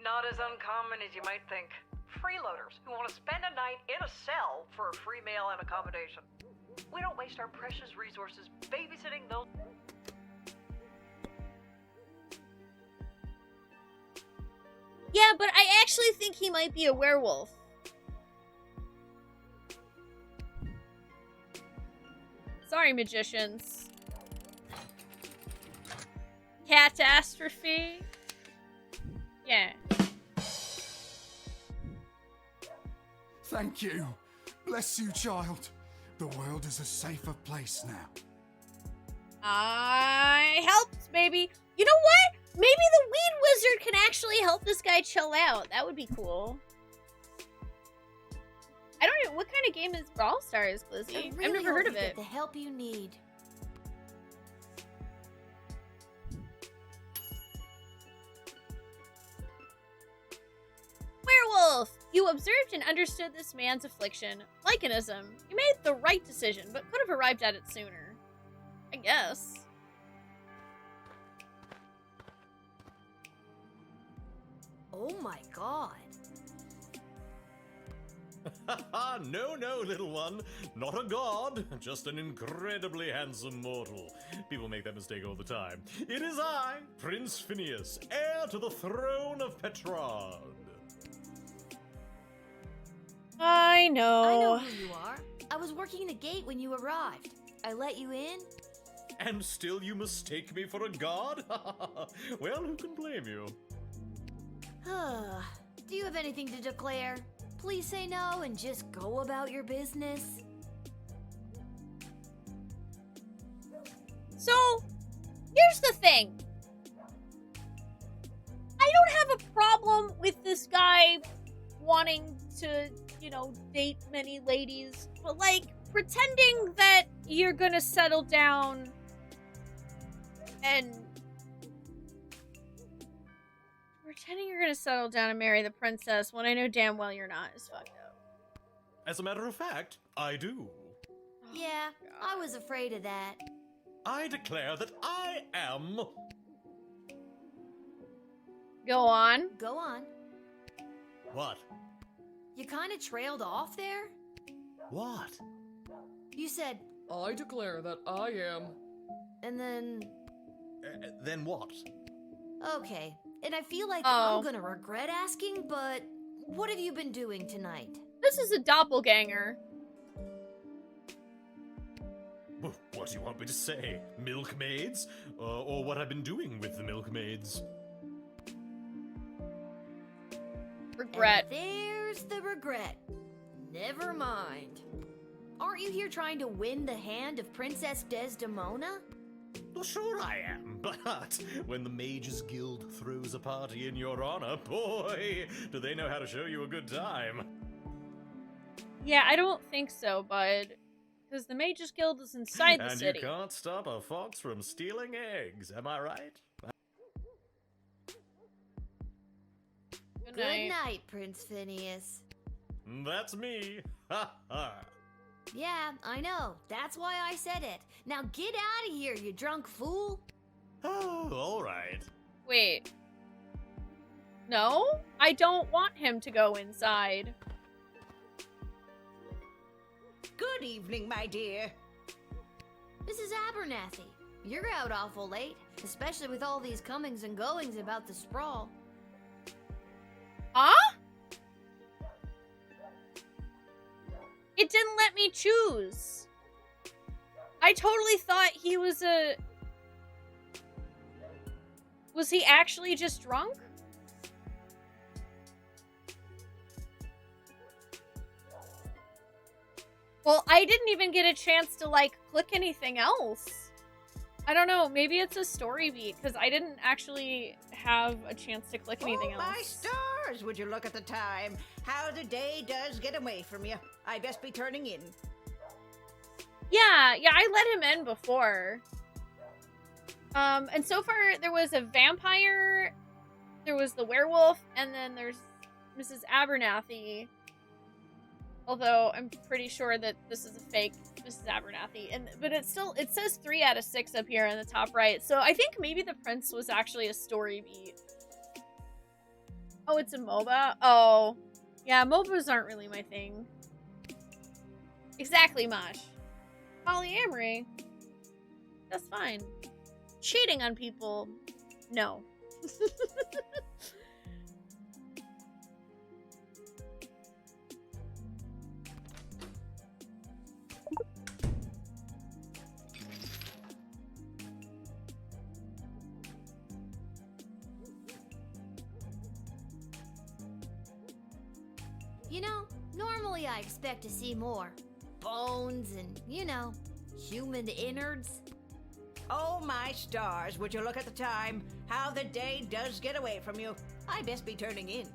Not as uncommon as you might think. Freeloaders who want to spend a night in a cell for a free meal and accommodation. We don't waste our precious resources babysitting those. Yeah, but I actually think he might be a werewolf. Sorry, magicians. Catastrophe? Yeah. Thank you. Bless you, child. The world is a safer place now. I helped, baby. You know what? Maybe the weed wizard can actually help this guy chill out. That would be cool. I don't know. What kind of game is Brawl Stars, Glizzy? I've never heard of it. Get the help you need. Werewolf! You observed and understood this man's affliction. Lycanism. You made the right decision, but could have arrived at it sooner. I guess. Oh my god. No, little one. Not a god, just an incredibly handsome mortal. People make that mistake all the time. It is I, Prince Phineas, heir to the throne of Petrarch. I know. I know who you are. I was working the gate when you arrived. I let you in. And still you mistake me for a god? Well, who can blame you? Do you have anything to declare? Please say no and just go about your business. So, here's the thing. I don't have a problem with this guy wanting to, you know, date many ladies, but like, pretending that you're gonna settle down and marry the princess when I know damn well you're not is fucked up. As a matter of fact, I do. Yeah, I was afraid of that. I declare that I am... Go on. Go on. What? You kind of trailed off there? What? You said, I declare that I am... And then... Then what? Okay, and I feel like I'm gonna regret asking, but what have you been doing tonight? This is a doppelganger. What do you want me to say? Milkmaids? Or what I've been doing with the milkmaids? Regret. And there's the regret. Never mind. Aren't you here trying to win the hand of Princess Desdemona? Well, sure I am, but when the Mages Guild throws a party in your honor, boy, do they know how to show you a good time. Yeah, I don't think so, bud. Because the Mages Guild is inside the city. And you can't stop a fox from stealing eggs, am I right? Good night, Prince Phineas. That's me. Ha ha. Yeah, I know. That's why I said it. Now get out of here, you drunk fool. Oh, all right. Wait. No? I don't want him to go inside. Good evening, my dear. Mrs. Abernathy, you're out awful late, especially with all these comings and goings about the sprawl. Huh? It didn't let me choose. I totally thought he was a... Was he actually just drunk? Well, I didn't even get a chance to, like, click anything else. I don't know, maybe it's a story beat, because I didn't actually have a chance to click anything else. My stars, would you look at the time? How the day does get away from you. I best be turning in. Yeah, I let him in before. And so far, there was a vampire, there was the werewolf, and then there's Mrs. Abernathy. Although, I'm pretty sure that this is a fake Mrs. Abernathy. But it says 3 out of 6 up here in the top right. So I think maybe the prince was actually a story beat. Oh, it's a MOBA? Oh. Yeah, MOBAs aren't really my thing. Exactly, Mosh. Polyamory. That's fine. Cheating on people. No. You know, normally I expect to see more bones and, you know, human innards. Oh, my stars, would you look at the time? How the day does get away from you. I best be turning in.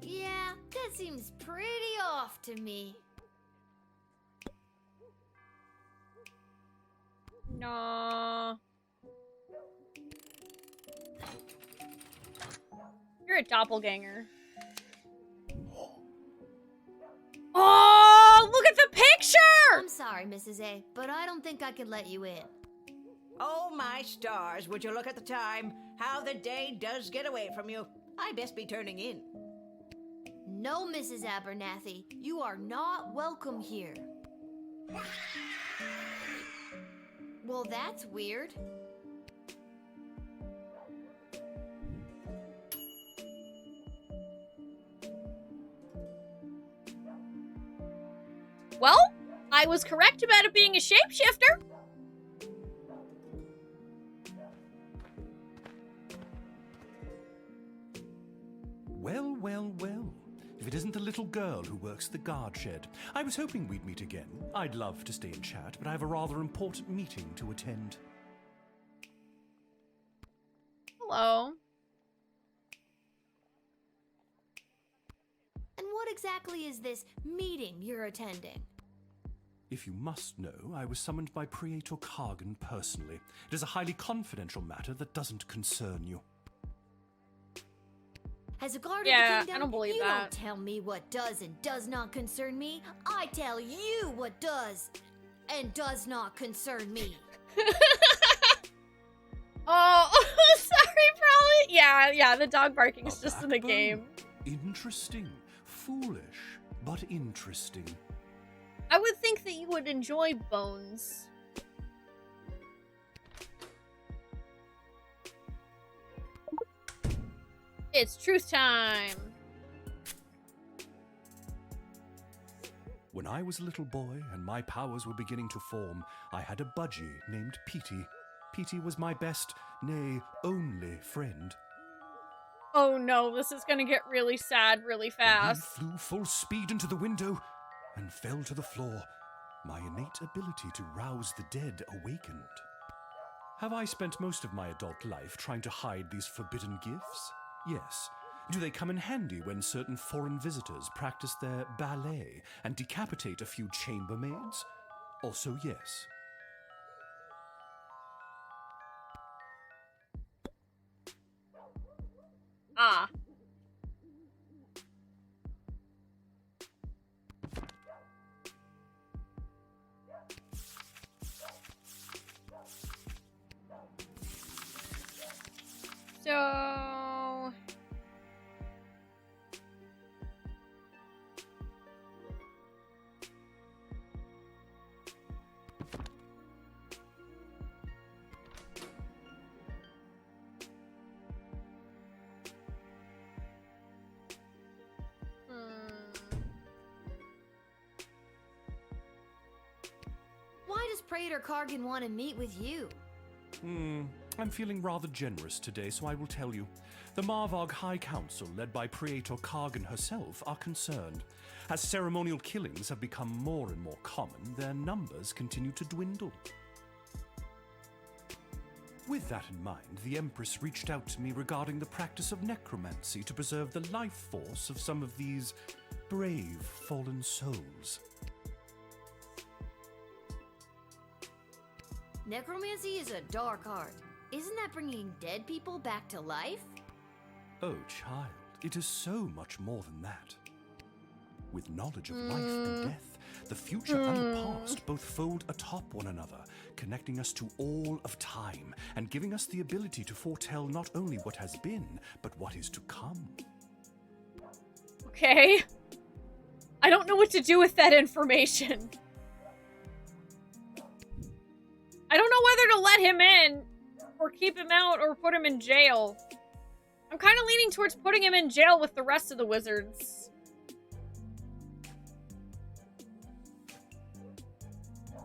Yeah, that seems pretty off to me. No. You're a doppelganger. Oh, look at the picture! I'm sorry, Mrs. A, but I don't think I can let you in. Oh, my stars, would you look at the time? How the day does get away from you. I best be turning in. No, Mrs. Abernathy, you are not welcome here. Well, that's weird. Well, I was correct about it being a shapeshifter. Well, well, well. If it isn't the little girl who works the guard shed. I was hoping we'd meet again. I'd love to stay and chat, but I have a rather important meeting to attend. Hello. And what exactly is this meeting you're attending? If you must know, I was summoned by Praetor Kargan personally. It is a highly confidential matter that doesn't concern you. As a guard Yeah, of the kingdom, I don't believe you that. don't tell me what does and does not concern me. I tell you what does and does not concern me. Oh, sorry, probably. Yeah, the dog barking is just in the game. Interesting. Foolish, but interesting. I would think that you would enjoy bones. It's truth time. When I was a little boy and my powers were beginning to form, I had a budgie named Petey. Petey was my best, nay, only friend. Oh no, this is gonna get really sad really fast. He flew full speed into the window and fell to the floor. My innate ability to rouse the dead awakened. Have I spent most of my adult life trying to hide these forbidden gifts? Yes. Do they come in handy when certain foreign visitors practice their ballet and decapitate a few chambermaids? Also yes. Ah. So... Praetor Kargan want to meet with you. I'm feeling rather generous today, so I will tell you. The Marvog High Council, led by Praetor Kargan herself, are concerned. As ceremonial killings have become more and more common, their numbers continue to dwindle. With that in mind, the Empress reached out to me regarding the practice of necromancy to preserve the life force of some of these brave fallen souls. Necromancy is a dark art. Isn't that bringing dead people back to life? Oh, child, it is so much more than that. With knowledge of life and death, the future and the past both fold atop one another, connecting us to all of time and giving us the ability to foretell not only what has been, but what is to come. Okay. I don't know what to do with that information. I don't know whether to let him in, or keep him out, or put him in jail. I'm kind of leaning towards putting him in jail with the rest of the wizards.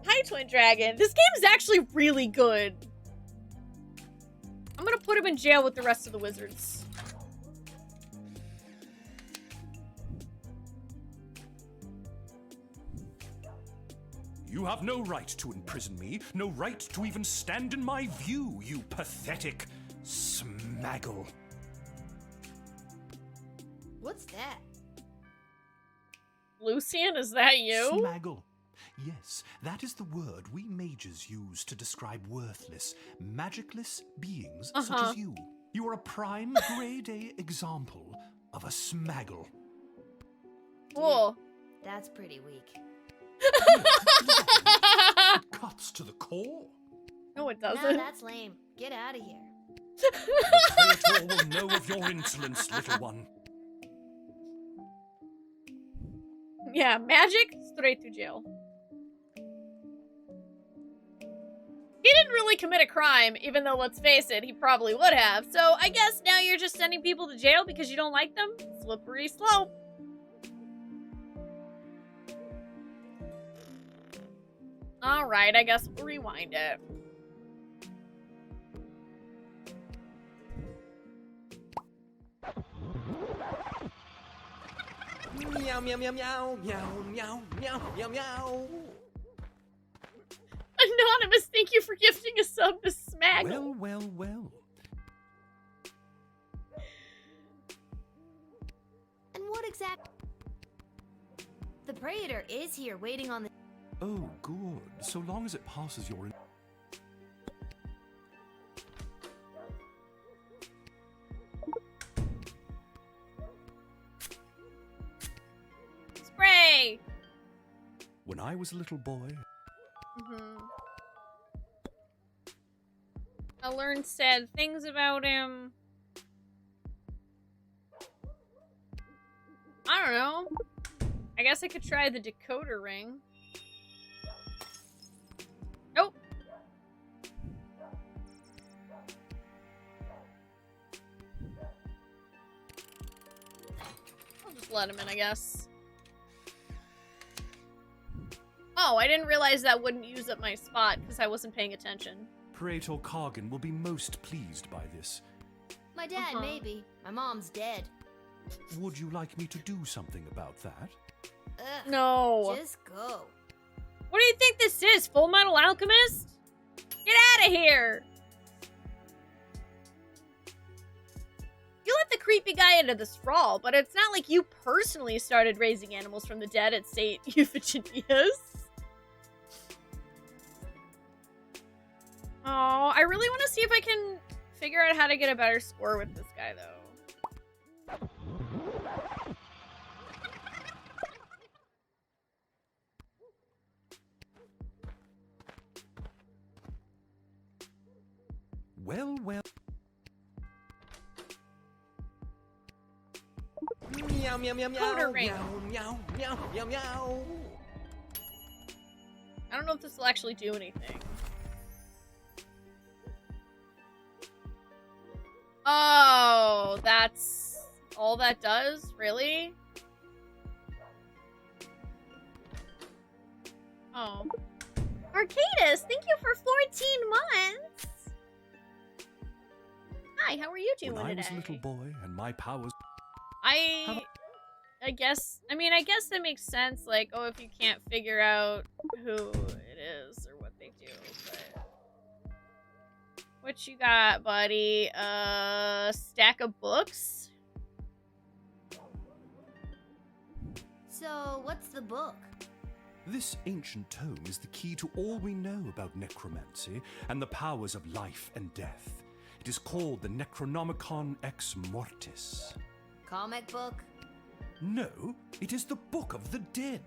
Hi, Twin Dragon. This game is actually really good. I'm gonna put him in jail with the rest of the wizards. You have no right to imprison me, no right to even stand in my view, you pathetic smaggle. What's that? Lucian, is that you? Smaggle. Yes, that is the word we mages use to describe worthless, magicless beings such as you. You are a prime grade A example of a smaggle. Cool. That's pretty weak. It cuts to the core. No, it doesn't. No, that's lame. Get out of here. The Praetor will know of your insolence, little one. Yeah, magic, straight to jail. He didn't really commit a crime, even though, let's face it, he probably would have. So I guess now you're just sending people to jail because you don't like them? Slippery slope. Alright, I guess we'll rewind it. Meow, meow, meow, meow, meow, meow, meow, meow, meow. Anonymous, thank you for gifting a sub to Smaggle. Well, well, well. And what exact... The Praetor is here waiting on the... Oh, good. So long as it passes your... Spray! When I was a little boy... I learned sad things about him. I don't know. I guess I could try the decoder ring. Nope. I'll just let him in, I guess. Oh, I didn't realize that wouldn't use up my spot because I wasn't paying attention. Praetor Kargan will be most pleased by this. My dad, maybe. My mom's dead. Would you like me to do something about that? Ugh, No. Just go. What do you think this is, Full Metal Alchemist? Get out of here! You let the creepy guy into the sprawl, but it's not like you personally started raising animals from the dead at St. Euphigenius. Oh, I really want to see if I can figure out how to get a better score with this guy, though. Well, well. Meow, meow, meow, meow, Coder ring. meow, meow, meow, meow, meow. I don't know if this will actually do anything. Oh, that's all that does? Really? Oh. Arcade Titus, thank you for 14 months. Hi, how are you doing When I today? was a little boy and my powers... I guess, I mean, I guess that makes sense, like, oh, if you can't figure out who it is or what they do, but... What you got, buddy? Stack of books? So, what's the book? This ancient tome is the key to all we know about necromancy and the powers of life and death. It is called the Necronomicon Ex Mortis. Comic book? No, it is the Book of the Dead.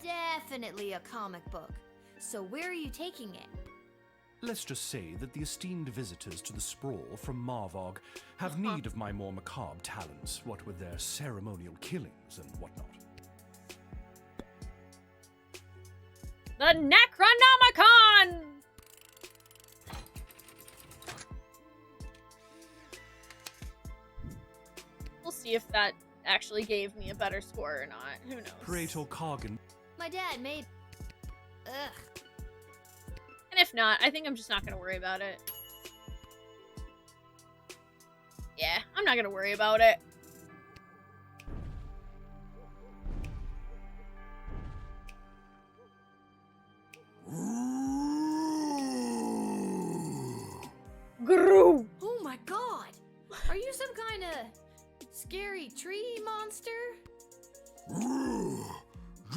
Definitely a comic book. So where are you taking it? Let's just say that the esteemed visitors to the sprawl from Marvog have need of my more macabre talents, what with their ceremonial killings and whatnot. The Necronomicon! We'll see if that actually gave me a better score or not. Who knows? Praetor Kargan. My dad made... Ugh. And if not, I think I'm just not gonna worry about it. Yeah, I'm not gonna worry about it. Gru! Oh my god! Are you some kind of scary tree monster?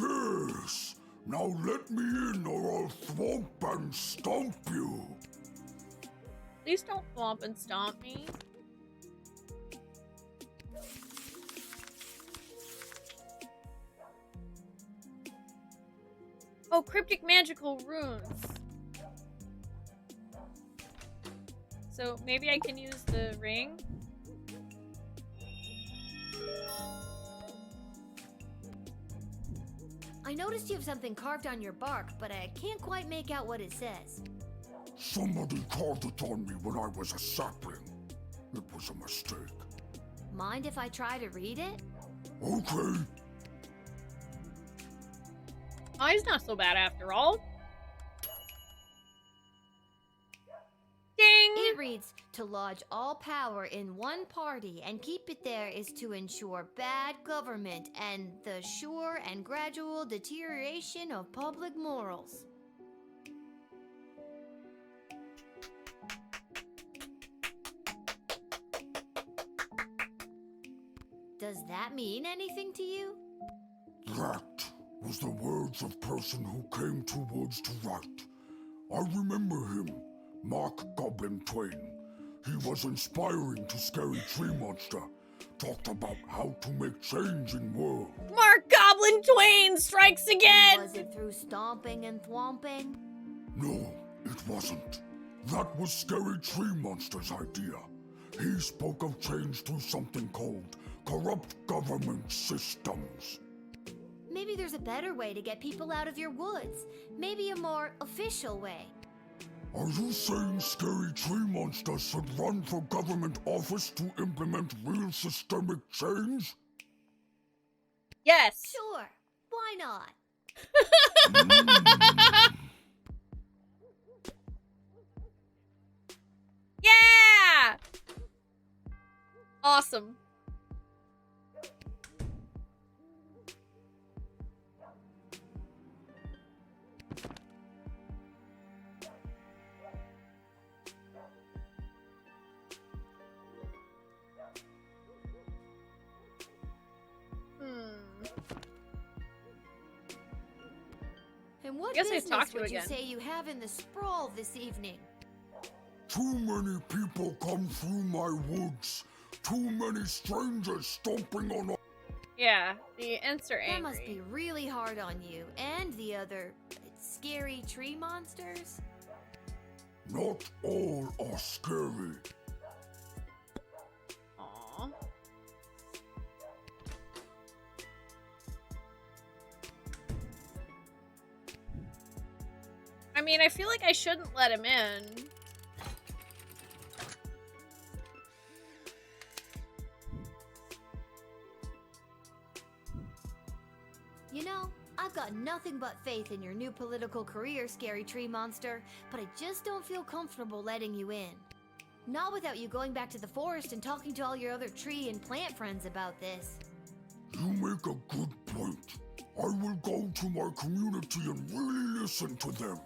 Yes. Now let me in or I'll thwomp and stomp you. Please don't thwomp and stomp me. Oh, cryptic magical runes. So maybe I can use the ring? I noticed you have something carved on your bark, but I can't quite make out what it says. Somebody carved it on me when I was a sapling. It was a mistake. Mind if I try to read it? Okay. Oh, he's not so bad after all. Ding! It reads, to lodge all power in one party and keep it there is to ensure bad government and the sure and gradual deterioration of public morals. Does that mean anything to you? That was the words of person who came to woods to write. I remember him, Mark Goblin Twain. He was inspiring to Scary Tree Monster. Talked about how to make change in world. Mark Goblin Twain strikes again! Was it through stomping and thwomping? No, it wasn't. That was Scary Tree Monster's idea. He spoke of change through something called corrupt government systems. Maybe there's a better way to get people out of your woods. Maybe a more official way. Are you saying Scary Tree Monster should run for government office to implement real systemic change? Yes. Sure. Why not? Yeah! Awesome. And what Guess I business talked to would you again. say you have in the sprawl this evening? Too many people come through my woods. Too many strangers stomping on our... Yeah, the Ents are angry. That must be really hard on you and the other scary tree monsters. Not all are scary. Aww. I mean, I feel like I shouldn't let him in. You know, I've got nothing but faith in your new political career, Scary Tree Monster, but I just don't feel comfortable letting you in. Not without you going back to the forest and talking to all your other tree and plant friends about this. You make a good point. I will go to my community and really listen to them,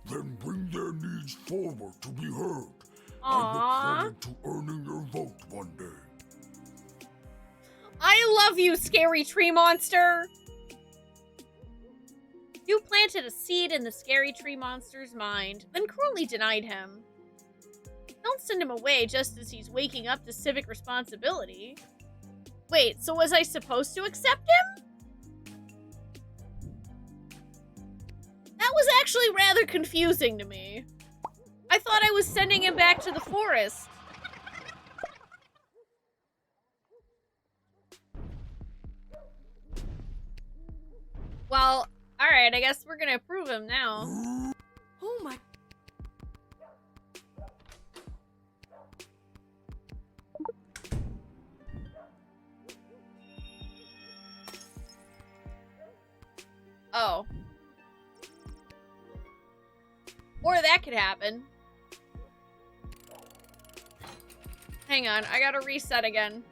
then bring their needs forward to be heard. I look forward to earning your vote one day. I love you, Scary Tree Monster! You planted a seed in the Scary Tree Monster's mind, then cruelly denied him. Don't send him away just as he's waking up to civic responsibility. Wait, so was I supposed to accept him? That was actually rather confusing to me. I thought I was sending him back to the forest. Well, alright, I guess we're gonna approve him now. Oh my... Oh. Or that could happen. Hang on, I gotta reset again.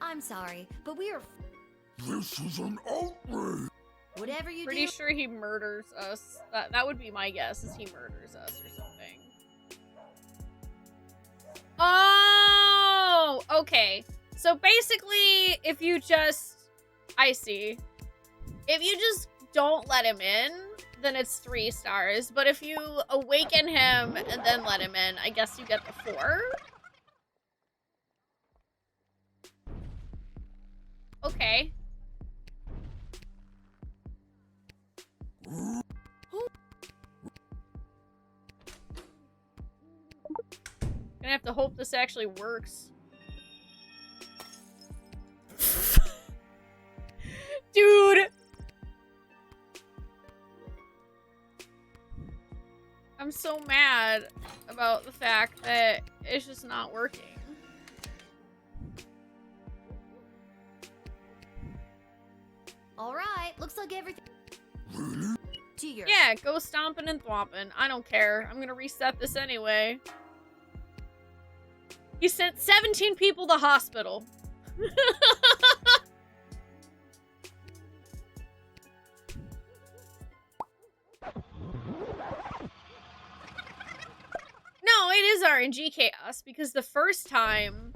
I'm sorry, but we are... This is an outrage! Whatever you Pretty do... sure he murders us. That would be my guess, is he murders us or something. Oh! Okay. So basically, if you just... I see. If you just don't let him in, then it's 3 stars. But if you awaken him and then let him in, I guess you get the 4? Okay. Gonna have to hope this actually works. Dude! I'm so mad about the fact that it's just not working. Alright, looks like everything... To your... Yeah, go stomping and thwomping. I don't care. I'm gonna reset this anyway. He sent 17 people to hospital. No, it is RNG chaos because the first time...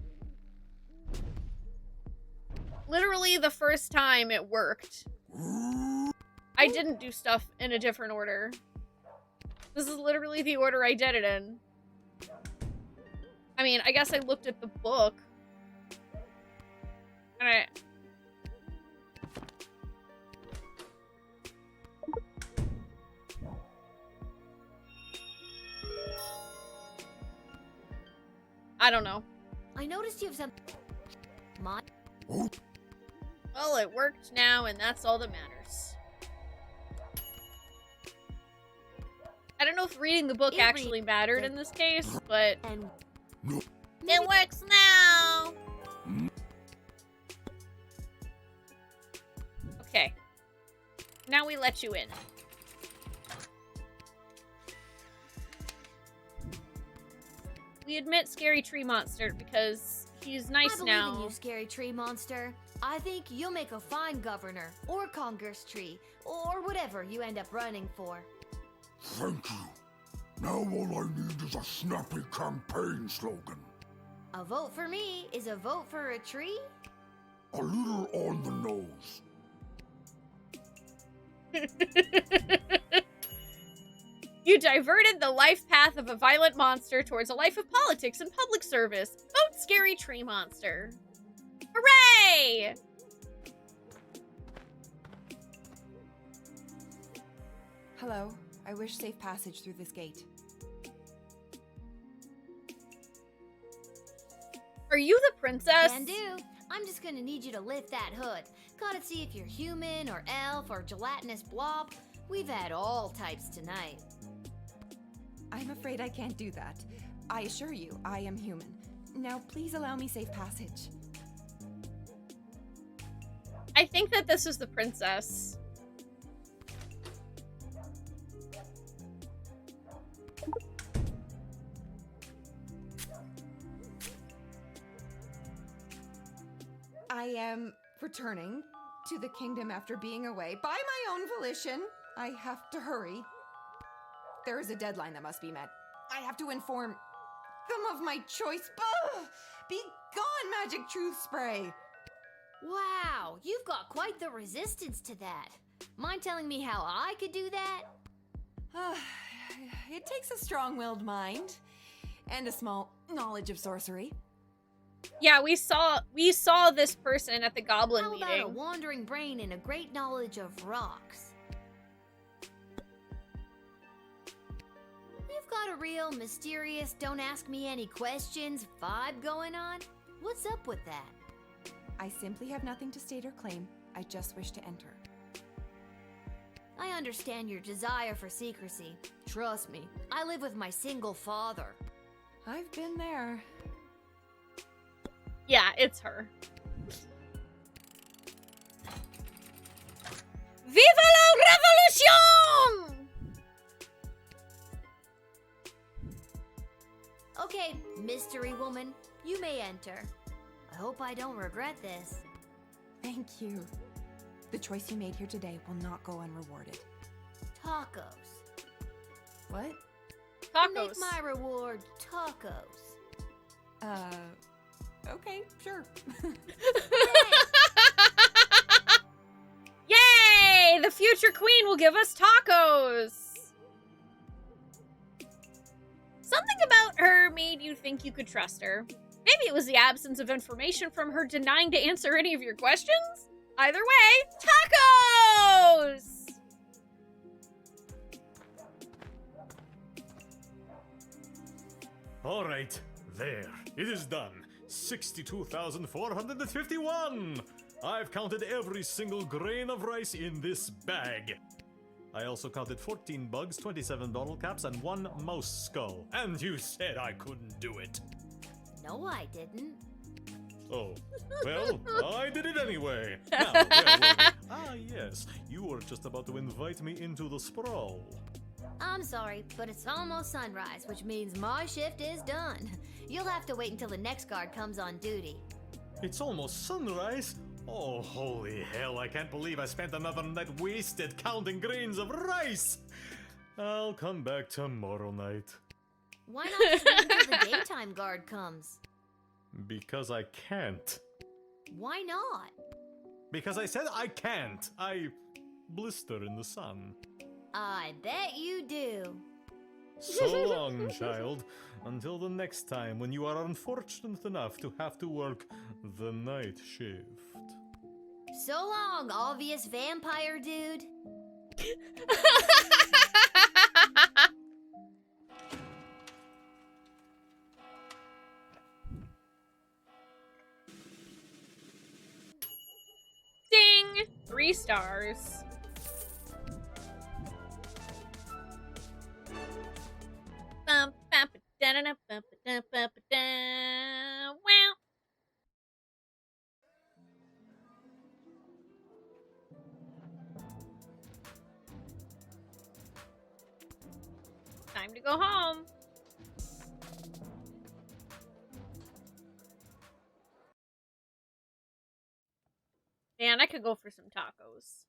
Literally the first time it worked. I didn't do stuff in a different order. This is literally the order I did it in. I mean, I guess I looked at the book. And I don't know. I noticed you have some... My... Well, it worked now, and that's all that matters. I don't know if reading the book actually mattered in this case, but... It works now! Okay. Now we let you in. We admit Scary Tree Monster because he's nice now. I believe in you, Scary Tree Monster. I think you'll make a fine governor, or Congress tree, or whatever you end up running for. Thank you. Now all I need is a snappy campaign slogan. A vote for me is a vote for a tree? A little on the nose. You diverted the life path of a violent monster towards a life of politics and public service. Vote Scary Tree Monster. Hooray! Hello. I wish safe passage through this gate. Are you the princess? Can do. I'm just gonna need you to lift that hood. Gotta see if you're human or elf or gelatinous blob. We've had all types tonight. I'm afraid I can't do that. I assure you, I am human. Now, please allow me safe passage. I think that this is the princess. I am returning to the kingdom after being away by my own volition. I have to hurry. There is a deadline that must be met. I have to inform them of my choice. Ugh! Be gone, magic truth spray! Wow, you've got quite the resistance to that. Mind telling me how I could do that? It takes a strong-willed mind and a small knowledge of sorcery. Yeah, we saw this person at the goblin How about meeting. a wandering brain and a great knowledge of rocks? You've got a real mysterious, don't ask me any questions vibe going on. What's up with that? I simply have nothing to state or claim. I just wish to enter. I understand your desire for secrecy. Trust me, I live with my single father. I've been there. Yeah, it's her. Viva la revolution! Okay, mystery woman, you may enter. I hope I don't regret this. Thank you. The choice you made here today will not go unrewarded. Tacos. What? Tacos. Make my reward tacos. Okay, sure. Yay! The future queen will give us tacos! Something about her made you think you could trust her. Maybe it was the absence of information from her denying to answer any of your questions? Either way, tacos! All right, there. It is done. 62,451! I've counted every single grain of rice in this bag. I also counted 14 bugs, 27 bottle caps, and 1 mouse skull. And you said I couldn't do it. No, I didn't. Oh, well, I did it anyway. Now, where were we? Ah, yes, you were just about to invite me into the sprawl. I'm sorry, but it's almost sunrise, which means my shift is done. You'll have to wait until the next guard comes on duty. It's almost sunrise? Oh, holy hell, I can't believe I spent another night wasted counting grains of rice! I'll come back tomorrow night. Why not just wait until the daytime guard comes? Because I can't. Why not? Because I said I can't. I blister in the sun. I bet you do. So long, child. Until the next time when you are unfortunate enough to have to work the night shift. So long, obvious vampire dude. Ding! 3 stars. Bum, bum, ba-da-da, bum, ba-da, bum, ba-da. Wow. Time to go home. Man, I could go for some tacos.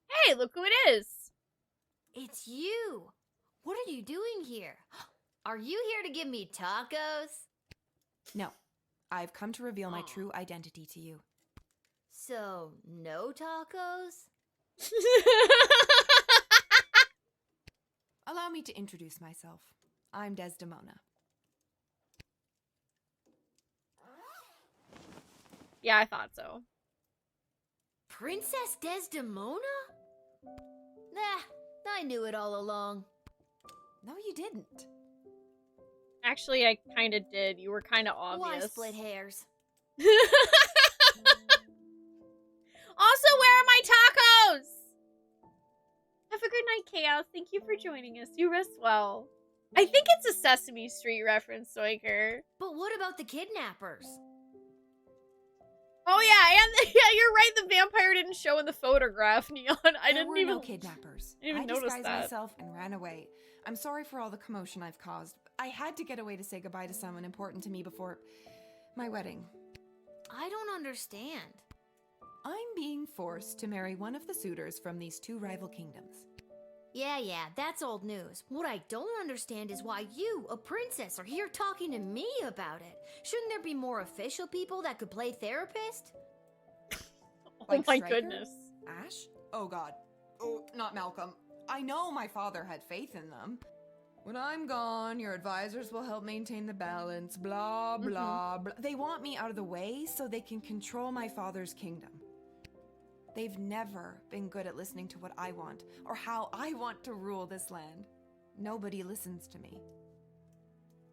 Hey, look who it is. It's you. What are you doing here? Are you here to give me tacos? No, I've come to reveal my true identity to you. So, no tacos? Allow me to introduce myself. I'm Desdemona. Yeah, I thought so. Princess Desdemona? Nah, I knew it all along. No, you didn't. Actually, I kind of did. You were kind of Why obvious. split hairs? Also, where are my tacos? Have a good night, Chaos. Thank you for joining us. You rest well. I think it's a Sesame Street reference, Soiker. But what about the kidnappers? Oh yeah, and yeah, you're right. The vampire didn't show in the photograph, Neon. I There didn't were even no kidnappers. I didn't even I notice disguised that. myself and ran away. I'm sorry for all the commotion I've caused. I had to get away to say goodbye to someone important to me before my wedding. I don't understand. I'm being forced to marry one of the suitors from these two rival kingdoms. Yeah, that's old news. What I don't understand is why you, a princess, are here talking to me about it. Shouldn't there be more official people that could play therapist? Like my Stryker? goodness. Ash? Oh god. Oh, not Malcolm. I know my father had faith in them. When I'm gone, your advisors will help maintain the balance, blah, blah, blah. They want me out of the way so they can control my father's kingdom. They've never been good at listening to what I want or how I want to rule this land. Nobody listens to me.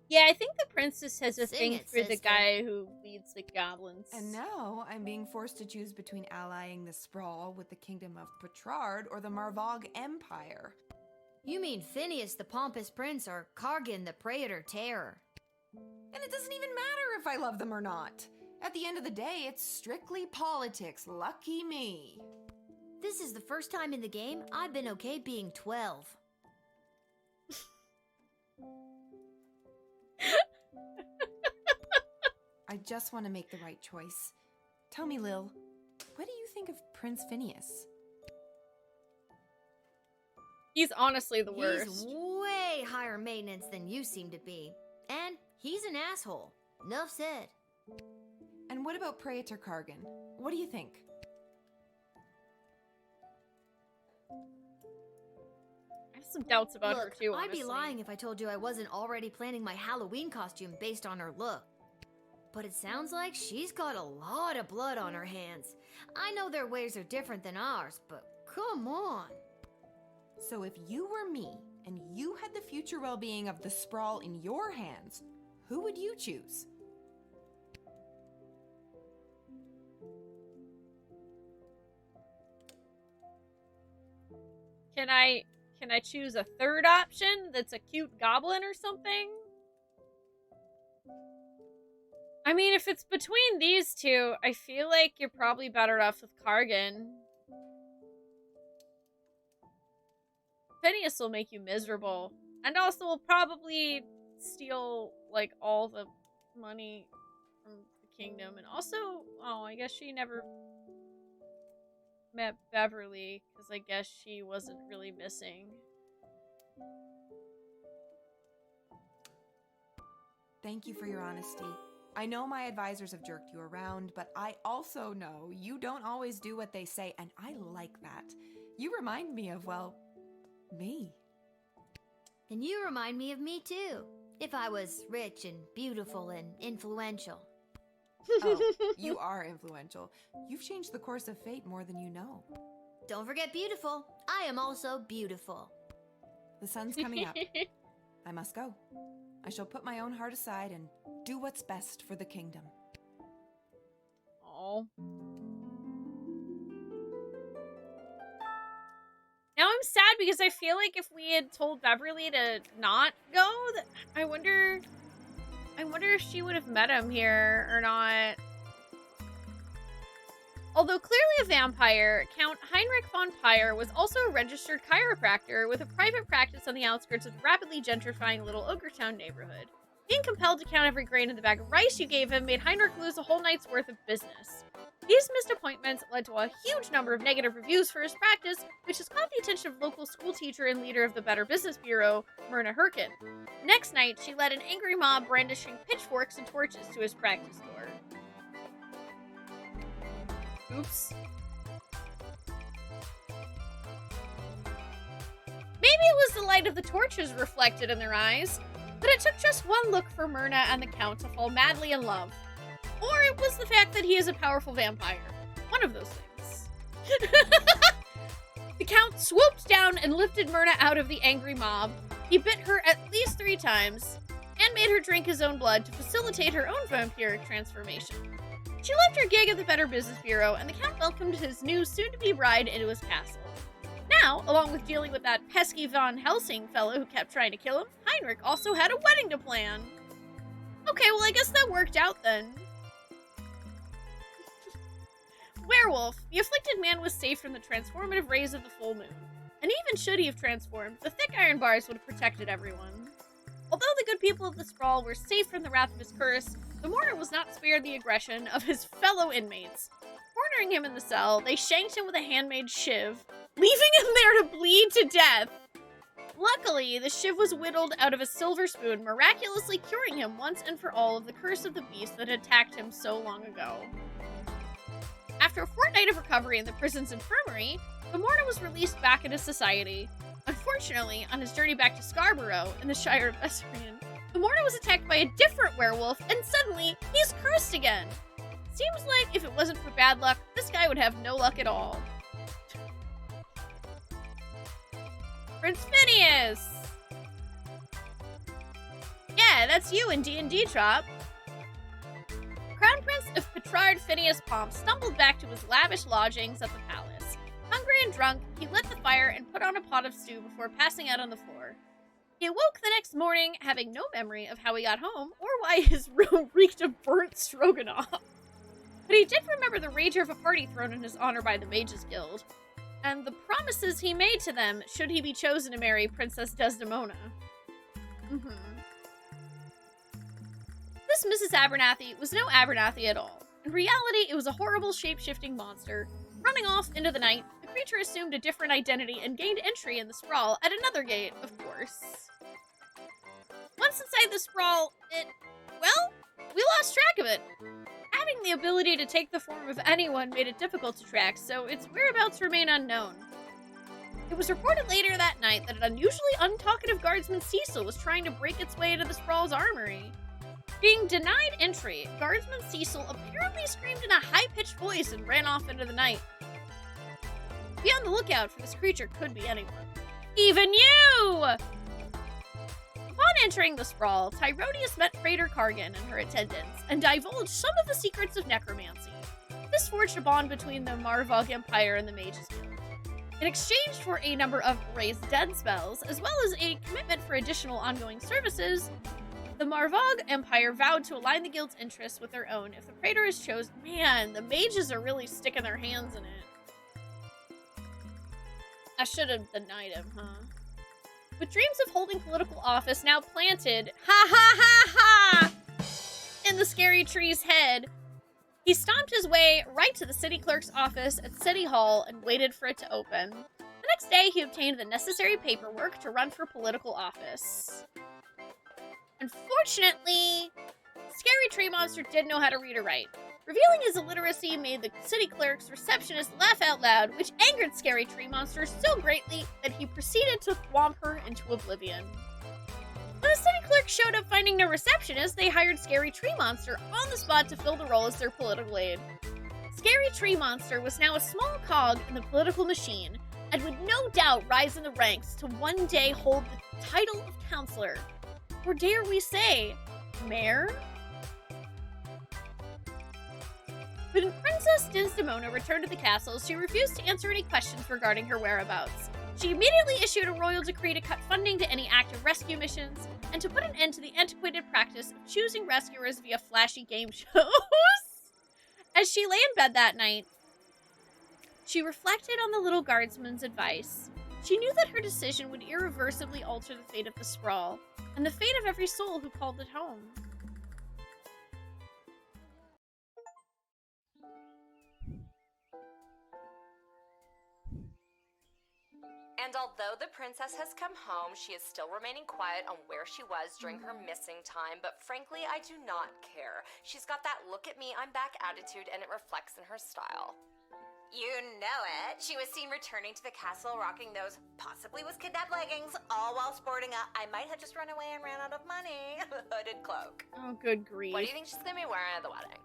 Yeah, I think the princess has a Sing thing it, for the sister. guy who leads the goblins. And now I'm being forced to choose between allying the Sprawl with the kingdom of Petrard or the Marvog Empire. You mean Phineas the Pompous Prince or Kargan the Praetor Terror? And it doesn't even matter if I love them or not. At the end of the day, it's strictly politics. Lucky me. This is the first time in the game I've been okay being 12. I just want to make the right choice. Tell me, Lil, what do you think of Prince Phineas? He's honestly the He's worst. way higher maintenance than you seem to be. And he's an asshole. Nuff said. And what about Praetor Kargan? What do you think? I have some doubts about her Look, too, I'd honestly. be lying if I told you I wasn't already planning my Halloween costume based on her look. But it sounds like she's got a lot of blood on her hands. I know their ways are different than ours, but come on. So if you were me and you had the future well-being of the Sprawl in your hands, who would you choose? Can I choose a third option that's a cute goblin or something? I mean, if it's between these two, I feel like you're probably better off with Kargan. Phineas will make you miserable. And also will probably steal, like, all the money from the kingdom. And also, oh, I guess she never met Beverly, because I guess she wasn't really missing. Thank you for your honesty. I know my advisors have jerked you around, but I also know you don't always do what they say, and I like that. You remind me of, well, me. And you remind me of me too. If I was rich and beautiful and influential. Oh, you are influential. You've changed the course of fate more than you know. Don't forget beautiful. I am also beautiful. The sun's coming up. I must go. I shall put my own heart aside and do what's best for the kingdom. Oh. Now I'm sad because I feel like if we had told Beverly to not go, I wonder if she would have met him here or not. Although clearly a vampire, Count Heinrich von Pyre was also a registered chiropractor with a private practice on the outskirts of the rapidly gentrifying Little Ogre-town neighborhood. Being compelled to count every grain in the bag of rice you gave him made Heinrich lose a whole night's worth of business. These missed appointments led to a huge number of negative reviews for his practice, which has caught the attention of local school teacher and leader of the Better Business Bureau, Myrna Herkin. Next night, she led an angry mob brandishing pitchforks and torches to his practice door. Oops. Maybe it was the light of the torches reflected in their eyes, but it took just one look for Myrna and the Count to fall madly in love. Or it was the fact that he is a powerful vampire. One of those things. The Count swooped down and lifted Myrna out of the angry mob. He bit her at least 3 times, and made her drink his own blood to facilitate her own vampiric transformation. She left her gig at the Better Business Bureau, and the Count welcomed his new soon-to-be bride into his castle. Now, along with dealing with that pesky Von Helsing fellow who kept trying to kill him, Heinrich also had a wedding to plan. Okay, well I guess that worked out then. werewolf, the afflicted man was safe from the transformative rays of the full moon. And even should he have transformed, the thick iron bars would have protected everyone. Although the good people of the sprawl were safe from the wrath of his curse, the mourner was not spared the aggression of his fellow inmates. Cornering him in the cell, they shanked him with a handmade shiv, leaving him there to bleed to death. Luckily, the shiv was whittled out of a silver spoon, miraculously curing him once and for all of the curse of the beast that attacked him so long ago. After a fortnight of recovery in the prison's infirmary, the mourner was released back into society. Unfortunately, on his journey back to Scarborough, in the Shire of Essarian, the mourner was attacked by a different werewolf, and suddenly, he's cursed again. Seems like if it wasn't for bad luck, this guy would have no luck at all. Prince Phineas! Yeah, that's you in D&D, Trop. Crown Prince of Petrard Phineas Pomp stumbled back to his lavish lodgings at the palace. Hungry and drunk, he lit the fire and put on a pot of stew before passing out on the floor. He awoke the next morning, having no memory of how he got home or why his room reeked of burnt stroganoff. But he did remember the rager of a party thrown in his honor by the Mages Guild, and the promises he made to them should he be chosen to marry Princess Desdemona. This Mrs. Abernathy was no Abernathy at all. In reality, it was a horrible shape-shifting monster. Running off into the night, the creature assumed a different identity and gained entry in the sprawl at another gate, of course. Once inside the sprawl, we lost track of it. Having the ability to take the form of anyone made it difficult to track, so its whereabouts remain unknown. It was reported later that night that an unusually untalkative guardsman Cecil was trying to break its way into the sprawl's armory. Being denied entry, Guardsman Cecil apparently screamed in a high-pitched voice and ran off into the night. Be on the lookout, for this creature could be anyone. Even you! Upon entering the sprawl, Tyrodius met Praetor Kargan and her attendants, and divulged some of the secrets of necromancy. This forged a bond between the Marvog Empire and the Mages Guild. In exchange for a number of raise dead spells, as well as a commitment for additional ongoing services, the Marvog Empire vowed to align the guild's interests with their own if the Praetor is chosen. Man, the mages are really sticking their hands in it. I should have denied him, huh? With dreams of holding political office now planted, in the scary tree's head, he stomped his way right to the city clerk's office at City Hall and waited for it to open. The next day, he obtained the necessary paperwork to run for political office. Unfortunately, Scary Tree Monster didn't know how to read or write. Revealing his illiteracy made the city clerk's receptionist laugh out loud, which angered Scary Tree Monster so greatly that he proceeded to thwomp her into oblivion. When the city clerk showed up finding no receptionist, they hired Scary Tree Monster on the spot to fill the role as their political aide. Scary Tree Monster was now a small cog in the political machine, and would no doubt rise in the ranks to one day hold the title of counselor. Or dare we say, mayor? When Princess Desdemona returned to the castle, she refused to answer any questions regarding her whereabouts. She immediately issued a royal decree to cut funding to any active rescue missions, and to put an end to the antiquated practice of choosing rescuers via flashy game shows. As she lay in bed that night, she reflected on the little guardsman's advice. She knew that her decision would irreversibly alter the fate of the sprawl, and the fate of every soul who called it home. And although the princess has come home, she is still remaining quiet on where she was during her missing time, but frankly, I do not care. She's got that look at me, I'm back attitude, and it reflects in her style. You know it. She was seen returning to the castle rocking those possibly was kidnapped leggings, all while sporting a I might have just run away and ran out of money hooded cloak. Oh, good grief. What do you think she's gonna be wearing at the wedding?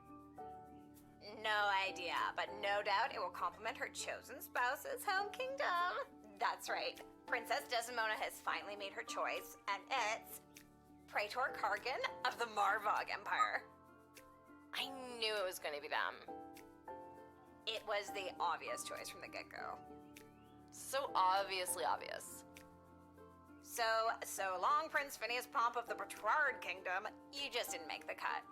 No idea, but no doubt it will complement her chosen spouse's home kingdom. That's right. Princess Desdemona has finally made her choice, and it's Praetor Kargan of the Marvog Empire. I knew it was gonna be them. It was the obvious choice from the get-go. So obviously obvious. So long, Prince Phineas Pomp of the Petrard Kingdom. You just didn't make the cut.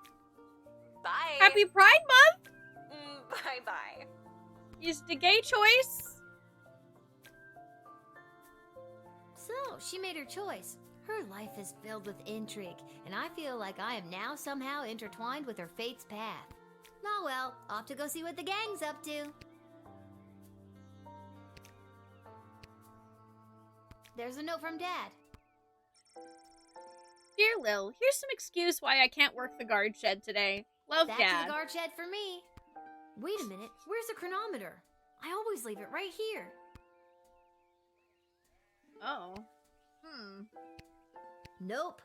Bye. Happy Pride Month! Bye-bye. Is the gay choice? So, she made her choice. Her life is filled with intrigue, and I feel like I am now somehow intertwined with her fate's path. Oh well, off to go see what the gang's up to. There's a note from Dad. Dear Lil, here's some excuse why I can't work the guard shed today. Love, Back Dad. to the guard shed for me. Wait a minute, where's the chronometer? I always leave it right here. Oh. Nope.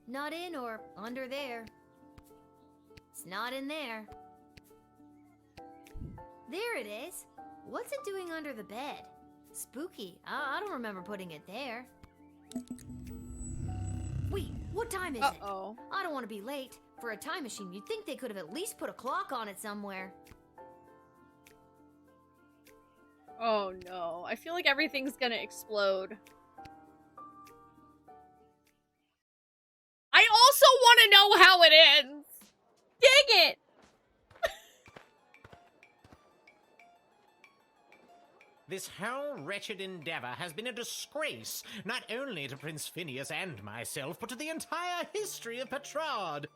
Not in or under there. It's not in there. There it is. What's it doing under the bed? Spooky. I don't remember putting it there. Wait, what time is it? I don't want to be late. For a time machine, you'd think they could have at least put a clock on it somewhere. Oh no. I feel like everything's gonna explode. I also want to know how it ends. Dang it! This whole wretched endeavor has been a disgrace, not only to Prince Phineas and myself, but to the entire history of Petrard.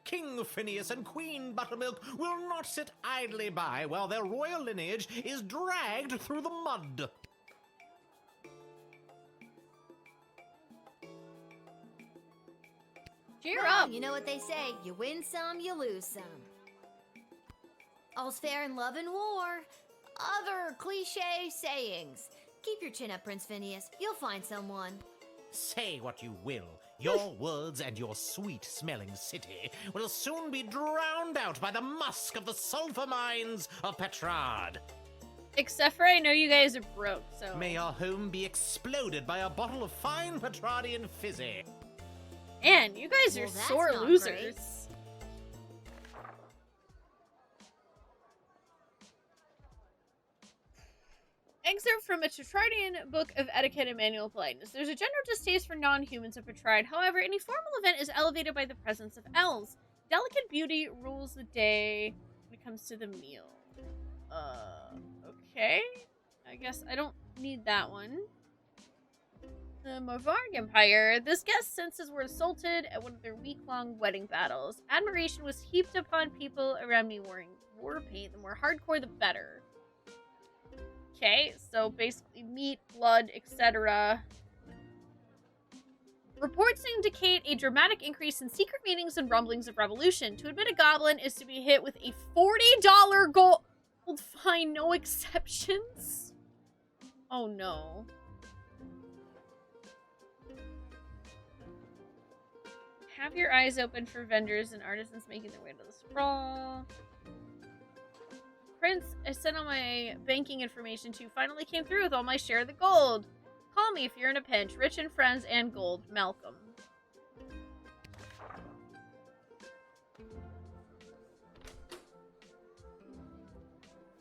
King Phineas and Queen Buttermilk will not sit idly by while their royal lineage is dragged through the mud. Cheer Well, up. you know what they say, you win some, you lose some. All's fair in love and war. Other cliche sayings. Keep your chin up, Prince Phineas. You'll find someone. Say what you will, your words and your sweet-smelling city will soon be drowned out by the musk of the sulfur mines of Petrard. Except for I know you guys are broke, so... May your home be exploded by a bottle of fine Petrardian fizzy. Man, you guys are Well, that's sore not losers. great. Excerpt from a Petrardian book of etiquette and manual politeness. There's a general distaste for non-humans of Petrard. However, any formal event is elevated by the presence of elves. Delicate beauty rules the day when it comes to the meal. Okay. I guess I don't need that one. The Marvarg Empire. This guest's senses were assaulted at one of their week-long wedding battles. Admiration was heaped upon people around me wearing war paint. The more hardcore, the better. Okay, so basically meat, blood, etc. Reports indicate a dramatic increase in secret meetings and rumblings of revolution. To admit a goblin is to be hit with a $40 gold fine, no exceptions. Oh no. Have your eyes open for vendors and artisans making their way to the sprawl. Prince, I sent all my banking information to finally came through with all my share of the gold. Call me if you're in a pinch. Rich and friends and gold. Malcolm.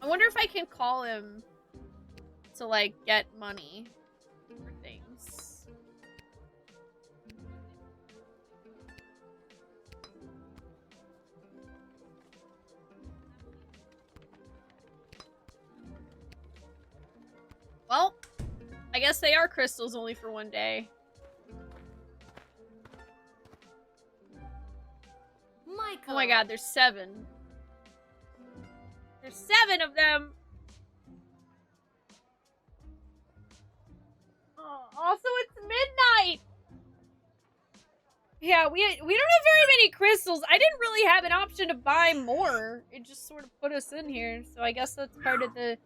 I wonder if I can call him to, like, get money for things. Well, I guess they are crystals only for one day. Michael. Oh my god, there's 7. There's 7 of them! Oh, also, it's midnight! Yeah, we don't have very many crystals. I didn't really have an option to buy more. It just sort of put us in here. So I guess that's part of the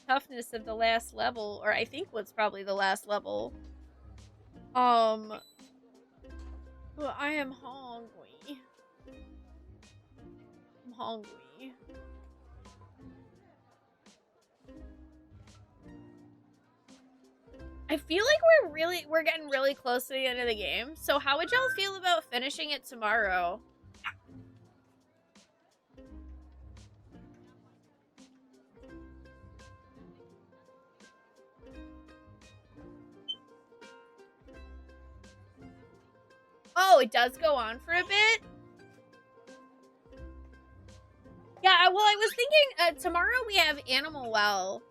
toughness of the last level, or I think what's probably the last level. Well, I am hungry. I'm hungry. I feel like we're getting really close to the end of the game. So how would y'all feel about finishing it tomorrow? Oh, it does go on for a bit? Yeah, well, I was thinking tomorrow we have Animal Well,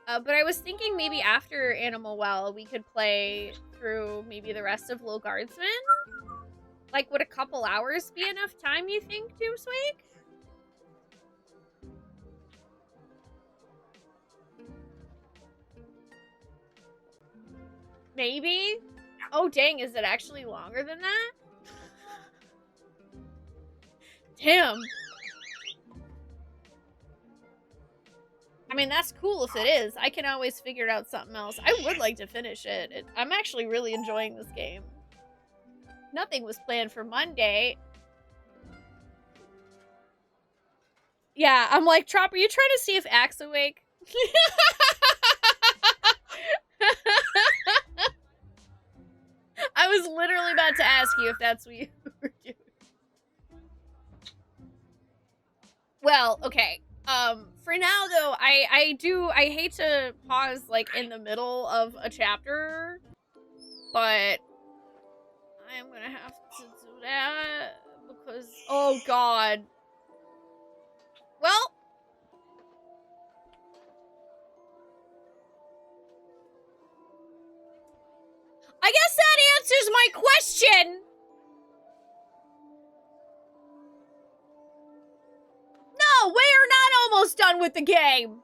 but I was thinking maybe after Animal Well we could play through maybe the rest of Lil Guardsman. Like, would a couple hours be enough time, you think, Doomswake? Maybe? Oh, dang, is it actually longer than that? Damn. I mean, that's cool if it is. I can always figure out something else. I would like to finish it. I'm actually really enjoying this game. Nothing was planned for Monday. Yeah, I'm like, Trop, are you trying to see if Axe awake? I was literally about to ask you if that's what you were doing. Well, okay. For now though, I hate to pause like in the middle of a chapter, but I am gonna have to do that because, oh god. Well, I guess that answers my question. No, we're not almost done with the game.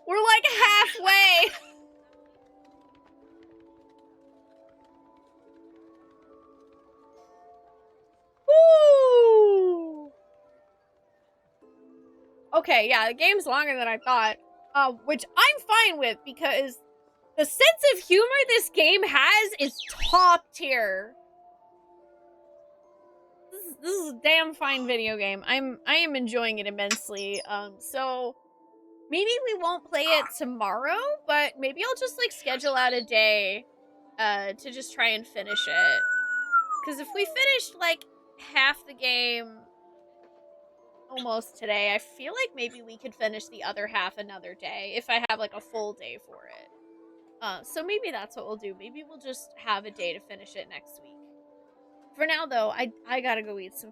We're like halfway. Woo! Okay, yeah, the game's longer than I thought. Which I'm fine with because the sense of humor this game has is top tier. This is a damn fine video game. I am enjoying it immensely. So maybe we won't play it tomorrow, but maybe I'll just like schedule out a day to just try and finish it. Because if we finished like half the game almost today, I feel like maybe we could finish the other half another day if I have like a full day for it. So maybe that's what we'll do. Maybe we'll just have a day to finish it next week. For now though, I gotta go eat some